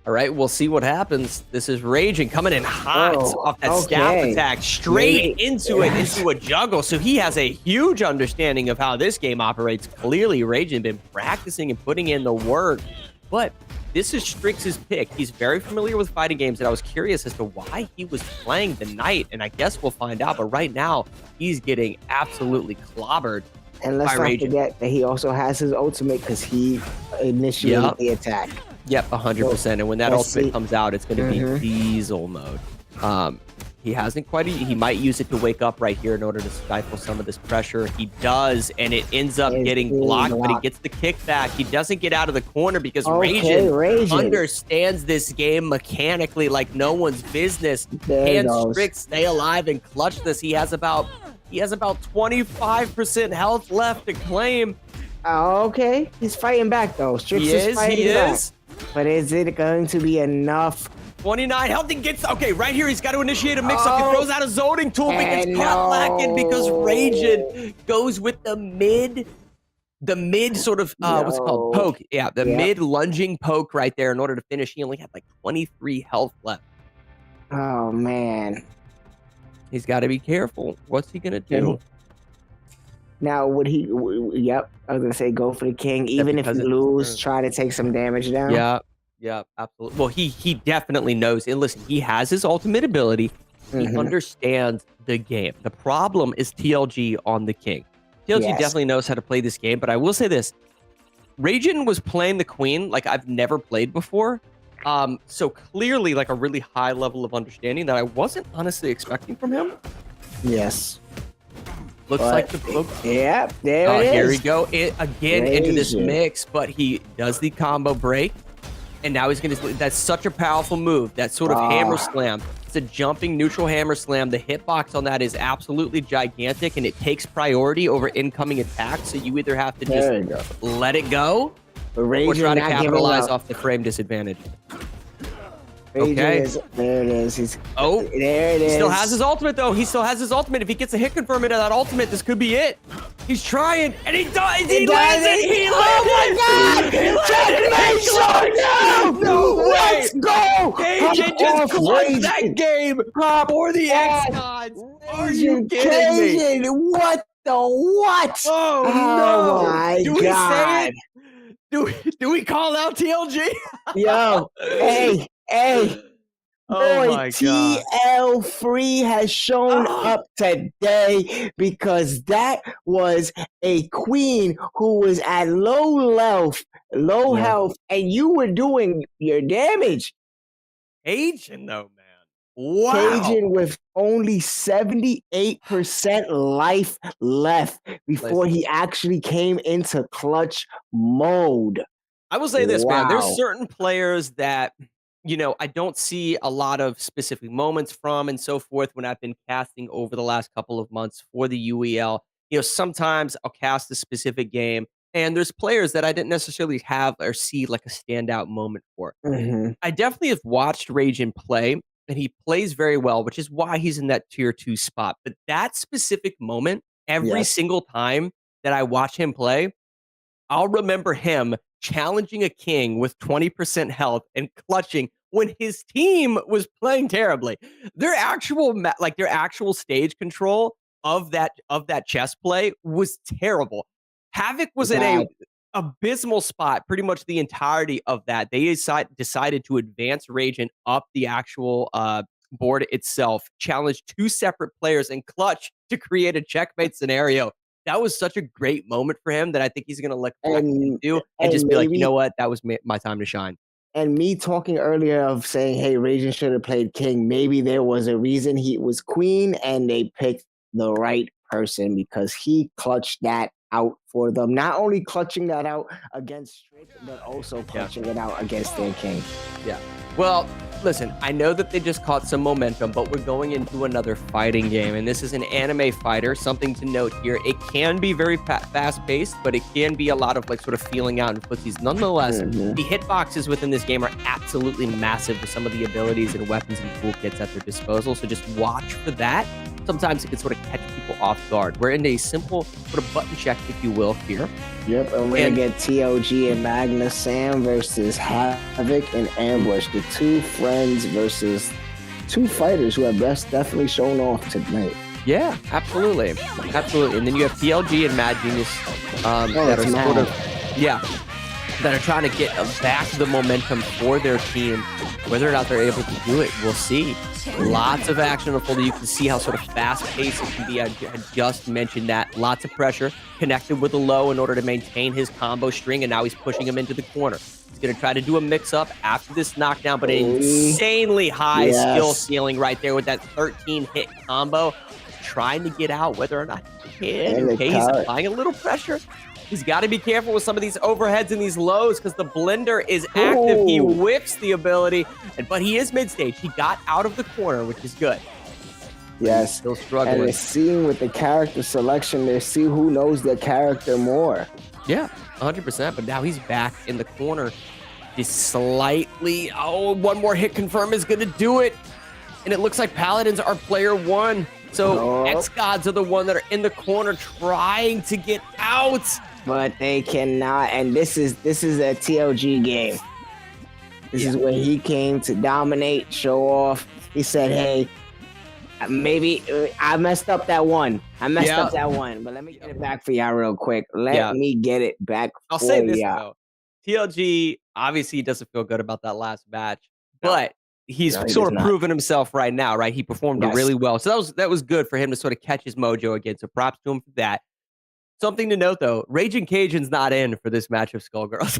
All right, we'll see what happens. This is Raging coming in hot off that staff attack, straight into a juggle. So he has a huge understanding of how this game operates. Clearly, Raging been practicing and putting in the work. But this is Strix's pick. He's very familiar with fighting games, and I was curious as to why he was playing the knight, and I guess we'll find out. But right now, he's getting absolutely clobbered. And let's not forget that he also has his ultimate because he initiated the attack. Yep, 100%. And when that ultimate comes out, it's going to be Diesel mode. He hasn't quite. He might use it to wake up right here in order to stifle some of this pressure. He does, and it ends up getting blocked, but he gets the kickback. He doesn't get out of the corner because Raging understands this game mechanically like no one's business. Can Strix stay alive and clutch this? He has about 25% health left to claim. Okay, he's fighting back though. Strix is fighting back. But is it going to be enough? 29 health. He gets right here. He's got to initiate a mix-up. He throws out a zoning tool, but gets caught lacking because Raging goes with the mid sort of what's it called, poke. Yeah, the mid lunging poke right there in order to finish. He only had like 23 health left. Oh man, he's got to be careful. What's he gonna do? Now, would he? Yep, I was gonna say go for the king, even if he lose, try to take some damage down. Yeah, absolutely. Well, he definitely knows. And listen, he has his ultimate ability. He understands the game. The problem is TLG on the king. TLG definitely knows how to play this game, but I will say this. Raging was playing the queen like I've never played before. So clearly like a really high level of understanding that I wasn't honestly expecting from him. Yes. Looks like the book. Yeah, there it is. Here we go. Again into this mix, but he does the combo break. And now he's going to... That's such a powerful move. That sort of hammer slam. It's a jumping neutral hammer slam. The hitbox on that is absolutely gigantic, and it takes priority over incoming attacks. So you either have to just let it go or try to capitalize off the frame disadvantage. Okay. There it is. There it is. He still has his ultimate, though. He still has his ultimate. If he gets a hit confirm into that ultimate, this could be it. He's trying, and he does. He lands it. He lands it. No way. Let's go. Cajun just clutched that game for the xGODS. Are you kidding me? What the what? Oh no. My Do we God. say it? Do we call out TLG? Yo, hey. Oh boy my god. TL Free has shown up today because that was a queen who was at low Yeah. health, and you were doing your damage. Cajun though, man. Wow. Cajun with only 78% life left before he actually came into clutch mode. I will say this, man. There's Wow. certain players that, I don't see a lot of specific moments from and so forth when I've been casting over the last couple of months for the UEL. Sometimes I'll cast a specific game, and there's players that I didn't necessarily have or see like a standout moment for. Mhm. I definitely have watched Ragin play, and he plays very well, which is why he's in that tier 2 spot. But that specific moment, every Yes. single time that I watch him play, I'll remember him challenging a king with 20% health and clutching when his team was playing terribly. Their actual their actual stage control of that chess play was terrible. Havoc was in a Bad. abysmal spot pretty much the entirety of that. They decided to advance Ragin up the actual board itself, challenge 2 separate players and clutch to create a checkmate scenario. That was such a great moment for him that I think he's going to look back into and just be like, you know what? That was my time to shine. And me talking earlier of saying, hey, Ragin should have played king. Maybe there was a reason he was queen and they picked the right person because he clutched that out for them. Not only clutching that out against Strict, but also clutching it out against their king. Yeah. Well, listen, I know that they just caught some momentum, but we're going into another fighting game, and this is an anime fighter. Something to note here, it can be very fast-paced, but it can be a lot of sort of feeling out and footsies. Nonetheless, the hitboxes within this game are absolutely massive with some of the abilities and weapons and toolkits at their disposal, so just watch for that. Sometimes it can sort of catch people off guard. We're in a simple sort of button check, if you will, here. Yep, and we're going to get TLG and Magnus Sam versus Havoc and Ambush. The 2 friends versus 2 fighters who have definitely shown off tonight. Yeah, absolutely. Absolutely. And then you have TLG and Mad Genius that are sort of, that are trying to get back the momentum for their team. Whether or not they're able to do it, we'll see. Lots of action unfolding. You can see how sort of fast-paced it can be. I just mentioned that. Lots of pressure connected with a low in order to maintain his combo string, and now he's pushing him into the corner. He's going to try to do a mix-up after this knockdown, but an insanely high skill ceiling right there with that 13-hit combo. Trying to get out whether or not he can. Okay, he's applying a little pressure. He's got to be careful with some of these overheads and these lows because the blender is active. He whips the ability, but he is mid-stage. He got out of the corner, which is good. Yes. Still struggling. And they're seeing with the character selection, they see who knows their character more. Yeah, 100%. But now he's back in the corner. Just slightly. One more hit confirm is going to do it. And it looks like Paladins are player 1. So xGODS are the one that are in the corner trying to get out. But they cannot, and this is a TLG game. This is where he came to dominate, show off. He said, hey, maybe I messed up that one. But let me get it back for y'all real quick. Let me get it back I'll say this, though. TLG, obviously, doesn't feel good about that last match, but he's sort of proven himself right now, right? He performed really well. So that was good for him to sort of catch his mojo again. So props to him for that. Something to note, though, Raging Cajun's not in for this match of Skullgirls.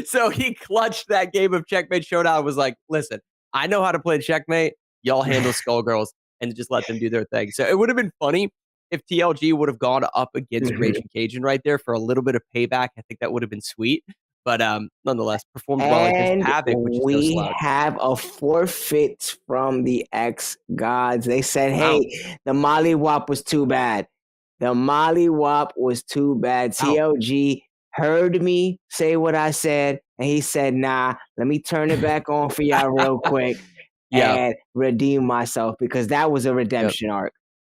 So he clutched that game of Checkmate Showdown, was like, listen, I know how to play Checkmate. Y'all handle Skullgirls and just let them do their thing. So it would have been funny if TLG would have gone up against Raging Cajun right there for a little bit of payback. I think that would have been sweet. But nonetheless, performed well against Havoc, which is no we slouch. have a forfeit from the xGODS. They said, hey, the Mollywop was too bad. The Mollywop was too bad. TLG heard me say what I said, and he said, nah, let me turn it back on for y'all real quick and redeem myself, because that was a redemption arc.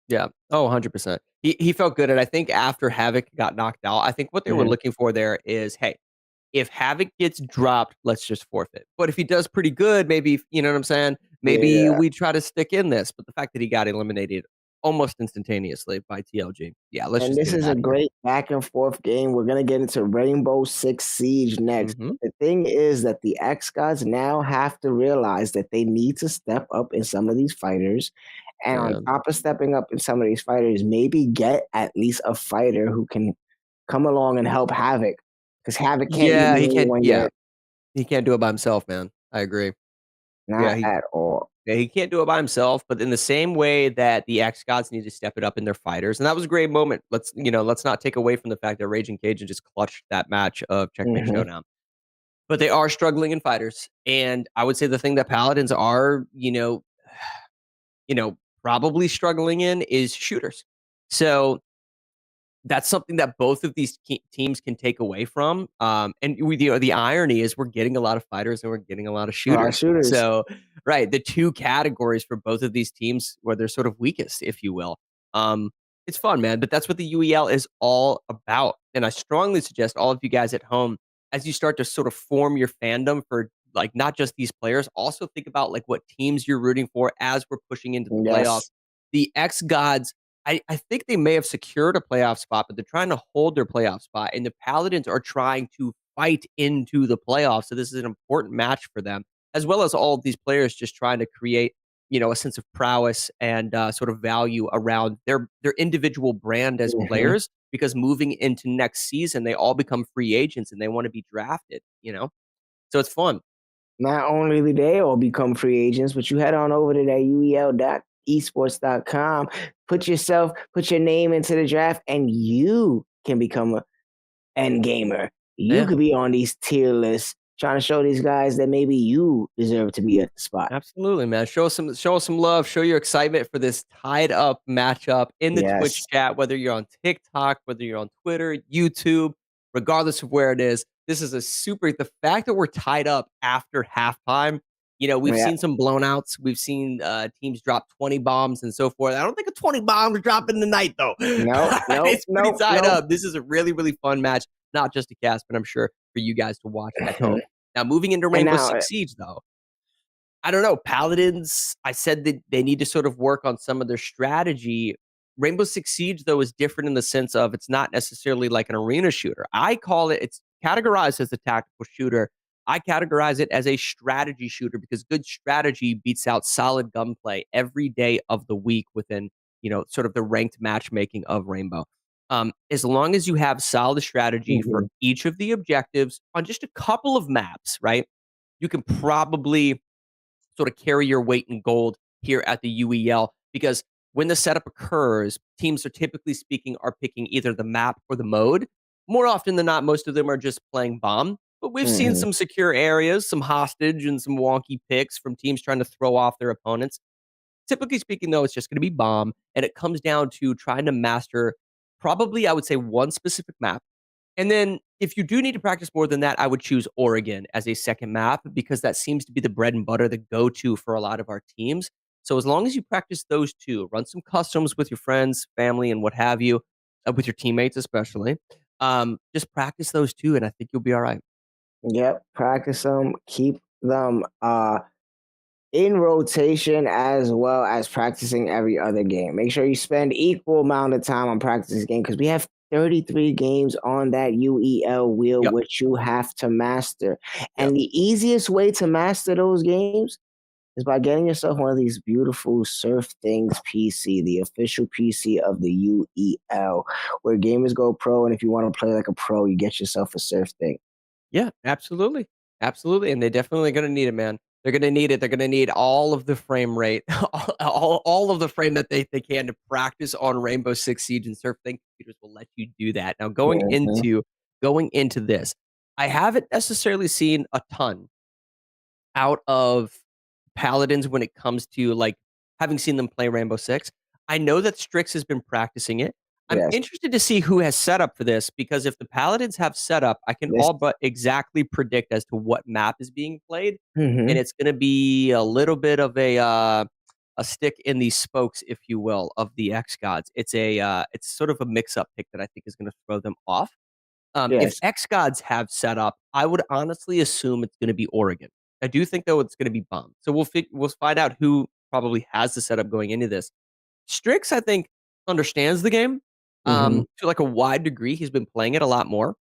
Yeah. Oh, 100%. He felt good. And I think after Havoc got knocked out, I think what they were looking for there is, hey, if Havoc gets dropped, let's just forfeit. But if he does pretty good, maybe, you know what I'm saying? Maybe we try to stick in this. But the fact that he got eliminated almost instantaneously by TLG. Yeah, let's And just this get it is out a of here. great back and forth game. We're gonna get into Rainbow Six Siege next. Mhm. The thing is that the xGODS now have to realize that they need to step up in some of these fighters. And on Yeah. top of stepping up in some of these fighters, maybe get at least a fighter who can come along and help Havoc. Because Havoc can't do Yeah, the he only can't. one Yeah, yet. he can't do it by himself, man. I agree. Yeah, Not at all. yeah, he can't do it by himself. But in the same way that the xGODS need to step it up in their fighters, and that was a great moment. Let's not take away from the fact that Raging Cajun just clutched that match of Checkmate Mhm. Showdown. But they are struggling in fighters, and I would say the thing that Paladins are, probably struggling in is shooters. So that's something that both of these teams can take away from. The irony is we're getting a lot of fighters and we're getting a lot of A lot of shooters. shooters. So, right, the two categories for both of these teams where they're sort of weakest, if you will. It's fun, man, but that's what the UEL is all about. And I strongly suggest all of you guys at home, as you start to sort of form your fandom for like not just these players, also think about like what teams you're rooting for as we're pushing into the playoffs. Yes. The xGODS, I think they may have secured a playoff spot, but they're trying to hold their playoff spot, and the Paladins are trying to fight into the playoffs. So this is an important match for them, as well as all of these players just trying to create, a sense of prowess and sort of value around their individual brand as Mhm. players. Because moving into next season, they all become free agents and they want to be drafted. So it's fun. Not only do they all become free agents, but you head on over to that uel.esports.com, put your name into the draft, and you can become an end gamer. You Yeah. could be on these tier lists, trying to show these guys that maybe you deserve to be at the spot. Absolutely, man. Show us some love. Show your excitement for this tied up matchup in the Twitch Yes. chat, whether you're on TikTok, whether you're on Twitter, YouTube, regardless of where it is. This is the fact that we're tied up after halftime. We've Yeah. seen some blownouts. We've seen teams drop 20 bombs and so forth. I don't think a 20 bombs dropping tonight though. Nope, It's pretty nope, tied nope. up. This is a really, really fun match, not just to cast, but I'm sure for you guys to watch at home. Now, moving into Rainbow now, Six Siege, though. I don't know. Paladins, I said that they need to sort of work on some of their strategy. Rainbow Six Siege, though, is different in the sense of it's not necessarily like an arena shooter. It's categorized as a tactical shooter. I categorize it as a strategy shooter because good strategy beats out solid gunplay every day of the week within, sort of the ranked matchmaking of Rainbow. As long as you have solid strategy for Mhm. each of the objectives on just a couple of maps, right? You can probably sort of carry your weight in gold here at the UEL because when the setup occurs, teams are typically speaking are picking either the map or the mode. More often than not, most of them are just playing bomb. But we've seen Mhm. some secure areas, some hostage, and some wonky picks from teams trying to throw off their opponents. Typically speaking, though, it's just going to be bomb, and it comes down to trying to master probably, I would say, one specific map. And then if you do need to practice more than that, I would choose Oregon as a second map because that seems to be the bread and butter, the go-to for a lot of our teams. So as long as you practice those two, run some customs with your friends, family, and what have you, with your teammates especially, just practice those two, and I think you'll be all right. Yep, practice them, keep them in rotation as well as practicing every other game. Make sure you spend equal amount of time on practicing game because we have 33 games on that UEL wheel, Yep. which you have to master. Yep. And the easiest way to master those games is by getting yourself one of these beautiful SurfThings PC, the official PC of the UEL, where gamers go pro. And if you want to play like a pro, you get yourself a SurfThing. Yeah, absolutely. Absolutely. And they're definitely going to need it, man. They're going to need it. They're going to need all of the frame rate, all of the frame that they can to practice on Rainbow Six Siege, and SurfThing computers will let you do that. Now, going into this, I haven't necessarily seen a ton out of Paladins when it comes to like having seen them play Rainbow Six. I know that Strix has been practicing it. I'm Yes. interested to see who has set up for this because if the Paladins have set up, I can Yes. all but exactly predict as to what map is being played, Mhm. and it's going to be a little bit of a stick in the spokes, if you will, of the xGODS. It's sort of a mix-up pick that I think is going to throw them off. If Yes. xGODS have set up, I would honestly assume it's going to be Oregon. I do think though it's going to be bomb. So we'll find out who probably has the setup going into this. Strix, I think, understands the game to like a wide degree. He's been playing it a lot more.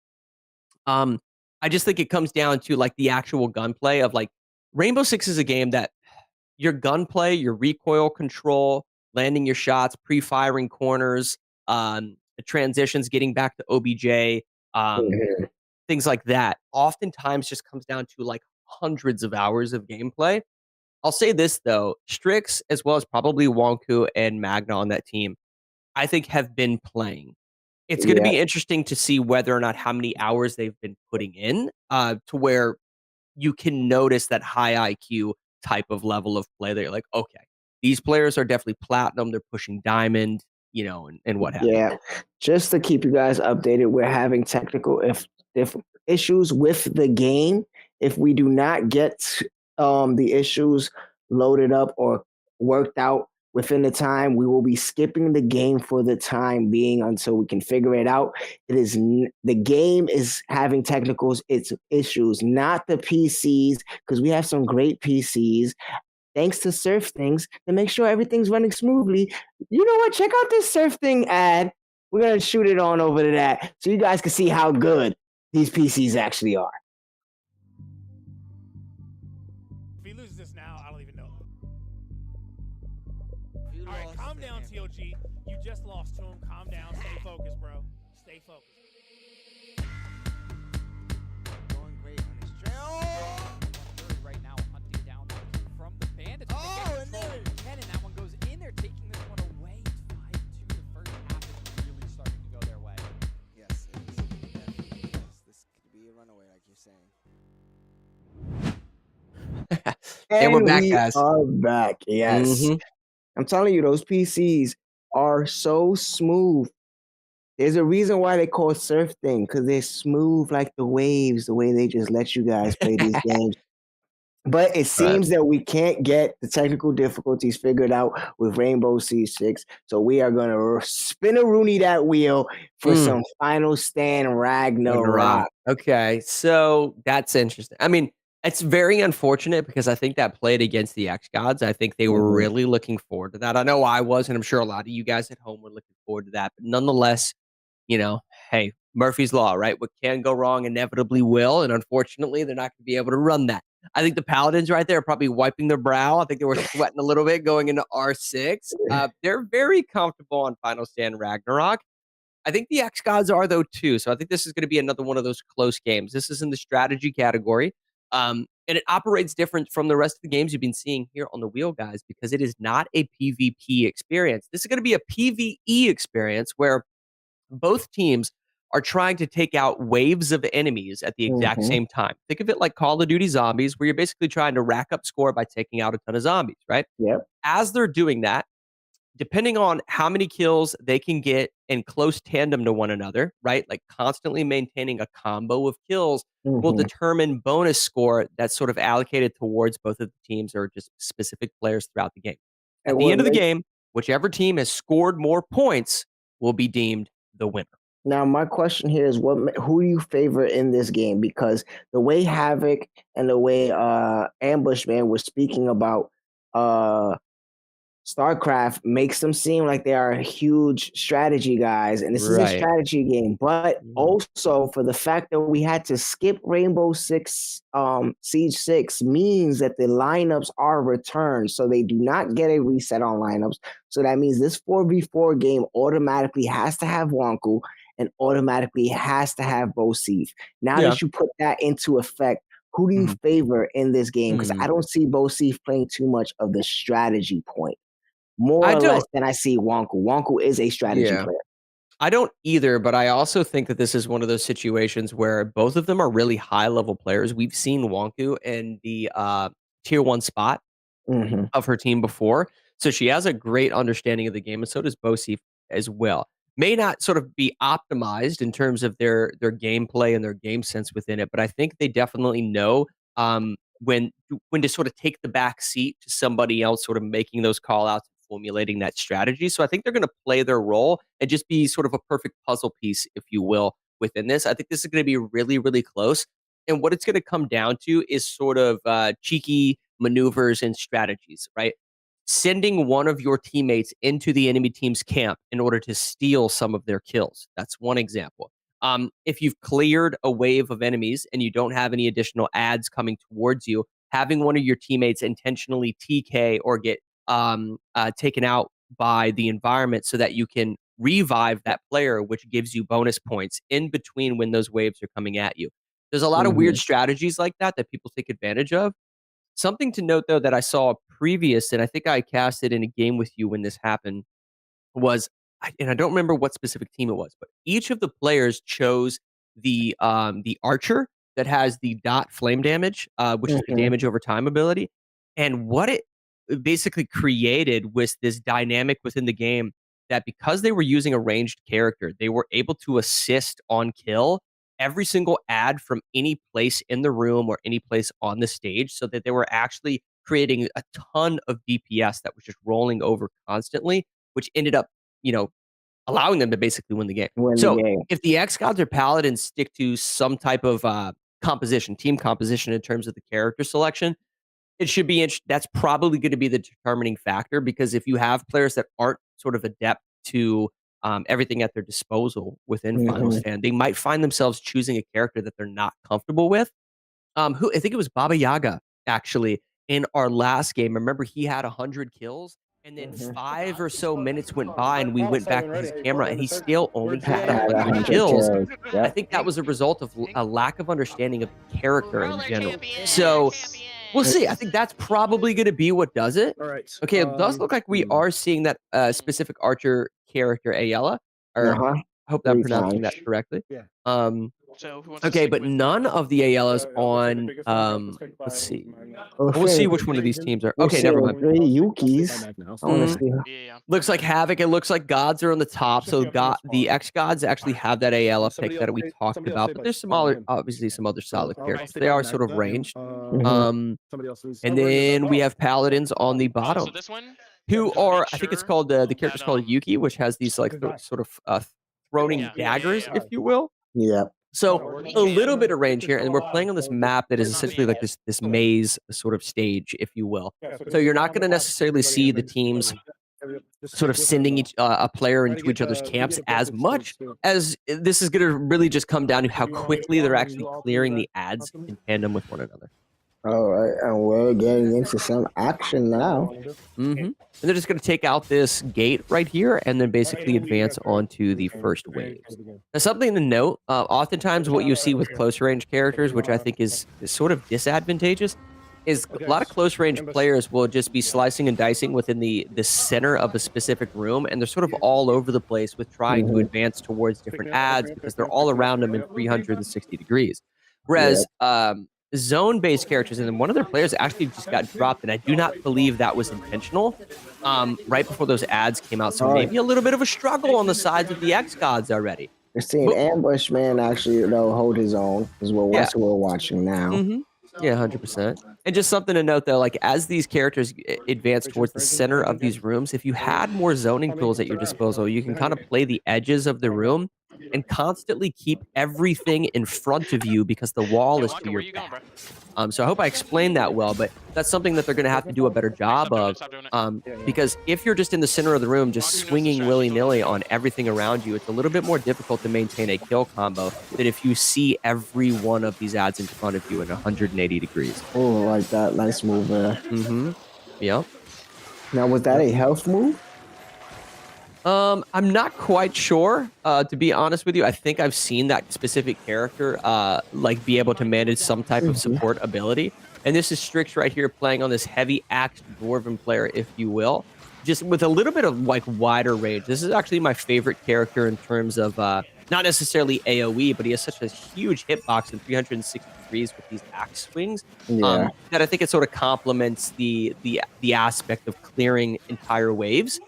I just think it comes down to like the actual gunplay of like Rainbow Six is a game that your gunplay, your recoil control, landing your shots, pre-firing corners, the transitions, getting back to OBJ, things like that, oftentimes just comes down to like hundreds of hours of gameplay. I'll say this though, Strix, as well as probably Wonku and Magna on that team, I think have been playing. It's going to be interesting to see whether or not how many hours they've been putting in to where you can notice that high IQ type of level of play that you're like, okay, these players are definitely platinum. They're pushing diamond, you know, and what have you. Yeah, just to keep you guys updated, we're having technical if issues with the game. If we do not get the issues loaded up or worked out within the time, we will be skipping the game for the time being until we can figure it out. It is the game is having technicals, it's issues, not the PCs, because we have some great PCs. Thanks to SurfThings to make sure everything's running smoothly. You know what? Check out this SurfThing ad. We're gonna shoot it on over to that so you guys can see how good these PCs actually are. If he loses this now, I don't even know. All right, calm down, TOG. You just lost to him. Calm down. Stay focused, bro. Stay focused. Going great on his trail. Right now, hunting down from the bandits. Oh, and there Ken, and that one goes in there, taking this one away. It's 5-2. The first half is really starting to go their way. Yes, it is. Definitely. Yes, this could be a runaway, like you're saying. And we're back, we guys. are back. Yes. I'm telling you, those PCs are so smooth. There's a reason why they call SurfThing, because they're smooth like the waves, the way they just let you guys play these games. But it seems that we can't get the technical difficulties figured out with Rainbow Six. So we are going to spin a Rooney that wheel for some Final Stand Ragnarok. Okay, so that's interesting. I mean, it's very unfortunate because I think that played against the xGODS. I think they were really looking forward to that. I know I was, and I'm sure a lot of you guys at home were looking forward to that. But nonetheless, you know, hey, Murphy's Law, right? What can go wrong inevitably will. And unfortunately, they're not going to be able to run that. I think the Paladins right there are probably wiping their brow. I think they were sweating a little bit going into R6. They're very comfortable on Final Stand Ragnarok. I think the xGODS are, though, too. So I think this is going to be another one of those close games. This is in the strategy category. And it operates different from the rest of the games you've been seeing here on the wheel, guys, because it is not a PvP experience. This is going to be a PvE experience where both teams are trying to take out waves of enemies at the exact same time. Think of it like Call of Duty Zombies, where you're basically trying to rack up score by taking out a ton of zombies, right? Yep. As they're doing that, depending on how many kills they can get in close tandem to one another, right? Like constantly maintaining a combo of kills will determine bonus score that's sort of allocated towards both of the teams or just specific players throughout the game. At the end of the game, whichever team has scored more points will be deemed the winner. Now, my question here is, who do you favor in this game? Because the way Havoc and the way Ambushman were speaking about StarCraft makes them seem like they are huge strategy guys, and this is a strategy game. But also, for the fact that we had to skip Rainbow Six, Siege 6 means that the lineups are returned, so they do not get a reset on lineups. So that means this 4v4 game automatically has to have Wonku and automatically has to have Bosif. Now that you put that into effect, who do you favor in this game? Because I don't see Bosif playing too much of the strategy point. More or less than I see Wonku. Wonku is a strategy player. I don't either, but I also think that this is one of those situations where both of them are really high-level players. We've seen Wonku in the tier 1 spot of her team before, so she has a great understanding of the game, and so does Bosif as well. May not sort of be optimized in terms of their gameplay and their game sense within it, but I think they definitely know when to sort of take the back seat to somebody else sort of making those call-outs, formulating that strategy. So I think they're going to play their role and just be sort of a perfect puzzle piece, if you will, within this. I think this is going to be really, really close. And what it's going to come down to is sort of cheeky maneuvers and strategies, right? sending one of your teammates into the enemy team's camp in order to steal some of their kills. That's one example. If you've cleared a wave of enemies and you don't have any additional ads coming towards you, having one of your teammates intentionally TK or get taken out by the environment so that you can revive that player, which gives you bonus points in between when those waves are coming at you. There's a lot of weird strategies like that that people take advantage of. Something to note, though, that I saw previous, and I think I casted in a game with you when this happened, was, and I don't remember what specific team it was, but each of the players chose the archer that has the dot flame damage, which is the damage over time ability. And what it basically created was this dynamic within the game that because they were using a ranged character, they were able to assist on kill every single ad from any place in the room or any place on the stage, so that they were actually creating a ton of DPS that was just rolling over constantly, which ended up, allowing them to basically win the game. If the xGODS or Paladins stick to some type of team composition in terms of the character selection, it should be that's probably going to be the determining factor, because if you have players that aren't sort of adept to everything at their disposal within Final Stand, they might find themselves choosing a character that they're not comfortable with. Who I think it was Baba Yaga, actually, in our last game. Remember, he had 100 kills, and then 5 or so minutes went by, and we went back to his camera, and he still only had 100 kills. I think that was a result of a lack of understanding of the character in general. So we'll see. I think that's probably going to be what does it. All right. Okay, it does look like we are seeing that specific archer character, Ayala. Or I hope that I'm pronouncing that correctly. Okay, but none of the Ayala's on. Let's see. We'll see which one of these teams are. Okay, never mind. Yuki's. Looks like Havoc. It looks like Gods are on the top. So the xGODS actually have that Ayala pick that we talked about. But there's obviously some other solid characters. They are sort of ranged. And then we have Paladins on the bottom, who are, I think it's called the character's called Yuki, which has these like sort of throning daggers, if you will. Yeah. So a little bit of range here, and we're playing on this map that is essentially like this maze sort of stage, if you will. So you're not going to necessarily see the teams sort of sending a player into each other's camps as much, as this is going to really just come down to how quickly they're actually clearing the ads in tandem with one another. All right, and we're getting into some action now. And they're just going to take out this gate right here and then basically advance onto the first wave. Now, something to note, oftentimes what you see with close range characters, which I think is sort of disadvantageous, is a lot of close range players will just be slicing and dicing within the center of a specific room, and they're sort of all over the place with trying to advance towards different ads because they're all around them in 360 degrees. Whereas zone-based characters, and then one of their players actually just got dropped, and I do not believe that was intentional, right before those ads came out. So maybe a little bit of a struggle on the sides of the xGODS already. We're seeing Ambush Man actually hold his own, is what we're watching now. Yeah, 100%. And just something to note, though, like as these characters advance towards the center of these rooms, if you had more zoning tools at your disposal, you can kind of play the edges of the room and constantly keep everything in front of you because the wall is to your back. So I hope I explained that well, but that's something that they're going to have to do a better job of, because if you're just in the center of the room, just swinging willy-nilly on everything around you, it's a little bit more difficult to maintain a kill combo than if you see every one of these ads in front of you in 180 degrees. Oh, like that. Nice move there. Yep. Now, was that a health move? I'm not quite sure, to be honest with you. I think I've seen that specific character, like be able to manage some type of support ability. And this is Strix right here playing on this heavy axed Dwarven player, if you will, just with a little bit of like wider range. This is actually my favorite character in terms of, not necessarily AoE, but he has such a huge hitbox in 360 degrees with these axe swings, that I think it sort of complements the aspect of clearing entire waves.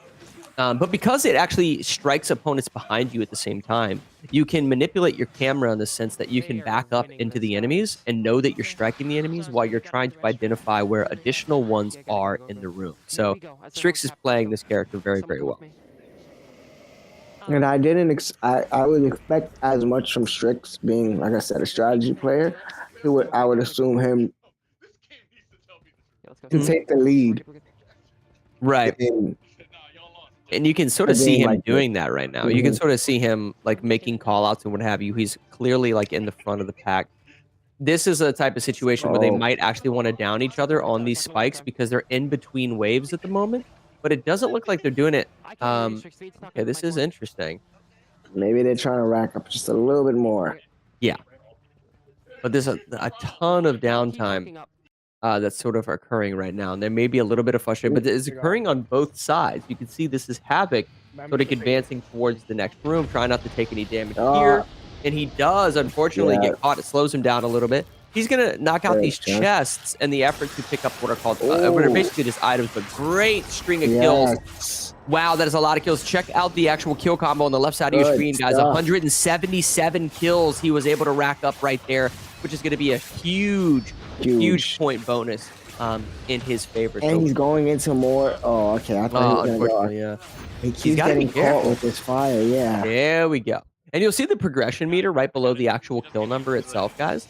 But because it actually strikes opponents behind you at the same time, you can manipulate your camera in the sense that you can back up into the enemies and know that you're striking the enemies while you're trying to identify where additional ones are in the room. So Strix is playing this character very, very well. And I didn't. I would expect as much from Strix, being, like I said, a strategy player. I would assume him to take the lead. Right. And you can sort A of see game him like this. doing that right now. You can Mhm. sort of see him like making call outs and what have you. He's clearly like in the front of the pack. This is a type of situation where they Oh. might actually want to down each other on these spikes because they're in between waves at the moment. But it doesn't look like they're doing it. Okay, this is interesting. Maybe they're trying to rack up just a little bit more. Yeah. But there's a ton of downtime that's sort of occurring right now. And there may be a little bit of frustration, but it's occurring on both sides. You can see this is Havoc sort of advancing towards the next room, trying not to take any damage here. And he does, unfortunately, get caught. It slows him down a little bit. He's going to knock out these chests and the effort to pick up what are called, what are basically just items, but great string of kills. Wow, that is a lot of kills. Check out the actual kill combo on the left side of your screen, guys. 177 kills he was able to rack up right there, which is going to be a huge point bonus in his favor. And he's going into more. Oh, okay. I thought he was going to go. He keeps getting caught with this fire. Yeah. There we go. And you'll see the progression meter right below the actual kill number itself, guys.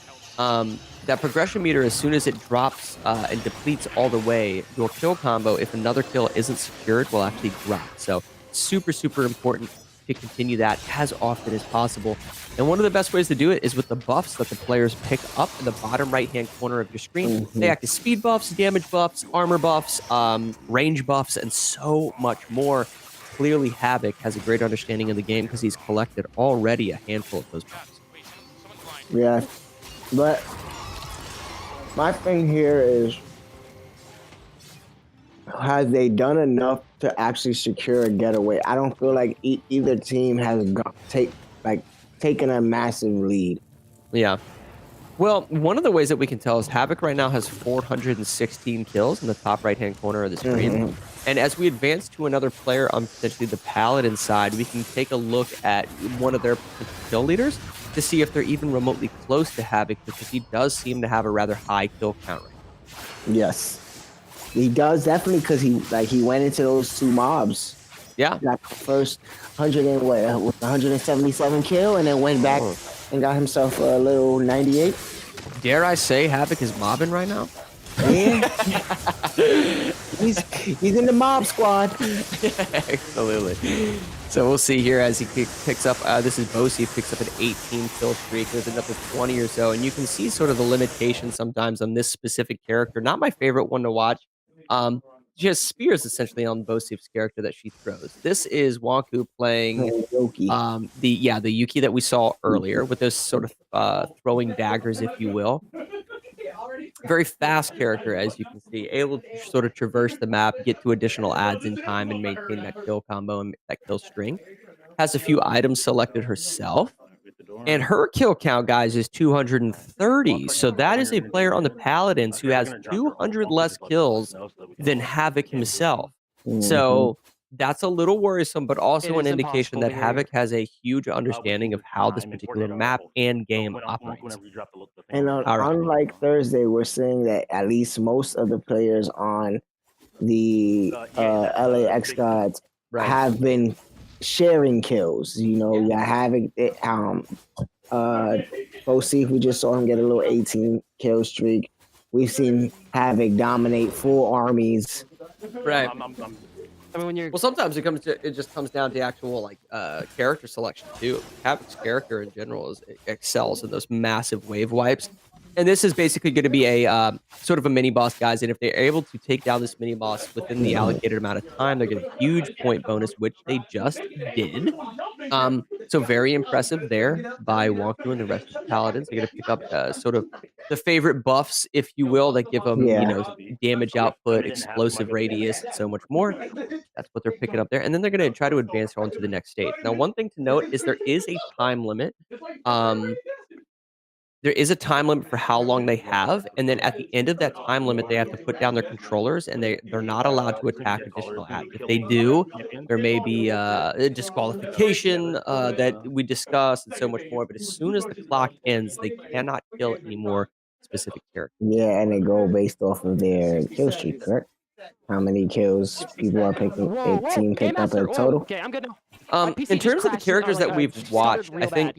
That progression meter, as soon as it drops and depletes all the way, your kill combo, if another kill isn't secured, will actually drop. So super, super important to continue that as often as possible. And one of the best ways to do it is with the buffs that the players pick up in the bottom right-hand corner of your screen. They act as speed buffs, damage buffs, armor buffs, range buffs, and so much more. Clearly, Havoc has a great understanding of the game because he's collected already a handful of those buffs. Yeah, but my thing here is, have they done enough to actually secure a getaway? I don't feel like either team has taken a massive lead. Yeah. Well, one of the ways that we can tell is Havoc right now has 416 kills in the top right-hand corner of the screen. And as we advance to another player on potentially the Paladin side, we can take a look at one of their kill leaders to see if they're even remotely close to Havoc, because he does seem to have a rather high kill count right now. Yes, he does, definitely, because he went into those two mobs. Yeah, got the first 177 kill, and then went back and got himself a little 98. Dare I say Havoc is mobbing right now? Yeah. he's in the mob squad. Absolutely. So we'll see here as he picks up, this is Bosi, picks up an 18 kill streak. There's another 20 or so, and you can see sort of the limitation sometimes on this specific character. Not my favorite one to watch. She has spears essentially on Bosif's character that she throws. This is Wanku playing the Yuki that we saw earlier with those sort of throwing daggers, if you will. Very fast character, as you can see, able to sort of traverse the map, get to additional adds in time, and maintain that kill combo and that kill string. Has a few items selected herself. And her kill count, guys, is 230. So that is a player on the Paladins who has 200 less kills than Havoc himself. So that's a little worrisome, but also an indication that Havoc has a huge understanding of how this particular map and game operates. And unlike Thursday, we're seeing that at least most of the players on the LA xGODS have been sharing kills. You know, you have Bosif, we just saw him get a little 18 kill streak. We've seen Havoc dominate full armies. Right. I mean, well, sometimes it just comes down to actual character selection too. Havoc's character in general excels in those massive wave wipes. And this is basically going to be a sort of a mini boss, guys. And if they're able to take down this mini boss within the allocated amount of time, they're getting a huge point bonus, which they just did. So very impressive there by Wanku and the rest of the Paladins. They're going to pick up sort of the favorite buffs, if you will, that give them damage output, explosive radius, and so much more. That's what they're picking up there. And then they're going to try to advance on to the next stage. Now, one thing to note is there is a time limit. There is a time limit for how long they have, and then at the end of that time limit, they have to put down their controllers, and they're not allowed to attack additional adds. If they do, there may be a disqualification that we discussed and so much more, but as soon as the clock ends, they cannot kill any more specific characters. Yeah, and they go based off of their kill streak, correct? How many kills people are picking, a team picked up a total? Okay, I'm good now. In terms of the characters that we've watched, I think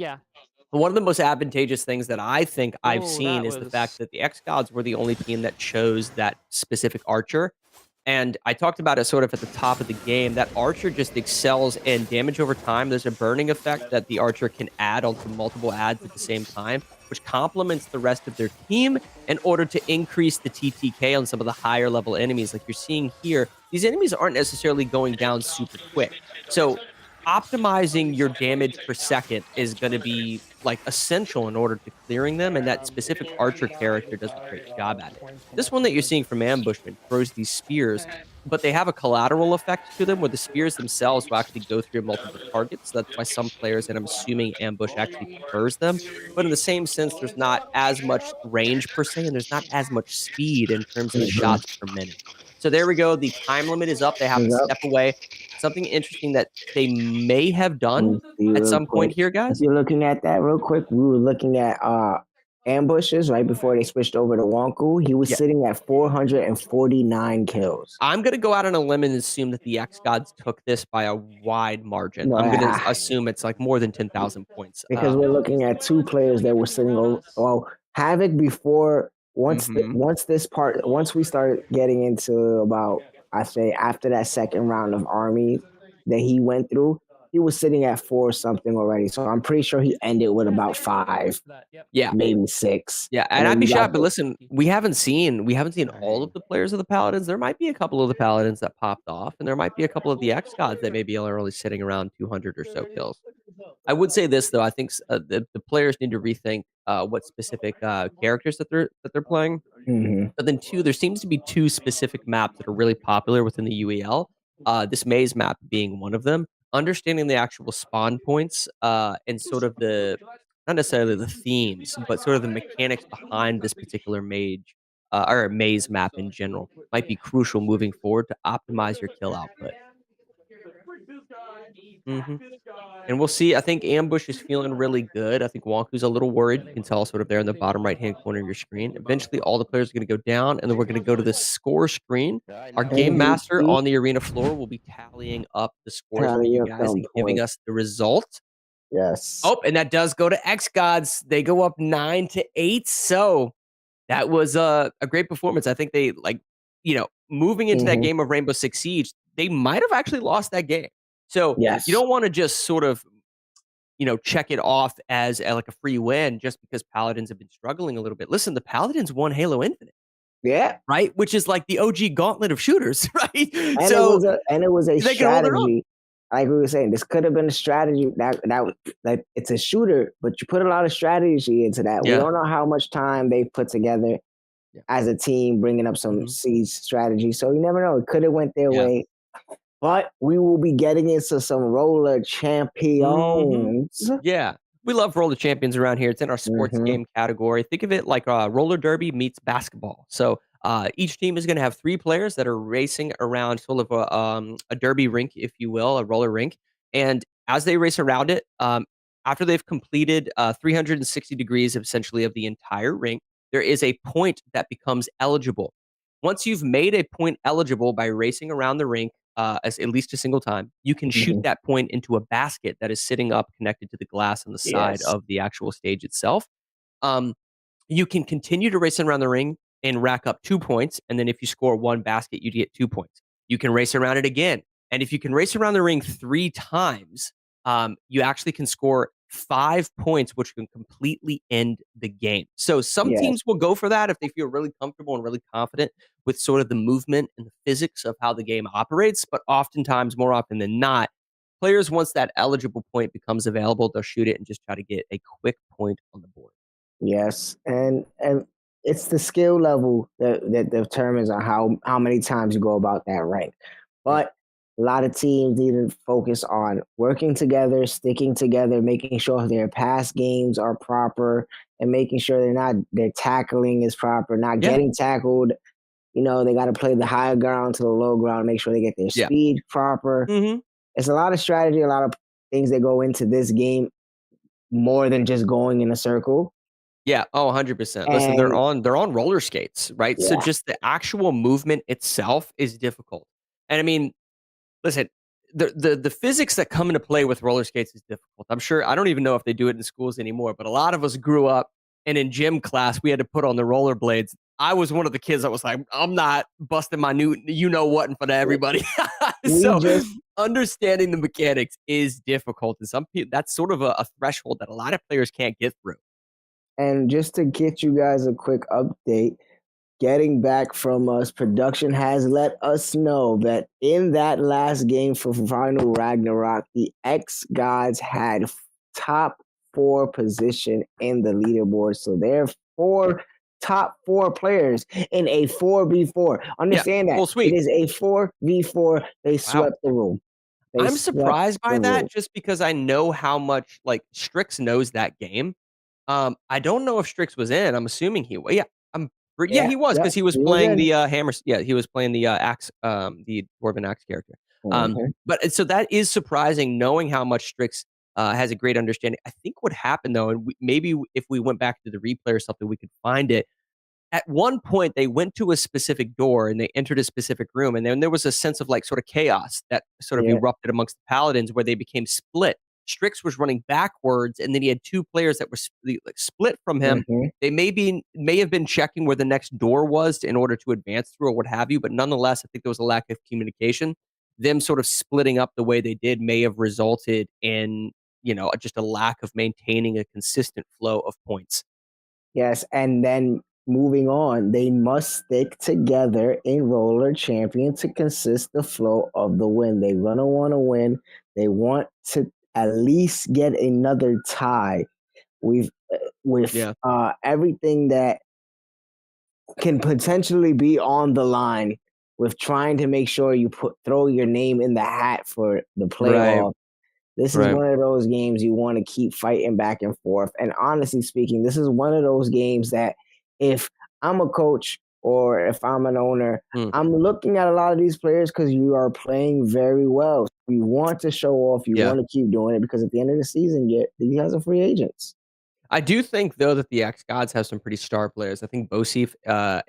one of the most advantageous things that I think I've seen is the fact that the xGODS were the only team that chose that specific archer And I talked about it sort of at the top of the game. That Archer just excels in damage over time. There's a burning effect that the Archer can add onto multiple adds at the same time, which complements the rest of their team in order to increase the TTK on some of the higher level enemies. Like you're seeing here, these enemies aren't necessarily going down super quick. So optimizing your damage per second is going to be like essential in order to clearing them, and that specific Archer character does a great job at it. This one that you're seeing from Ambushman throws these spears, but they have a collateral effect to them where the spears themselves will actually go through multiple targets. That's why some players, and I'm assuming Ambush actually prefers them, but in the same sense, there's not as much range per se, and there's not as much speed in terms of shots per minute. So there we go. The time limit is up. They have to step away. Something interesting that they may have done at some point here, guys. If you're looking at that real quick, we were looking at ambushes right before they switched over to Wonku. He was sitting at 449 kills. I'm going to go out on a limb and assume that the xGODS took this by a wide margin. I'm going to assume it's like more than 10,000 points. Because we're looking at two players that were sitting over. Well, Havoc before once we start getting into about, I say after that second round of armies that he went through, he was sitting at 4 something already. So I'm pretty sure he ended with about 5. Yeah. Maybe 6. Yeah, and I'd be shocked, but listen, we haven't seen all of the players of the Paladins. There might be a couple of the Paladins that popped off, and there might be a couple of the xGODS that maybe are only sitting around 200 or so kills. I would say this though, I think the players need to rethink what specific characters that they're playing. But then there seems to be 2 specific maps that are really popular within the UEL. This maze map being one of them. Understanding the actual spawn points and sort of not necessarily the themes, but sort of the mechanics behind this particular or maze map in general might be crucial moving forward to optimize your kill output. And we'll see. I think Ambush is feeling really good. I think Wonku's a little worried. You can tell sort of there in the bottom right-hand corner of your screen. Eventually, all the players are going to go down, and then we're going to go to the score screen. Our game master on the arena floor will be tallying up the scores for you guys and giving us the result. Yes. Oh, and that does go to xGODS. They go up 9-8. So that was a great performance. I think they, moving into that game of Rainbow Six Siege, they might have actually lost that game. So you don't want to just sort of, check it off as like a free win just because Paladins have been struggling a little bit. Listen, the Paladins won Halo Infinite. Yeah. Right? Which is like the OG gauntlet of shooters, right? And it was a strategy. Like we were saying, this could have been a strategy that it's a shooter, but you put a lot of strategy into that. We don't know how much time they put together as a team, bringing up some siege strategy. So you never know. It could have went their way. But we will be getting into some roller champions. Yeah. We love roller champions around here. It's in our sports game category. Think of it like roller derby meets basketball. So each team is going to have 3 players that are racing around sort of a derby rink, if you will, a roller rink. And as they race around it, after they've completed 360 degrees essentially of the entire rink, there is a point that becomes eligible. Once you've made a point eligible by racing around the rink, as at least a single time, you can shoot that point into a basket that is sitting up connected to the glass on the side of the actual stage itself. You can continue to race around the ring and rack up 2 points. And then if you score 1 basket, you get 2 points. You can race around it again. And if you can race around the ring 3 times, you actually can score 5 points, which can completely end the game. So some teams will go for that if they feel really comfortable and really confident with sort of the movement and the physics of how the game operates. But oftentimes, more often than not, players, once that eligible point becomes available, they'll shoot it and just try to get a quick point on the board. Yes, and it's the skill level that determines on how many times you go about that rank. But a lot of teams need to focus on working together, sticking together, making sure their pass games are proper, and making sure their tackling is proper, not getting tackled. They got to play the higher ground to the low ground, make sure they get their speed proper. It's a lot of strategy, a lot of things that go into this game more than just going in a circle. Yeah. Oh, 100%. Listen, they're on roller skates, right? Yeah. So just the actual movement itself is difficult. And I mean, listen, the physics that come into play with roller skates is difficult. I'm sure, I don't even know if they do it in schools anymore, but a lot of us grew up and in gym class, we had to put on the rollerblades. I was one of the kids that was like, I'm not busting my new you-know-what in front of everybody. We So just understanding the mechanics is difficult. And some people, that's sort of a threshold that a lot of players can't get through. And just to get you guys a quick update, getting back from us, production has let us know that in that last game for Final Ragnarok, the xGODS had top 4 position in the leaderboard. So they're top 4 players in a 4v4. Understand that. It is a 4v4. They swept the room. I'm surprised by that just because I know how much like Strix knows that game. I don't know if Strix was in. I'm assuming he was. Yeah, he was because he was playing the hammer. Yeah, he was playing the axe, the Dwarven axe character. But so that is surprising, knowing how much Strix has a great understanding. I think what happened though, and maybe if we went back to the replay or something, we could find it. At one point, they went to a specific door and they entered a specific room, and then there was a sense of like sort of chaos that sort of erupted amongst the Paladins, where they became split. Strix was running backwards, and then he had 2 players that were split from him. They may have been checking where the next door was in order to advance through or what have you, but nonetheless, I think there was a lack of communication. Them sort of splitting up the way they did may have resulted in, just a lack of maintaining a consistent flow of points. Yes, and then moving on, they must stick together in Roller Champion to consist the flow of the win. They're gonna want to win. They want to at least get another tie. With everything that can potentially be on the line, with trying to make sure you throw your name in the hat for the playoff. This is one of those games you want to keep fighting back and forth. And honestly speaking, this is one of those games that if I'm a coach or if I'm an owner, I'm looking at a lot of these players because you are playing very well. You want to show off. You want to keep doing it because at the end of the season, these guys are free agents. I do think, though, that the xGODS have some pretty star players. I think Bosif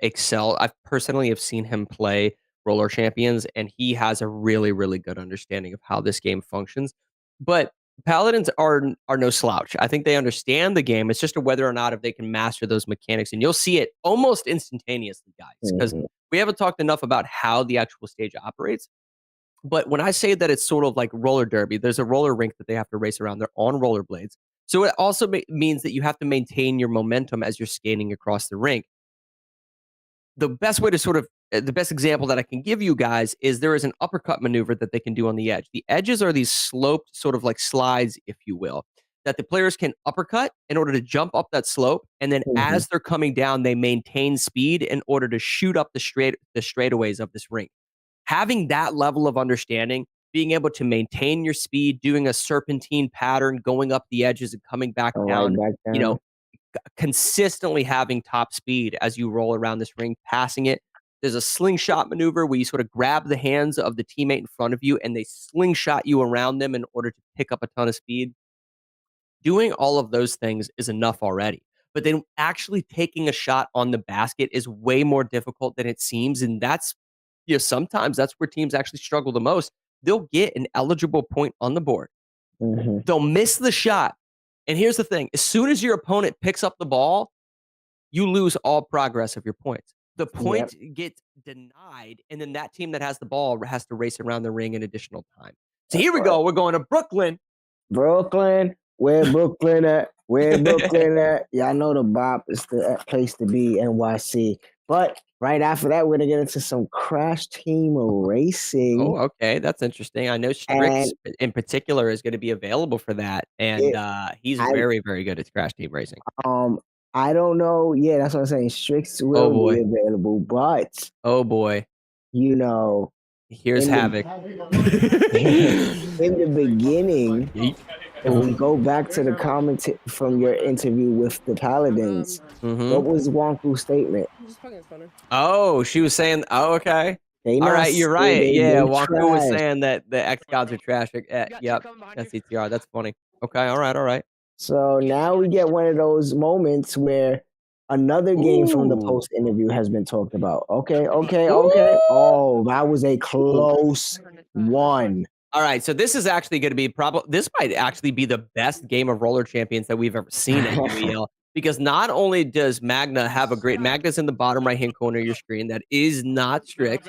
excel. I personally have seen him play Roller Champions, and he has a really, really good understanding of how this game functions. But Paladins are no slouch. I think they understand the game. It's just a whether or not if they can master those mechanics. And you'll see it almost instantaneously, guys, because we haven't talked enough about how the actual stage operates. But when I say that it's sort of like roller derby, there's a roller rink that they have to race around. They're on rollerblades. So it also means that you have to maintain your momentum as you're skating across the rink. The best way to the best example that I can give you guys is there is an uppercut maneuver that they can do on the edge. The edges are these sloped sort of like slides, if you will, that the players can uppercut in order to jump up that slope. And then as they're coming down, they maintain speed in order to shoot up the straightaways of this rink. Having that level of understanding, being able to maintain your speed, doing a serpentine pattern, going up the edges and coming back down, consistently having top speed as you roll around this ring, passing it. There's a slingshot maneuver where you sort of grab the hands of the teammate in front of you and they slingshot you around them in order to pick up a ton of speed. Doing all of those things is enough already. But then actually taking a shot on the basket is way more difficult than it seems. And that's, sometimes that's where teams actually struggle the most. They'll get an eligible point on the board. They'll miss the shot. And here's the thing. As soon as your opponent picks up the ball, you lose all progress of your points. The point gets denied, and then that team that has the ball has to race around the ring an additional time. So here we go. We're going to Brooklyn. Brooklyn. Where Brooklyn at? Where Brooklyn at? Y'all know the Bop is the place to be, NYC. But right after that, we're going to get into some Crash Team Racing. Oh, okay. That's interesting. I know Strix in particular is going to be available for that. And he's very, very good at Crash Team Racing. I don't know. Yeah, that's what I'm saying. Strix will be available. But, oh, boy. Here's Havoc. In the beginning, if we go back to the comment from your interview with the Paladins, what was Wonku's statement? Oh, she was saying, okay. All right, you're right. Yeah, Wonku was saying that the xGODS are trash. Yep, SCTR. That's funny. Okay, all right. So now we get one of those moments where another game from the post interview has been talked about. Okay. Oh, that was a close one. All right, so this is actually going to be this might actually be the best game of Roller Champions that we've ever seen at UEL. because not only does Magna have a great Magna's in the bottom right-hand corner of your screen. That is not strict.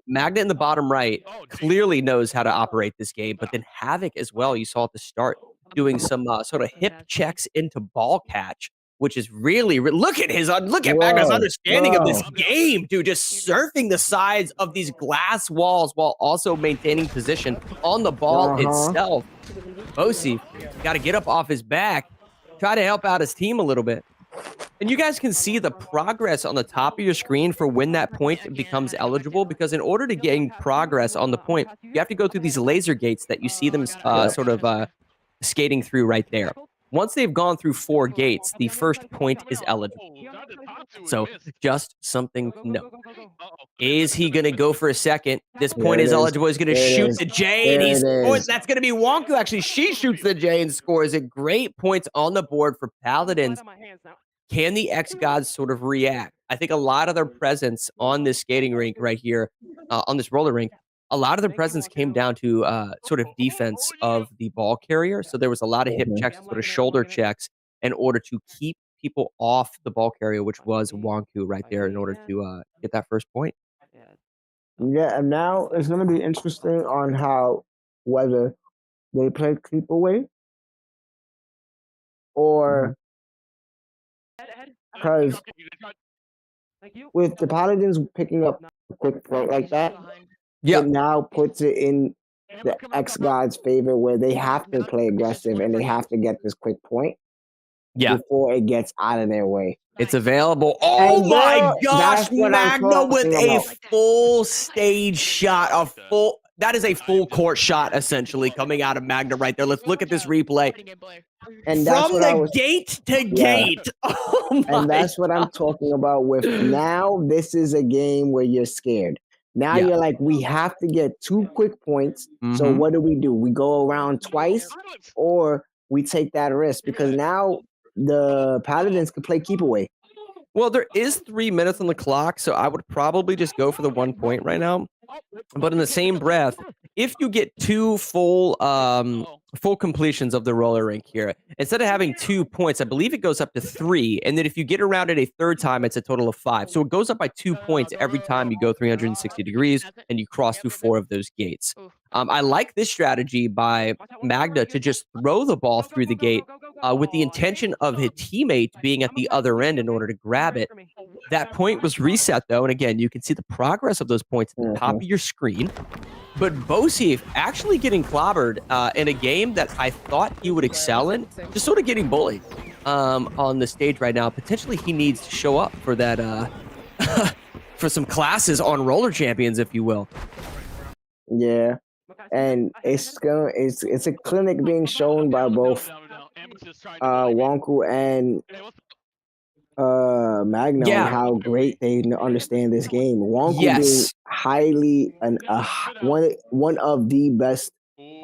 Magna in the bottom right clearly knows how to operate this game, but then Havoc as well. You saw at the start doing some sort of hip checks into ball catch, which is really look at Magna's understanding of this game, dude. Just surfing the sides of these glass walls while also maintaining position on the ball itself. Bosi got to get up off his back, try to help out his team a little bit. And you guys can see the progress on the top of your screen for when that point becomes eligible, because in order to gain progress on the point, you have to go through these laser gates that you see them sort of skating through right there. Once they've gone through 4 gates, the first point is eligible. So just something to know. Is he going to go for a second? This point is eligible. He's going to shoot the J, and he scores. That's going to be Wonku. Actually, she shoots the J and scores it. Great points on the board for Paladins. Can the xGODS sort of react? I think a lot of their presence on this skating rink right here, on this roller rink, a lot of their presence came down to sort of defense of the ball carrier. So there was a lot of hip checks, sort of shoulder checks, in order to keep people off the ball carrier, which was Wonku right there, in order to get that first point. Yeah, and now it's going to be interesting on how whether they play keep away or because with the Paladins picking up a quick point like that, it now puts it in the xGODS' favor where they have to play aggressive and they have to get this quick point before it gets out of their way. It's available. Oh my gosh, Magna with a full stage shot, that is a full court shot essentially coming out of Magna right there. Let's look at this replay. And that's from the gate to gate. Oh my and that's what I'm talking about with now this is a game where you're scared. Now you're like, we have to get 2 quick points. So what do? We go around twice or we take that risk? Because now the Paladins can play keep away. Well, there is 3 minutes on the clock, so I would probably just go for the 1 point right now. But in the same breath, if you get 2 full completions of the roller rink here, instead of having 2 points, I believe it goes up to 3. And then if you get around it a third time, it's a total of 5. So it goes up by 2 points every time you go 360 degrees and you cross through 4 of those gates. I like this strategy by Magna to just throw the ball through the gate with the intention of his teammate being at the other end in order to grab it. That point was reset, though, and again, you can see the progress of those points at the top of your screen. But Bosi actually getting clobbered in a game that I thought he would excel in, just sort of getting bullied on the stage right now. Potentially he needs to show up for that, for some classes on Roller Champions, if you will. Yeah. And it's a clinic being shown by both Wonku and Magna on how great they understand this game. Wonku being highly one of the best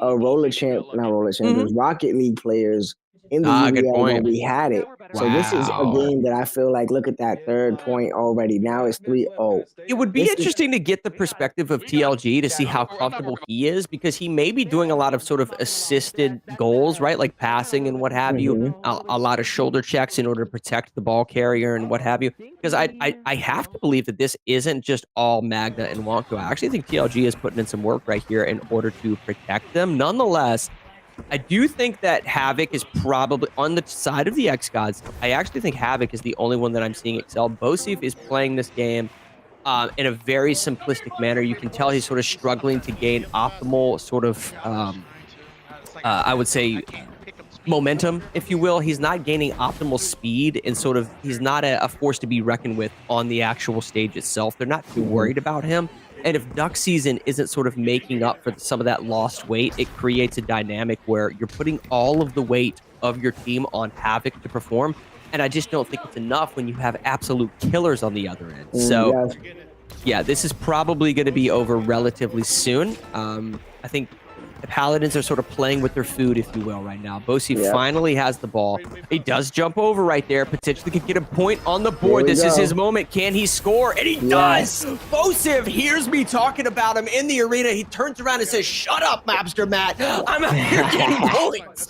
Rocket League players in the UEL when we had it. So this is a game that I feel like, look at that third point already. Now it's 3-0. It would be interesting to get the perspective of TLG to see how comfortable he is, because he may be doing a lot of sort of assisted goals, right? Like passing and what have you, a lot of shoulder checks in order to protect the ball carrier and what have you. Because I have to believe that this isn't just all Magna and Wonku. I actually think TLG is putting in some work right here in order to protect them. Nonetheless, I do think that Havoc is probably on the side of the xGODS. I actually think Havoc is the only one that I'm seeing excel. Bosif is playing this game in a very simplistic manner. You can tell he's sort of struggling to gain optimal sort of, I would say, momentum, if you will. He's not gaining optimal speed, and sort of he's not a force to be reckoned with on the actual stage itself. They're not too worried about him. And if duck season isn't sort of making up for some of that lost weight, it creates a dynamic where you're putting all of the weight of your team on Havoc to perform. And I just don't think it's enough when you have absolute killers on the other end. So, yeah, this is probably going to be over relatively soon. I think the Paladins are sort of playing with their food, if you will, right now. Bosi Yep. finally has the ball. He does jump over right there, potentially could get a point on the board. There we This is go. his moment. Can he score? And he Yes. does! Bosiv hears me talking about him in the arena. He turns around and says, "Shut up, Mapster Matt. I'm out here getting points."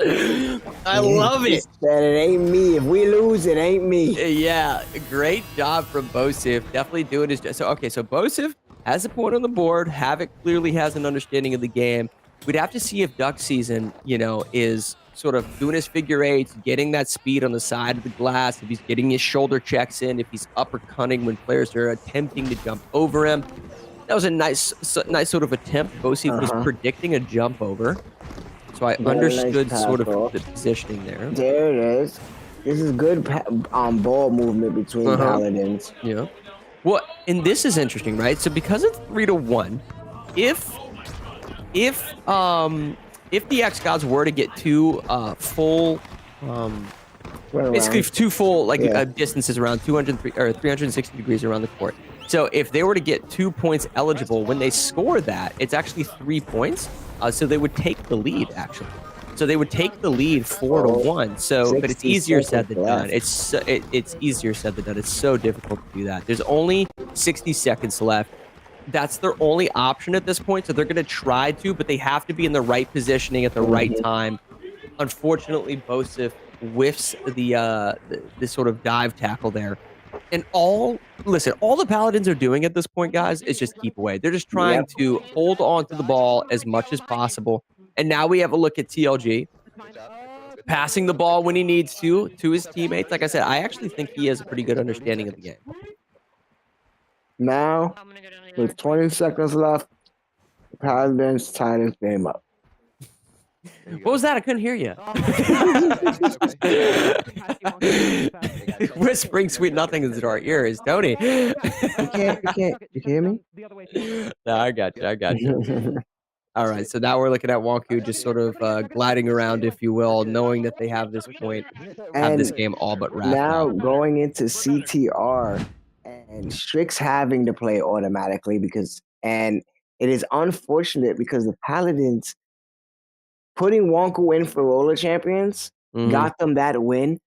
I love it. Said it ain't me. If we lose, it ain't me. Yeah, great job from Bosiv. Definitely doing his job. So, okay, so Bosiv has a point on the board. Havoc clearly has an understanding of the game. We'd have to see if Duck Season, you know, is sort of doing his figure eights, getting that speed on the side of the glass, if he's getting his shoulder checks in, if he's uppercutting when players are attempting to jump over him. That was a nice sort of attempt. Bosiv was predicting a jump over. So I understood nice sort of tackle. the positioning there. There it is. This is good ball movement between Paladins. Yeah. Well, and this is interesting, right? So because it's 3-1, if the xGODS were to get two full, basically two full distances around 203 or 360 degrees around the court. So if they were to get 2 points eligible, when they score that, it's actually 3 points. So they would take the lead, actually. So they would take the lead 4-1. So, but it's easier said than done. It's easier said than done. It's so difficult to do that. There's only 60 seconds left. That's their only option at this point. So they're going to try to, but they have to be in the right positioning at the right time. Unfortunately, Bosiv whiffs the sort of dive tackle there. And all the Paladins are doing at this point, guys, is just keep away. They're just trying to hold on to the ball as much as possible. And now we have a look at TLG passing the ball when he needs to his teammates. Like I said, I actually think he has a pretty good understanding of the game. Now, with 20 seconds left, the Paladins tying this game up. What was that? I couldn't hear you. Whispering sweet nothing into our ears, Tony. You can't hear me? No, I got you. All right, so now we're looking at Wonku just sort of gliding around, if you will, knowing that they have this point, have this game all but wrapped now up. going into CTR and Strix having to play automatically and it is unfortunate because the Paladins putting Wonku in for Roller Champions got them that win,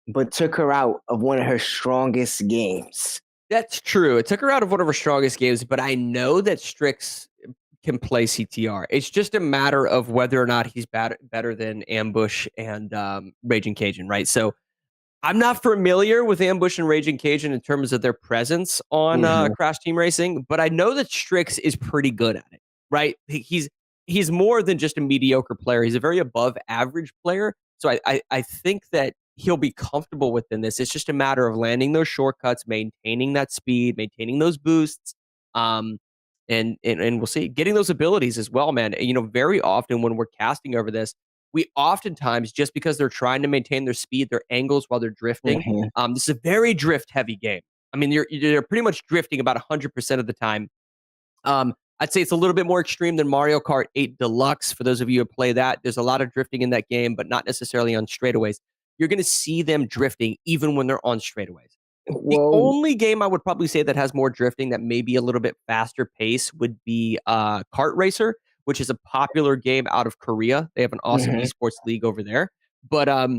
but took her out of one of her strongest games. That's true. It took her out of one of her strongest games, but I know that Strix can play CTR. It's just a matter of whether or not he's better than Ambush and Raging Cajun, right? So I'm not familiar with Ambush and Raging Cajun in terms of their presence on Crash Team Racing, but I know that Strix is pretty good at it, right? He's more than just a mediocre player. He's a very above average player. So I think that he'll be comfortable within this. It's just a matter of landing those shortcuts, maintaining that speed, maintaining those boosts. And we'll see, getting those abilities as well, man. You know, very often when we're casting over this, we oftentimes, just because they're trying to maintain their speed, their angles while they're drifting, this is a very drift-heavy game. I mean, you're pretty much drifting about 100% of the time. I'd say it's a little bit more extreme than Mario Kart 8 Deluxe. For those of you who play that, there's a lot of drifting in that game, but not necessarily on straightaways. You're going to see them drifting even when they're on straightaways. The only game I would probably say that has more drifting, that may be a little bit faster pace, would be Kart Racer, which is a popular game out of Korea. They have an awesome esports league over there. But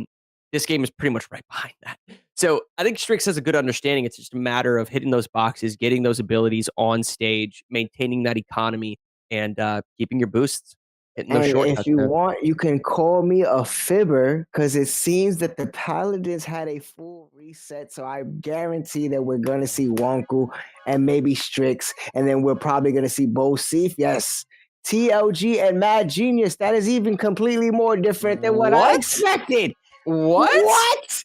this game is pretty much right behind that. So I think Strix has a good understanding. It's just a matter of hitting those boxes, getting those abilities on stage, maintaining that economy, and keeping your boosts. Hitting those shortcuts, if you want, you can call me a fibber because it seems that the Paladins had a full reset. So I guarantee that we're going to see Wonku and maybe Strix. And then we're probably going to see Bosif. Yes. TLG and Mad Genius. That is even completely more different than what I expected. What?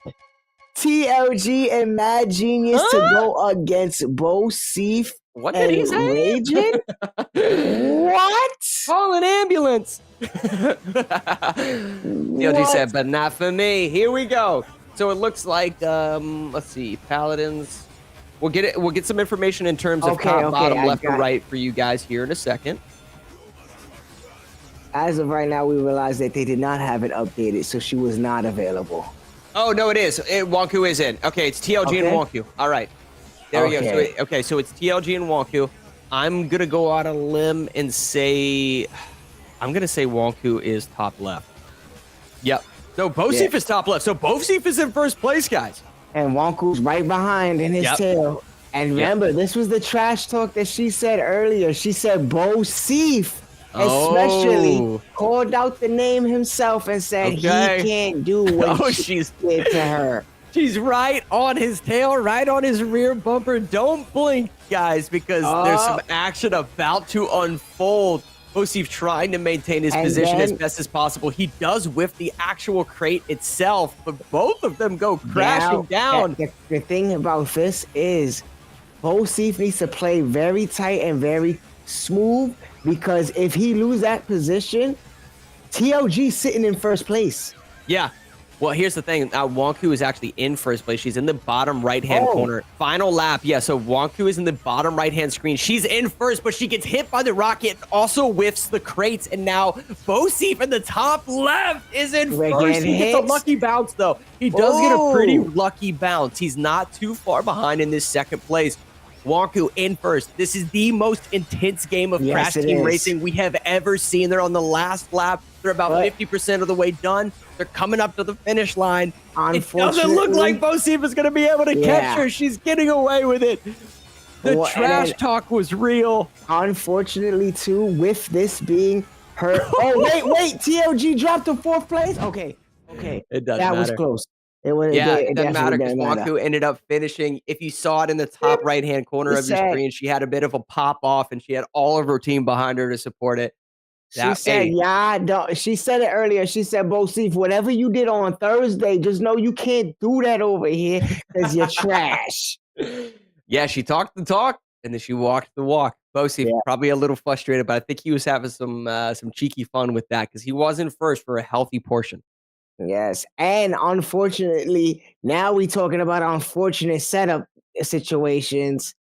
TLG and Mad Genius to go against Bosif did he say? Raging? What? Call an ambulance. TLG said, but not for me. Here we go. So it looks like, let's see, Paladins. We'll get some information in terms of top, bottom, left, or right for you guys here in a second. As of right now, we realize that they did not have it updated, so she was not available. Oh, no, it is. Wonku is in. Okay, it's TLG and Wonku. All right. There we go. So, so it's TLG and Wonku. I'm going to go out on a limb and say I'm gonna say Wonku is top left. Yep. No, Bosif is top left. So Bosif is in first place, guys. And Wonku's right behind in his tail. And remember, this was the trash talk that she said earlier. She said Bosif especially called out the name himself and said he can't do what she did to her. She's right on his tail, right on his rear bumper. Don't blink, guys, because there's some action about to unfold. Bosif trying to maintain his position as best as possible. He does whiff the actual crate itself, but both of them go crashing down. The thing about this is Bosif needs to play very tight and very smooth, because if he lose that position, TLG's sitting in first place. Yeah. Well, here's the thing. Now, Wonku is actually in first place. She's in the bottom right-hand corner. Final lap. Yeah, so Wonku is in the bottom right-hand screen. She's in first, but she gets hit by the rocket, also whiffs the crates, and now Bosif in the top left is in first. He gets a lucky bounce, though. He does get a pretty lucky bounce. He's not too far behind in this second place. Wonku in first. This is the most intense game of Crash Team Racing we have ever seen. They're on the last lap. They're about 50% of the way done. They're coming up to the finish line. It doesn't look like Bosif is going to be able to catch her. She's getting away with it. The trash talk was real. Unfortunately, too, with this being her. Oh, wait. TLG dropped to fourth place? Okay. It doesn't matter. That was close. It doesn't matter because Wonku ended up finishing. If you saw it in the top right-hand corner of your screen, she had a bit of a pop-off, and she had all of her team behind her to support it. She said, she said it earlier. She said, Bosif, whatever you did on Thursday, just know you can't do that over here because you're trash. Yeah, she talked the talk, and then she walked the walk. Bosif probably a little frustrated, but I think he was having some cheeky fun with that because he was in first for a healthy portion. Yes, and unfortunately, now we're talking about unfortunate setup situations.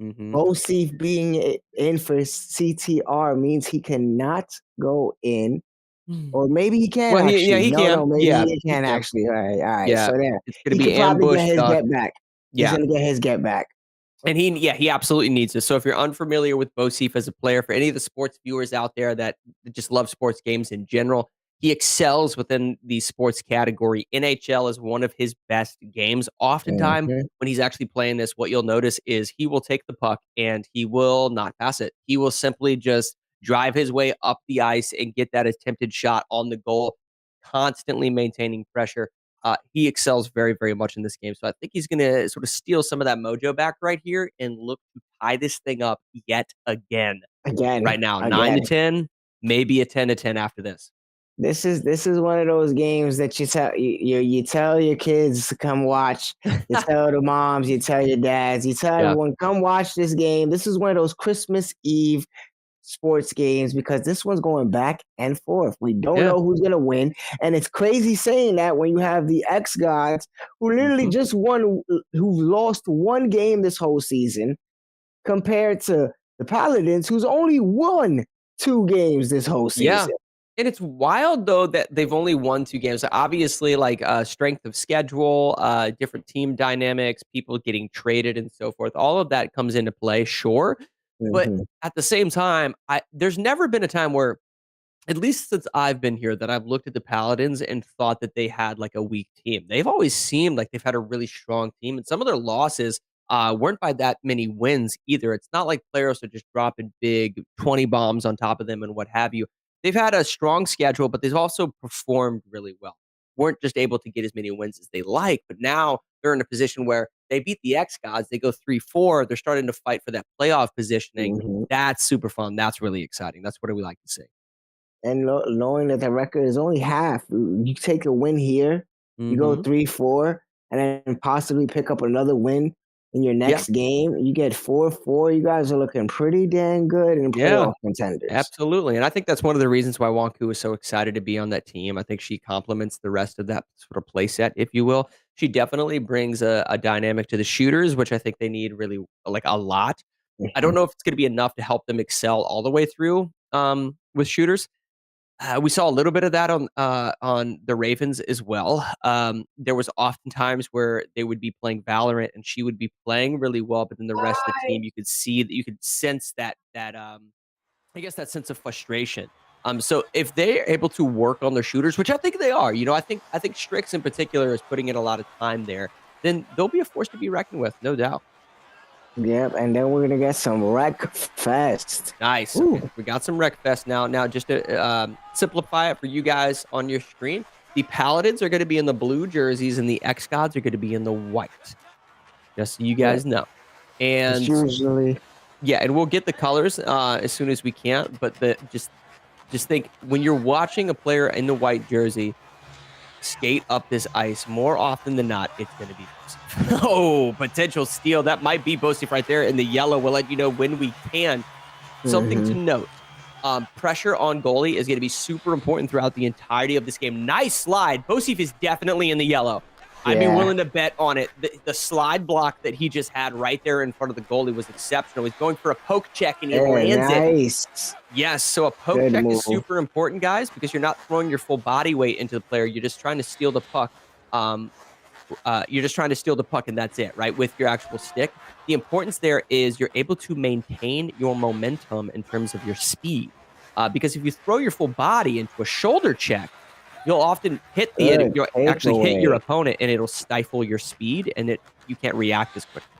Bosif being in for CTR means he cannot go in, or maybe he can. Well, he can. Maybe he can actually. All right. Yeah, So there, it's gonna he be can probably get his ambushed. get back. He's gonna get his get back. And he absolutely needs this. So if you're unfamiliar with Bosif as a player, for any of the sports viewers out there that just love sports games in general, he excels within the sports category. NHL is one of his best games. Oftentimes, when he's actually playing this, what you'll notice is he will take the puck and he will not pass it. He will simply just drive his way up the ice and get that attempted shot on the goal, constantly maintaining pressure. He excels very, very much in this game. So I think he's going to sort of steal some of that mojo back right here and look to tie this thing up yet again. Right now, 9-10, maybe a 10-10 after this. This is one of those games that you tell your kids to come watch. You tell the moms, you tell your dads, you tell everyone, come watch this game. This is one of those Christmas Eve sports games because this one's going back and forth. We don't know who's gonna win, and it's crazy saying that when you have the xGODS who literally just won, who lost one game this whole season, compared to the Paladins who's only won 2 games this whole season. Yeah. And it's wild, though, that they've only won 2 games. Obviously, like strength of schedule, different team dynamics, people getting traded and so forth. All of that comes into play, sure. But at the same time, there's never been a time where, at least since I've been here, that I've looked at the Paladins and thought that they had like a weak team. They've always seemed like they've had a really strong team. And some of their losses weren't by that many wins either. It's not like players are just dropping big 20 bombs on top of them and what have you. They've had a strong schedule, but they've also performed really well. Weren't just able to get as many wins as they like, but now they're in a position where they beat the xGODS. They go 3-4. They're starting to fight for that playoff positioning. That's super fun. That's really exciting. That's what we like to see. And knowing that the record is only half, you take a win here, you go 3-4, and then possibly pick up another win in your next game. You get 4-4. You guys are looking pretty dang good in playoff contenders. Absolutely. And I think that's one of the reasons why Wonku is so excited to be on that team. I think she complements the rest of that sort of play set, if you will. She definitely brings a dynamic to the shooters, which I think they need really like a lot. I don't know if it's going to be enough to help them excel all the way through with shooters. We saw a little bit of that on the Ravens as well. There was often times where they would be playing Valorant and she would be playing really well, but then the rest of the team, you could see that, you could sense that I guess that sense of frustration So if they're able to work on their shooters, which I think they are, I think Strix in particular is putting in a lot of time there, then they'll be a force to be reckoned with, no doubt. Yep, and then we're gonna get some Wreck Fest. Nice. Okay, we got some Wreck Fest now. Now, just to simplify it for you guys on your screen, the Paladins are going to be in the blue jerseys, and the xGODS are going to be in the white. Just so you guys know. And usually, yeah, and we'll get the colors as soon as we can. But just think, when you're watching a player in the white jersey skate up this ice, more often than not, it's going to be Bosif. Oh, potential steal. That might be Bosif right there. In the yellow, we'll let you know when we can. Something to note. Pressure on goalie is going to be super important throughout the entirety of this game. Nice slide. Bosif is definitely in the yellow. I'd be willing to bet on it. The slide block that he just had right there in front of the goalie was exceptional. He's going for a poke check, and he lands it. Yes, so a poke check is super important, guys, because you're not throwing your full body weight into the player. You're just trying to steal the puck. You're just trying to steal the puck, and that's it, right, with your actual stick. The importance there is you're able to maintain your momentum in terms of your speed. Because if you throw your full body into a shoulder check, you'll often hit you'll actually hit your opponent, and it'll stifle your speed, and you can't react as quickly.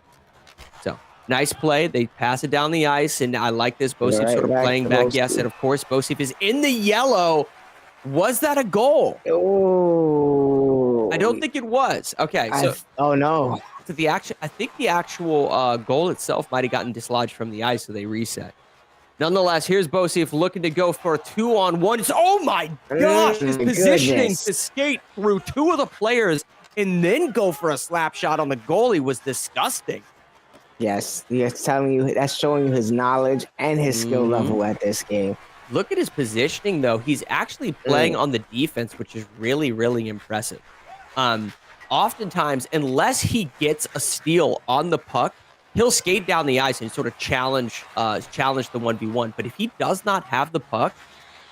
So, nice play. They pass it down the ice, and I like this. Bosif sort of playing back. Yes, and of course, Bosif is in the yellow. Was that a goal? Oh, I don't think it was. Okay, so oh no. So I think the actual goal itself might have gotten dislodged from the ice, so they reset. Nonetheless, here's Bosif looking to go for a 2-on-1. Oh my gosh, his positioning to skate through two of the players and then go for a slap shot on the goalie was disgusting. Yes, that's showing you his knowledge and his skill level at this game. Look at his positioning, though. He's actually playing on the defense, which is really, really impressive. Oftentimes, unless he gets a steal on the puck, he'll skate down the ice and sort of challenge the 1v1. But if he does not have the puck,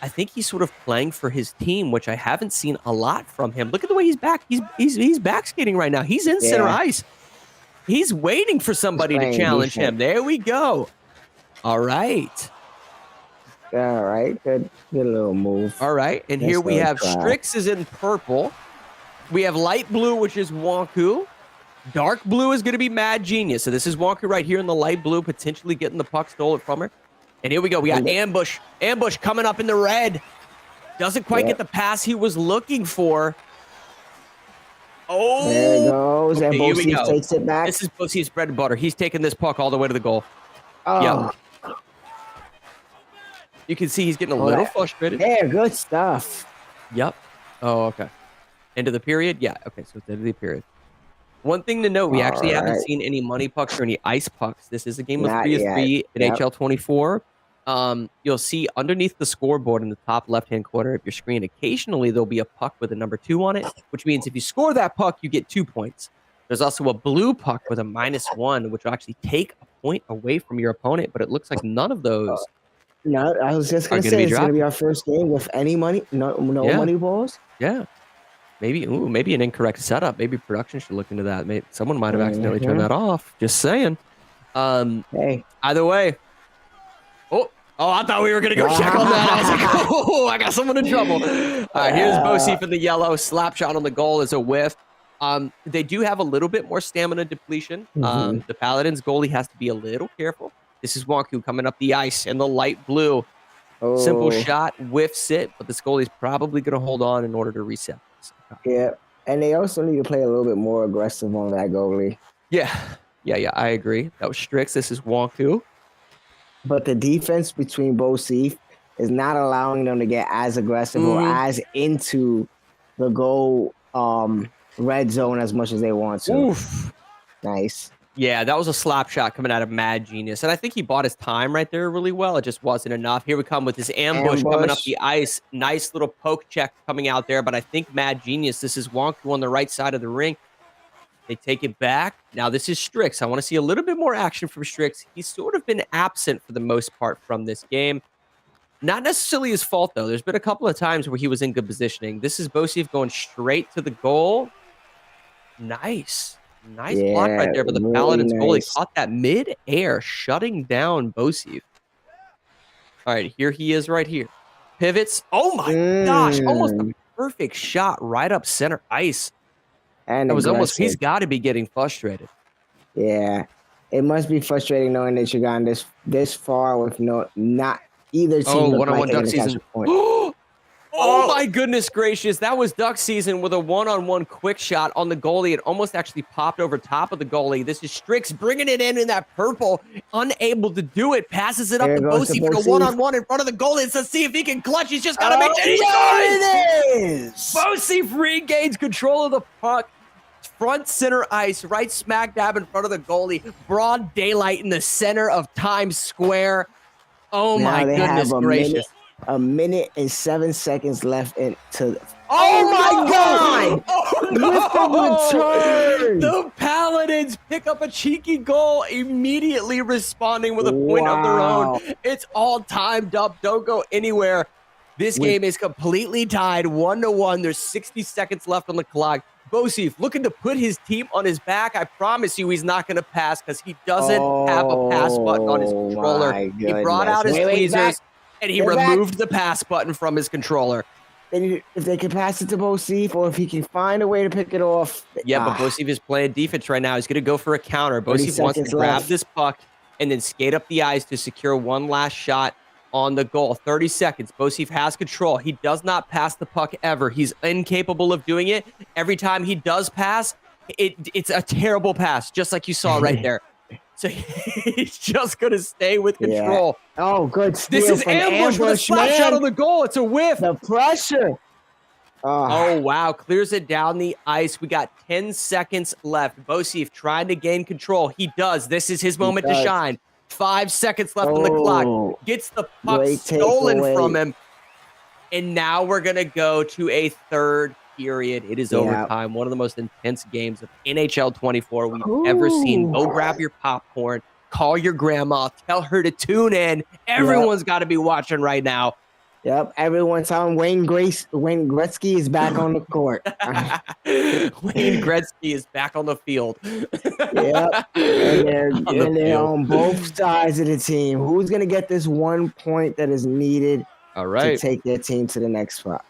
I think he's sort of playing for his team, which I haven't seen a lot from him. Look at the way he's back. He's back skating right now. He's in center ice. He's waiting for somebody to challenge him. There we go. All right. All right. Good little move. All right. And here we have Strix is in purple. We have light blue, which is Wonku. Dark blue is going to be Mad Genius. So this is Wonku right here in the light blue, potentially getting the puck stolen from her. And here we go. We got Ambush. Ambush coming up in the red. Doesn't quite get the pass he was looking for. Oh. There it goes. Okay, and Bosif takes it back. This is Bosif's bread and butter. He's taking this puck all the way to the goal. Oh. Yep. You can see he's getting a little frustrated. Yeah, good stuff. Yep. Oh, okay. End of the period? Yeah. Okay, so it's end of the period. One thing to note, we actually haven't seen any money pucks or any ice pucks. This is a game of 3-3 in HL 24. You'll see underneath the scoreboard in the top left-hand corner of your screen, occasionally there'll be a puck with a number 2 on it, which means if you score that puck, you get 2 points. There's also a blue puck with a -1, which will actually take a point away from your opponent, but it looks like none of those. No, I was just going to say, it's going to be our first game with any money, no money balls. Yeah. Maybe an incorrect setup. Maybe production should look into that. Maybe someone might have accidentally turned that off. Just saying. Hey. Either way. Oh, I thought we were going to go check on that. I was like, oh, I got someone in trouble. All right, here's Bosif in the yellow. Slap shot on the goal is a whiff. They do have a little bit more stamina depletion. The Paladins goalie has to be a little careful. This is Wonku coming up the ice in the light blue. Simple shot, whiffs it, but this goalie's probably going to hold on in order to reset. Yeah, and they also need to play a little bit more aggressive on that goalie. Yeah, I agree. That was Strix. This is Wonku. But the defense between Bosif is not allowing them to get as aggressive or as into the goal red zone as much as they want to. Oof. Nice. Yeah, that was a slap shot coming out of Mad Genius. And I think he bought his time right there really well. It just wasn't enough. Here we come with this ambush coming up the ice. Nice little poke check coming out there. But I think Mad Genius, this is Wonku on the right side of the ring. They take it back. Now this is Strix. I want to see a little bit more action from Strix. He's sort of been absent for the most part from this game. Not necessarily his fault, though. There's been a couple of times where he was in good positioning. This is Bosif going straight to the goal. Nice. Nice block right there, but the Paladins goalie caught that mid-air, shutting down Bosif. All right, here he is right here. pivots. Oh my gosh, almost a perfect shot right up center ice. And it was almost, aggressive. he's got to be getting frustrated. Yeah, it must be frustrating knowing that you got this far with not either team look like one-on-one they're Duck gonna catch season. a point. Oh my goodness gracious. That was Duck season with a one-on-one quick shot on the goalie. It almost actually popped over top of the goalie. This is Strix bringing it in that purple, unable to do it. Passes it up to Bosey for the one-on-one in front of the goalie. Let's see if he can clutch. He's just got to make sure he it is. Bosey regains control of the puck. Front center ice, right smack dab in front of the goalie. Broad daylight in the center of Times Square. Oh my goodness gracious. A minute and 7 seconds left into. Oh my God! Oh no! With the return! The Paladins pick up a cheeky goal, immediately responding with a point of their own. It's all timed up. Don't go anywhere. This game is completely tied 1-1. There's 60 seconds left on the clock. Bosey looking to put his team on his back. I promise you he's not going to pass because he doesn't have a pass button on his controller. He brought out his tweezers and he removed the pass button from his controller. If they can pass it to Bosey, or if he can find a way to pick it off. Yeah, but Bosey is playing defense right now. He's going to go for a counter. Bosey wants to grab this puck and then skate up the ice to secure one last shot on the goal. 30 seconds. Bosey has control. He does not pass the puck ever. He's incapable of doing it. Every time he does pass, it's a terrible pass, just like you saw right there. So he's just going to stay with control. Yeah. Oh, good steal. This is ambush with a slap shot on the goal. It's a whiff. The pressure. Oh, wow. Clears it down the ice. We got 10 seconds left. Bosey trying to gain control. He does. This is his moment to shine. 5 seconds left on the clock. Gets the puck stolen from him. And now we're going to go to a third period. It is overtime. One of the most intense games of NHL 24 we've ever seen. Go grab your popcorn. Call your grandma. Tell her to tune in. Everyone's got to be watching right now. Yep, everyone's on Wayne Gretzky is back on the court. Wayne Gretzky is back on the field. Yep, and they're on both sides of the team. Who's going to get this 1 point that is needed to take their team to the next spot?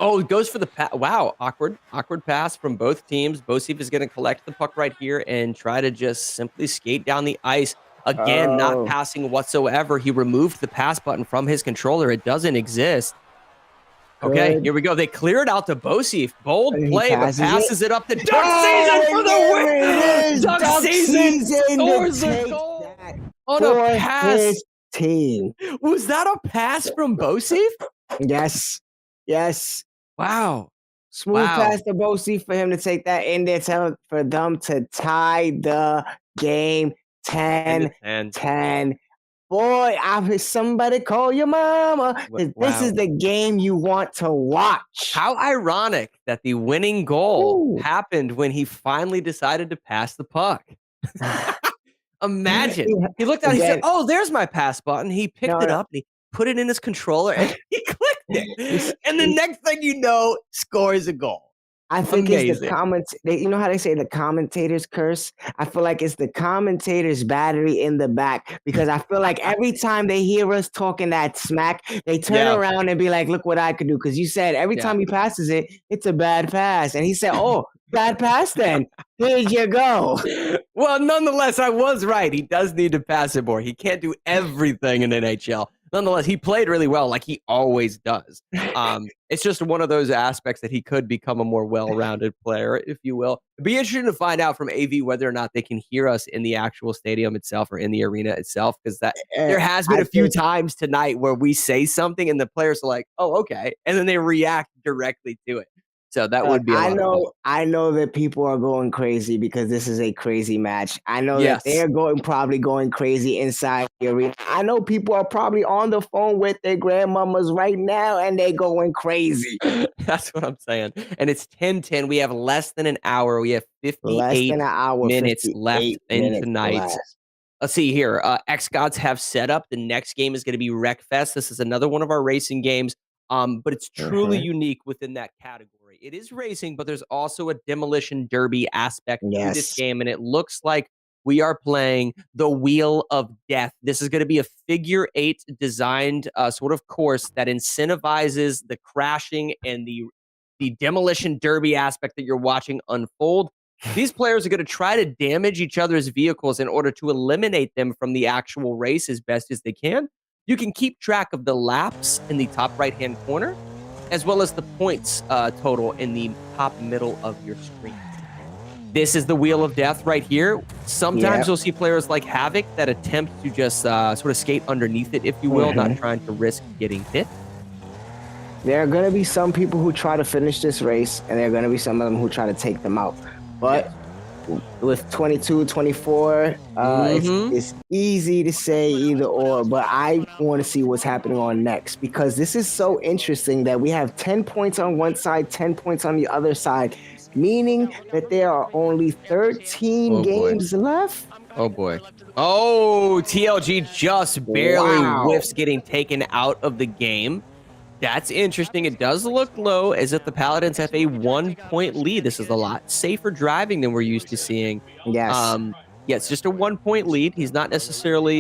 Oh, it goes for the pass. Wow, awkward pass from both teams. Bosey is going to collect the puck right here and try to just simply skate down the ice. Again, not passing whatsoever. He removed the pass button from his controller. It doesn't exist. Okay, here we go. They clear it out to Bosey. Bold play, but passes it up to Duck Season for the win. Duck Season scores a goal on a pass. Team. Was that a pass from Bosey? Yes. Yes. Wow. Smooth pass to Bosey for him to take that in there, for them to tie the game 10-10. Boy, I heard somebody call your mama. This is the game you want to watch. How ironic that the winning goal happened when he finally decided to pass the puck. Imagine. He looked out, he said, oh, there's my pass button. He picked it up and he put it in his controller and he clicked it. And the next thing you know, scores a goal. I think it's the you know how they say the commentator's curse? I feel like it's the commentator's battery in the back, because I feel like every time they hear us talking that smack, they turn around and be like, look what I could do. Because you said every time he passes it, it's a bad pass. And he said, oh, bad pass then. Here you go. Well, nonetheless, I was right. He does need to pass it more. He can't do everything in NHL. Nonetheless, he played really well, like he always does. It's just one of those aspects that he could become a more well-rounded player, if you will. It'd be interesting to find out from AV whether or not they can hear us in the actual stadium itself or in the arena itself, because there has been a few times tonight where we say something and the players are like, oh, okay, and then they react directly to it. So that would be I know that people are going crazy because this is a crazy match. I know that they're probably going crazy inside the arena. I know people are probably on the phone with their grandmamas right now and they're going crazy. That's what I'm saying. And it's 10-10. We have less than an hour. We have 58 minutes left in tonight. Let's see here. xGODS have set up. The next game is going to be Wreckfest. This is another one of our racing games. But it's truly unique within that category. It is racing, but there's also a demolition derby aspect to this game, and it looks like we are playing the Wheel of Death. This is going to be a figure 8 designed sort of course that incentivizes the crashing and the demolition derby aspect that you're watching unfold. These players are going to try to damage each other's vehicles in order to eliminate them from the actual race as best as they can. You can keep track of the laps in the top right-hand corner, as well as the points total in the top middle of your screen. This is the Wheel of Death right here. Sometimes you'll see players like Havoc that attempt to just sort of skate underneath it, if you will, not trying to risk getting hit. There are going to be some people who try to finish this race, and there are going to be some of them who try to take them out. But with 22, 24, it's easy to say either or, but I want to see what's happening on next, because this is so interesting that we have 10 points on one side, 10 points on the other side, meaning that there are only 13 games left. Oh boy. Oh, TLG just barely whiffs getting taken out of the game. That's interesting. It does look low, as if the Paladins have a 1-point lead. This is a lot safer driving than we're used to seeing. Yes. Yeah, it's just a 1-point lead. He's not necessarily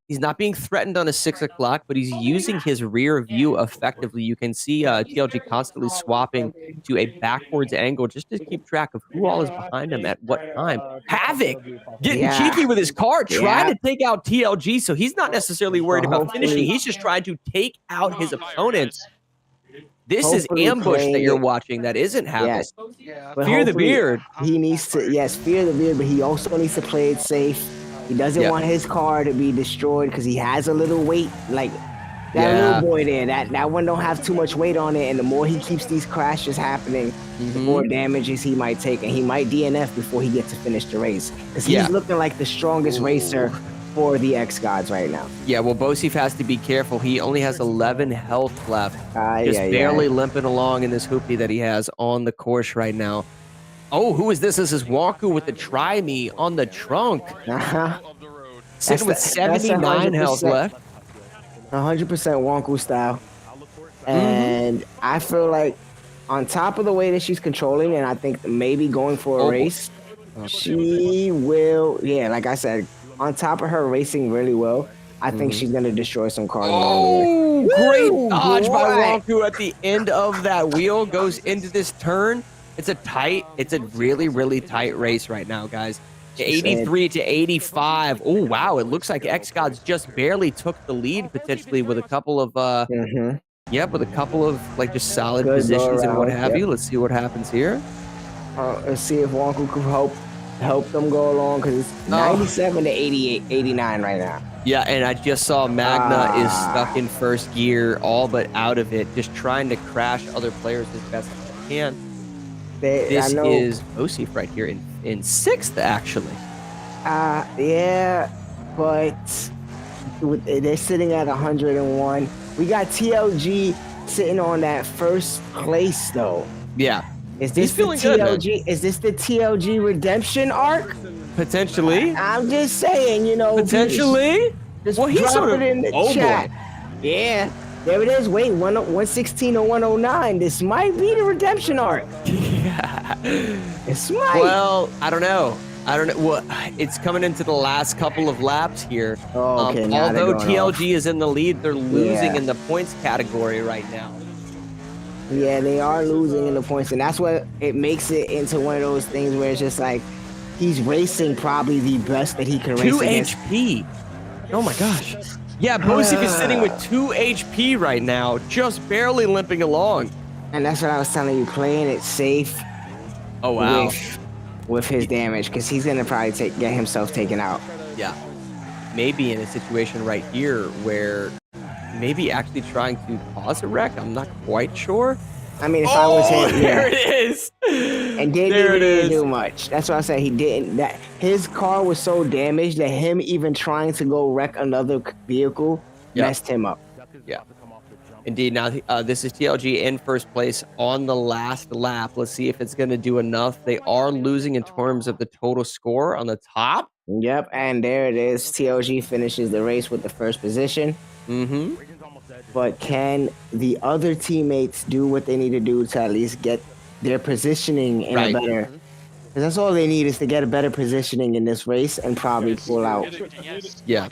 he's not being threatened on a 6 o'clock, but he's using his rear view effectively. You can see TLG constantly swapping to a backwards angle just to keep track of who all is behind him at what time. Havoc getting cheeky with his car, trying to take out TLG, so he's not necessarily worried about finishing. He's just trying to take out his opponents. This is ambush that you're watching. That isn't Havoc. Fear the Beard. He needs to, fear the beard, but he also needs to play it safe. He doesn't want his car to be destroyed because he has a little weight, like that little boy there. That one don't have too much weight on it, and the more he keeps these crashes happening, the more damages he might take, and he might DNF before he gets to finish the race. Because he's looking like the strongest racer for the xGODS right now. Yeah, well, Bosif has to be careful. He only has 11 health left. Just barely limping along in this hoopty that he has on the course right now. Oh, who is this? This is Wonku with the Try Me on the trunk. Sitting with 79 health left. 100% Wonku style. And I feel like on top of the way that she's controlling, and I think maybe going for a race, she will, like I said, on top of her racing really well, I think she's going to destroy some cars. Oh, great dodge by Wonku at the end of that wheel. Goes into this turn. It's a really, really tight race right now, guys. 83 to 85. Oh, wow. It looks like xGODS just barely took the lead, potentially, with a couple of, with a couple of, like, just solid positions and what have you. Let's see what happens here. Let's see if Wonku can help them go along, because it's 97 to 88, 89 right now. Yeah, and I just saw Magna is stuck in first gear, all but out of it, just trying to crash other players as best as they can. This is Osif right here in sixth, actually. But they're sitting at 101. We got TLG sitting on that first place, though. Yeah. Is this the TLG? Is this the TLG redemption arc? Potentially. I'm just saying, Potentially. Just drop it in the chat. Boy. Yeah. There it is. Wait, 116 or 109. This might be the redemption arc. This might. Well, I don't know. Well, it's coming into the last couple of laps here. Although TLG is in the lead, they're losing in the points category right now. Yeah, they are losing in the points, and that's what it makes it into one of those things where it's just like he's racing probably the best that he can race. 2 HP. Oh my gosh. Yeah, Bosif is sitting with 2 HP right now, just barely limping along. And that's what I was telling you, playing it safe. Oh, wow. With his damage, because he's going to probably get himself taken out. Yeah. Maybe in a situation right here where maybe actually trying to cause a wreck. I'm not quite sure. I mean, if I was him, there it is. And didn't do much. That's what I said. He didn't. That his car was so damaged that him even trying to go wreck another vehicle messed him up. Yeah. Indeed. Now, this is TLG in first place on the last lap. Let's see if it's going to do enough. They are losing in terms of the total score on the top. Yep, and there it is. TLG finishes the race with the first position. But can the other teammates do what they need to do to at least get their positioning in a better Because that's all they need is to get a better positioning in this race and probably pull out. Yeah.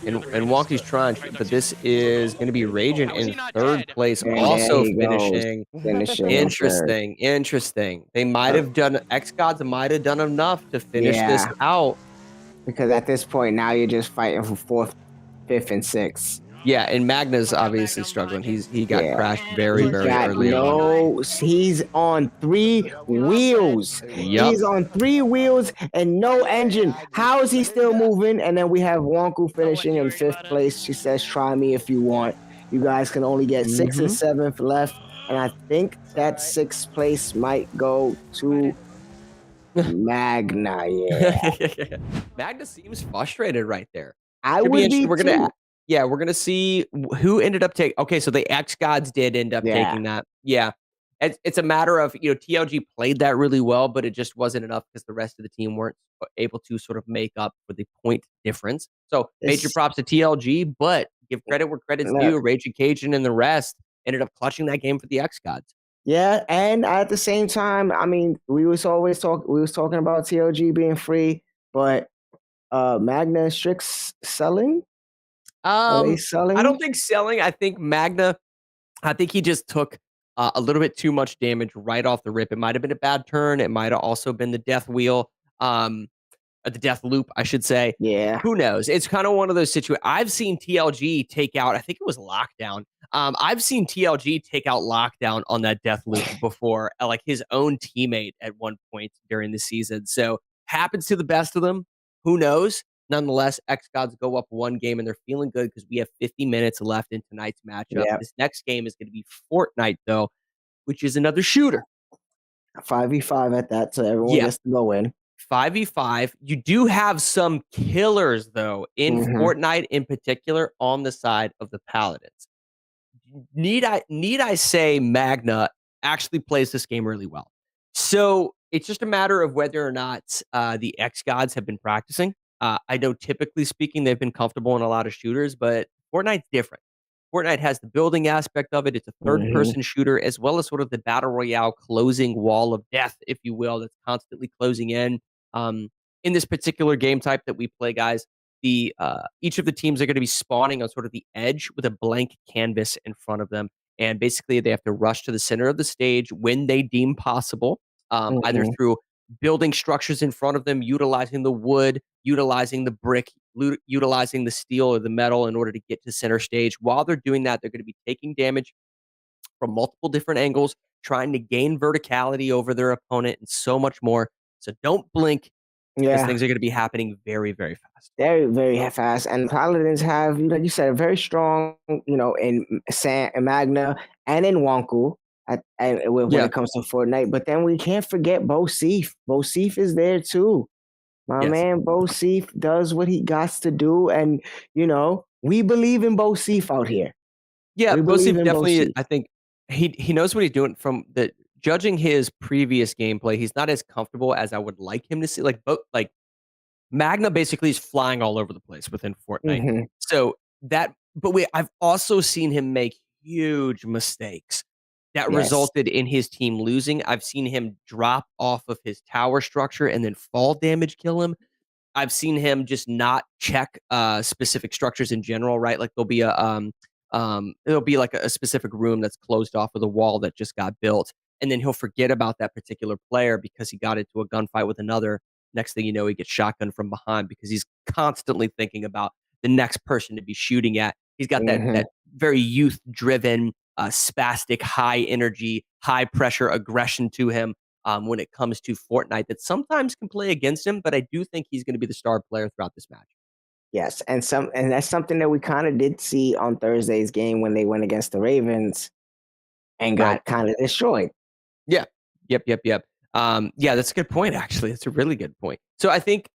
And Wonky's trying, but this is going to be Raging in third place, And also there he goes, finishing. finishing in third. Interesting. They might have done, xGODS might have done enough to finish this out. Because at this point, now you're just fighting for fourth, fifth, and sixth. Yeah, and Magna's obviously struggling. He got crashed very early on. He's on 3 wheels. Yep. He's on 3 wheels and no engine. How is he still moving? And then we have Wonku finishing in 5th place. She says, try me if you want. You guys can only get 6th and 7th left. And I think that 6th place might go to Magna. Yeah. Magna seems frustrated right there. I would be we're gonna see who ended up taking. Okay, so the xGODS did end up taking that. Yeah, it's a matter of TLG played that really well, but it just wasn't enough because the rest of the team weren't able to sort of make up for the point difference. So major props to TLG, but give credit where credit's due. Raging Cajun and the rest ended up clutching that game for the xGODS. Yeah, and at the same time, I mean, we was talking about TLG being free, but Magna and Strix selling. Are they selling? I don't think selling. I think Magna. I think he just took a little bit too much damage right off the rip. It might have been a bad turn. It might have also been the death wheel, the death loop, I should say. Yeah. Who knows? It's kind of one of those situations. I've seen TLG take out. I think it was Lockdown. I've seen TLG take out Lockdown on that death loop before, like his own teammate at one point during the season. So happens to the best of them. Who knows? Nonetheless, xGODS go up 1 game, and they're feeling good because we have 50 minutes left in tonight's matchup. Yep. This next game is going to be Fortnite, though, which is another shooter. 5v5 at that, so everyone gets to go in. 5v5. You do have some killers, though, in Fortnite in particular on the side of the Paladins. Need I say Magna actually plays this game really well. So it's just a matter of whether or not the xGODS have been practicing. I know typically speaking, they've been comfortable in a lot of shooters, but Fortnite's different. Fortnite has the building aspect of it. It's a third-person shooter, as well as sort of the battle royale closing wall of death, if you will, that's constantly closing in. In this particular game type that we play, guys, each of the teams are going to be spawning on sort of the edge with a blank canvas in front of them, and basically they have to rush to the center of the stage when they deem possible, either through building structures in front of them, utilizing the wood, utilizing the brick, utilizing the steel or the metal in order to get to center stage. While they're doing that, they're going to be taking damage from multiple different angles, trying to gain verticality over their opponent and so much more. So don't blink. Because things are going to be happening very, very fast. Very, very fast. And Paladins have, like you said, a very strong, in Magna and in Wonku. When it comes to Fortnite, but then we can't forget Bo Seif. Bo Seif is there too. My man Bo Seif does what he got to do, and we believe in Bo Seif out here. Yeah, Bo Seif definitely. I think he knows what he's doing. From the judging his previous gameplay, he's not as comfortable as I would like him to see. Like Magna basically is flying all over the place within Fortnite. So I've also seen him make huge mistakes that resulted in his team losing. I've seen him drop off of his tower structure and then fall damage kill him. I've seen him just not check specific structures in general, right? Like there'll be a specific room that's closed off with a wall that just got built, and then he'll forget about that particular player because he got into a gunfight with another. Next thing you know, he gets shotgunned from behind because he's constantly thinking about the next person to be shooting at. He's got that very youth-driven, spastic, high energy, high pressure aggression to him when it comes to Fortnite that sometimes can play against him, but I do think he's going to be the star player throughout this match. Yes, and that's something that we kind of did see on Thursday's game when they went against the Ravens and got kind of destroyed. Yeah. Yep. Yeah, that's a good point, actually. That's a really good point. So I think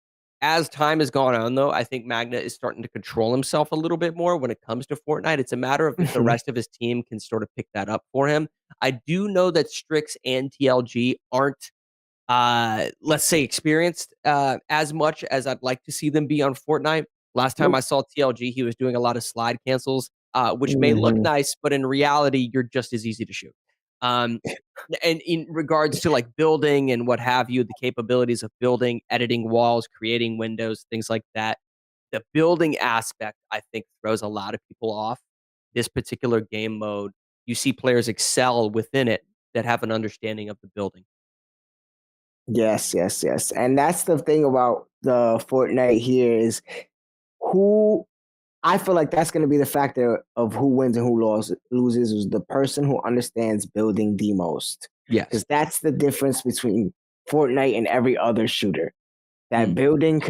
as time has gone on, though, I think Magna is starting to control himself a little bit more when it comes to Fortnite. It's a matter of if the rest of his team can sort of pick that up for him. I do know that Strix and TLG aren't, let's say, experienced as much as I'd like to see them be on Fortnite. Last time I saw TLG, he was doing a lot of slide cancels, which may look nice, but in reality, you're just as easy to shoot. And in regards to like building and what have you, the capabilities of building, editing walls, creating windows, things like that, the building aspect, I think, throws a lot of people off. This particular game mode, you see players excel within it that have an understanding of the building. Yes, yes, yes. And that's the thing about the Fortnite here is who I feel like that's going to be the factor of who wins and who loses is the person who understands building the most. Yes. Because that's the difference between Fortnite and every other shooter. That building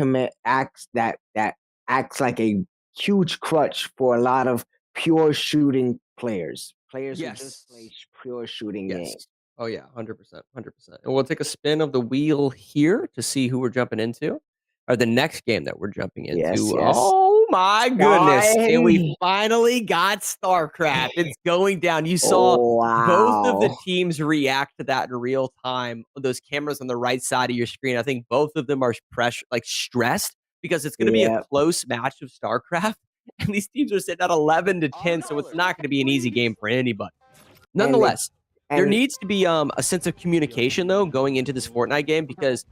acts like a huge crutch for a lot of pure shooting players. Players who just play pure shooting games. Oh yeah, 100%, 100%. And we'll take a spin of the wheel here to see who we're jumping into, or the next game that we're jumping into. Yes, yes. Oh my goodness! And we finally got StarCraft. It's going down. You saw both of the teams react to that in real time. Those cameras on the right side of your screen. I think both of them are stressed because it's going to be a close match of StarCraft, and these teams are sitting at 11-10, so it's not going to be an easy game for anybody. Nonetheless. There needs to be a sense of communication, though, going into this Fortnite game because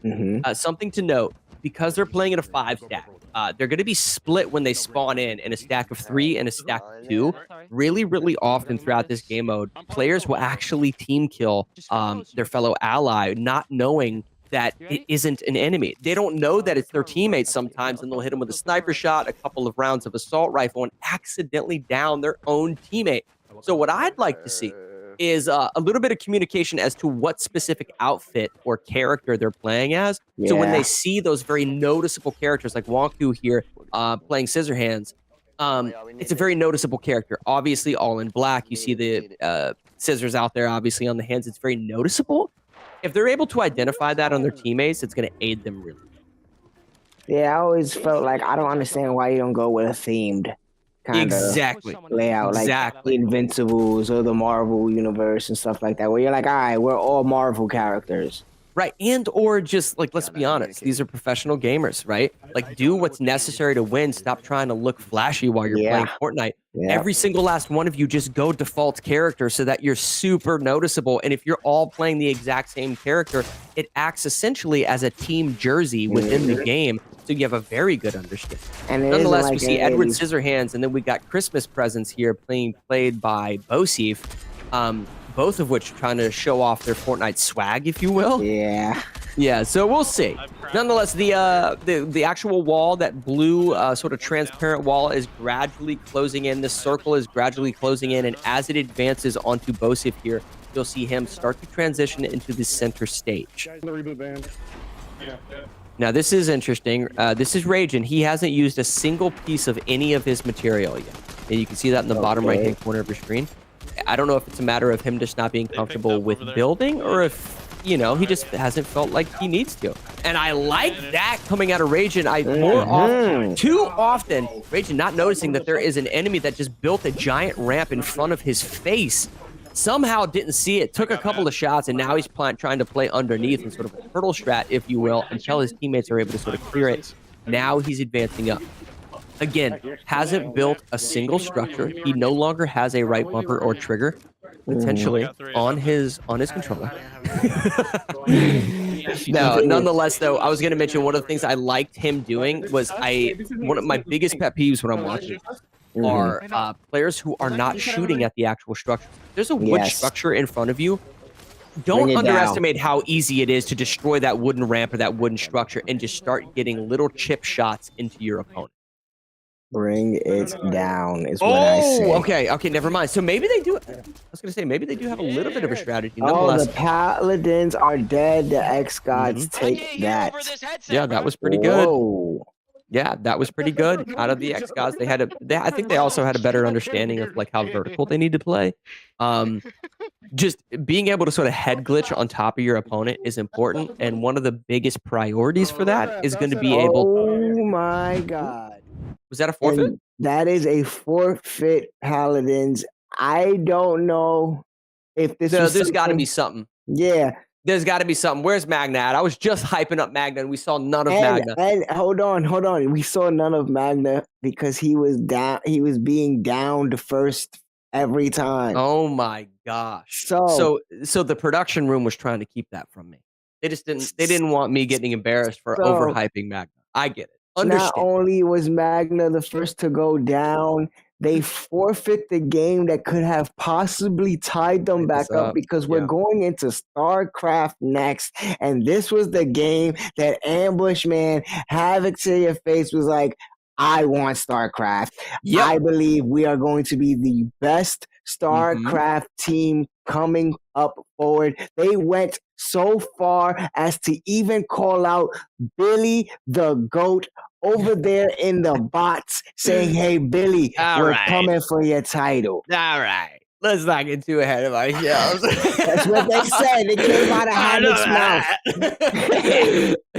something to note, because they're playing in a 5-stack, they're going to be split when they spawn in a stack of 3 and a stack of 2. Really, really often throughout this game mode, players will actually team kill their fellow ally, not knowing that it isn't an enemy. They don't know that it's their teammates sometimes, and they'll hit them with a sniper shot, a couple of rounds of assault rifle, and accidentally down their own teammate. So what I'd like to see is a little bit of communication as to what specific outfit or character they're playing as. So when they see those very noticeable characters like Wonku here playing Scissorhands, it's a very noticeable character. Obviously all in black. You see the scissors out there obviously on the hands. It's very noticeable. If they're able to identify that on their teammates, it's going to aid them really. Yeah, I always felt like I don't understand why you don't go with a themed kind of layout, like Invincibles or the Marvel universe and stuff like that, where you're like, all right, we're all Marvel characters. Right, and or just like, let's be honest, these are professional gamers, right? Like, do what's necessary to win. Stop trying to look flashy while you're playing Fortnite. Every single last one of you just go default character so that you're super noticeable. And if you're all playing the exact same character, it acts essentially as a team jersey within the game. So you have a very good understanding. And nonetheless, we see Edward Scissorhands, and then we got Christmas Presents here played by Bosif, both of which trying to show off their Fortnite swag, if you will. Yeah, so we'll see. Nonetheless, the actual wall, that blue sort of transparent wall, is gradually closing in. The circle is gradually closing in, and as it advances onto Bosif here, you'll see him start to transition into the center stage. Now, this is interesting. This is Ragin. He hasn't used a single piece of any of his material yet. And you can see that in the bottom right-hand corner of your screen. I don't know if it's a matter of him just not being comfortable with building or if, you know, he just hasn't felt like he needs to. And I like that coming out of Ragin. Too often, Ragin not noticing that there is an enemy that just built a giant ramp in front of his face. Somehow didn't see it, took a couple of shots, and now he's trying to play underneath in sort of a turtle strat, if you will, until his teammates are able to sort of clear it. Now he's advancing up. Again, hasn't built a single structure. He no longer has a right bumper or trigger, potentially, on his controller. No, nonetheless, though, I was going to mention one of the things I liked him doing was one of my biggest pet peeves when I'm watching are players who are not shooting at the actual structure. There's a wood structure in front of you. Don't underestimate how easy it is to destroy that wooden ramp or that wooden structure and just start getting little chip shots into your opponent. Bring it down is what I say. Okay, never mind. So maybe they do. I was gonna say maybe they do have a little bit of a strategy. Oh, the Paladins are dead. The xGODS take that. Yeah, that was pretty good. Yeah, that was pretty good. Out of the xGODS, I think they also had a better understanding of like how vertical they need to play. Just being able to sort of head glitch on top of your opponent is important, and one of the biggest priorities for that is going to be able. Oh my God. Was that a forfeit? And that is a forfeit, Paladins. I don't know if this is. There's got to be something. Yeah. There's got to be something. Where's Magna at? I was just hyping up Magna, and we saw none of Magna. And hold on. We saw none of Magna because he was down. He was being downed first every time. Oh my gosh. So So the production room was trying to keep that from me. They didn't want me getting embarrassed for So- overhyping Magna. I get it. not Understand. only was Magna the first to go down, they forfeit the game that could have possibly tied them back this up up. because we're Yeah. going into StarCraft next. And this was the game that Ambush Man, Havoc to your face, was like, I want StarCraft. Yep. I believe we are going to be the best Mm-hmm. StarCraft team coming up forward. They went so far as to even call out Billy the GOAT over there in the bots saying, hey, Billy, All we're right. coming for your title. All right. Let's not get too ahead of ourselves. That's what they said. It came out of Havoc's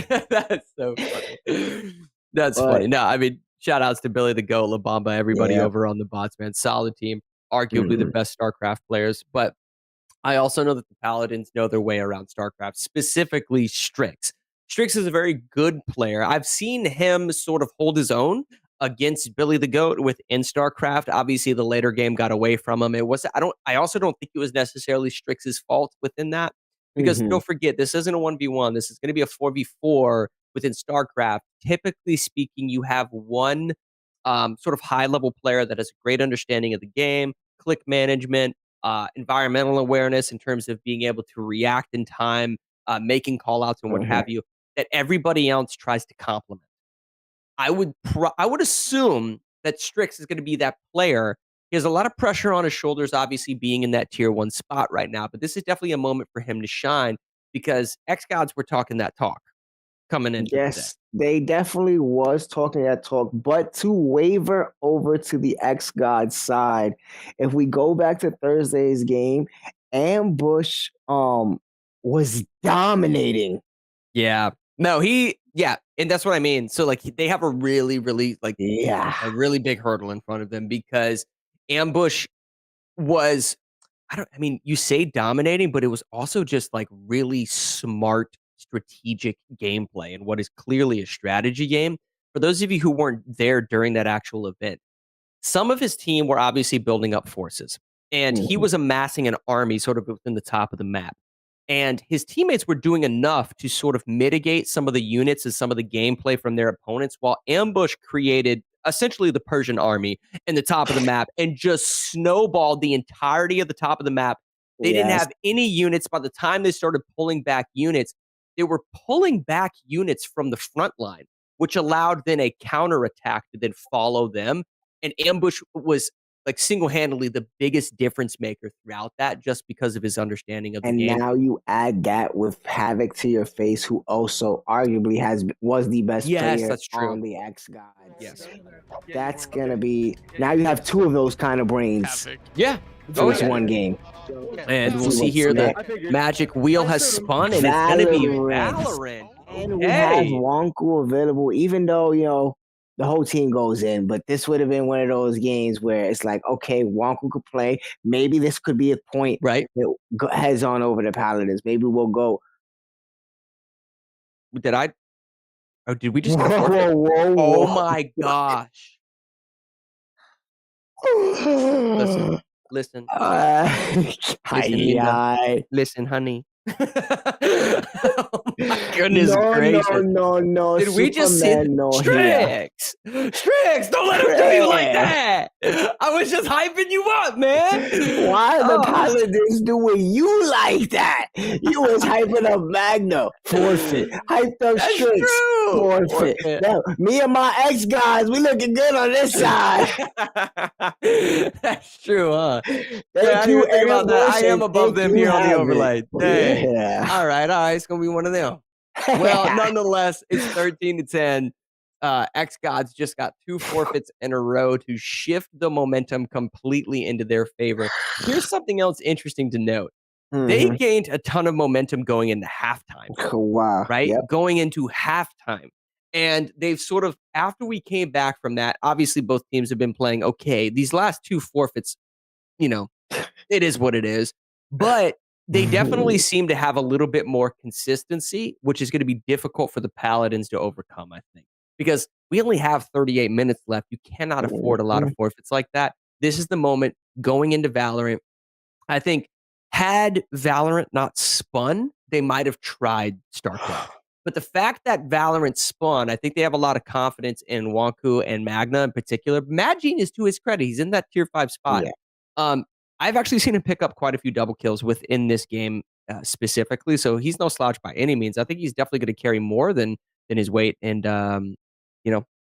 mouth. That's so funny. That's funny. No, I mean, shout outs to Billy the Goat, La Bamba, everybody Yeah. over on the bots, man. Solid team. Arguably the best StarCraft players. But I also know that the Paladins know their way around StarCraft, specifically Strix. Strix is a very good player. I've seen him sort of hold his own against Billy the Goat within StarCraft. Obviously, the later game got away from him. I also don't think it was necessarily Strix's fault within that. Because don't forget, this isn't a 1v1. This is going to be a 4v4 within StarCraft. Typically speaking, you have one sort of high-level player that has a great understanding of the game, click management, environmental awareness in terms of being able to react in time, making call-outs and what have you, that everybody else tries to complement. I would assume that Strix is going to be that player. He has a lot of pressure on his shoulders, obviously being in that tier 1 spot right now, but this is definitely a moment for him to shine because xGODS were talking that talk coming into today. Yes, they definitely was talking that talk, but to waver over to the xGODS side, if we go back to Thursday's game, Ambush was dominating. Yeah. No, and that's what I mean. So like they have a really, really a really big hurdle in front of them because Ambush was you say dominating, but it was also just like really smart strategic gameplay and what is clearly a strategy game. For those of you who weren't there during that actual event, some of his team were obviously building up forces and he was amassing an army sort of within the top of the map. And his teammates were doing enough to sort of mitigate some of the units and some of the gameplay from their opponents, while Ambush created essentially the Persian army in the top of the map and just snowballed the entirety of the top of the map. They didn't have any units. By the time they started pulling back units, they were pulling back units from the front line, which allowed then a counterattack to then follow them. And Ambush was like single-handedly the biggest difference maker throughout that just because of his understanding of the game. And now you add that with Havoc to your face, who also arguably was the best player that's true. on the xGODS. Yes. That's going to be... Now you have two of those kind of brains. Yeah. For this one game. And we'll see here the magic wheel has spun, and it's going to be Valorant. And we have Wonku available, even though, the whole team goes in, but this would have been one of those games where it's like, okay, Wonku could play. Maybe this could be a point right that heads on over the Paladins. Maybe we'll go. Did we just get a forfeit? Whoa. Oh my gosh. Listen. Listen, honey. Oh my goodness gracious. No. Did we just say Strix? Strix, don't let him do you like that. I was just hyping you up, man. Why are the Paladins doing you like that? You was hyping up Magna, forfeit. Hyped up Strix, forfeit. Now, me and my xGODS, we looking good on this side. That's true, huh? I didn't think about that. I am above them here on the overlay. Dang. Yeah. All right. It's gonna be one of them. Well, nonetheless, it's 13-10. xGODS just got 2 forfeits in a row to shift the momentum completely into their favor. Here's something else interesting to note. They gained a ton of momentum going into halftime. Wow. Right? Yep. Going into halftime. And they've sort of, after we came back from that, obviously both teams have been playing okay. These last 2 forfeits, it is what it is. But they definitely seem to have a little bit more consistency, which is going to be difficult for the Paladins to overcome, I think. Because we only have 38 minutes left. You cannot afford a lot of forfeits like that. This is the moment going into Valorant. I think had Valorant not spun, they might have tried StarCraft. But the fact that Valorant spun, I think they have a lot of confidence in Wonku and Magna in particular. Mad Genius, to his credit, he's in that tier 5 spot. I've actually seen him pick up quite a few double kills within this game specifically, so he's no slouch by any means. I think he's definitely going to carry more than his weight, and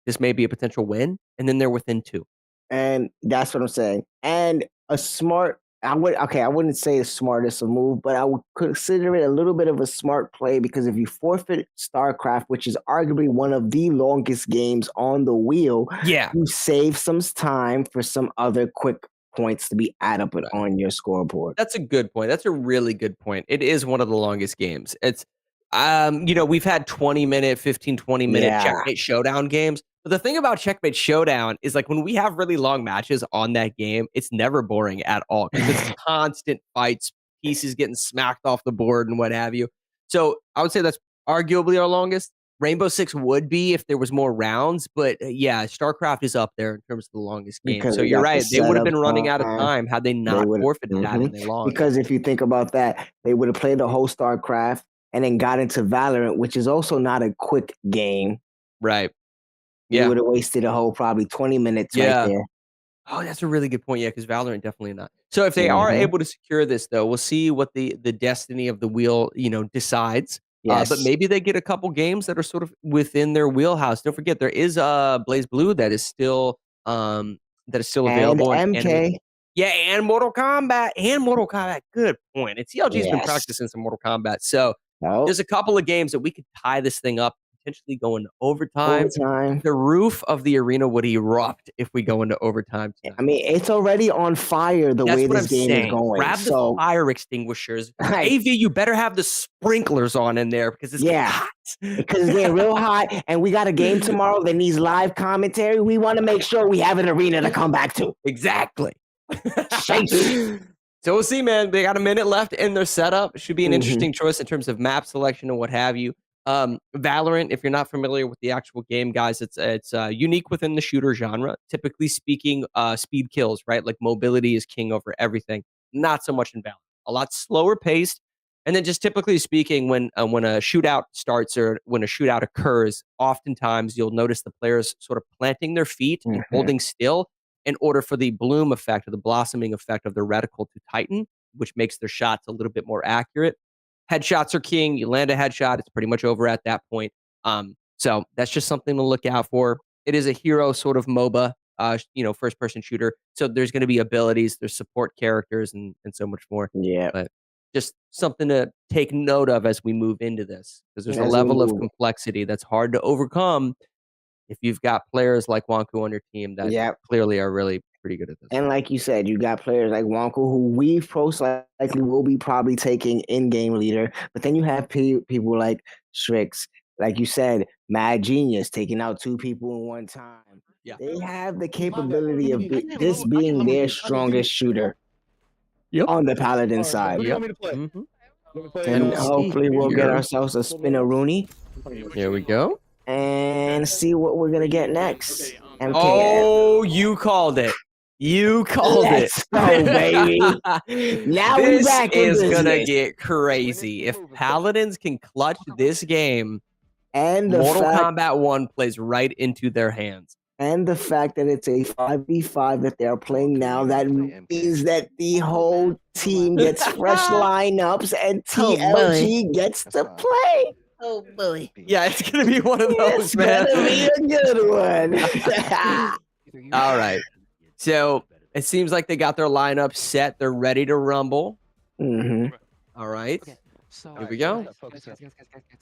this may be a potential win, and then they're within 2. And that's what I'm saying. And a smart, I wouldn't say the smartest of move, but I would consider it a little bit of a smart play, because if you forfeit StarCraft, which is arguably one of the longest games on the wheel, you save some time for some other quick points to be added up on your scoreboard. That's a good point. That's a really good point. It is one of the longest games. It's we've had 20-minute, 15, 20-minute Checkmate Showdown games. But the thing about Checkmate Showdown is, like, when we have really long matches on that game, it's never boring at all, because it's constant fights, pieces getting smacked off the board and what have you. So I would say that's arguably our longest. Rainbow Six would be if there was more rounds, but StarCraft is up there in terms of the longest game. Because so you're right. They would have been running out of time had they not forfeited that in the long. Because if you think about that, they would have played the whole StarCraft and then got into Valorant, which is also not a quick game. Right. You would have wasted a whole probably 20 minutes right there. Oh, that's a really good point. Yeah, because Valorant definitely not. So if they are able to secure this, though, we'll see what the destiny of the wheel, decides. But maybe they get a couple games that are sort of within their wheelhouse. Don't forget, there is Blaze Blue that is still available. And MK. And Mortal Kombat. Good point. And CLG's been practicing some Mortal Kombat. So there's a couple of games that we could tie this thing up, potentially go into overtime. The roof of the arena would erupt if we go into overtime tonight. I mean, it's already on fire the way this game is going. Grab the fire extinguishers. AV, you better have the sprinklers on in there, because it's getting hot. Because it's getting real hot, and we got a game tomorrow that needs live commentary. We want to make sure we have an arena to come back to. Exactly. So we'll see, man. They got a minute left in their setup. Should be an interesting choice in terms of map selection and what have you. Valorant, if you're not familiar with the actual game, guys, it's unique within the shooter genre. Typically speaking, speed kills, right? Like, mobility is king over everything. Not so much in Valorant. A lot slower paced. And then, just typically speaking, when a shootout starts or when a shootout occurs, oftentimes you'll notice the players sort of planting their feet and holding still in order for the bloom effect or the blossoming effect of the reticle to tighten, which makes their shots a little bit more accurate. Headshots are king. You land a headshot, it's pretty much over at that point. So that's just something to look out for. It is a hero sort of MOBA, first-person shooter. So there's going to be abilities, there's support characters, and so much more. Yeah. But just something to take note of as we move into this, because there's a level of complexity that's hard to overcome if you've got players like Wonku on your team that clearly are really pretty good at this. And like you said, you got players like Wonku, who we most likely will be probably taking in-game leader. But then you have people like Strix, like you said, Mad Genius, taking out 2 people in one time. They have the capability of this being their strongest shooter on the Paladin side. And hopefully we'll get ourselves a Spinaroonie. Here we go. And see what we're going to get next. MKF. Oh, you called it. You called Let's it. go, baby. Now we're This back in is going to business. get crazy. If Paladins can clutch this game, And the Mortal fact- Kombat 1 plays right into their hands. And the fact that it's a 5v5 that they're playing now, that means that the whole team gets fresh lineups and TLG gets to play. Oh, boy. Yeah, it's going to be one of those, man. It's going to be a good one. All right. So it seems like they got their lineup set. They're ready to rumble. All right. So here we go. Guys,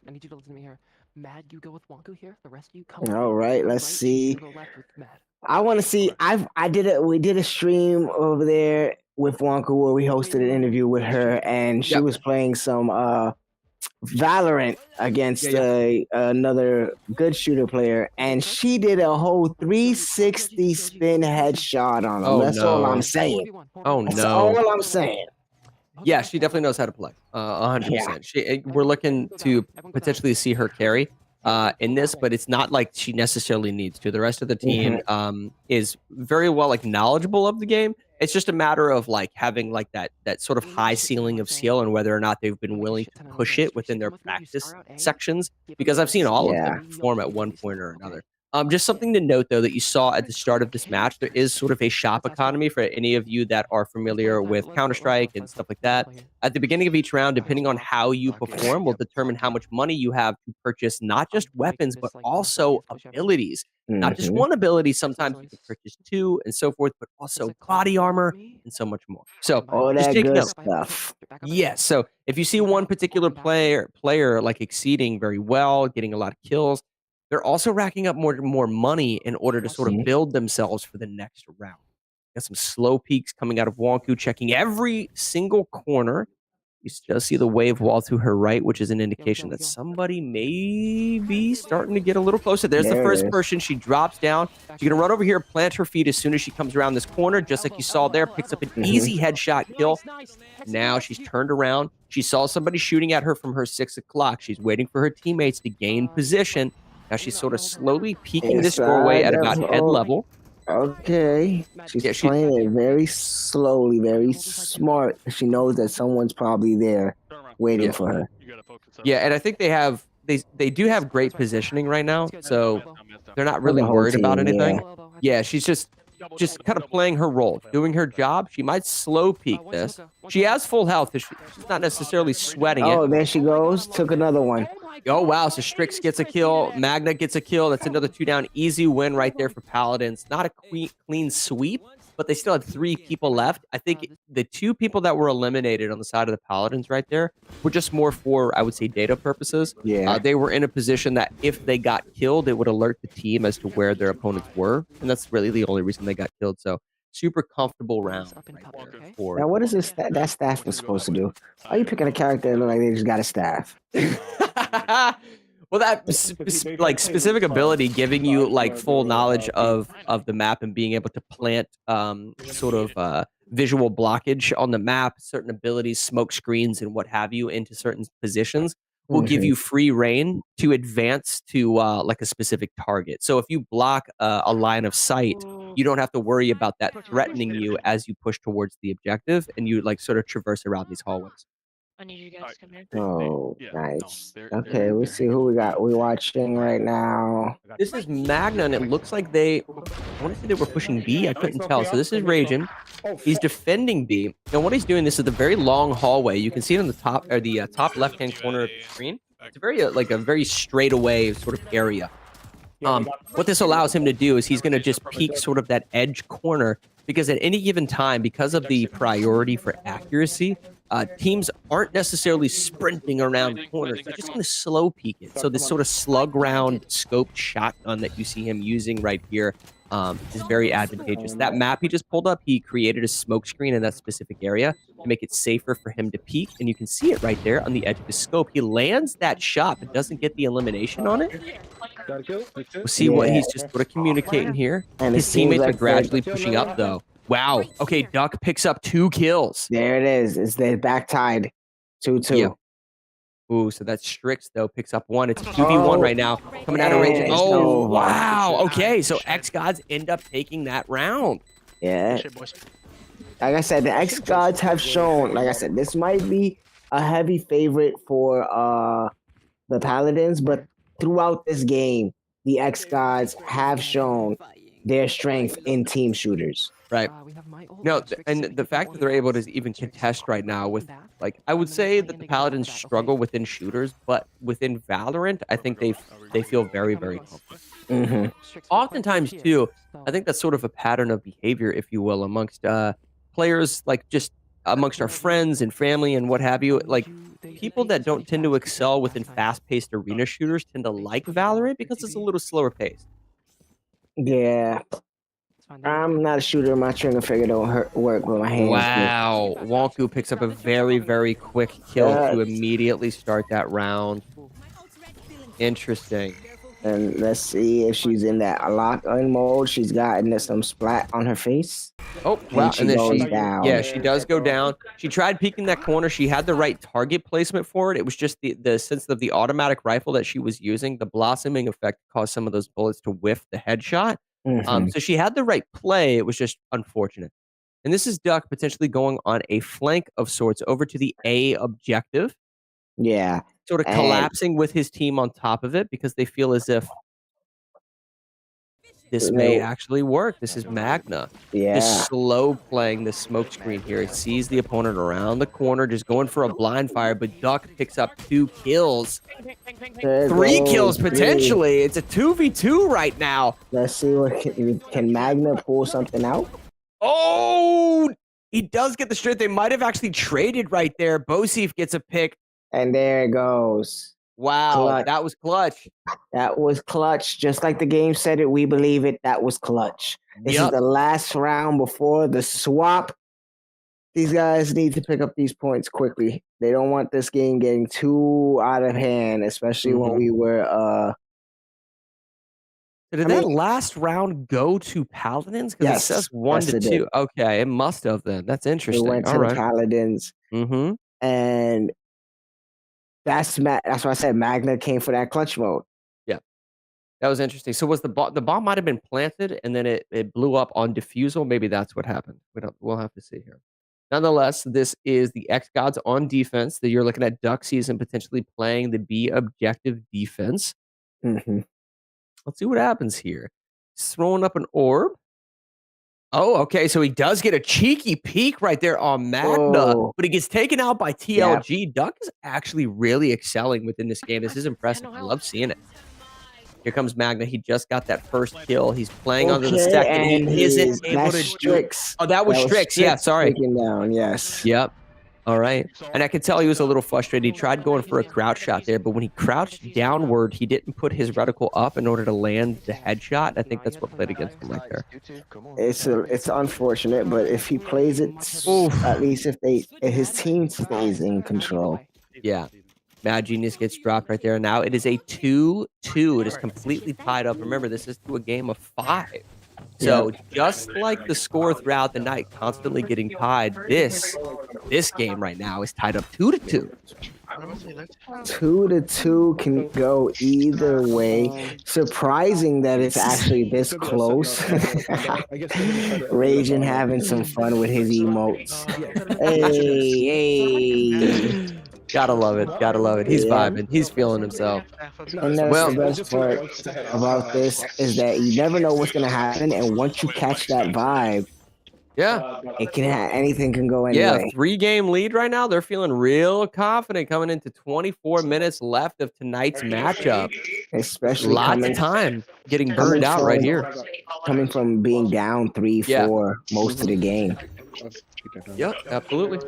I need you to listen to me here. Mad, you go with Wonku here. The rest of you come. All right, let's see. You go left with Mad. I want to see. We did a stream over there with Wonka where we hosted an interview with her, and she was playing some Valorant against another good shooter player, and she did a whole 360 spin headshot on him. Oh, That's all I'm saying. Oh, That's no. all I'm saying. Yeah, she definitely knows how to play. 100%. We're looking to potentially see her carry in this, but it's not like she necessarily needs to. The rest of the team is very well knowledgeable of the game. It's just a matter of like having like that sort of high ceiling of skill and whether or not they've been willing to push it within their practice sections. Because I've seen all of them perform at one point or another. Just something to note, though, that you saw at the start of this match, there is sort of a shop economy for any of you that are familiar with Counter-Strike and stuff like that. At the beginning of each round, depending on how you perform, will determine how much money you have to purchase not just weapons, but also abilities. Not just one ability, sometimes you can purchase two and so forth, but also body armor and so much more. So All just that take good note. stuff. Yes. So if you see one particular player like exceeding very well, getting a lot of kills, they're also racking up more money in order to sort of build themselves for the next round. Got some slow peaks coming out of Wonku, checking every single corner. You just see the wave wall to her right, which is an indication that somebody may be starting to get a little closer. There's the There it first is. person. She drops down. She's going to run over here, plant her feet as soon as she comes around this corner, just like you saw there. Picks up an easy headshot kill. Now she's turned around. She saw somebody shooting at her from her 6 o'clock. She's waiting for her teammates to gain position. Now she's sort of slowly peeking this doorway at about head level. Okay. She's playing it very slowly, very smart. She knows that someone's probably there waiting for her. Yeah, and I think they do have great positioning right now, so they're not really whole worried about team, anything. Yeah, she's just kind of playing her role, doing her job. She might slow peek this. She has full health. She's not necessarily sweating it. Oh, there she goes. Took another one. Oh, wow. So Strix gets a kill. Magna gets a kill. That's another 2 down. Easy win right there for Paladins. Not a clean sweep, but they still had 3 people left. I think the 2 people that were eliminated on the side of the Paladins right there were just more for, I would say, data purposes. Yeah. They were in a position that if they got killed, it would alert the team as to where their opponents were. And that's really the only reason they got killed. So super comfortable round right there for Now, what is this that staff was supposed to do? Why are you picking a character that look like they just got a staff? Well, that specific ability giving you like full knowledge of the map and being able to plant sort of visual blockage on the map, certain abilities, smoke screens, and what have you into certain positions will give you free reign to advance to like a specific target. So if you block a line of sight, you don't have to worry about that threatening you as you push towards the objective, and you like sort of traverse around these hallways. I need you guys to come here. Oh, nice. Okay, we see who we got. We're watching right now. This is Magna, and it looks like I want to say they were pushing B. I couldn't tell. So this is Ragin. He's defending B. And what he's doing, this is the very long hallway. You can see it on the top or the top left-hand corner of the screen. It's a very straightaway sort of area. What this allows him to do is he's going to just peek sort of that edge corner, because at any given time, because of the priority for accuracy, teams aren't necessarily sprinting around corners. They're just going to slow peek it. So this sort of slug round scoped shotgun that you see him using right here is very advantageous. That map he just pulled up, he created a smoke screen in that specific area to make it safer for him to peek. And you can see it right there on the edge of the scope. He lands that shot, but doesn't get the elimination on it. We'll see what he's just sort of communicating here. And his teammates are gradually pushing up, though. Wow. Okay, Duck picks up 2 kills. There it is. It's the back tied 2-2. Yeah. Ooh, so that's Strix, though, picks up 1. It's a 2v1 right now. Coming out of range. Oh, wow. Okay, so xGODS end up taking that round. Yeah. Like I said, the xGODS have shown, like I said, this might be a heavy favorite for the Paladins, but throughout this game, the xGODS have shown their strength in team shooters. Right. No, and the fact that they're able to even contest right now with, like, I would say that the Paladins struggle within shooters, but within Valorant, I think they feel very, very comfortable. Oftentimes, too, I think that's sort of a pattern of behavior, if you will, amongst players, like just amongst our friends and family and what have you. Like, people that don't tend to excel within fast-paced arena shooters tend to like Valorant because it's a little slower paced. Yeah. I'm not a shooter. My trigger finger don't work with my hands. Wow. Wonku picks up a very, very quick kill to immediately start that round. Interesting. And let's see if she's in that lock-on mode. She's gotten some splat on her face. Oh, wow. And then goes down. Yeah, she does go down. She tried peeking that corner. She had the right target placement for it. It was just the sense of the automatic rifle that she was using. The blossoming effect caused some of those bullets to whiff the headshot. So she had the right play. It was just unfortunate. And this is Duck potentially going on a flank of sorts over to the A objective. Yeah. Sort of collapsing with his team on top of it because they feel as if this may actually work. This is Magna. Yeah. Just slow playing the smoke screen here. He sees the opponent around the corner, just going for a blind fire, but Duck picks up 2 kills. 3 kills potentially. It's a 2v2 right now. Let's see what can Magna pull something out. Oh, he does get the strength. They might have actually traded right there. Bosif gets a pick. And there it goes. Wow, Clutch. that was clutch. That was clutch. Just like the game said it, we believe it. That was clutch. This is the last round before the swap. These guys need to pick up these points quickly. They don't want this game getting too out of hand, especially when we were Did that last round go to Paladins? Because it says 1-2. Okay, it must have then. That's interesting. It went to the Paladins. Mm-hmm. And that's why I said Magna came for that clutch mode. Yeah, that was interesting. So was the bomb might have been planted and then it blew up on defusal? Maybe that's what happened. We'll have to see here. Nonetheless, this is the xGODS on defense that you're looking at Duck Season potentially playing the B objective defense. Mm-hmm. Let's see what happens here. He's throwing up an orb. Oh, okay. So he does get a cheeky peek right there on Magna, but he gets taken out by TLG. Duck is actually really excelling within this game. This is impressive. I love seeing it. Here comes Magna. He just got that first kill. He's playing under the second. He isn't able to Strix. Oh, that was Strix. Yeah, sorry. Taken down, yes. Yep. All right. And I could tell he was a little frustrated. He tried going for a crouch shot there, but when he crouched downward, he didn't put his reticle up in order to land the headshot. I think that's what played against him right there. It's unfortunate, but if he plays it, at least if his team stays in control. Yeah. Mad Genius gets dropped right there. And now it is a 2-2. It is completely tied up. Remember, this is to a game of 5. So just like the score throughout the night, constantly getting tied, this game right now is tied up 2-2. 2-2 can go either way. Surprising that it's actually this close. Raging having some fun with his emotes. Hey. Gotta love it. Gotta love it. He's vibing. He's feeling himself. And that's the best part about this is that you never know what's gonna happen, and once you catch that vibe, it can anything can go anyway. Yeah, 3-game lead right now. They're feeling real confident coming into 24 minutes left of tonight's matchup. Especially lots of time getting burned out right here. Coming from being down 3-4 most of the game. Yep, absolutely.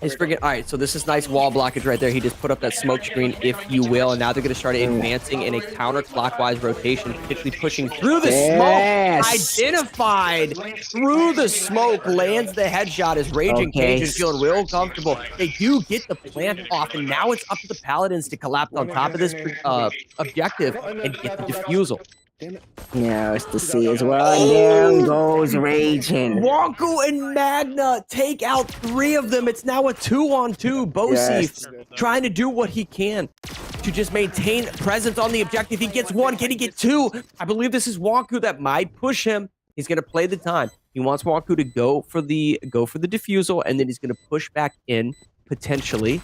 He's freaking all right. So this is nice wall blockage right there. He just put up that smoke screen, if you will, and now they're going to start advancing in a counterclockwise rotation, particularly pushing through the smoke. Identified through the smoke, lands the headshot as Raging Cajun feeling real comfortable. They do get the plant off, and now it's up to the Paladins to collapse on top of this objective and get the defusal. Yeah, it's to see as well. And down goes Raging. Wonku and Magna take out 3 of them. It's now a 2-on-2. Bosif trying to do what he can to just maintain presence on the objective. He gets 1. Can he get 2? I believe this is Wonku that might push him. He's going to play the time. He wants Wonku to go for the defusal, and then he's going to push back in potentially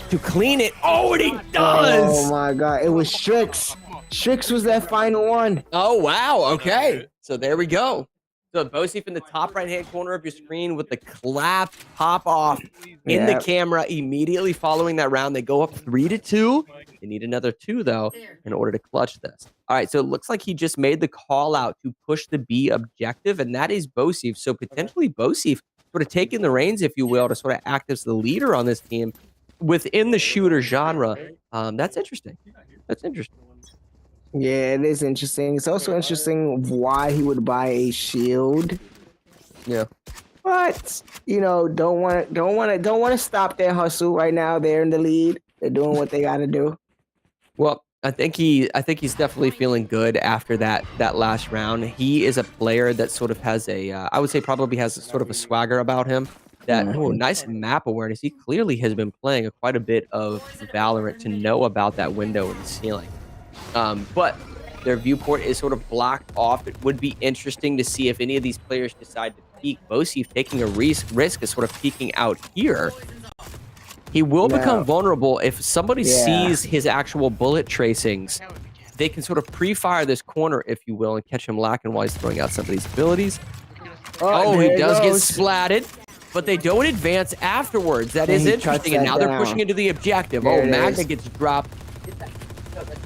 to clean it. Oh, and he does! Oh my god, it was Strix. Strix was that final one. Oh, wow. Okay. So there we go. So Bosif in the top right-hand corner of your screen with the clap pop off in the camera immediately following that round. They go up 3-2. They need another 2, though, in order to clutch this. All right, so it looks like he just made the call out to push the B objective, and that is Bosif. So potentially Bosif sort of taking the reins, if you will, to sort of act as the leader on this team within the shooter genre. That's interesting. That's interesting. Yeah, it is interesting. It's also interesting why he would buy a shield. Yeah. But, don't want to stop their hustle right now. They're in the lead. They're doing what they got to do. Well, I think he's definitely feeling good after that last round. He is a player that sort of has I would say probably has sort of a swagger about him. That nice map awareness. He clearly has been playing quite a bit of Valorant to know about that window in the ceiling. But their viewport is sort of blocked off. It would be interesting to see if any of these players decide to peek. Bosif taking a risk is sort of peeking out here. He will become vulnerable if somebody sees his actual bullet tracings. They can sort of pre-fire this corner, if you will, and catch him lacking while he's throwing out somebody's abilities. Oh, he does get splatted, but they don't advance afterwards. That is interesting, and now they're pushing into the objective. Oh, Magna gets dropped.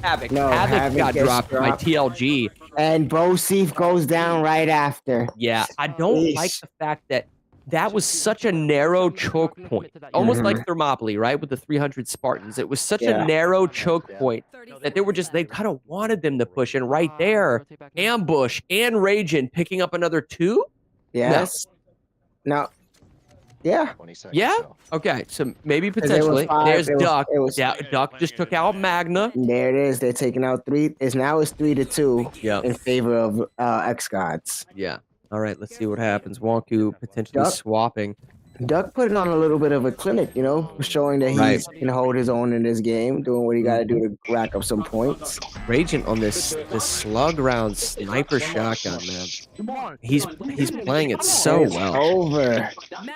Havoc. Havoc got dropped by TLG. And Bosif goes down right after. Yeah, I don't like the fact that that was such a narrow choke point. Almost like Thermopylae, right? With the 300 Spartans. It was such a narrow choke point that they kind of wanted them to push. And right there, Ambush and Ragin picking up another 2? Yes. No. Yeah. Yeah? Okay, so maybe potentially. There's Duck. Duck just took out Magna. There it is. They're taking out 3. It's 3-2 in favor of xGODS. Yeah. All right, let's see what happens. Wonku potentially swapping. Duck putting on a little bit of a clinic, showing that he can hold his own in this game, doing what he got to do to rack up some points. Raging on this slug round sniper shotgun, man. He's playing it so well. Over.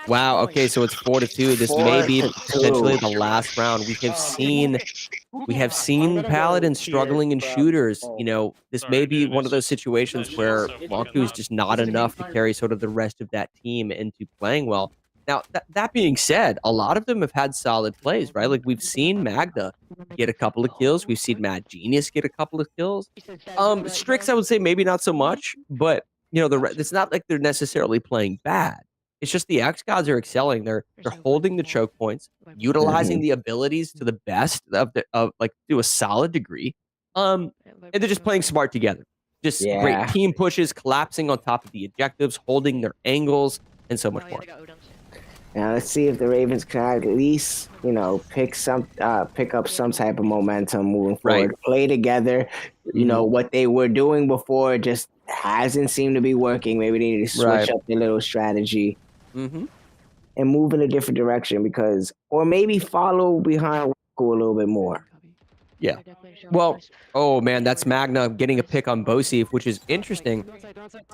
Wow. Okay, so it's 4-2. This may be potentially the last round. We have seen Paladins struggling in shooters. This may be one of those situations where Wonku is just not enough to carry sort of the rest of that team into playing well. Now, that being said, a lot of them have had solid plays, right? Like, we've seen Magda get a couple of kills. We've seen Mad Genius get a couple of kills. Strix, I would say maybe not so much, but, it's not like they're necessarily playing bad. It's just the xGODS are excelling. They're holding the choke points, utilizing the abilities to the best to a solid degree. And they're just playing smart together. Just great team pushes, collapsing on top of the objectives, holding their angles, and so much more. Now let's see if the Ravens can at least, pick up some type of momentum moving forward. Play together. What they were doing before just hasn't seemed to be working. Maybe they need to switch up their little strategy and move in a different direction or maybe follow behind a little bit more. Yeah. Well, oh man, that's Magna getting a pick on Bosif, which is interesting.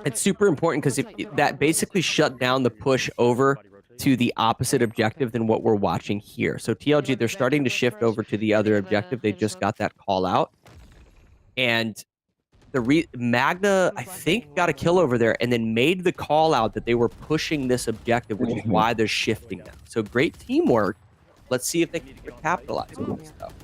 It's super important because that basically shut down the push over to the opposite objective than what we're watching here. So TLG, they're starting to shift over to the other objective. They just got that call out. And Magna, I think, got a kill over there and then made the call out that they were pushing this objective, which is why they're shifting now. So great teamwork. Let's see if they can capitalize on this stuff.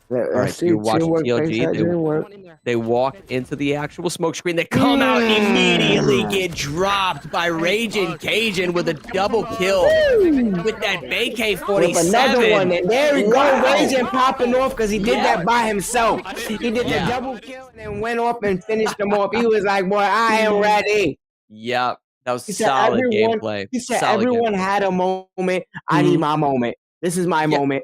All right, so you're watching TLG. They walk into the actual smoke screen. They come out and immediately get dropped by Raging Cajun with a double kill with that AK-47. With another one. And there we go. Raging popping off because he did that by himself. He did the double kill and then went off and finished them off. He was like, boy, I am ready. Yep. That was solid gameplay. He said everyone had a moment. I need my moment. This is my moment.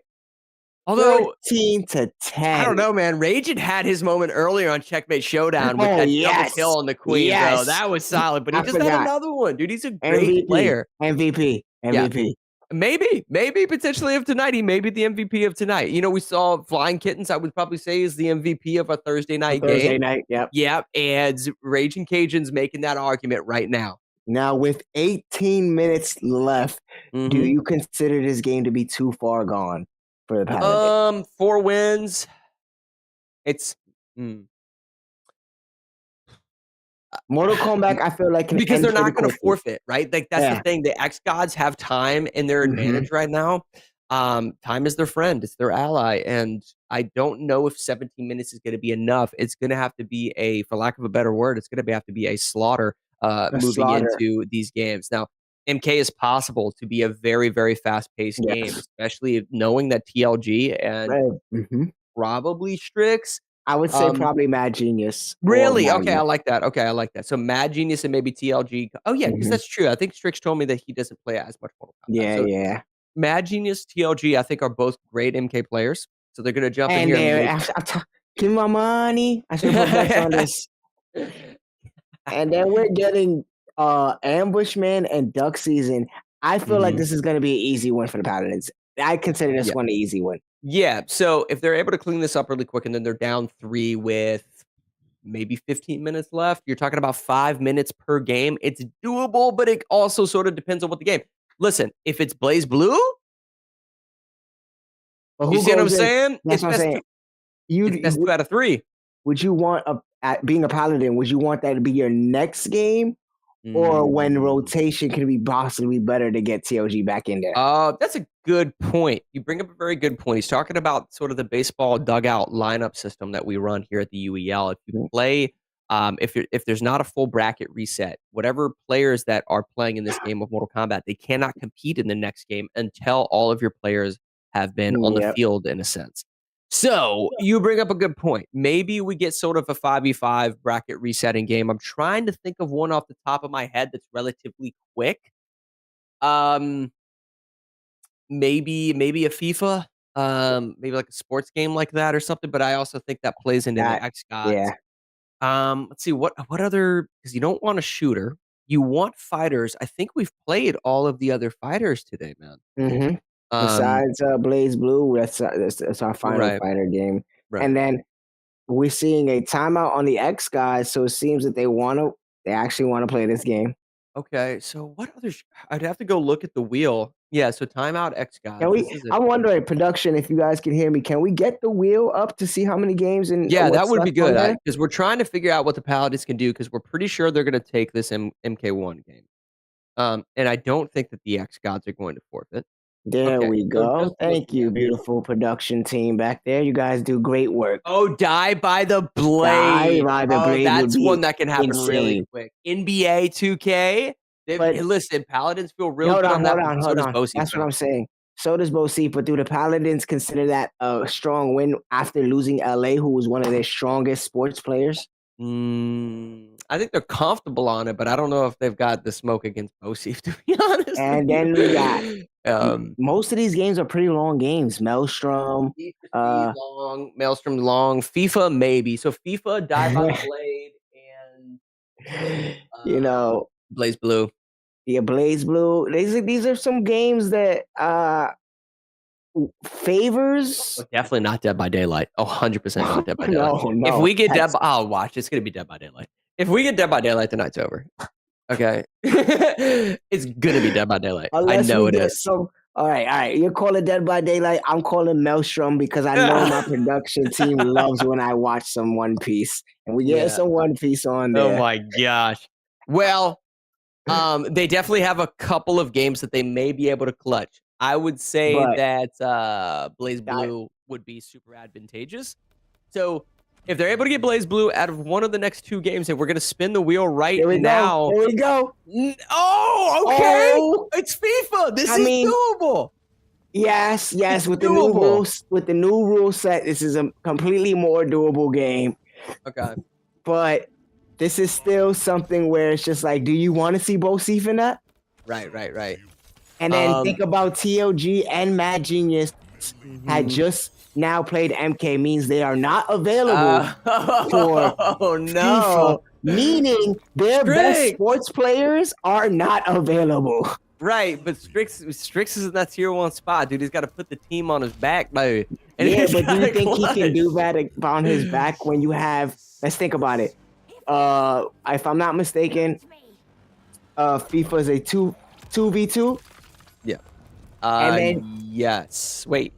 Although 14-10. I don't know, man. Raging had his moment earlier on Checkmate Showdown with that double kill on the Queen, bro. That was solid. But he just had another one, dude. He's a great player. MVP. Yeah. Maybe potentially of tonight. He may be the MVP of tonight. We saw Flying Kittens, I would probably say, is the MVP of a Thursday night game. Thursday night, yep. Yep. And Raging Cajun's making that argument right now. Now, with 18 minutes left, do you consider this game to be too far gone? For the Paladins? 4 wins. It's Mortal Kombat. I feel like because they're not going to forfeit, right? Like that's the thing. The xGODS have time in their advantage right now. Time is their friend. It's their ally, and I don't know if 17 minutes is going to be enough. It's going to have to be for lack of a better word, it's going to have to be a slaughter moving into these games now. MK is possible to be a very, very fast-paced game, especially knowing that TLG and probably Strix. I would say probably Mad Genius. Really? Okay, I like that. So Mad Genius and maybe TLG. Oh, yeah, because that's true. I think Strix told me that he doesn't play as much Mortal Kombat. Yeah. Mad Genius, TLG, I think are both great MK players. So they're going to jump in here. Give me my money. I should put back on this. And then we're getting Ambushman and Duck Season. I feel like this is going to be an easy one for the Paladins. I consider this one an easy one. Yeah, so if they're able to clean this up really quick and then they're down 3 with maybe 15 minutes left. You're talking about 5 minutes per game. It's doable, but it also sort of depends on what the game. Listen, if it's Blaze Blue, But you who see what I'm goes in? saying? That's what I'm saying. It's best 2 out of 3. Would you want being a Paladin? Would you want that to be your next game, or when rotation can be possibly better to get TOG back in there? That's a good point. You bring up a very good point. He's talking about sort of the baseball dugout lineup system that we run here at the UEL. If you play, if there's not a full bracket reset, whatever players that are playing in this game of Mortal Kombat, they cannot compete in the next game until all of your players have been on the field in a sense. So you bring up a good point. Maybe we get sort of a 5v5 bracket resetting game. I'm trying to think of one off the top of my head that's relatively quick. Maybe a FIFA, maybe like a sports game like that or something. But I also think that plays into the xGODS. Yeah. Let's see what other, because you don't want a shooter, you want fighters. I think we've played all of the other fighters today, man. Mm-hmm. Besides Blaze Blue, that's our final fighter game. Right. And then we're seeing a timeout on the xGODS, so it seems that they actually want to play this game. Okay, so what others? I'd have to go look at the wheel. Yeah, so timeout xGODS. I'm wondering, production, if you guys can hear me, can we get the wheel up to see how many games and Yeah, that what's would be left on good there? because we're trying to figure out what the Paladins can do because we're pretty sure they're going to take this MK1 game. And I don't think that the xGODS are going to forfeit. There Okay, we so go. just Thank looking you, at beautiful production team back there. You guys do great work. Oh, Die by the Blade. Die by the Blade That's would be one that can happen really insane. quick. NBA 2K. Listen, Paladins feel real Hold good on, on that. hold on, but so hold does on. Bosi, That's what man. I'm saying. So does Bosi, but do the Paladins consider that a strong win after losing LA, who was one of their strongest sports players? I think they're comfortable on it, but I don't know if they've got the smoke against Bosi, to be honest. And then we got most of these games are pretty long games. Maelstrom, long, Maelstrom long, FIFA maybe. So FIFA, Die by the Blade, and you know, Blaze Blue. Yeah, Blaze Blue. These are some games that favors. Well, definitely not Dead by Daylight. 100% not Dead by Daylight. No, if we get I'll watch. It's gonna be Dead by Daylight. If we get Dead by Daylight, the night's over. Okay, it's gonna be Dead by Daylight. Unless I know we it get is. All right. You're calling Dead by Daylight. I'm calling Maelstrom because I know my production team loves when I watch some One Piece, and we get some One Piece on there. Oh my gosh. Well, they definitely have a couple of games that they may be able to clutch. I would say that Blaze Blue would be super advantageous. So if they're able to get Blaze Blue out of one of the next 2 games, and we're going to spin the wheel right now. There we go. Oh, okay. Oh, it's FIFA. This is doable. Yes. With the new rules, with the new rule set, this is a completely more doable game. Okay. But this is still something where it's just like, do you want to see Bosi in that? Right. And then think about TOG and Mad Genius had just now played MK, means they are not available for FIFA, meaning their best sports players are not available. Right, but Strix is in that tier 1 spot, dude. He's got to put the team on his back, though. And Yeah, but do you think clutch. he can do that on his back when you have? Let's think about it. If I'm not mistaken, FIFA is a 2v2. Yeah. And then yes. Wait.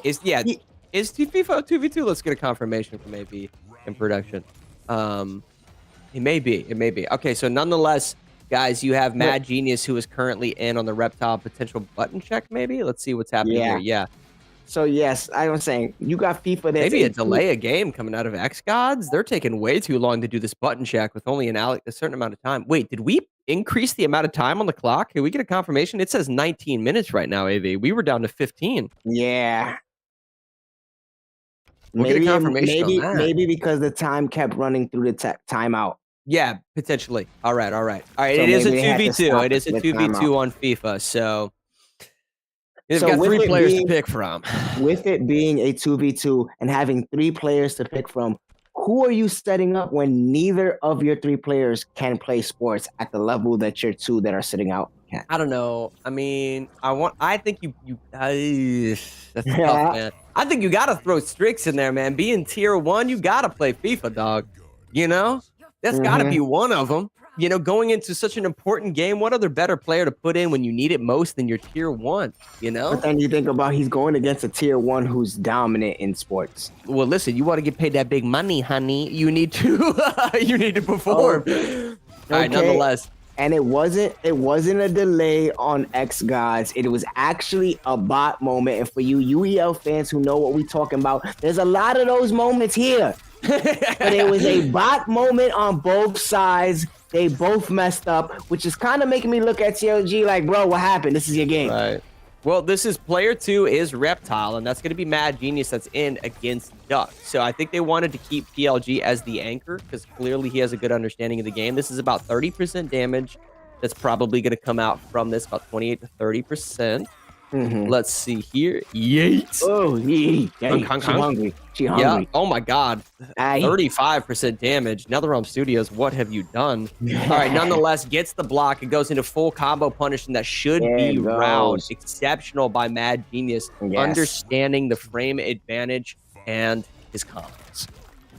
Is FIFA 2v2? Let's get a confirmation from AB in production. It may be. Okay, so nonetheless, guys, you have Mad Genius who is currently in on the Reptile potential button check. Maybe let's see what's happening here. Yeah. So yes, I was saying you got FIFA. That's Maybe a delay a game coming out of xGODS. They're taking way too long to do this button check with only a certain amount of time. Wait, did we increase the amount of time on the clock? Can we get a confirmation? It says 19 minutes right now, AV. We were down to 15. Yeah. We'll get a confirmation on that. Maybe because the time kept running through the timeout. Yeah, potentially. All right. So it is a maybe they had to 2v2. stop It is a the 2v2 timeout. on FIFA. So they've So got with 3 it players being- to pick from. With it being a 2v2 and having 3 players to pick from, who are you setting up when neither of your 3 players can play sports at the level that your 2 that are sitting out can? I don't know. I mean, I think you that's tough, man. I think you gotta throw Strix in there, man. Being tier 1, you gotta play FIFA, dog. You know, that's gotta be one of them. You know, going into such an important game, what other better player to put in when you need it most than your tier 1? You know. But then you think about he's going against a tier 1 who's dominant in sports. Well, listen, you want to get paid that big money, honey. You need to you need to perform. Oh, all right, nonetheless. And it wasn't a delay on xGODS. It was actually a bot moment. And for you UEL fans who know what we're talking about, there's a lot of those moments here. But it was a bot moment on both sides. They both messed up, which is kind of making me look at TLG like, bro, what happened? This is your game. Right. Well, this is player 2 is Reptile, and that's going to be Mad Genius that's in against Duck. So I think they wanted to keep PLG as the anchor because clearly he has a good understanding of the game. This is about 30% damage that's probably going to come out from this, about 28 to 30%. Let's see here. Yeet. Oh, yeet. She hungry. She hungry. Yeah. Oh, my God. 35% damage. NetherRealm Studios, what have you done? All right. Nonetheless, gets the block. It goes into full combo punish, and that should be round. Exceptional by Mad Genius. Understanding the frame advantage and his combos.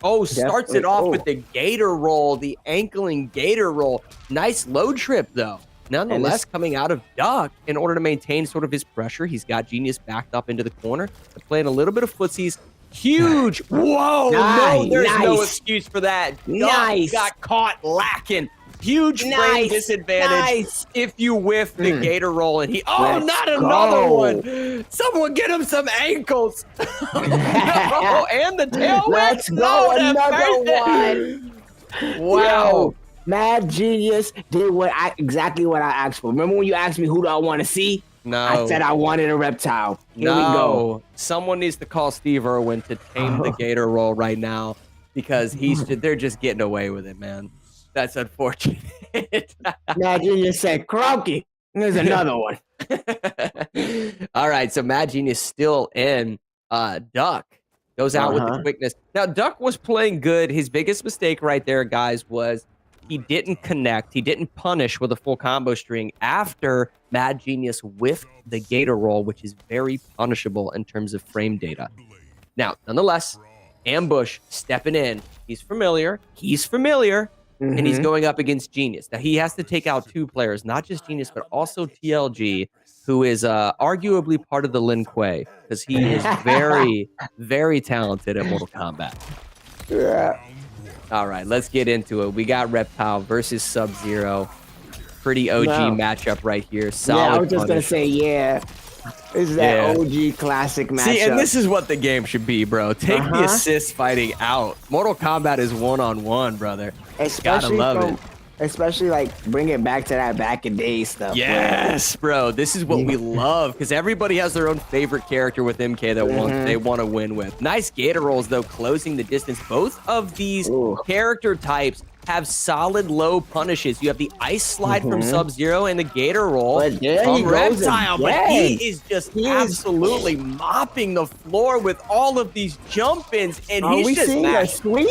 Oh, starts it off with the gator roll, the ankling gator roll. Nice load trip, though. Nonetheless, coming out of Duck, in order to maintain sort of his pressure, he's got Genius backed up into the corner. They're playing a little bit of footsies. Huge. Whoa. No, there's no excuse for that. Duck got caught lacking. Huge frame disadvantage if you whiff the gator roll. And he, not another one. Someone get him some ankles. And the tail. Let's go. Another one. Wow. Mad Genius did exactly what I asked for. Remember when you asked me who do I want to see? No. I said I wanted a Reptile. Here we go. Someone needs to call Steve Irwin to tame the gator roll right now because they're just getting away with it, man. That's unfortunate. Mad Genius said, "Croaky." There's another one. All right, so Mad Genius still in. Duck goes out with the quickness. Now, Duck was playing good. His biggest mistake right there, guys, was he didn't connect. He didn't punish with a full combo string after Mad Genius whiffed the gator roll, which is very punishable in terms of frame data. Now, nonetheless, Ambush stepping in. He's familiar. And he's going up against Genius. Now, he has to take out 2 players, not just Genius, but also TLG, who is arguably part of the Lin Kuei, because he is very, very talented at Mortal Kombat. Yeah. All right, let's get into it. We got Reptile versus Sub-Zero. Pretty OG matchup right here. Solid I was just going to say, This is that OG classic matchup. See, and this is what the game should be, bro. Take the assist fighting out. Mortal Kombat is one-on-one, brother. Gotta love it. Especially, like, bring it back to that back-in-day stuff. Yes, bro. This is what we love, because everybody has their own favorite character with MK that they want to win with. Nice gator rolls, though, closing the distance. Both of these character types have solid low punishes. You have the ice slide from Sub-Zero and the gator roll from Reptile, but he is just absolutely mopping the floor with all of these jump-ins, and he's just mashing.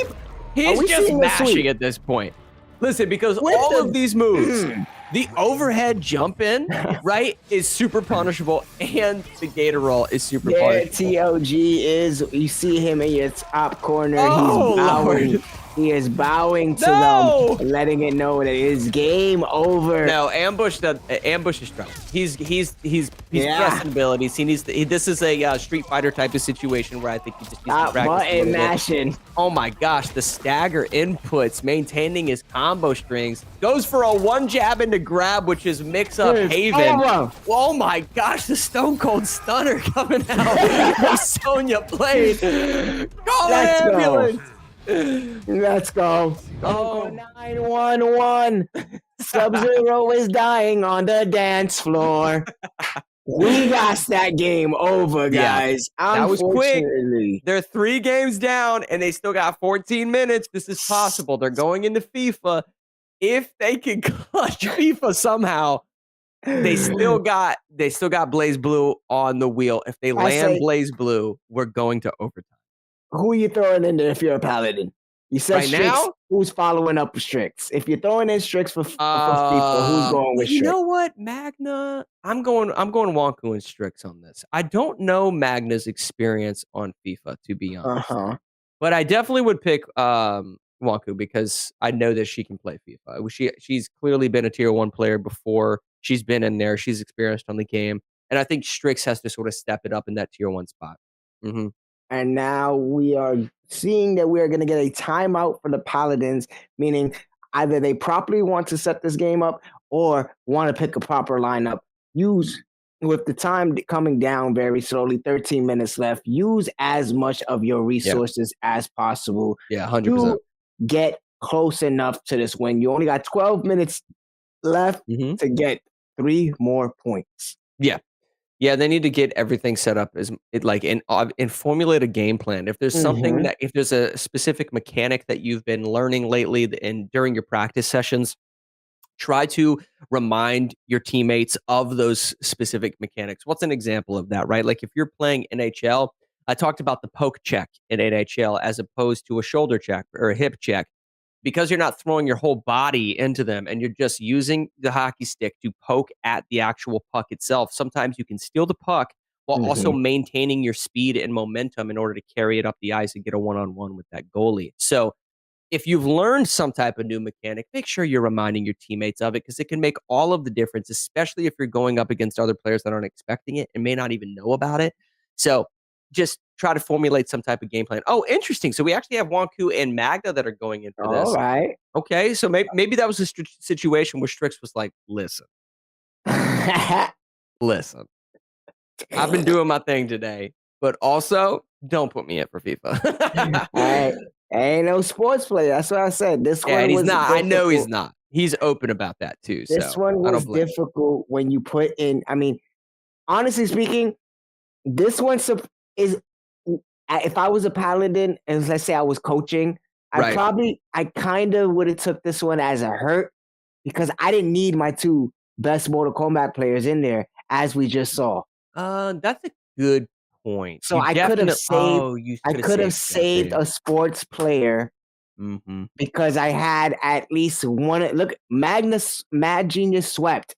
He's just mashing at this point. Listen, because all of these moves, the overhead jump in, right, is super punishable, and the gator roll is super punishable. TLG is, you see him in your top corner, he's bowing. He is bowing to them, letting it know that it is game over. No, Ambush is strong. He's pressing abilities. He needs to, this is a Street Fighter type of situation where I think he just needs to practice button mashing. Oh my gosh, the stagger inputs, maintaining his combo strings. Goes for a one jab into grab, which is mix up Haven. Oh my gosh, the Stone Cold Stunner coming out. Sonya Blade. Call the ambulance. Let's go. Oh, 911. Sub-Zero is dying on the dance floor. We got that game over, guys. That was quick. They're 3 games down, and they still got 14 minutes. This is possible. They're going into FIFA. If they can clutch FIFA somehow, they still got Blaze Blue on the wheel. If they land Blaze Blue, we're going to overtime. Who are you throwing in there if you're a Paladin? You said Right Strix. now? Who's following up with Strix? If you're throwing in Strix for FIFA, who's going with You Strix? know what, Magna? I'm going Wonku and Strix on this. I don't know Magna's experience on FIFA, to be honest. But I definitely would pick Wonku because I know that she can play FIFA. She's clearly been a tier 1 player before. She's been in there. She's experienced on the game. And I think Strix has to sort of step it up in that tier 1 spot. And now we are seeing that we are going to get a timeout for the Paladins, meaning either they properly want to set this game up or want to pick a proper lineup. Use, with the time coming down very slowly, 13 minutes left, use as much of your resources as possible. Yeah, 100%. To get close enough to this win. You only got 12 minutes left to get 3 more points. Yeah, they need to get everything set up and formulate a game plan. If there's something if there's a specific mechanic that you've been learning lately and during your practice sessions, try to remind your teammates of those specific mechanics. What's an example of that, right? Like if you're playing NHL, I talked about the poke check in NHL as opposed to a shoulder check or a hip check. Because you're not throwing your whole body into them and you're just using the hockey stick to poke at the actual puck itself, sometimes you can steal the puck while also maintaining your speed and momentum in order to carry it up the ice and get a one-on-one with that goalie. So if you've learned some type of new mechanic, make sure you're reminding your teammates of it because it can make all of the difference, especially if you're going up against other players that aren't expecting it and may not even know about it. So just try to formulate some type of game plan. Oh, interesting. So we actually have Wonku and Magna that are going in for this. All right. Okay, so maybe that was a situation where Strix was like, listen, I've been doing my thing today, but also don't put me in for FIFA. All right. Ain't no sports player. That's what I said. This one he's was not. difficult. I know he's not. He's open about that too. This one was difficult when you put in. I mean, honestly speaking, this one is. If I was a Paladin and let's say I was coaching, I kind of would have took this one as a hurt because I didn't need my 2 best Mortal Kombat players in there, as we just saw. That's a good point. So I could have saved. I could have saved a sports player because I had at least one. Look, Mad Genius swept.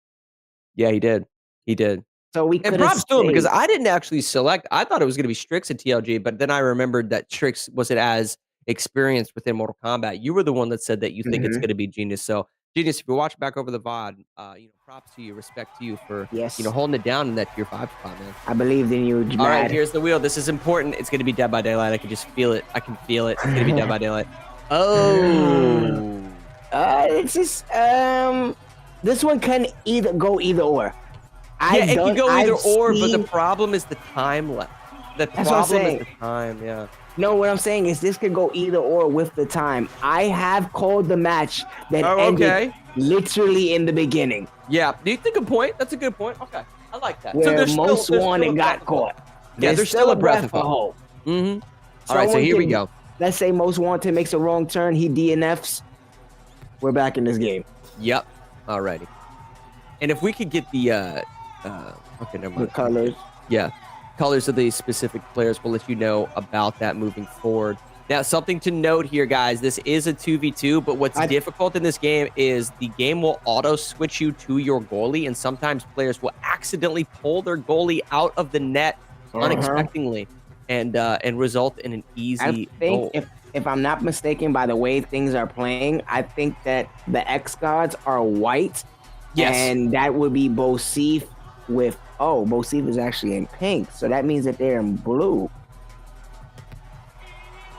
Yeah, he did. He did. So we could. And props to him because I didn't actually select. I thought it was going to be Strix at TLG, but then I remembered that Strix wasn't as experienced within Mortal Kombat. You were the one that said that you think it's going to be Genius. So Genius, if you're watching back over the VOD, props to you, respect to you for holding it down in that tier 5 spot, man. I believed in you. All right, here's the wheel. This is important. It's going to be Dead by Daylight. I can just feel it. I can feel it. It's going to be Dead by Daylight. Oh, it's just this one can go either or. It can go either or, but the problem is the time left. The problem is the time, yeah. No, what I'm saying is this could go either or with the time. I have called the match that ended literally in the beginning. Yeah, that's a good point. That's a good point. Okay, I like that. Where Most Wanted got caught. Yeah, there's still a breath of hope. All right, so here we go. Let's say Most Wanted makes a wrong turn. He DNFs. We're back in this game. Yep. Alrighty. And if we could get the okay, never mind. The colors. Yeah. Colors of the specific players will let you know about that moving forward. Now, something to note here, guys. This is a 2v2, but what's difficult in this game is the game will auto-switch you to your goalie, and sometimes players will accidentally pull their goalie out of the net unexpectedly and result in an easy goal. If I'm not mistaken, by the way things are playing, I think that the xGODS are white. Yes. And that would be Bosif with, Bosif is actually in pink. So that means that they're in blue.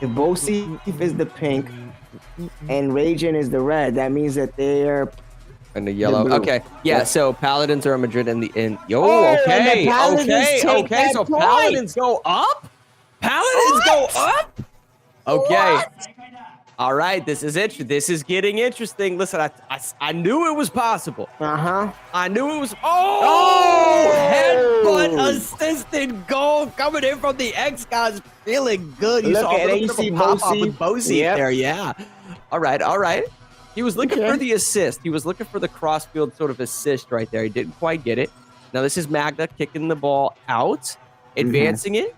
If Bosif is the pink and Ragin is the red, that means that they're in the yellow. Okay. Yeah, so Paladins are in Madrid okay. So Paladins go up? Paladins go up? Okay. What? All right, this is it. This is getting interesting. Listen, I knew it was possible. I knew it was. Headbutt assisted goal coming in from the xGODS. Feeling good. You saw a little bit of a pop-up with Bosie there. Yeah. All right. He was looking for the assist. He was looking for the cross-field sort of assist right there. He didn't quite get it. Now this is Magna kicking the ball out, advancing it.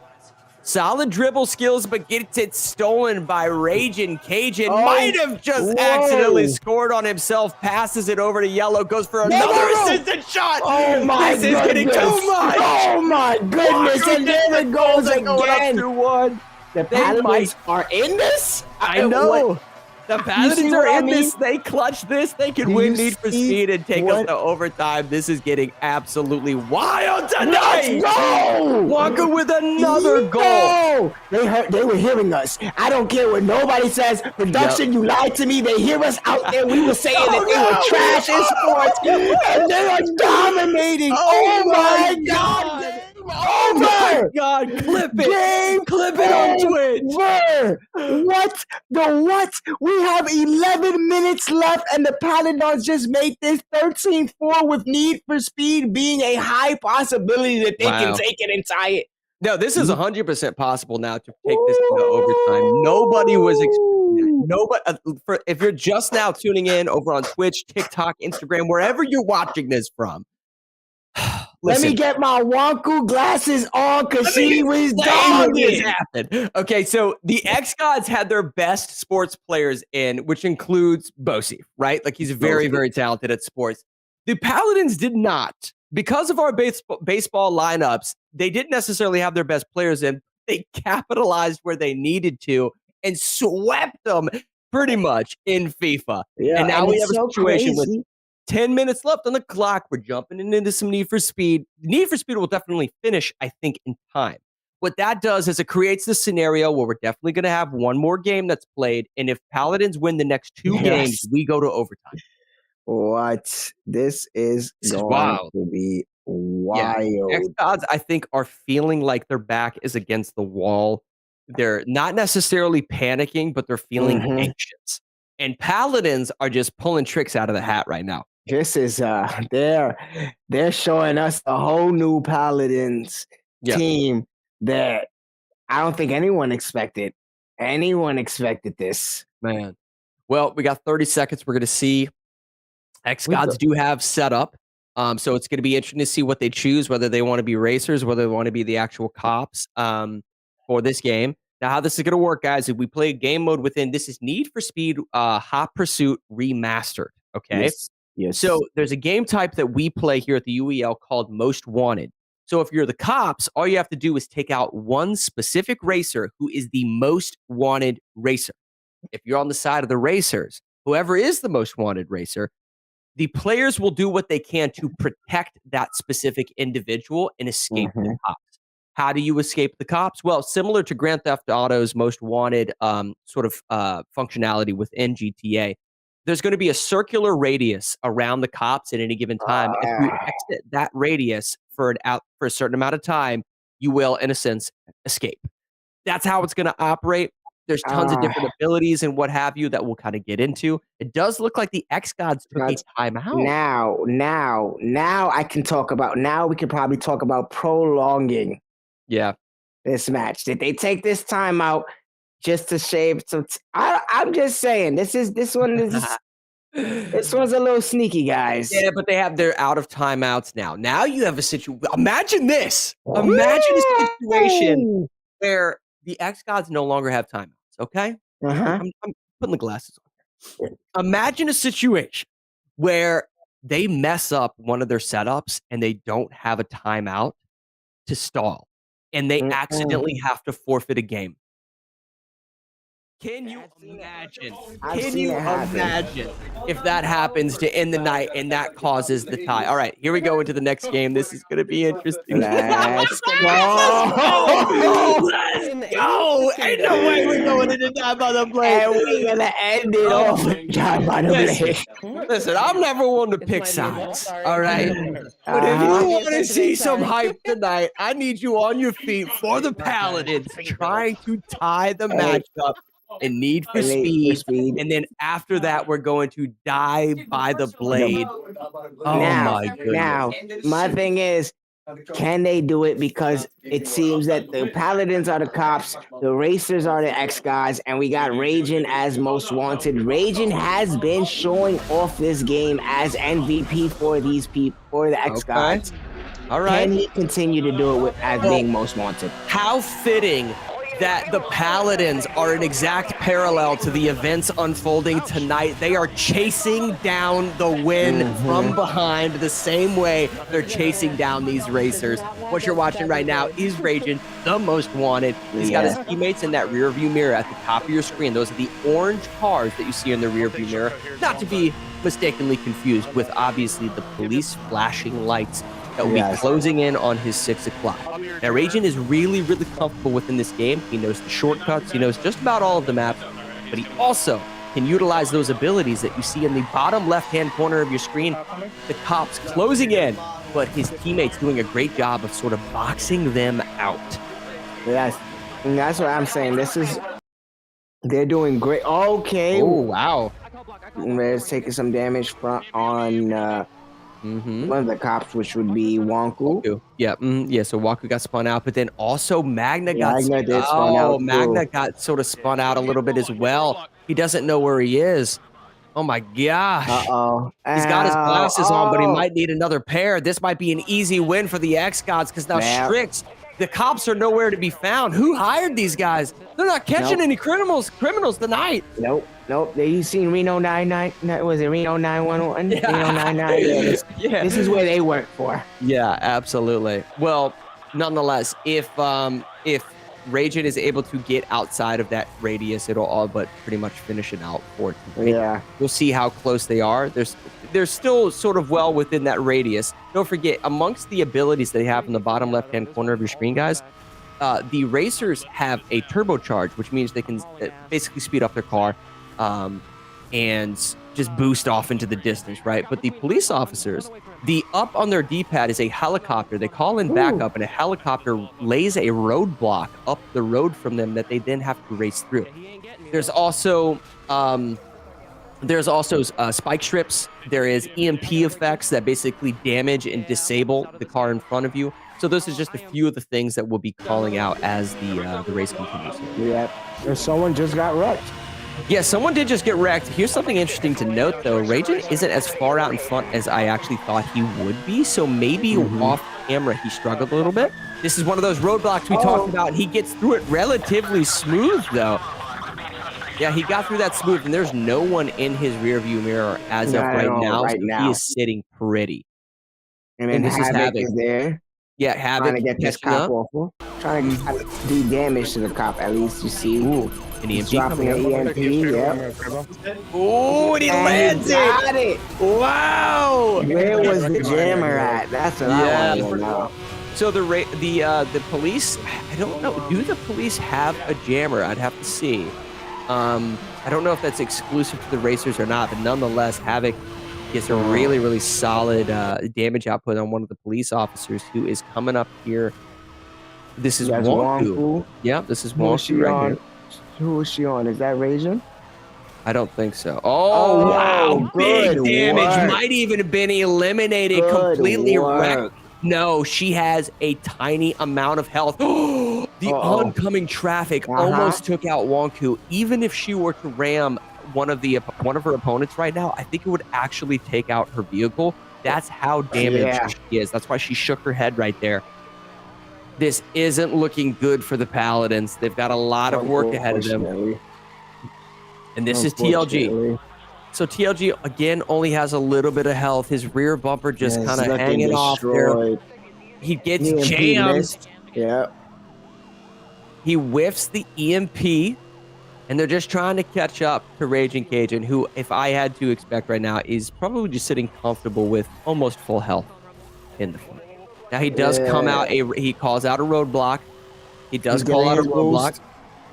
Solid dribble skills, but gets it stolen by Raging Cajun. Oh, Might have just whoa. accidentally scored on himself, passes it over to Yellow, goes for another assisted shot. Oh my This is getting goodness. too much. Oh my goodness. Walker And there it Dickman goes going up again. 2-1. The They Paladins might- are in this? I know. What? The You Paladins see are what I in this. mean? They clutch this. They can Do win you Need for see Speed and take us what- to overtime. This is getting absolutely wild tonight. Let's go! Walker with another goal. No! They were hearing us. I don't care what nobody says. Production, you lied to me. They hear us out there. We were saying that they were trash in sports, and they are dominating. Oh my God! Game Oh my over! God! Clip it! Game Clip it on Twitch! over! What? The what? We have 11 minutes left, and the Paladins just made this 13-4 with Need for Speed being a high possibility that they can Wow. take it and tie it. No, this is 100% possible now to take this into overtime. Nobody was expecting that. Nobody. If you're just now tuning in over on Twitch, TikTok, Instagram, wherever you're watching this from, Let me listen. get my Wonku glasses on because she was dogging. Happened. Okay, so the xGODS had their best sports players in, which includes Bosey, right? Like he's very, very talented at sports. The Paladins did not. Because of our baseball lineups, they didn't necessarily have their best players in. They capitalized where they needed to and swept them pretty much in FIFA. Yeah, and now and we it's have a so situation crazy. with 10 minutes left on the clock. We're jumping into some Need for Speed. Need for Speed will definitely finish, I think, in time. What that does is it creates this scenario where we're definitely going to have one more game that's played. And if Paladins win the next two games, we go to overtime. What? This is going wild. to be wild. Yeah. xGODS, I think, are feeling like their back is against the wall. They're not necessarily panicking, but they're feeling anxious. And Paladins are just pulling tricks out of the hat right now. This is they're showing us a whole new Paladins team that I don't think anyone expected. Anyone expected this. Man. Well, we got 30 seconds. We're going to see. xGODS do have setup. So it's going to be interesting to see what they choose, whether they want to be racers, whether they want to be the actual cops for this game. Now, how this is going to work, guys, if we play game mode within, this is Need for Speed Hot Pursuit Remastered, okay? Yes. So there's a game type that we play here at the UEL called Most Wanted. So if you're the cops, all you have to do is take out one specific racer who is the most wanted racer. If you're on the side of the racers, whoever is the most wanted racer, the players will do what they can to protect that specific individual and escape the cops. How do you escape the cops? Well, similar to Grand Theft Auto's Most Wanted functionality within GTA, there's going to be a circular radius around the cops at any given time. If you exit that radius for a certain amount of time, you will, in a sense, escape. That's how it's going to operate. There's tons of different abilities and what have you that we'll kind of get into. It does look like the xGODS took a timeout. Now I can talk about. Now we can probably talk about prolonging. Yeah, this match. Did they take this timeout just to shave some? I'm just saying. This one's a little sneaky, guys. Yeah, but they're out of timeouts now. Now you have a situation. Imagine this. Imagine a situation where the xGODS no longer have timeouts. Okay, I'm putting the glasses on. Imagine a situation where they mess up one of their setups and they don't have a timeout to stall, and they accidentally have to forfeit a game. Can you imagine? Can you imagine if that happens to end the night and that causes the tie? All right, here we go into the next game. This is going to be interesting. Let's go! Let's go! Ain't no way we're going into time by the play. And we're going to end it off with time by the play. Listen, I'm never one to pick sides, all right? But if you want to see some hype tonight, I need you on your feet for the Paladins trying to tie the matchup and Need for Speed. And then after that, we're going to die by the blade. Oh my goodness. Now, my thing is, can they do it? Because it seems that the Paladins are the cops, the racers are the xGODS, and we got Raging as most wanted. Raging has been showing off this game as MVP for these people, for the xGODS. All right. Can he continue to do it with, as being most wanted? How fitting that the Paladins are an exact parallel to the events unfolding tonight. They are chasing down the win from behind the same way they're chasing down these racers. What you're watching right now is Raging, the most wanted. He's got his teammates in that rear view mirror at the top of your screen. Those are the orange cars that you see in the rear view mirror. Not to be mistakenly confused with obviously the police flashing lights that will be closing in on his 6 o'clock. Now, Raging is really, really comfortable within this game. He knows the shortcuts. He knows just about all of the maps, but he also can utilize those abilities that you see in the bottom left-hand corner of your screen. The cops closing in, but his teammates doing a great job of sort of boxing them out. Yes, and that's what I'm saying. They're doing great. Okay. Oh, wow. There's taking some damage on one of the cops, which would be Wonku. Yeah, yeah. So Wonku got spun out, but then also Magna got got sort of spun out a little bit as well. He doesn't know where he is. Oh my gosh. He's got his glasses on, but he might need another pair. This might be an easy win for the XGODS because now Strix, the cops are nowhere to be found. Who hired these guys? They're not catching any criminals tonight. Nope. You seen Reno 99? Was it Reno 911? Reno 99? Yeah, this is where they work for. Yeah, absolutely. Well, nonetheless, if Raging is able to get outside of that radius, it'll all but pretty much finish it out for tonight. Yeah. We'll see how close they are. They're still sort of well within that radius. Don't forget, amongst the abilities they have in the bottom left-hand corner of your screen, guys, the racers have a turbocharge, which means they can basically speed up their car and just boost off into the distance, right? But the police officers, the up on their D-pad is a helicopter. They call in backup, and a helicopter lays a roadblock up the road from them that they then have to race through. There's also spike strips. There is EMP effects that basically damage and disable the car in front of you. So those are just a few of the things that we'll be calling out as the race continues. Yeah, someone just got wrecked. Yeah, someone did just get wrecked. Here's something interesting to note, though. Raging isn't as far out in front as I actually thought he would be, so maybe off camera he struggled a little bit. This is one of those roadblocks we talked about, and he gets through it relatively smooth, though. Yeah, he got through that smooth, and there's no one in his rearview mirror as of right now. He is sitting pretty. And then Havoc is there. Yeah, Havoc trying to get this cop off. Trying to do damage to the cop, at least, you see. Ooh, an EMP dropping an EMP, Ooh, and he lands it. Wow. Where was the jammer at? That's what I want to know. So the police, I don't know. Do the police have a jammer? I'd have to see. I don't know if that's exclusive to the racers or not, but nonetheless, Havoc gets a really, really solid damage output on one of the police officers who is coming up here. This is Wonku. Yeah, this is Wonku right here. Who is she on? Is that Raging? I don't think so. Oh, wow. Big damage. Might even have been eliminated. Completely wrecked. No, she has a tiny amount of health. The oncoming traffic almost took out Wonku. Even if she were to ram one of her opponents right now, I think it would actually take out her vehicle. That's how damaged she is. That's why she shook her head right there. This isn't looking good for the Paladins. They've got a lot of work ahead of them. And this is TLG. So TLG, again, only has a little bit of health. His rear bumper just kind of hanging off there. He gets jammed. Yeah. He whiffs the EMP, and they're just trying to catch up to Raging Cajun, who, if I had to expect right now, is probably just sitting comfortable with almost full health in the front. Now he does come out, he calls out a roadblock. He does call out a roadblock.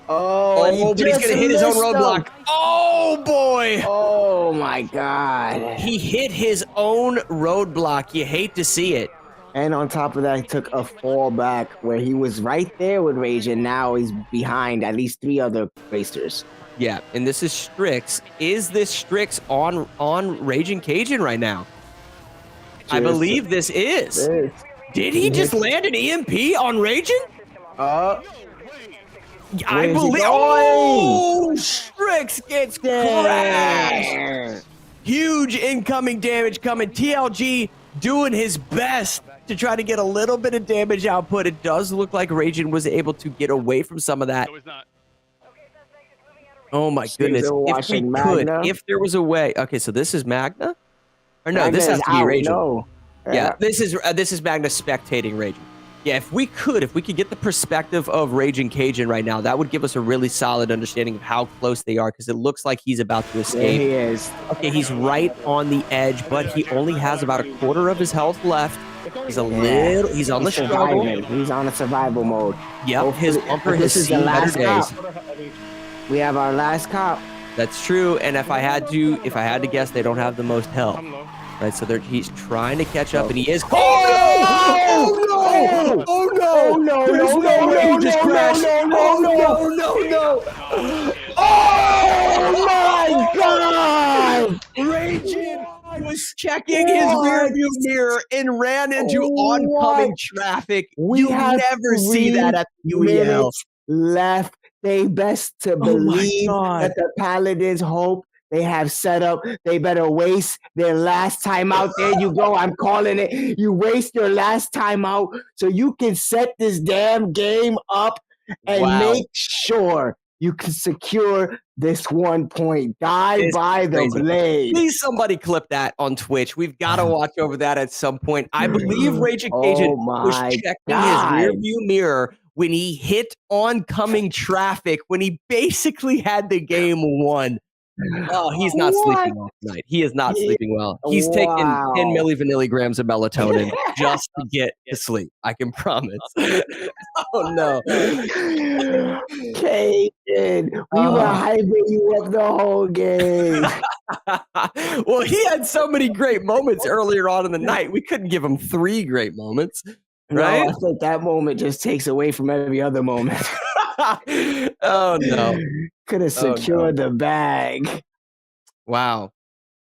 Oh, but he's going to hit his own roadblock. Oh, boy. Oh, my God. He hit his own roadblock. You hate to see it. And on top of that, he took a fall back where he was right there with Rage, and now he's behind at least 3 other racers. Yeah, and this is Strix. Is this Strix on Raging Cajun right now? I believe this is. Did he just land an EMP on Raging? I believe. Oh, Strix gets crashed. Huge incoming damage coming. TLG doing his best to try to get a little bit of damage output. It does look like Raging was able to get away from some of that. No, he's not. Oh my goodness. If we could, if there was a way. Okay, so this is Magna? Or no, Magna this has is to be out, Raging. no. Yeah, this is Magna spectating Raging. Yeah, if we could get the perspective of Raging Cajun right now, that would give us a really solid understanding of how close they are, because it looks like he's about to escape. Yeah, he is. Okay, he's right on the edge, but he only has about a quarter of his health left. He's a little, he's on the struggle. He's on a survival mode. Yep, his bumper has This is the seen better last days. cop. We have our last cop. That's true, and if I had to guess, they don't have the most health. Right, so he's trying to catch up, and he is. Oh no! Oh no! No! There's no way he just crashed. No! Oh my God! Raging was checking his rearview mirror and ran into oncoming traffic. You never see that at the UEL. Minutes left. They best to believe that the Paladins hope they have set up. They better waste their last time out. There you go. I'm calling it. You waste your last time out so you can set this damn game up and make sure you can secure this 1 point. Die by the blade. Please, somebody clip that on Twitch. We've got to watch over that at some point. I believe Raging Cajun was checking his rearview mirror when he hit oncoming traffic, when he basically had the game won. Oh, he's not sleeping well tonight. He is not sleeping well. He's taking 10 millivanilligrams of melatonin just to get to sleep. I can promise. Oh, no. Cajun, we were hyping you up the whole game. Well, he had so many great moments earlier on in the night. We couldn't give him 3 great moments. Right? No, I think that moment just takes away from every other moment. Oh, no. Could have secured the bag. Wow.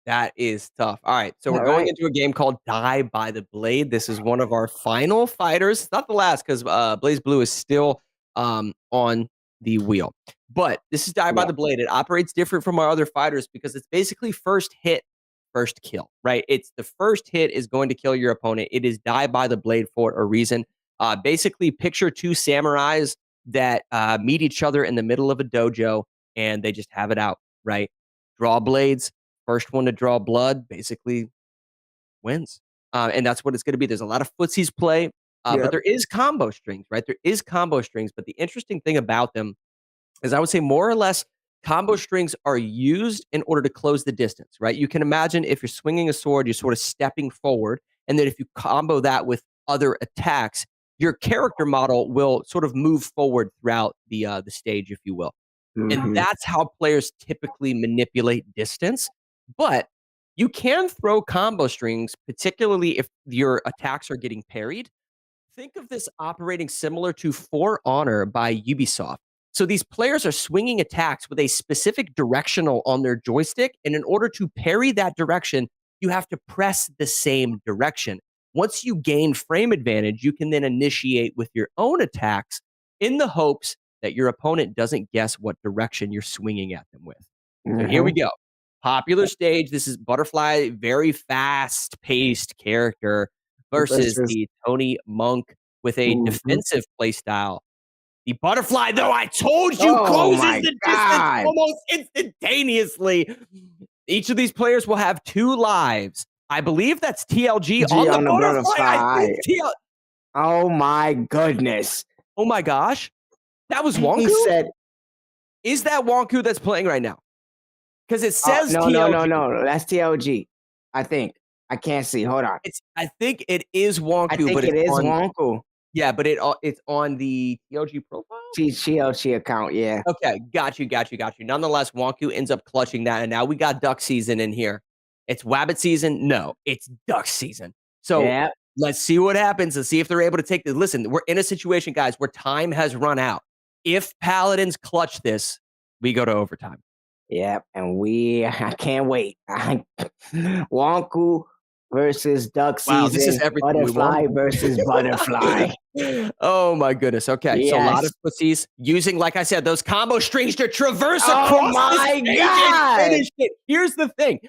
That is tough. All right. So we're going into a game called Die by the Blade. This is one of our final fighters. Not the last, because Blaze Blue is still on the wheel. But this is Die by the Blade. It operates different from our other fighters because it's basically first hit, first kill, right? It's the first hit is going to kill your opponent. It is Die by the Blade for a reason. Basically, picture 2 samurais that meet each other in the middle of a dojo, and they just have it out, right? Draw blades. First one to draw blood basically wins. And that's what it's going to be. There's a lot of footsies play, but there is combo strings, right? There is combo strings, but the interesting thing about them is I would say more or less combo strings are used in order to close the distance, right? You can imagine if you're swinging a sword, you're sort of stepping forward, and then if you combo that with other attacks, your character model will sort of move forward throughout the stage, if you will. And that's how players typically manipulate distance. But you can throw combo strings, particularly if your attacks are getting parried. Think of this operating similar to For Honor by Ubisoft. So these players are swinging attacks with a specific directional on their joystick, and in order to parry that direction, you have to press the same direction. Once you gain frame advantage, you can then initiate with your own attacks in the hopes that your opponent doesn't guess what direction you're swinging at them with. So here we go. Popular stage. This is Butterfly, very fast-paced character versus the Tony Monk with a defensive playstyle. The Butterfly, though, I told you, closes the distance almost instantaneously. Each of these players will have 2 lives. I believe that's TLG on the Butterfly. I think Oh my goodness. Oh my gosh. That was Wonku? He said, is that Wonku that's playing right now? Because it says TLG. No. That's TLG. I think. I can't see. Hold on. I think it is Wonku. I think it is Wonku. Yeah, but it's on the TLG profile? TLG account, yeah. Okay, got you. Nonetheless, Wonku ends up clutching that, and now we got duck season in here. It's Wabbit season? No, it's duck season. So let's see what happens and see if they're able to take this. Listen, we're in a situation, guys, where time has run out. If Paladins clutch this, we go to overtime. Yep, and I can't wait. Wonku versus duck season. Wow, this is everything Butterfly versus Butterfly. Oh my goodness. Okay, so a lot of pussies using, like I said, those combo strings to traverse across the stage and finish it. Here's the thing.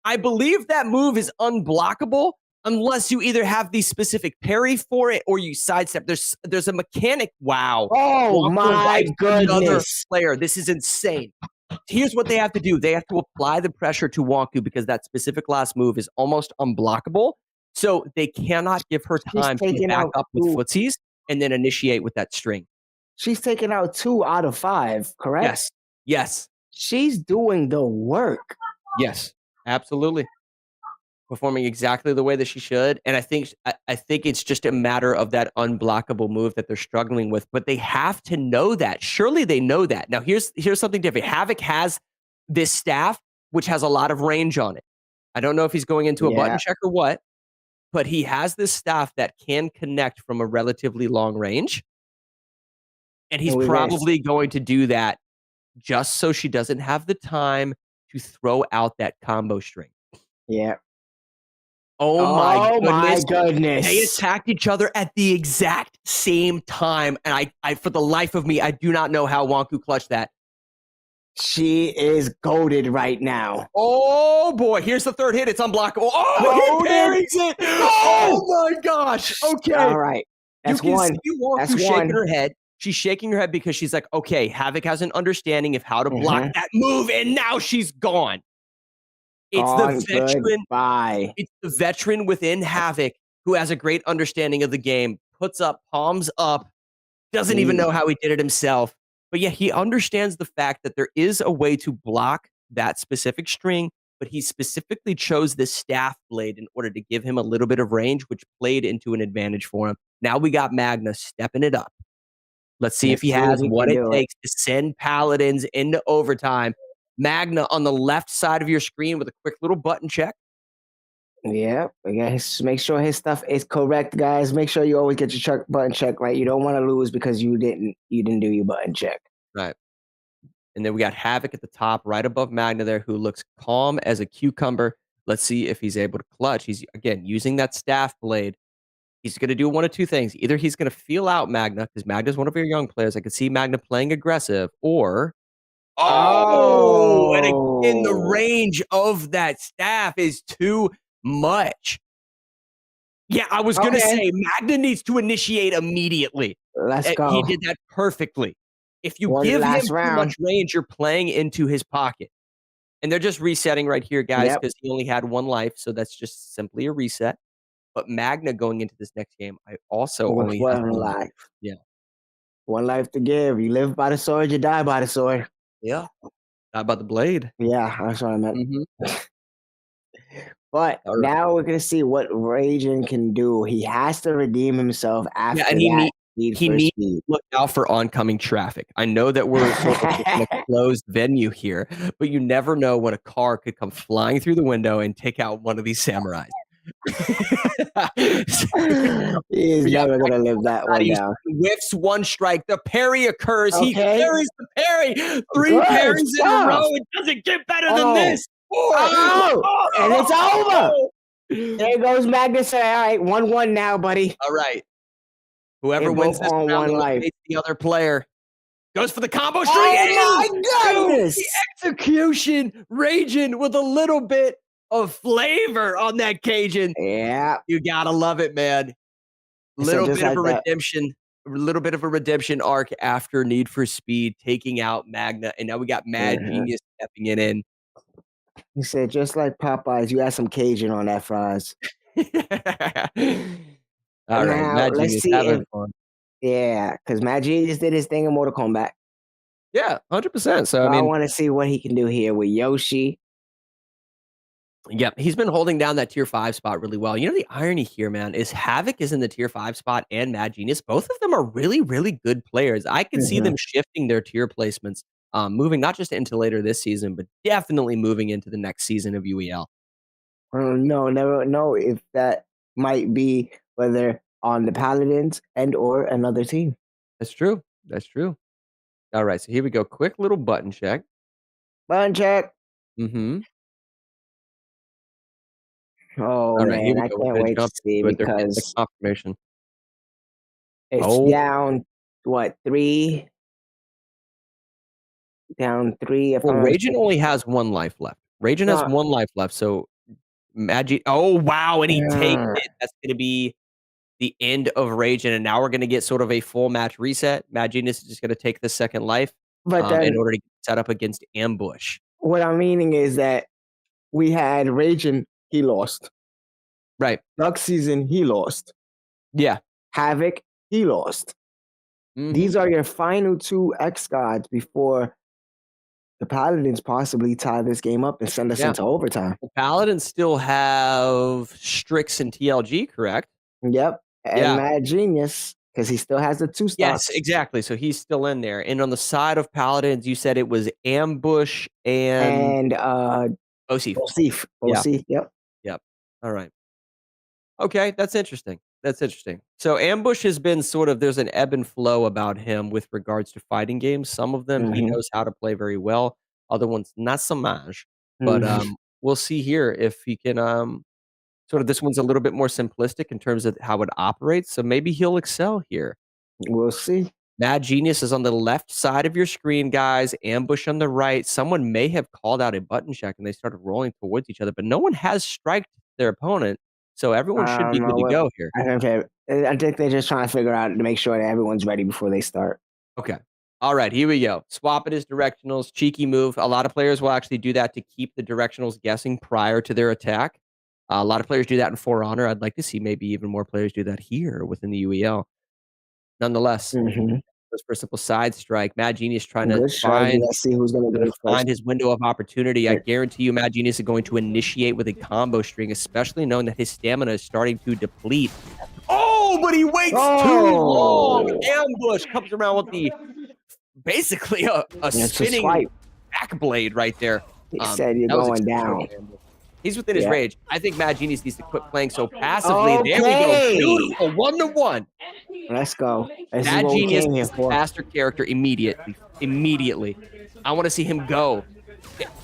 I believe that move is unblockable, unless you either have the specific parry for it or you sidestep. There's a mechanic. Wow. Oh Walker my wipes another goodness. player. This is insane. Here's what they have to do. They have to apply the pressure to Wonku because that specific last move is almost unblockable. So they cannot give her time to back up with footsies and then initiate with that string. She's taking out 2 out of 5, correct? Yes. Yes. She's doing the work. Yes. Absolutely. Performing exactly the way that she should. And I think it's just a matter of that unblockable move that they're struggling with. But they have to know that. Surely they know that. Now, here's something different. Havoc has this staff, which has a lot of range on it. I don't know if he's going into a button check or what, but he has this staff that can connect from a relatively long range. And he's probably going to do that just so she doesn't have the time to throw out that combo string. Yeah. Oh my goodness. They attacked each other at the exact same time. And I for the life of me, I do not know how Wonku clutched that. She is goated right now. Oh boy, here's the third hit. It's unblockable. Oh, he parries it. Oh my gosh. Okay. All right. That's you can one. see Wonku shaking her head. She's shaking her head because she's like, okay, Havoc has an understanding of how to block that move, and now she's gone. It's the veteran. It's the veteran within Havoc who has a great understanding of the game, puts up palms up, doesn't even know how he did it himself. But yeah, he understands the fact that there is a way to block that specific string, but he specifically chose this staff blade in order to give him a little bit of range, which played into an advantage for him. Now we got Magna stepping it up. Let's see if he has what it takes to send Paladins into overtime. Magna on the left side of your screen with a quick little button check. Yeah, make sure his stuff is correct, guys. Make sure you always get your button check right. You don't want to lose because you didn't do your button check. Right. And then we got Havoc at the top, right above Magna there, who looks calm as a cucumber. Let's see if he's able to clutch. He's, again, using that staff blade. He's going to do one of two things. Either he's going to feel out Magna, because Magna's one of your young players. I could see Magna playing aggressive, or... and again, the range of that staff is too much. Yeah, I was going to say, Magna needs to initiate immediately. Let's go. He did that perfectly. If you give him too much range, you're playing into his pocket. And they're just resetting right here, guys, because he only had 1 life, so that's just simply a reset. But Magna going into this next game, I also only have 1 life. Yeah. 1 life to give. You live by the sword, you die by the sword. Yeah. Not by the blade. Yeah, that's what I meant. But now we're going to see what Ragin can do. He has to redeem himself after that. He needs to look out for oncoming traffic. I know that we're sort of in a closed venue here, but you never know when a car could come flying through the window and take out one of these samurais. He's never gonna live that one down. Whiffs 1 strike. The parry occurs. He parries the parry. 3 parries in a row. It doesn't get better than this. And it's over. There goes Magnus. All right, 1-1 now, buddy. All right. Whoever wins this round will face the other player. Goes for the combo string. Oh my goodness! The execution, Raging with a little bit of flavor on that Cajun. Yeah. You gotta love it, man. Little bit of a redemption, a little bit of a redemption arc after Need for Speed taking out Magna, and now we got Mad Genius stepping it in. He said, just like Popeyes, you had some Cajun on that fries. All right, now, Mad let's Genius see having fun. Yeah, because Mad Genius did his thing in Mortal Kombat. Yeah, 100%. So I want to see what he can do here with Yoshi. Yep, he's been holding down that tier 5 spot really well. You know, the irony here, man, is Havoc is in the tier 5 spot and Mad Genius. Both of them are really, really good players. I can see them shifting their tier placements, moving not just into later this season, but definitely moving into the next season of UEL. No, never know if that might be whether on the Paladins and or another team. That's true. That's true. All right, so here we go. Quick little button check. Button check. Oh, all right, man, I can't wait to see because confirmation. It's down, what, 3? Down 3. Well, Raging only has 1 life left. Raging has 1 life left, so Oh, wow, and he takes Yeah. it. That's going to be the end of Raging, and now we're going to get sort of a full match reset. Mad Genius is just going to take the second life But then in order to get set up against Ambush. what I'm meaning is that we had Raging, he lost. Right. Duck Season, he lost. Yeah. Havoc, he lost. These are your final 2 xGODS before the Paladins possibly tie this game up and send us into overtime. The Paladins still have Strix and TLG, correct? Yep. And Yeah. Mad Genius, because he still has the 2 stocks. Yes, exactly. So he's still in there. And on the side of Paladins, you said it was Ambush and Osif. Osif. Yeah. Osif, yep. Yep. All right. Okay, that's interesting. That's interesting. So Ambush has been sort of, there's an ebb and flow about him with regards to fighting games. Some of them he knows how to play very well. Other ones not so much. But we'll see here if he can sort of, this one's a little bit more simplistic in terms of how it operates. So maybe he'll excel here. We'll see. Mad Genius is on the left side of your screen, guys. Ambush on the right. Someone may have called out a button check and they started rolling towards each other, but no one has striked their opponent. So everyone should be good to go here. I think they're just trying to figure out to make sure that everyone's ready before they start. Okay. All right, here we go. Swapping his directionals, cheeky move. A lot of players will actually do that to keep the directionals guessing prior to their attack. A lot of players do that in For Honor. I'd like to see maybe even more players do that here within the UEL. Nonetheless, goes for a simple side strike. Mad Genius trying to find, Let's see who's going to find his window of opportunity. I guarantee you Mad Genius is going to initiate with a combo string, especially knowing that his stamina is starting to deplete. Oh, but he waits too long. Ambush comes around with the basically a spinning back blade right there. He said you're going down. He's within his rage. I think Mad Genius needs to quit playing so passively. There we go. Beautiful. 1-1. Let's go. Mad Genius is the faster character immediately. I want to see him go.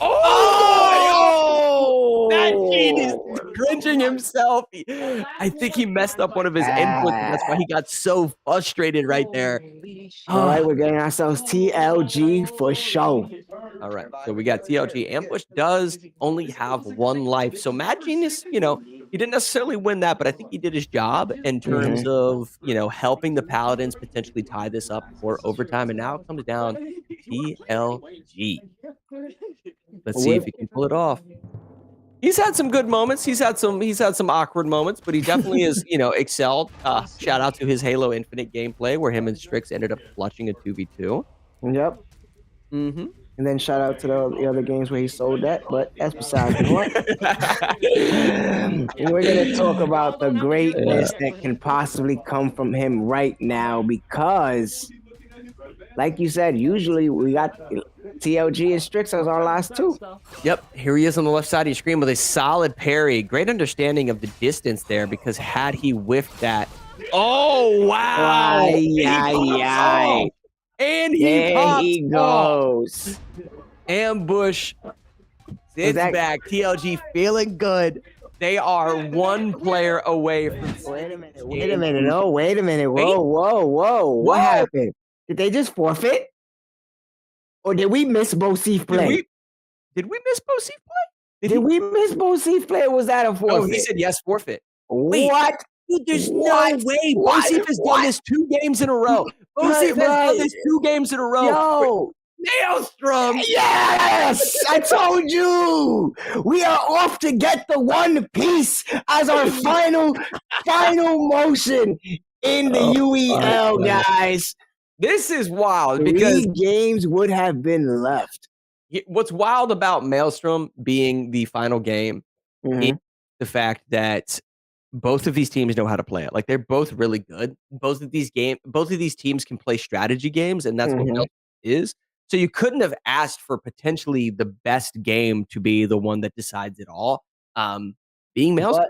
Oh! Mad Genius is cringing himself. I think he messed up one of his inputs, and that's why he got so frustrated right there. All right, we're getting ourselves TLG for show. All right, so we got TLG. Ambush does only have 1 life. So Mad Genius, he didn't necessarily win that, but I think he did his job in terms of, helping the Paladins potentially tie this up for overtime. And now it comes down to TLG. Let's see if he can pull it off. He's had some good moments. He's had some awkward moments, but he definitely is, excelled. Shout out to his Halo Infinite gameplay where him and Strix ended up clutching a 2v2. Yep. And then shout out to the other games where he sold that, but that's besides the point. We're going to talk about the greatness that can possibly come from him right now because, like you said, usually we got TLG and Strix as our last 2. Yep, here he is on the left side of your screen with a solid parry. Great understanding of the distance there because had he whiffed that... Oh, wow! And he goes. Ambush sits back. TLG feeling good. They are 1 player away from... Wait a minute. Oh, wait a minute. Whoa. What happened? Did they just forfeit? Or did we miss Bosif play? Did we miss Bosif play? Did we miss Bosif play or was that a forfeit? No, he said yes, forfeit. What? There's no way. Bosif has done this 2 games in a row. Bosif has done this 2 games in a row. Yo! Maelstrom! Yes! I told you! We are off to get the 1 piece as our final motion in the UEL, guys. This is wild because 3 games would have been left. What's wild about Maelstrom being the final game is the fact that both of these teams know how to play it. Like they're both really good. Both of these teams can play strategy games, and that's what Maelstrom is. So you couldn't have asked for potentially the best game to be the one that decides it all. Being Maelstrom.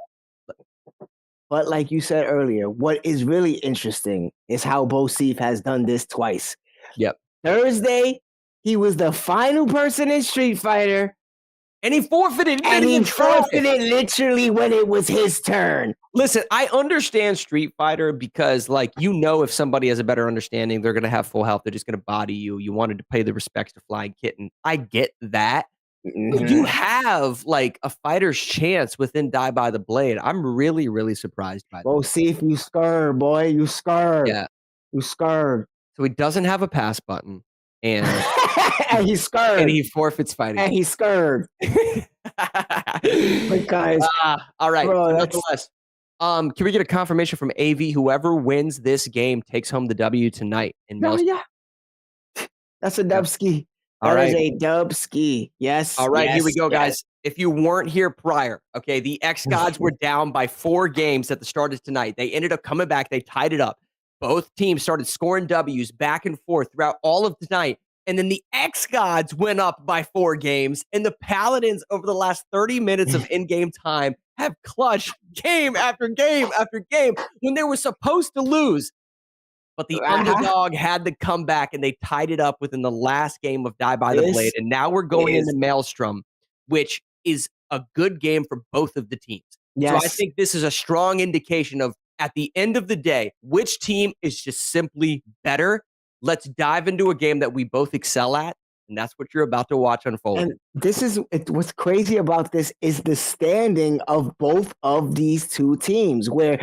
But like you said earlier, what is really interesting is how Bosif has done this twice. Yep. Thursday, he was the final person in Street Fighter. And he forfeited. And he forfeited literally when it was his turn. Listen, I understand Street Fighter because, if somebody has a better understanding, they're going to have full health. They're just going to body you. You wanted to pay the respects to Flying Kitten. I get that. you have like a fighter's chance within Die by the Blade. I'm really, really surprised by that. Go see if you scared, boy. You scared. Yeah. You scared. So he doesn't have a pass button, and and he's scared. And he forfeits fighting. And he's scared. Because all right. bro, so that's- nonetheless, can we get a confirmation from AV? Whoever wins this game takes home the W tonight in No, Maelstrom. yeah. That's a dubski. All That is right. a dubski. Yes. All right, here we yes, go, yes. guys. If you weren't here prior, okay, the xGODS were down by 4 games at the start of tonight. They ended up coming back. They tied it up. Both teams started scoring W's back and forth throughout all of tonight. And then the xGODS went up by 4 games. And the Paladins, over the last 30 minutes of in-game time, have clutched game after game after game when they were supposed to lose. But the underdog had to come back, and they tied it up within the last game of Die by the This Blade. And now we're going is- into Maelstrom, which is a good game for both of the teams. So I Yes. think this is a strong indication of, at the end of the day, which team is just simply better. Let's dive into a game that we both excel at, and that's what you're about to watch unfold. And this is what's crazy about this is the standing of both of these two teams, where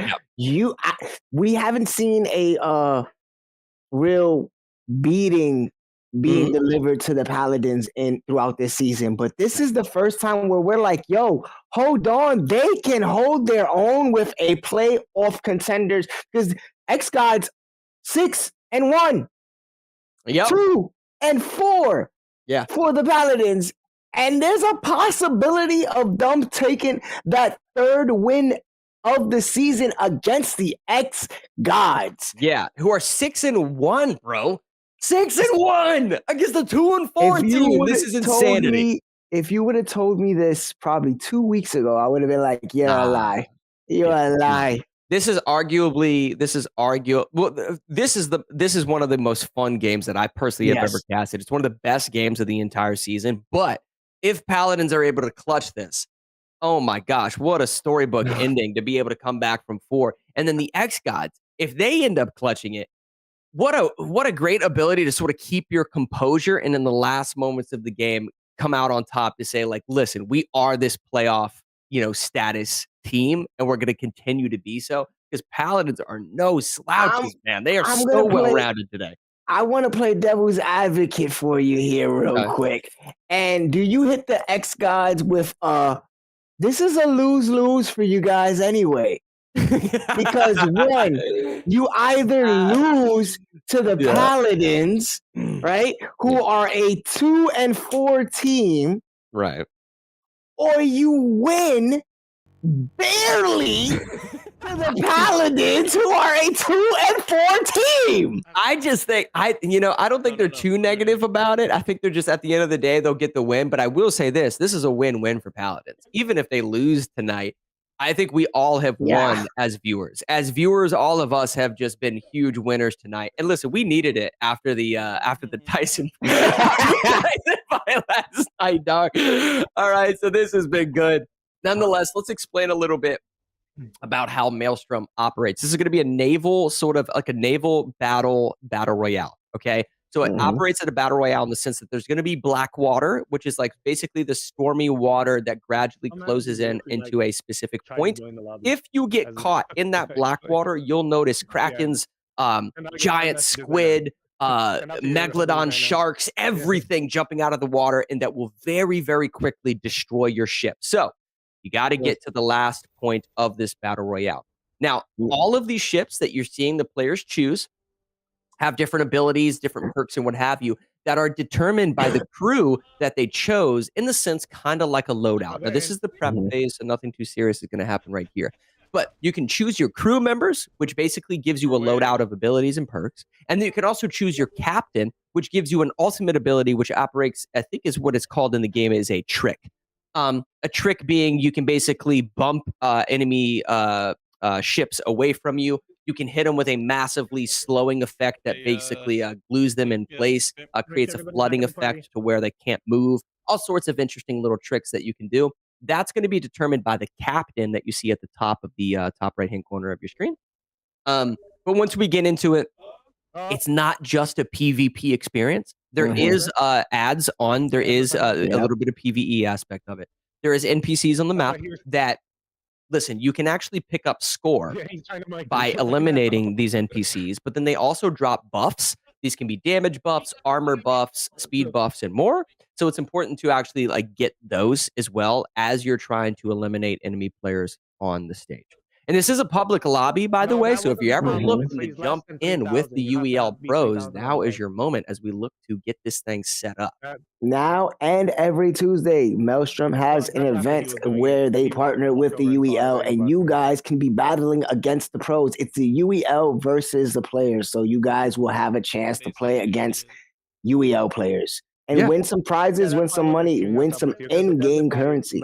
we haven't seen a real beating being delivered to the Paladins throughout this season, but this is the first time where we're like, yo, hold on, they can hold their own with a playoff contenders, because xGODS 6-1, Yep. 2-4, yeah, for the Paladins, and there's a possibility of them taking that 3rd win of the season against the xGODS. Yeah, who are 6-1, bro. 6-1 against the 2-4 team. This is insanity. If you would have told me this probably 2 weeks ago, I would have been like, "You're a lie. You're a lie." This is one of the most fun games that I personally have ever casted. It's one of the best games of the entire season. But if Paladins are able to clutch this, oh my gosh, what a storybook ending to be able to come back from 4. And then the xGODS, if they end up clutching it, what a great ability to sort of keep your composure and in the last moments of the game come out on top to say, like, listen, we are this playoff, status team, and we're going to continue to be so, because Paladins are no slouches, man. They are so well-rounded today. I want to play devil's advocate for you here real quick. And do you hit the xGODS with this is a lose-lose for you guys anyway? Because one, you either lose to the Paladins, right, who are a 2-4 team, right, or you win barely to the Paladins, who are a 2-4 team. I just think I don't think they're too negative about it. I think they're just, at the end of the day, they'll get the win. But I will say this is a win-win for Paladins. Even if they lose tonight, I think we all have won as viewers. As viewers, all of us have just been huge winners tonight. And listen, we needed it after the Tyson fight last night, dog. All right, so this has been good. Nonetheless, let's explain a little bit about how Maelstrom operates. This is going to be a naval battle royale. Okay. So it operates at a battle royale in the sense that there's going to be black water, which is like basically the stormy water that gradually closes in into a specific point. If you get caught in that black water, you'll notice Krakens, giant squid, megalodon sharks, everything jumping out of the water, and that will very, very quickly destroy your ship. So you got to get to the last point of this battle royale. Now, all of these ships that you're seeing the players choose have different abilities, different perks, and what have you, that are determined by the crew that they chose, in the sense kind of like a loadout. Now, this is the prep phase, so nothing too serious is going to happen right here. But you can choose your crew members, which basically gives you a loadout of abilities and perks. And then you can also choose your captain, which gives you an ultimate ability, which operates, I think is what it's called in the game, is a trick. A trick being you can basically bump enemy ships away from you. You can hit them with a massively slowing effect that basically glues them in place, creates a flooding effect to where they can't move. All sorts of interesting little tricks that you can do. That's going to be determined by the captain that you see at the top of the top right-hand corner of your screen. But once we get into it, it's not just a PvP experience. There is ads on. There is a little bit of PvE aspect of it. There is NPCs on the map that, listen, you can actually pick up score by eliminating these NPCs, but then they also drop buffs. These can be damage buffs, armor buffs, speed buffs, and more. So it's important to actually like get those as well as you're trying to eliminate enemy players on the stage. And this is a public lobby, by the way, so if you're ever looking to jump in with the UEL pros, now is your moment as we look to get this thing set up. Now and every Tuesday, Maelstrom has an event where they partner with the UEL, and you guys can be battling against the pros. It's the UEL versus the players, so you guys will have a chance to play against UEL players and win some prizes, win some money, win some in-game currency.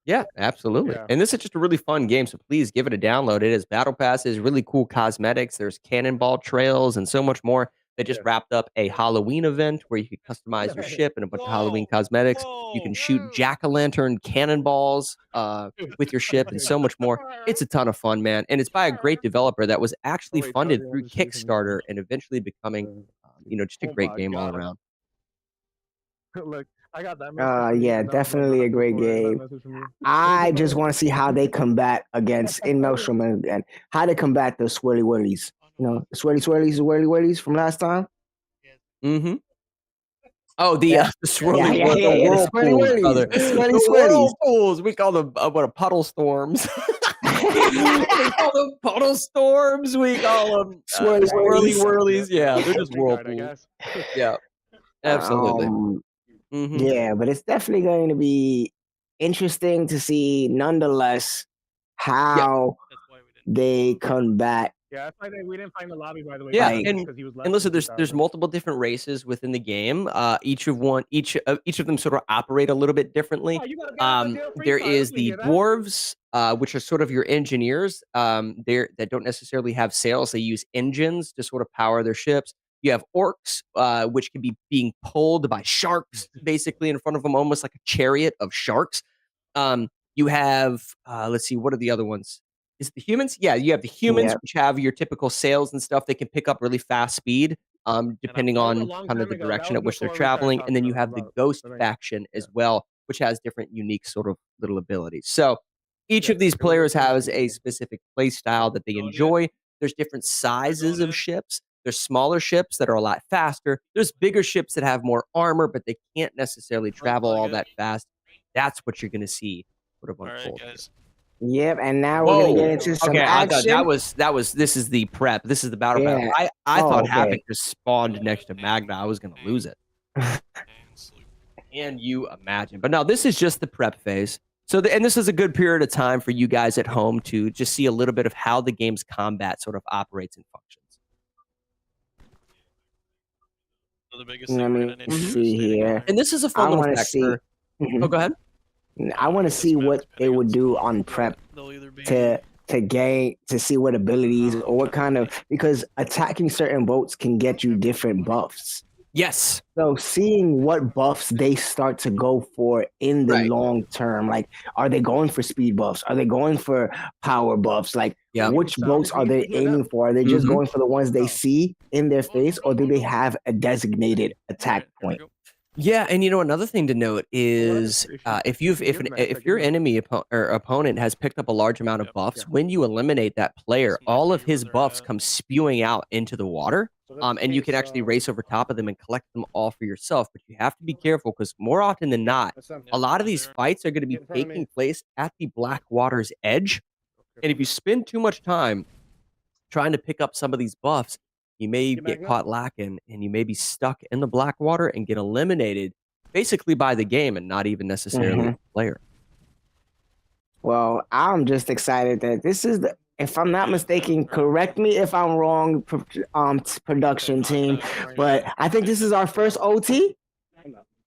Yeah, absolutely. And this is just a really fun game, so please give it a download. It is battle passes, really cool cosmetics. There's cannonball trails and so much more. They just wrapped up a Halloween event where you can customize your ship and a bunch of Halloween cosmetics. You can shoot jack-o'-lantern cannonballs with your ship and so much more. It's a ton of fun, man. And it's by a great developer that was actually funded through Kickstarter and eventually becoming, just a great game all around. Look, I got that. Yeah, definitely a great game. I just want to see how they combat against in Maelstrom and how they combat the swirly whirlies. The swirly whirlies from last time. Oh, the swirly whirlpools, brother. The whirlpools. We call them puddle storms. We call them puddle storms. We call them swirly whirlies. Yeah, they're just whirlpools. Yeah, absolutely. Yeah, but it's definitely going to be interesting to see, nonetheless, how they combat. Yeah, that's why we didn't find the lobby, by the way. Yeah, and listen, there's multiple different races within the game. Each of them sort of operate a little bit differently. There is the dwarves, which are sort of your engineers. That don't necessarily have sails. They use engines to sort of power their ships. You have orcs, which can be being pulled by sharks, basically in front of them, almost like a chariot of sharks. You have, let's see, what are the other ones? Is it the humans? Yeah, you have the humans, which have your typical sails and stuff. They can pick up really fast speed, depending on kind of the direction at which they're traveling. And then you have the ghost faction as well, which has different unique sort of little abilities. So each of these players has a specific play style that they enjoy. There's different sizes of ships. There's smaller ships that are a lot faster. There's bigger ships that have more armor, but they can't necessarily travel all that fast. That's what you're going to see sort of unfold. Yep, and now we're going to get into some action. That was. This is the prep. This is the battle battle. I thought having just spawned next to Magna, I was going to lose it. Can you imagine? But no, this is just the prep phase. So, and this is a good period of time for you guys at home to just see a little bit of how the game's combat sort of operates and functions. Let me see here. And this is a fun little factor. Oh, go ahead. I want to see what they would do on prep to gain, to see what abilities or what kind of, because attacking certain boats can get you different buffs. Yes. So seeing what buffs they start to go for in the long term, like, are they going for speed buffs? Are they going for power buffs? Like, which boats are they aiming for? Are they just going for the ones they see in their face, or do they have a designated attack point? Yeah, and another thing to note is if your enemy or opponent has picked up a large amount of buffs, when you eliminate that player, all of his buffs come spewing out into the water, and you can actually race over top of them and collect them all for yourself. But you have to be careful because more often than not, a lot of these fights are going to be taking place at the black water's edge, and if you spend too much time trying to pick up some of these buffs, you may get caught lacking, and you may be stuck in the black water and get eliminated basically by the game and not even necessarily the player. Well, I'm just excited that this is the, if I'm not mistaken, correct me if I'm wrong, production team, but I think this is our first OT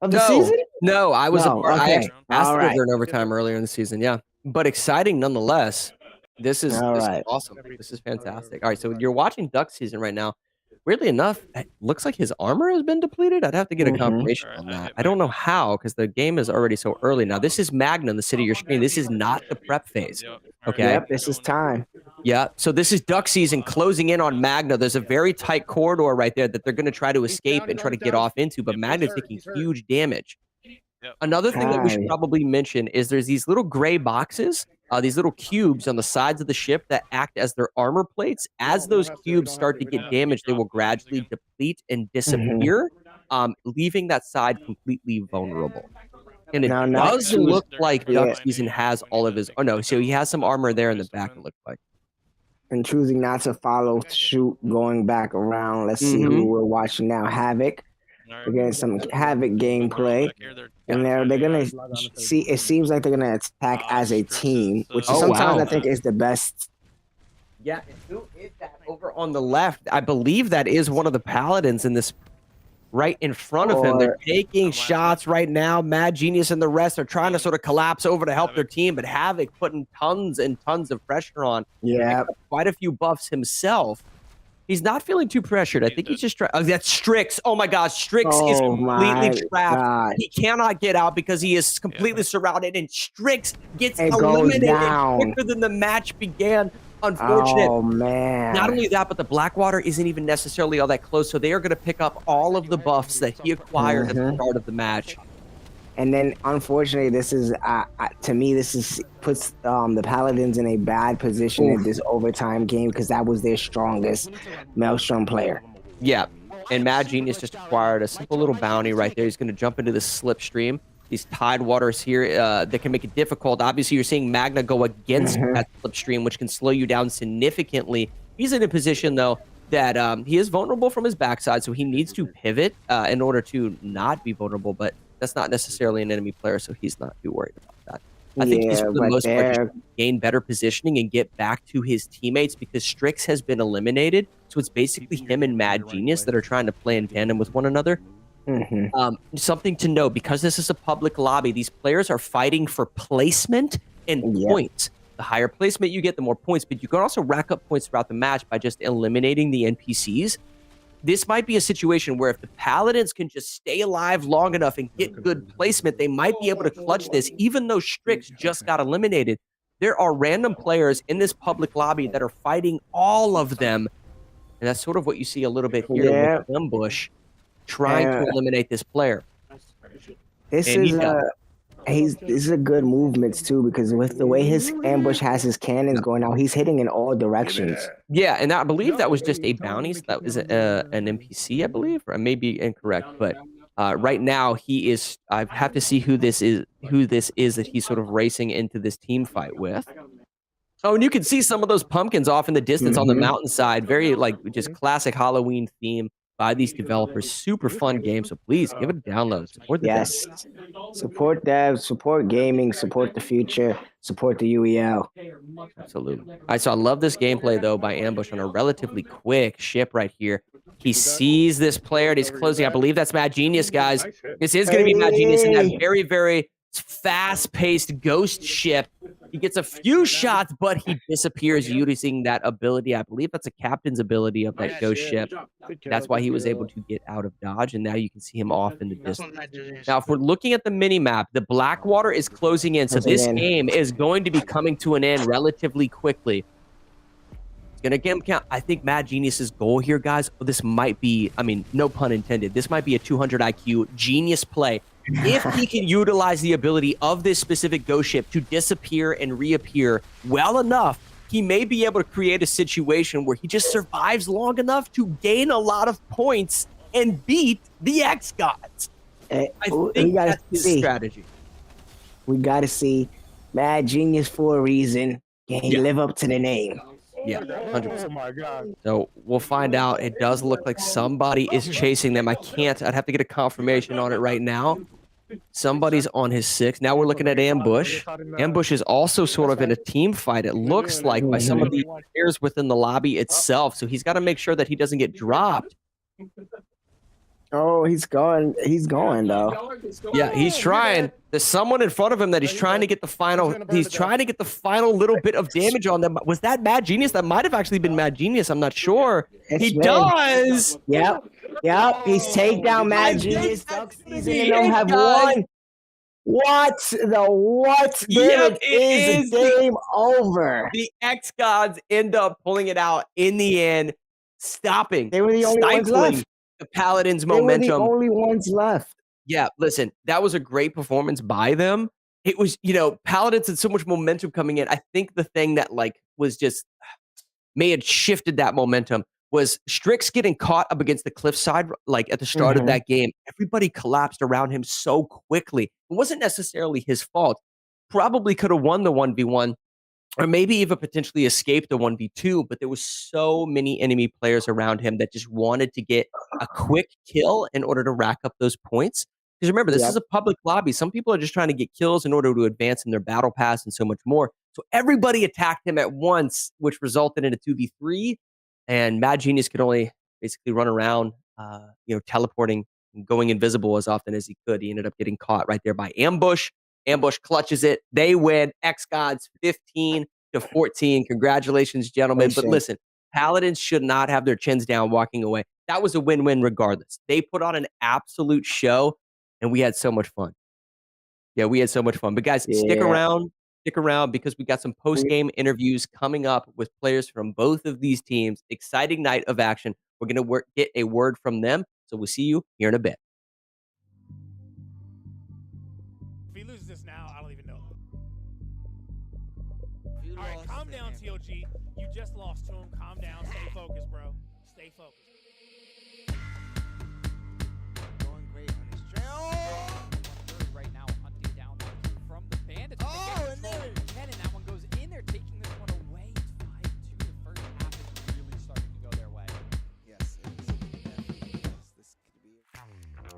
of the season? No, I was I asked All during overtime earlier in the season, but exciting nonetheless. This is awesome. This is fantastic. All right, so you're watching Duck Season right now. Weirdly enough, it looks like his armor has been depleted. I'd have to get a confirmation on that. I don't know how, because the game is already so early now. This is Magna in the city of your screen. This is not the prep phase. Okay. Yep, this is time. Yeah, so this is Duck Season closing in on Magna. There's a very tight corridor right there that they're going to try to escape and try to get off into, but Magna's taking huge damage. Another thing that we should probably mention is there's these little gray boxes, these little cubes on the sides of the ship that act as their armor plates. As those cubes start to get damaged, they will gradually deplete and disappear, leaving that side completely vulnerable. And it does look like Duck Season has all of his... Oh, no, so he has some armor there in the back, it looks like. And choosing not to follow suit, going back around. Let's see who we're watching now. Havoc. We're getting some Havoc gameplay. And they're going to see... It seems like they're going to attack as a team, which sometimes I think is the best. Yeah, and who is that over on the left? I believe that is one of the Paladins in this... Right in front of him. They're taking shots right now. Mad Genius and the rest are trying to sort of collapse over to help their team, but Havoc putting tons and tons of pressure on. Yeah. Quite a few buffs himself. He's not feeling too pressured. I think he's just... that's Strix. Oh my gosh. Strix is completely trapped. He cannot get out because he is completely surrounded, and Strix gets eliminated quicker than the match began. Unfortunate. Oh, man. Not only that, but the Blackwater isn't even necessarily all that close, so they are going to pick up all of the buffs that he acquired at the start of the match. And then, unfortunately, this is, to me, puts the Paladins in a bad position in this overtime game because that was their strongest Maelstrom player. Yeah, and Mad Genius just acquired a simple little bounty right there. He's going to jump into this slipstream. These tide waters here that can make it difficult. Obviously, you're seeing Magna go against that slipstream, which can slow you down significantly. He's in a position, though, that he is vulnerable from his backside, so he needs to pivot in order to not be vulnerable, but that's not necessarily an enemy player, so he's not too worried about that. I think he's, for the most part, just gain better positioning and get back to his teammates because Strix has been eliminated, so it's basically him and Mad Genius that are trying to play in tandem with one another. Something to know, because this is a public lobby, these players are fighting for placement and points. The higher placement you get, the more points, but you can also rack up points throughout the match by just eliminating the NPCs. This might be a situation where if the Paladins can just stay alive long enough and get good placement, they might be able to clutch this, even though Strix just got eliminated. There are random players in this public lobby that are fighting all of them, and that's sort of what you see a little bit here with Ambush. Trying to eliminate this player. This is a good movements too, because with the way his Ambush has his cannons going out, he's hitting in all directions. Yeah, and I believe that was just a bounty. So that was an NPC, I believe, or I may be incorrect, but right now he is. I have to see who this is that he's sort of racing into this team fight with. Oh, and you can see some of those pumpkins off in the distance on the mountainside. Very just classic Halloween theme by these developers. Super fun game, so please give it a download. Support the devs. Support devs, support gaming, support the future, support the UEL. Absolutely. All right, so I love this gameplay, though, by Ambush on a relatively quick ship right here. He sees this player, and he's closing. I believe that's Mad Genius, guys. This is going to be Mad Genius in that very, very fast-paced ghost ship. He gets a few shots, but he disappears using that ability. I believe that's a captain's ability of that ghost ship. That's why he was able to get out of dodge, and now you can see him off in the distance. Now, if we're looking at the mini-map, the Blackwater is closing in, so this game is going to be coming to an end relatively quickly. It's going to game count. I think Mad Genius's goal here, guys, this might be, I mean, no pun intended, this might be a 200 IQ genius play. If he can utilize the ability of this specific ghost ship to disappear and reappear well enough, he may be able to create a situation where he just survives long enough to gain a lot of points and beat the xGODS. I think that's his strategy. We got to see Mad Genius for a reason. Can he live up to the name? Yeah, 100%. Oh my God. So we'll find out. It does look like somebody is chasing them. I'd have to get a confirmation on it right now. Somebody's on his 6. Now we're looking at Ambush. Ambush is also sort of in a team fight, it looks like, by some of the players within the lobby itself. So he's got to make sure that he doesn't get dropped. Oh, he's going. He's going though. Yeah, he's trying. There's someone in front of him that he's trying to get the final. He's trying to get the final little bit of damage on them. Was that Mad Genius? That might have actually been Mad Genius. I'm not sure. He does. Yep. He's take down Mad Genius. Duck Season. They don't have one. What the what? There Yep, it is. Game over. The xGODS end up pulling it out in the end, stopping. They were the only ones stifling left. the Paladins' They were the momentum. only ones left. Yeah, listen, that was a great performance by them. It was, Paladins had so much momentum coming in. I think the thing that was just may have shifted that momentum was Strix getting caught up against the cliffside at the start of that game. Everybody collapsed around him so quickly. It wasn't necessarily his fault. Probably could have won the 1v1 or maybe even potentially escaped the 1v2, but there was so many enemy players around him that just wanted to get a quick kill in order to rack up those points. Because remember, this is a public lobby. Some people are just trying to get kills in order to advance in their battle pass and so much more. So everybody attacked him at once, which resulted in a 2v3. And Mad Genius could only basically run around, teleporting and going invisible as often as he could. He ended up getting caught right there by Ambush. Ambush clutches it. They win. xGODS 15-14. Congratulations, gentlemen. But listen, Paladins should not have their chins down walking away. That was a win-win regardless. They put on an absolute show, and we had so much fun. Yeah, we had so much fun. But guys, stick around because we got some post-game interviews coming up with players from both of these teams. Exciting night of action. We're going to get a word from them. So we'll see you here in a bit. If he loses this now, I don't even know. All right, calm down, TOG. You just lost to him. Calm down. Stay focused, bro. Stay focused. Going great on his trail. Right now, hunting down that kill from the Bandits. Oh, and there Ken, and that one goes in there, taking this one away. It's 5-2. The first half is really starting to go their way. Yes, it is. Definitely is. This could be. No.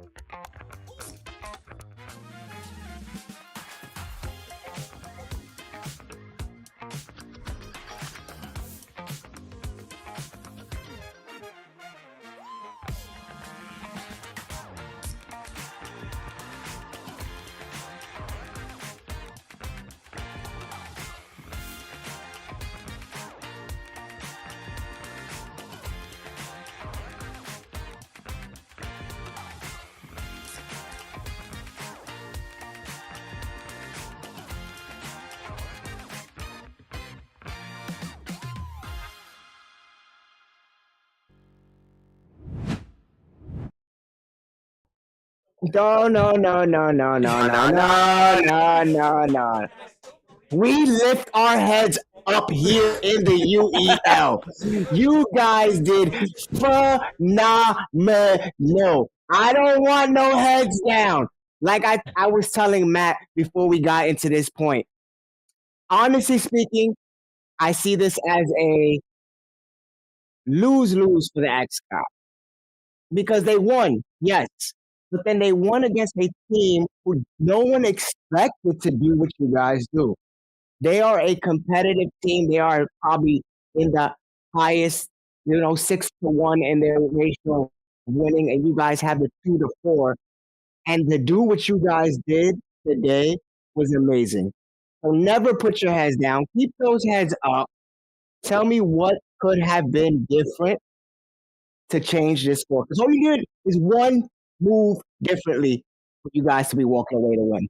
We lift our heads up here in the UEL. You guys did phenomenal. I don't want no heads down. Like I was telling Matt before we got into this point. Honestly speaking, I see this as a lose-lose for the xGODS. Because they won, yes. But then they won against a team who no one expected to do what you guys do. They are a competitive team. They are probably in the highest, 6-1 in their ratio of winning, and you guys have the 2-4. And to do what you guys did today was amazing. So never put your heads down. Keep those heads up. Tell me what could have been different to change this score. Because all you did is one move differently for you guys to be walking away to win.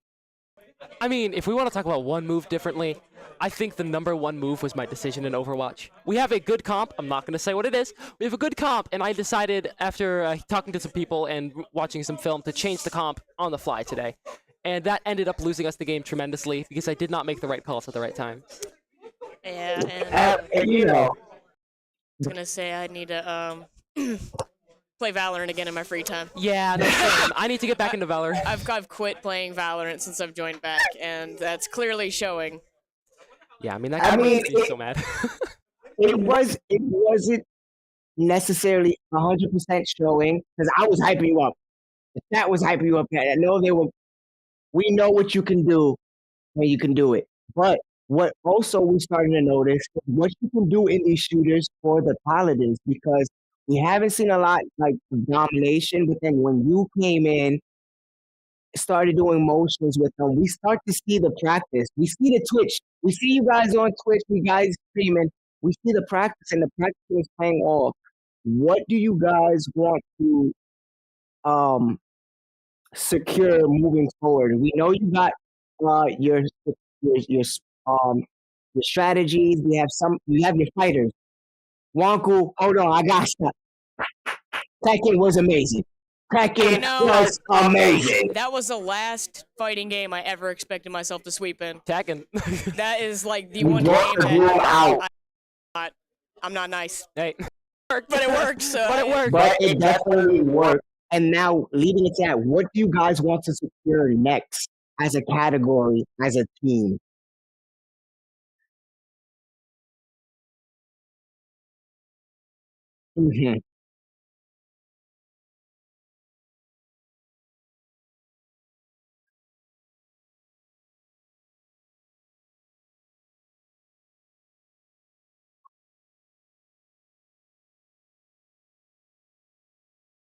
I mean, if we want to talk about one move differently, I think the number one move was my decision in Overwatch. We have a good comp. I'm not going to say what it is. We have a good comp, and I decided after talking to some people and watching some film to change the comp on the fly today. And that ended up losing us the game tremendously because I did not make the right calls at the right time. Yeah, and I was going to say I need to play Valorant again in my free time. Yeah, no, same. I need to get back into Valorant. I've quit playing Valorant since I've joined back, and that's clearly showing. Yeah, I mean, that guy makes me so mad. It wasn't necessarily 100% showing because I was hyping you up. The chat was hyping you up. I know we know what you can do when you can do it. But what also we started to notice is what you can do in these shooters for the Paladins, because we haven't seen a lot like domination, but then when you came in, started doing motions with them, we start to see the practice. We see the Twitch. We see you guys on Twitch, we guys streaming. We see the practice, and the practice is paying off. What do you guys want to secure moving forward? We know you got your um your strategies. You have your fighters. Wonku, hold on, I got you. Tekken was amazing. Tekken was amazing. That was the last fighting game I ever expected myself to sweep in. Tekken. That is like the You one brought game the room out. I'm not nice. Hey. But it works. But it worked. But it definitely worked. And now, leading into that, what do you guys want to secure next as a category, as a team? Mm-hmm.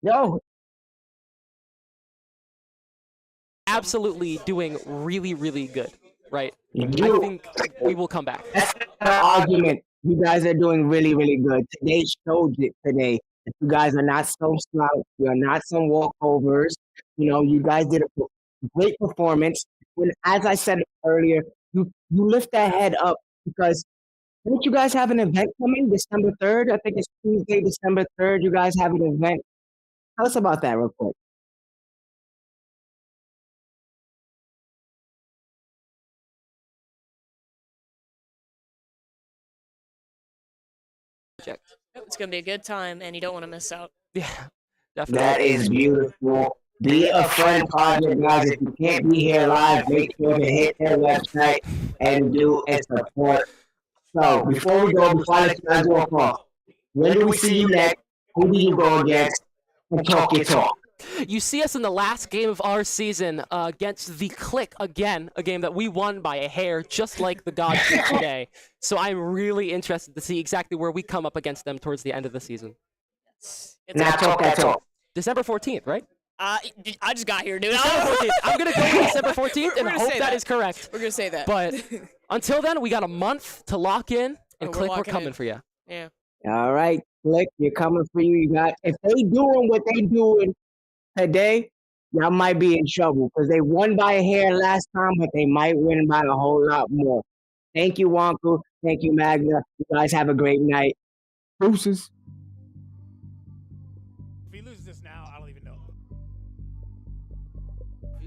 Yo, Absolutely doing really, really good, right? I you, think we will come back. that's not an argument. You guys are doing really, really good. Today showed it today. That you guys are not some slouch. You're not some walkovers. You know, you guys did a great performance. And as I said earlier, you lift that head up because don't you guys have an event coming December 3rd? I think it's Tuesday, December 3rd. You guys have an event. Tell us about that real quick. It's gonna be a good time, and you don't want to miss out. Yeah, That is beautiful. Be a friend project, guys. If you can't be here live, make sure to hit their website and do a support. So before we go, before I let you guys go off, when do we see you next? Who do you go against? And talk your talk. You see us in the last game of our season against the Click again, a game that we won by a hair, just like the gods did today. So I'm really interested to see exactly where we come up against them towards the end of the season. Now talk that talk. December 14th, right? I just got here, dude. December 14th. I'm gonna go with December 14th and We're gonna hope say that that. is correct. We're gonna say that. But until then, we got a month to lock in, and we're Click, we're locking coming in. for you. Yeah. All right, Click, you're coming for you. You got if they doing what they doing today, y'all might be in trouble because they won by a hair last time, but they might win by a whole lot more. Thank you, Wonku. Thank you, Magna. You guys have a great night. Bruces. If he loses this now, I don't even know.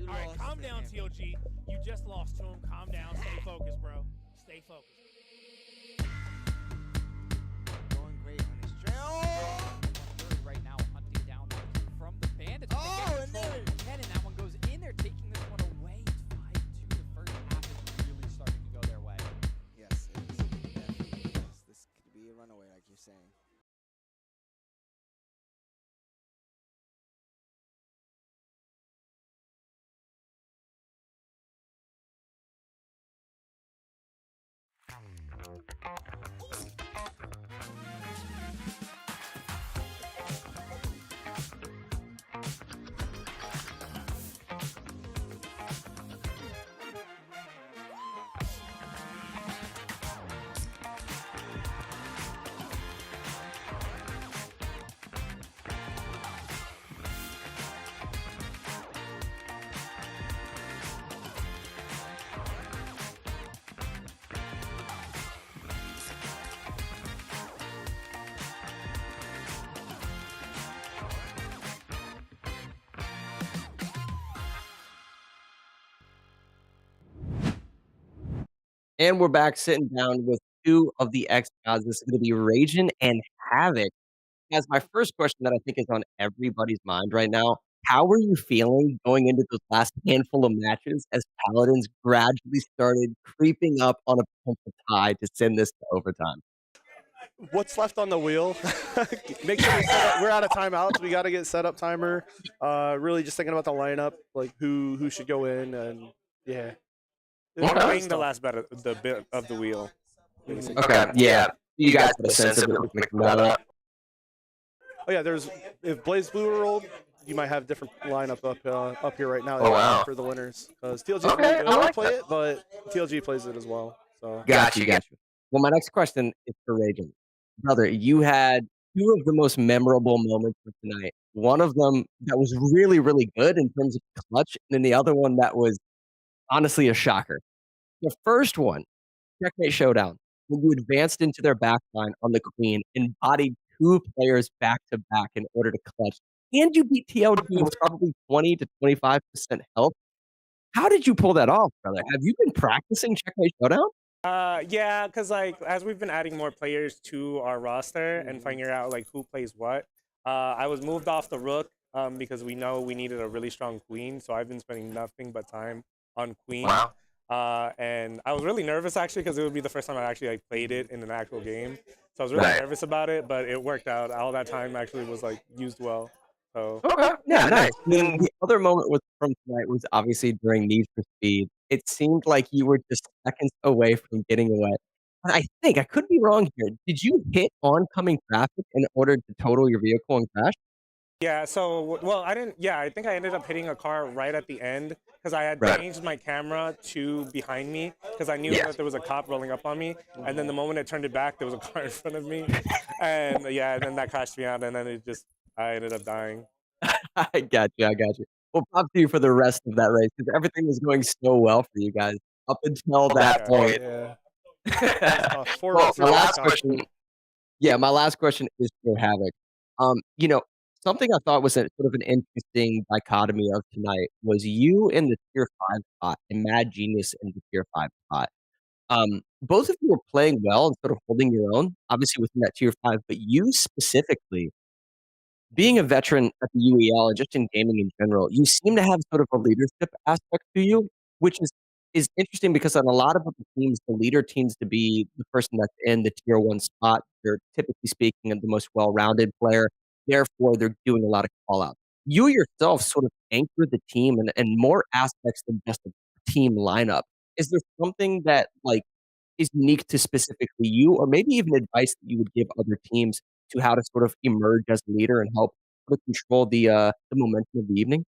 All right, calm down, TOG. You just lost to him. Calm down. Stay focused, bro. Stay focused. Going great on his trail. Right now, hunting down from the bandits. Oh, and there. And that one goes in there, taking this one away. It's 5-2. The first half is really starting to go their way. Yes, it is. Definitely is. This could be a runaway, like you're saying. And we're back sitting down with two of the xGODS. This is going to be Ragin and Havoc. Guys, my first question that I think is on everybody's mind right now, how are you feeling going into those last handful of matches as Paladins gradually started creeping up on a potential tie to send this to overtime? What's left on the wheel? Make sure we're out of timeouts. We got to get setup timer. Really just thinking about the lineup, like who should go in, and yeah. Playing the last bit of the wheel. basically. Okay, yeah. You guys have a sense of it. We can that up. Oh yeah, if Blaze Blue were rolled, you might have different lineup up here right now. Oh, wow. For the winners, because TLG Okay, I like play that. it, but TLG plays it as well. So Got you. Well, my next question is for Ragin. Brother, you had two of the most memorable moments of tonight One of them that was really, really good in terms of clutch, and then the other one that was honestly a shocker. The first one, Checkmate Showdown, when you advanced into their backline on the queen and bodied 2 players back to back in order to clutch, and you beat TLG with probably 20 to 25% health. How did you pull that off, brother? Have you been practicing Checkmate Showdown? Yeah, because like as we've been adding more players to our roster and figuring out like who plays what, I was moved off the rook because we know we needed a really strong queen. So I've been spending nothing but time on queen. And I was really nervous actually because it would be the first time I actually like played it in an actual game. So I was really nervous about it, but it worked out. All that time actually was like used well. So Yeah, nice. I mean, the other moment from tonight was obviously during Need for Speed. It seemed like you were just seconds away from getting away. And I think, I could be wrong here, did you hit oncoming traffic in order to total your vehicle and crash? yeah, so well, I didn't. Yeah, I think I ended up hitting a car right at the end because I had changed my camera to behind me because I knew that there was a cop rolling up on me, and then the moment I turned it back, there was a car in front of me, and yeah, and then that crashed me out, and then I ended up dying. I got you. Well, props to you for the rest of that race because everything was going so well for you guys up until that point. Well, my last question. Yeah, my last question is for Havoc. You know, something I thought was sort of an interesting dichotomy of tonight was you in the tier 5 spot and Mad Genius in the tier 5 spot. Both of you were playing well and sort of holding your own, obviously within that tier 5, but you specifically, being a veteran at the UEL and just in gaming in general, you seem to have sort of a leadership aspect to you, which is interesting because on a lot of other teams, the leader tends to be the person that's in the tier 1 spot. They're typically speaking of the most well-rounded player. Therefore, they're doing a lot of call-outs. You yourself sort of anchor the team and more aspects than just a team lineup. Is there something that like is unique to specifically you, or maybe even advice that you would give other teams to how to sort of emerge as a leader and help sort of control the momentum of the evening?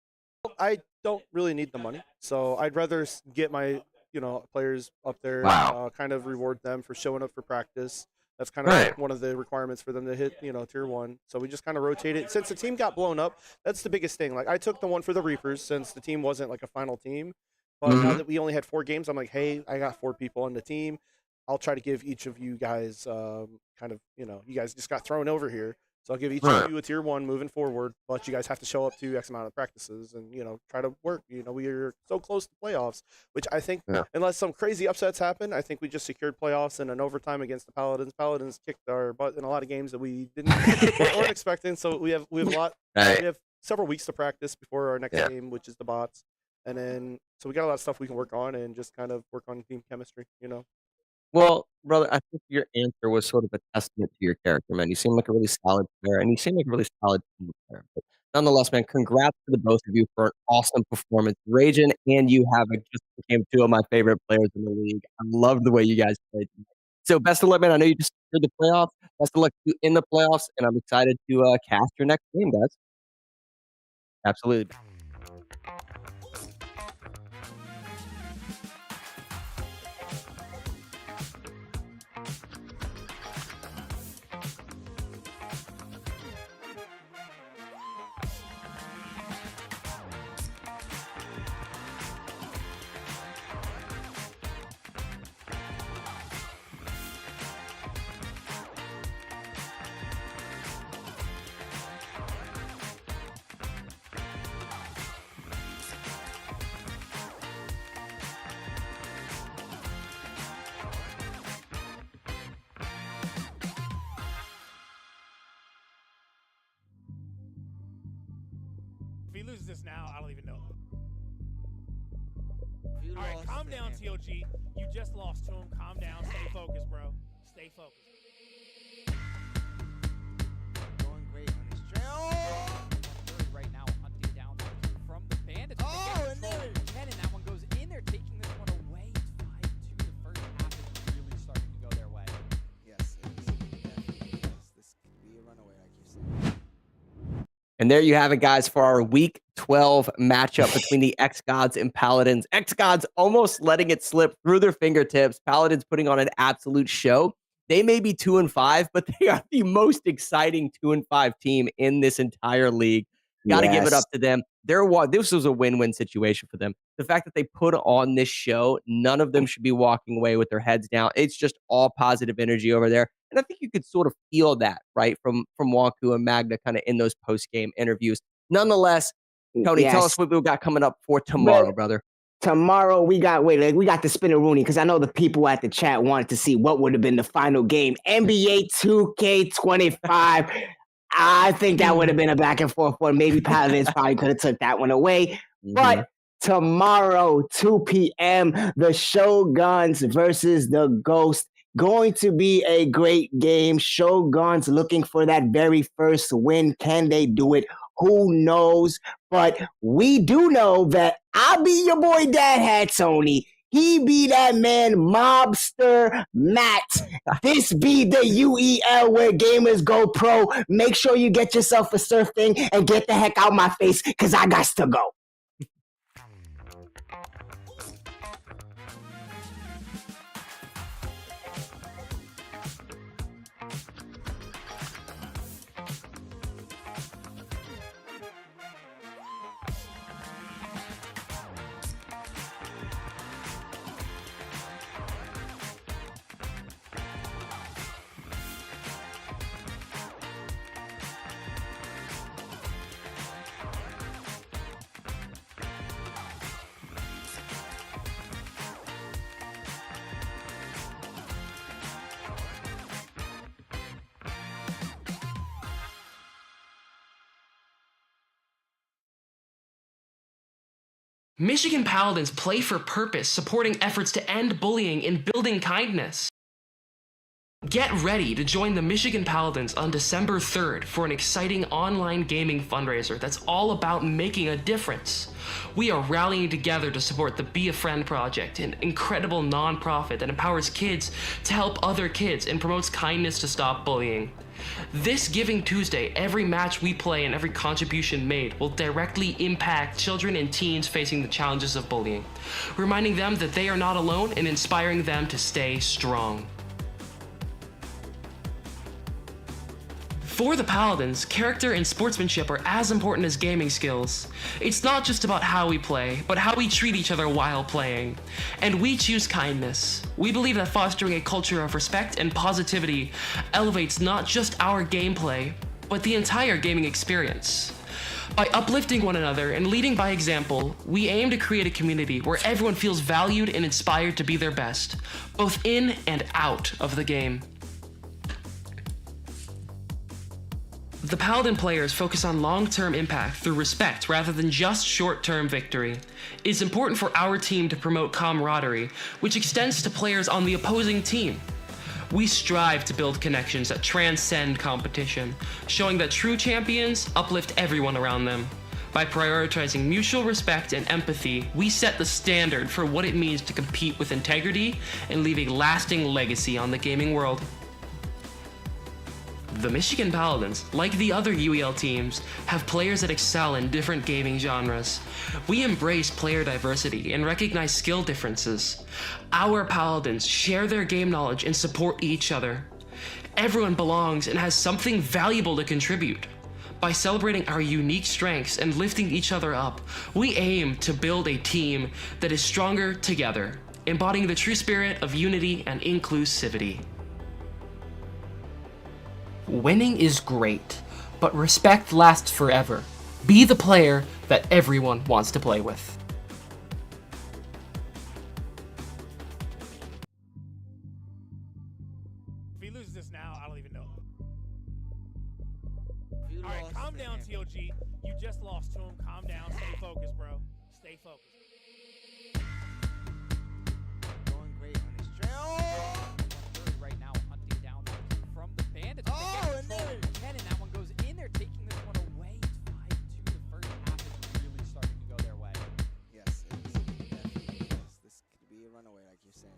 I don't really need the money, so I'd rather get my players up there, kind of reward them for showing up for practice. That's kind of like one of the requirements for them to hit tier 1. So we just kind of rotate it. Since the team got blown up, that's the biggest thing. Like I took the one for the Reapers since the team wasn't like a final team. But now that we only had 4 games, I'm like, hey, I got 4 people on the team. I'll try to give each of you guys kind of, you guys just got thrown over here. So I'll give each of you a tier 1 moving forward, but you guys have to show up to X amount of practices and, try to work. We are so close to playoffs, which I think, unless some crazy upsets happen, I think we just secured playoffs in an overtime against the Paladins. Paladins kicked our butt in a lot of games that we weren't expecting. So we have a lot. We have several weeks to practice before our next game, which is the bots. And then, so we got a lot of stuff we can work on and just kind of work on team chemistry, Well, brother, I think your answer was sort of a testament to your character, man. You seem like a really solid player, and you seem like a really solid team player. But nonetheless, man, congrats to the both of you for an awesome performance. Ragin and you Havoc just became 2 of my favorite players in the league. I love the way you guys played. So best of luck, man. I know you just secured the playoffs. Best of luck to you in the playoffs, and I'm excited to cast your next game, guys. Absolutely. If he loses this now, I don't even know. All right, calm down, TOG. You just lost to him. Calm down. Stay focused, bro. Stay focused. Going great on his trail. Right now, hunting down from the bandits. Oh, and there. And that one goes in there, taking this one away. It's 5-2. The first half is really starting to go their way. Yes, it is. Definitely is. This could be a runaway, like you said. And there you have it, guys, for our Week 12 matchup between the xGODS and Paladins. xGODS almost letting it slip through their fingertips. Paladins putting on an absolute show. They may be 2-5, but they are the most exciting 2-5 team in this entire league. Got to give it up to them. This was a win-win situation for them. The fact that they put on this show, none of them should be walking away with their heads down. It's just all positive energy over there. And I think you could sort of feel that, right, from Wanku and Magna kind of in those post-game interviews. Nonetheless, Tony, tell us what we got coming up for tomorrow, brother. Tomorrow we got the Spinneroonie because I know the people at the chat wanted to see what would have been the final game. NBA 2K25. I think that would have been a back and forth one. Maybe Paladins probably could have took that one away. But tomorrow, 2 p.m., the Shoguns versus the Ghost. Going to be a great game. Shoguns looking for that very first win. Can they do it? Who knows? But we do know that I'll be your boy Dad Hat Tony. He be that man, Mobster Matt. This be the UEL where gamers go pro. Make sure you get yourself a SurfThing and get the heck out my face because I got to go. Michigan Paladins play for purpose, supporting efforts to end bullying and building kindness. Get ready to join the Michigan Paladins on December 3rd for an exciting online gaming fundraiser that's all about making a difference. We are rallying together to support the Be a Friend Project, an incredible nonprofit that empowers kids to help other kids and promotes kindness to stop bullying. This Giving Tuesday, every match we play and every contribution made will directly impact children and teens facing the challenges of bullying, reminding them that they are not alone and inspiring them to stay strong. For the Paladins, character and sportsmanship are as important as gaming skills. It's not just about how we play, but how we treat each other while playing. And we choose kindness. We believe that fostering a culture of respect and positivity elevates not just our gameplay, but the entire gaming experience. By uplifting one another and leading by example, we aim to create a community where everyone feels valued and inspired to be their best, both in and out of the game. The Paladin players focus on long-term impact through respect rather than just short-term victory. It's important for our team to promote camaraderie, which extends to players on the opposing team. We strive to build connections that transcend competition, showing that true champions uplift everyone around them. By prioritizing mutual respect and empathy, we set the standard for what it means to compete with integrity and leave a lasting legacy on the gaming world. The Michigan Paladins, like the other UEL teams, have players that excel in different gaming genres. We embrace player diversity and recognize skill differences. Our Paladins share their game knowledge and support each other. Everyone belongs and has something valuable to contribute. By celebrating our unique strengths and lifting each other up, we aim to build a team that is stronger together, embodying the true spirit of unity and inclusivity. Winning is great, but respect lasts forever. Be the player that everyone wants to play with. If he loses this now, I don't even know. Alright, calm down, TOG. You just lost to him. Calm down. Stay focused, bro. Stay focused. Going great on his trail. Right now, hunting down from the Bandits. Oh, and there. Ken, and that one goes in there, taking this one away. It's 5-2. The first half is really starting to go their way. Yes, it is. Definitely is. This could be a runaway, like you're saying.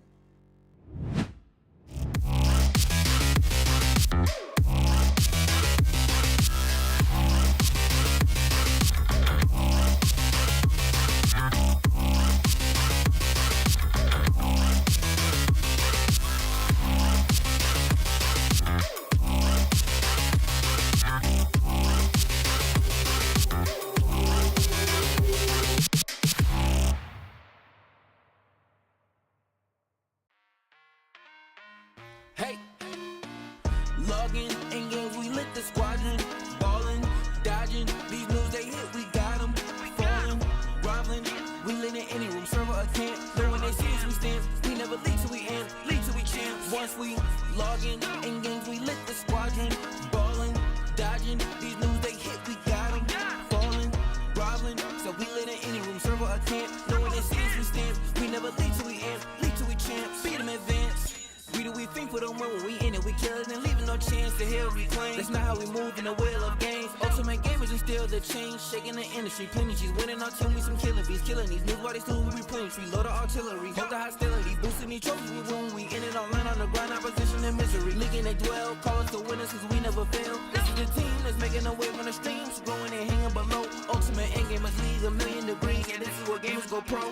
logging. In games, we lit the squadron. Ballin', dodging. These news they hit, we got them. Falling, groveling. So we lit in any room, server or camp. Knowing it seems we stamp. We never lead till we amp, lead till we champ. Beat them advance. We do we think for them when we in it, we kill it and leaving no chance to hell reclaim. That's not how we move in the wheel of games. Ultimate gamers and still the change, shaking the industry. Plenty she's winning our team, we some killing bees, killing these new bodies too. We replenish, we load the artillery, hold the hostility, boosting these trophies. We win, we in it online on the grind, opposition and misery. Leaking they dwell, call us the winners cause we never fail. This is the team that's making a wave on the streams, growing and hanging below. Ultimate end gamers league, 1,000,000 degrees, and this is where gamers go pro.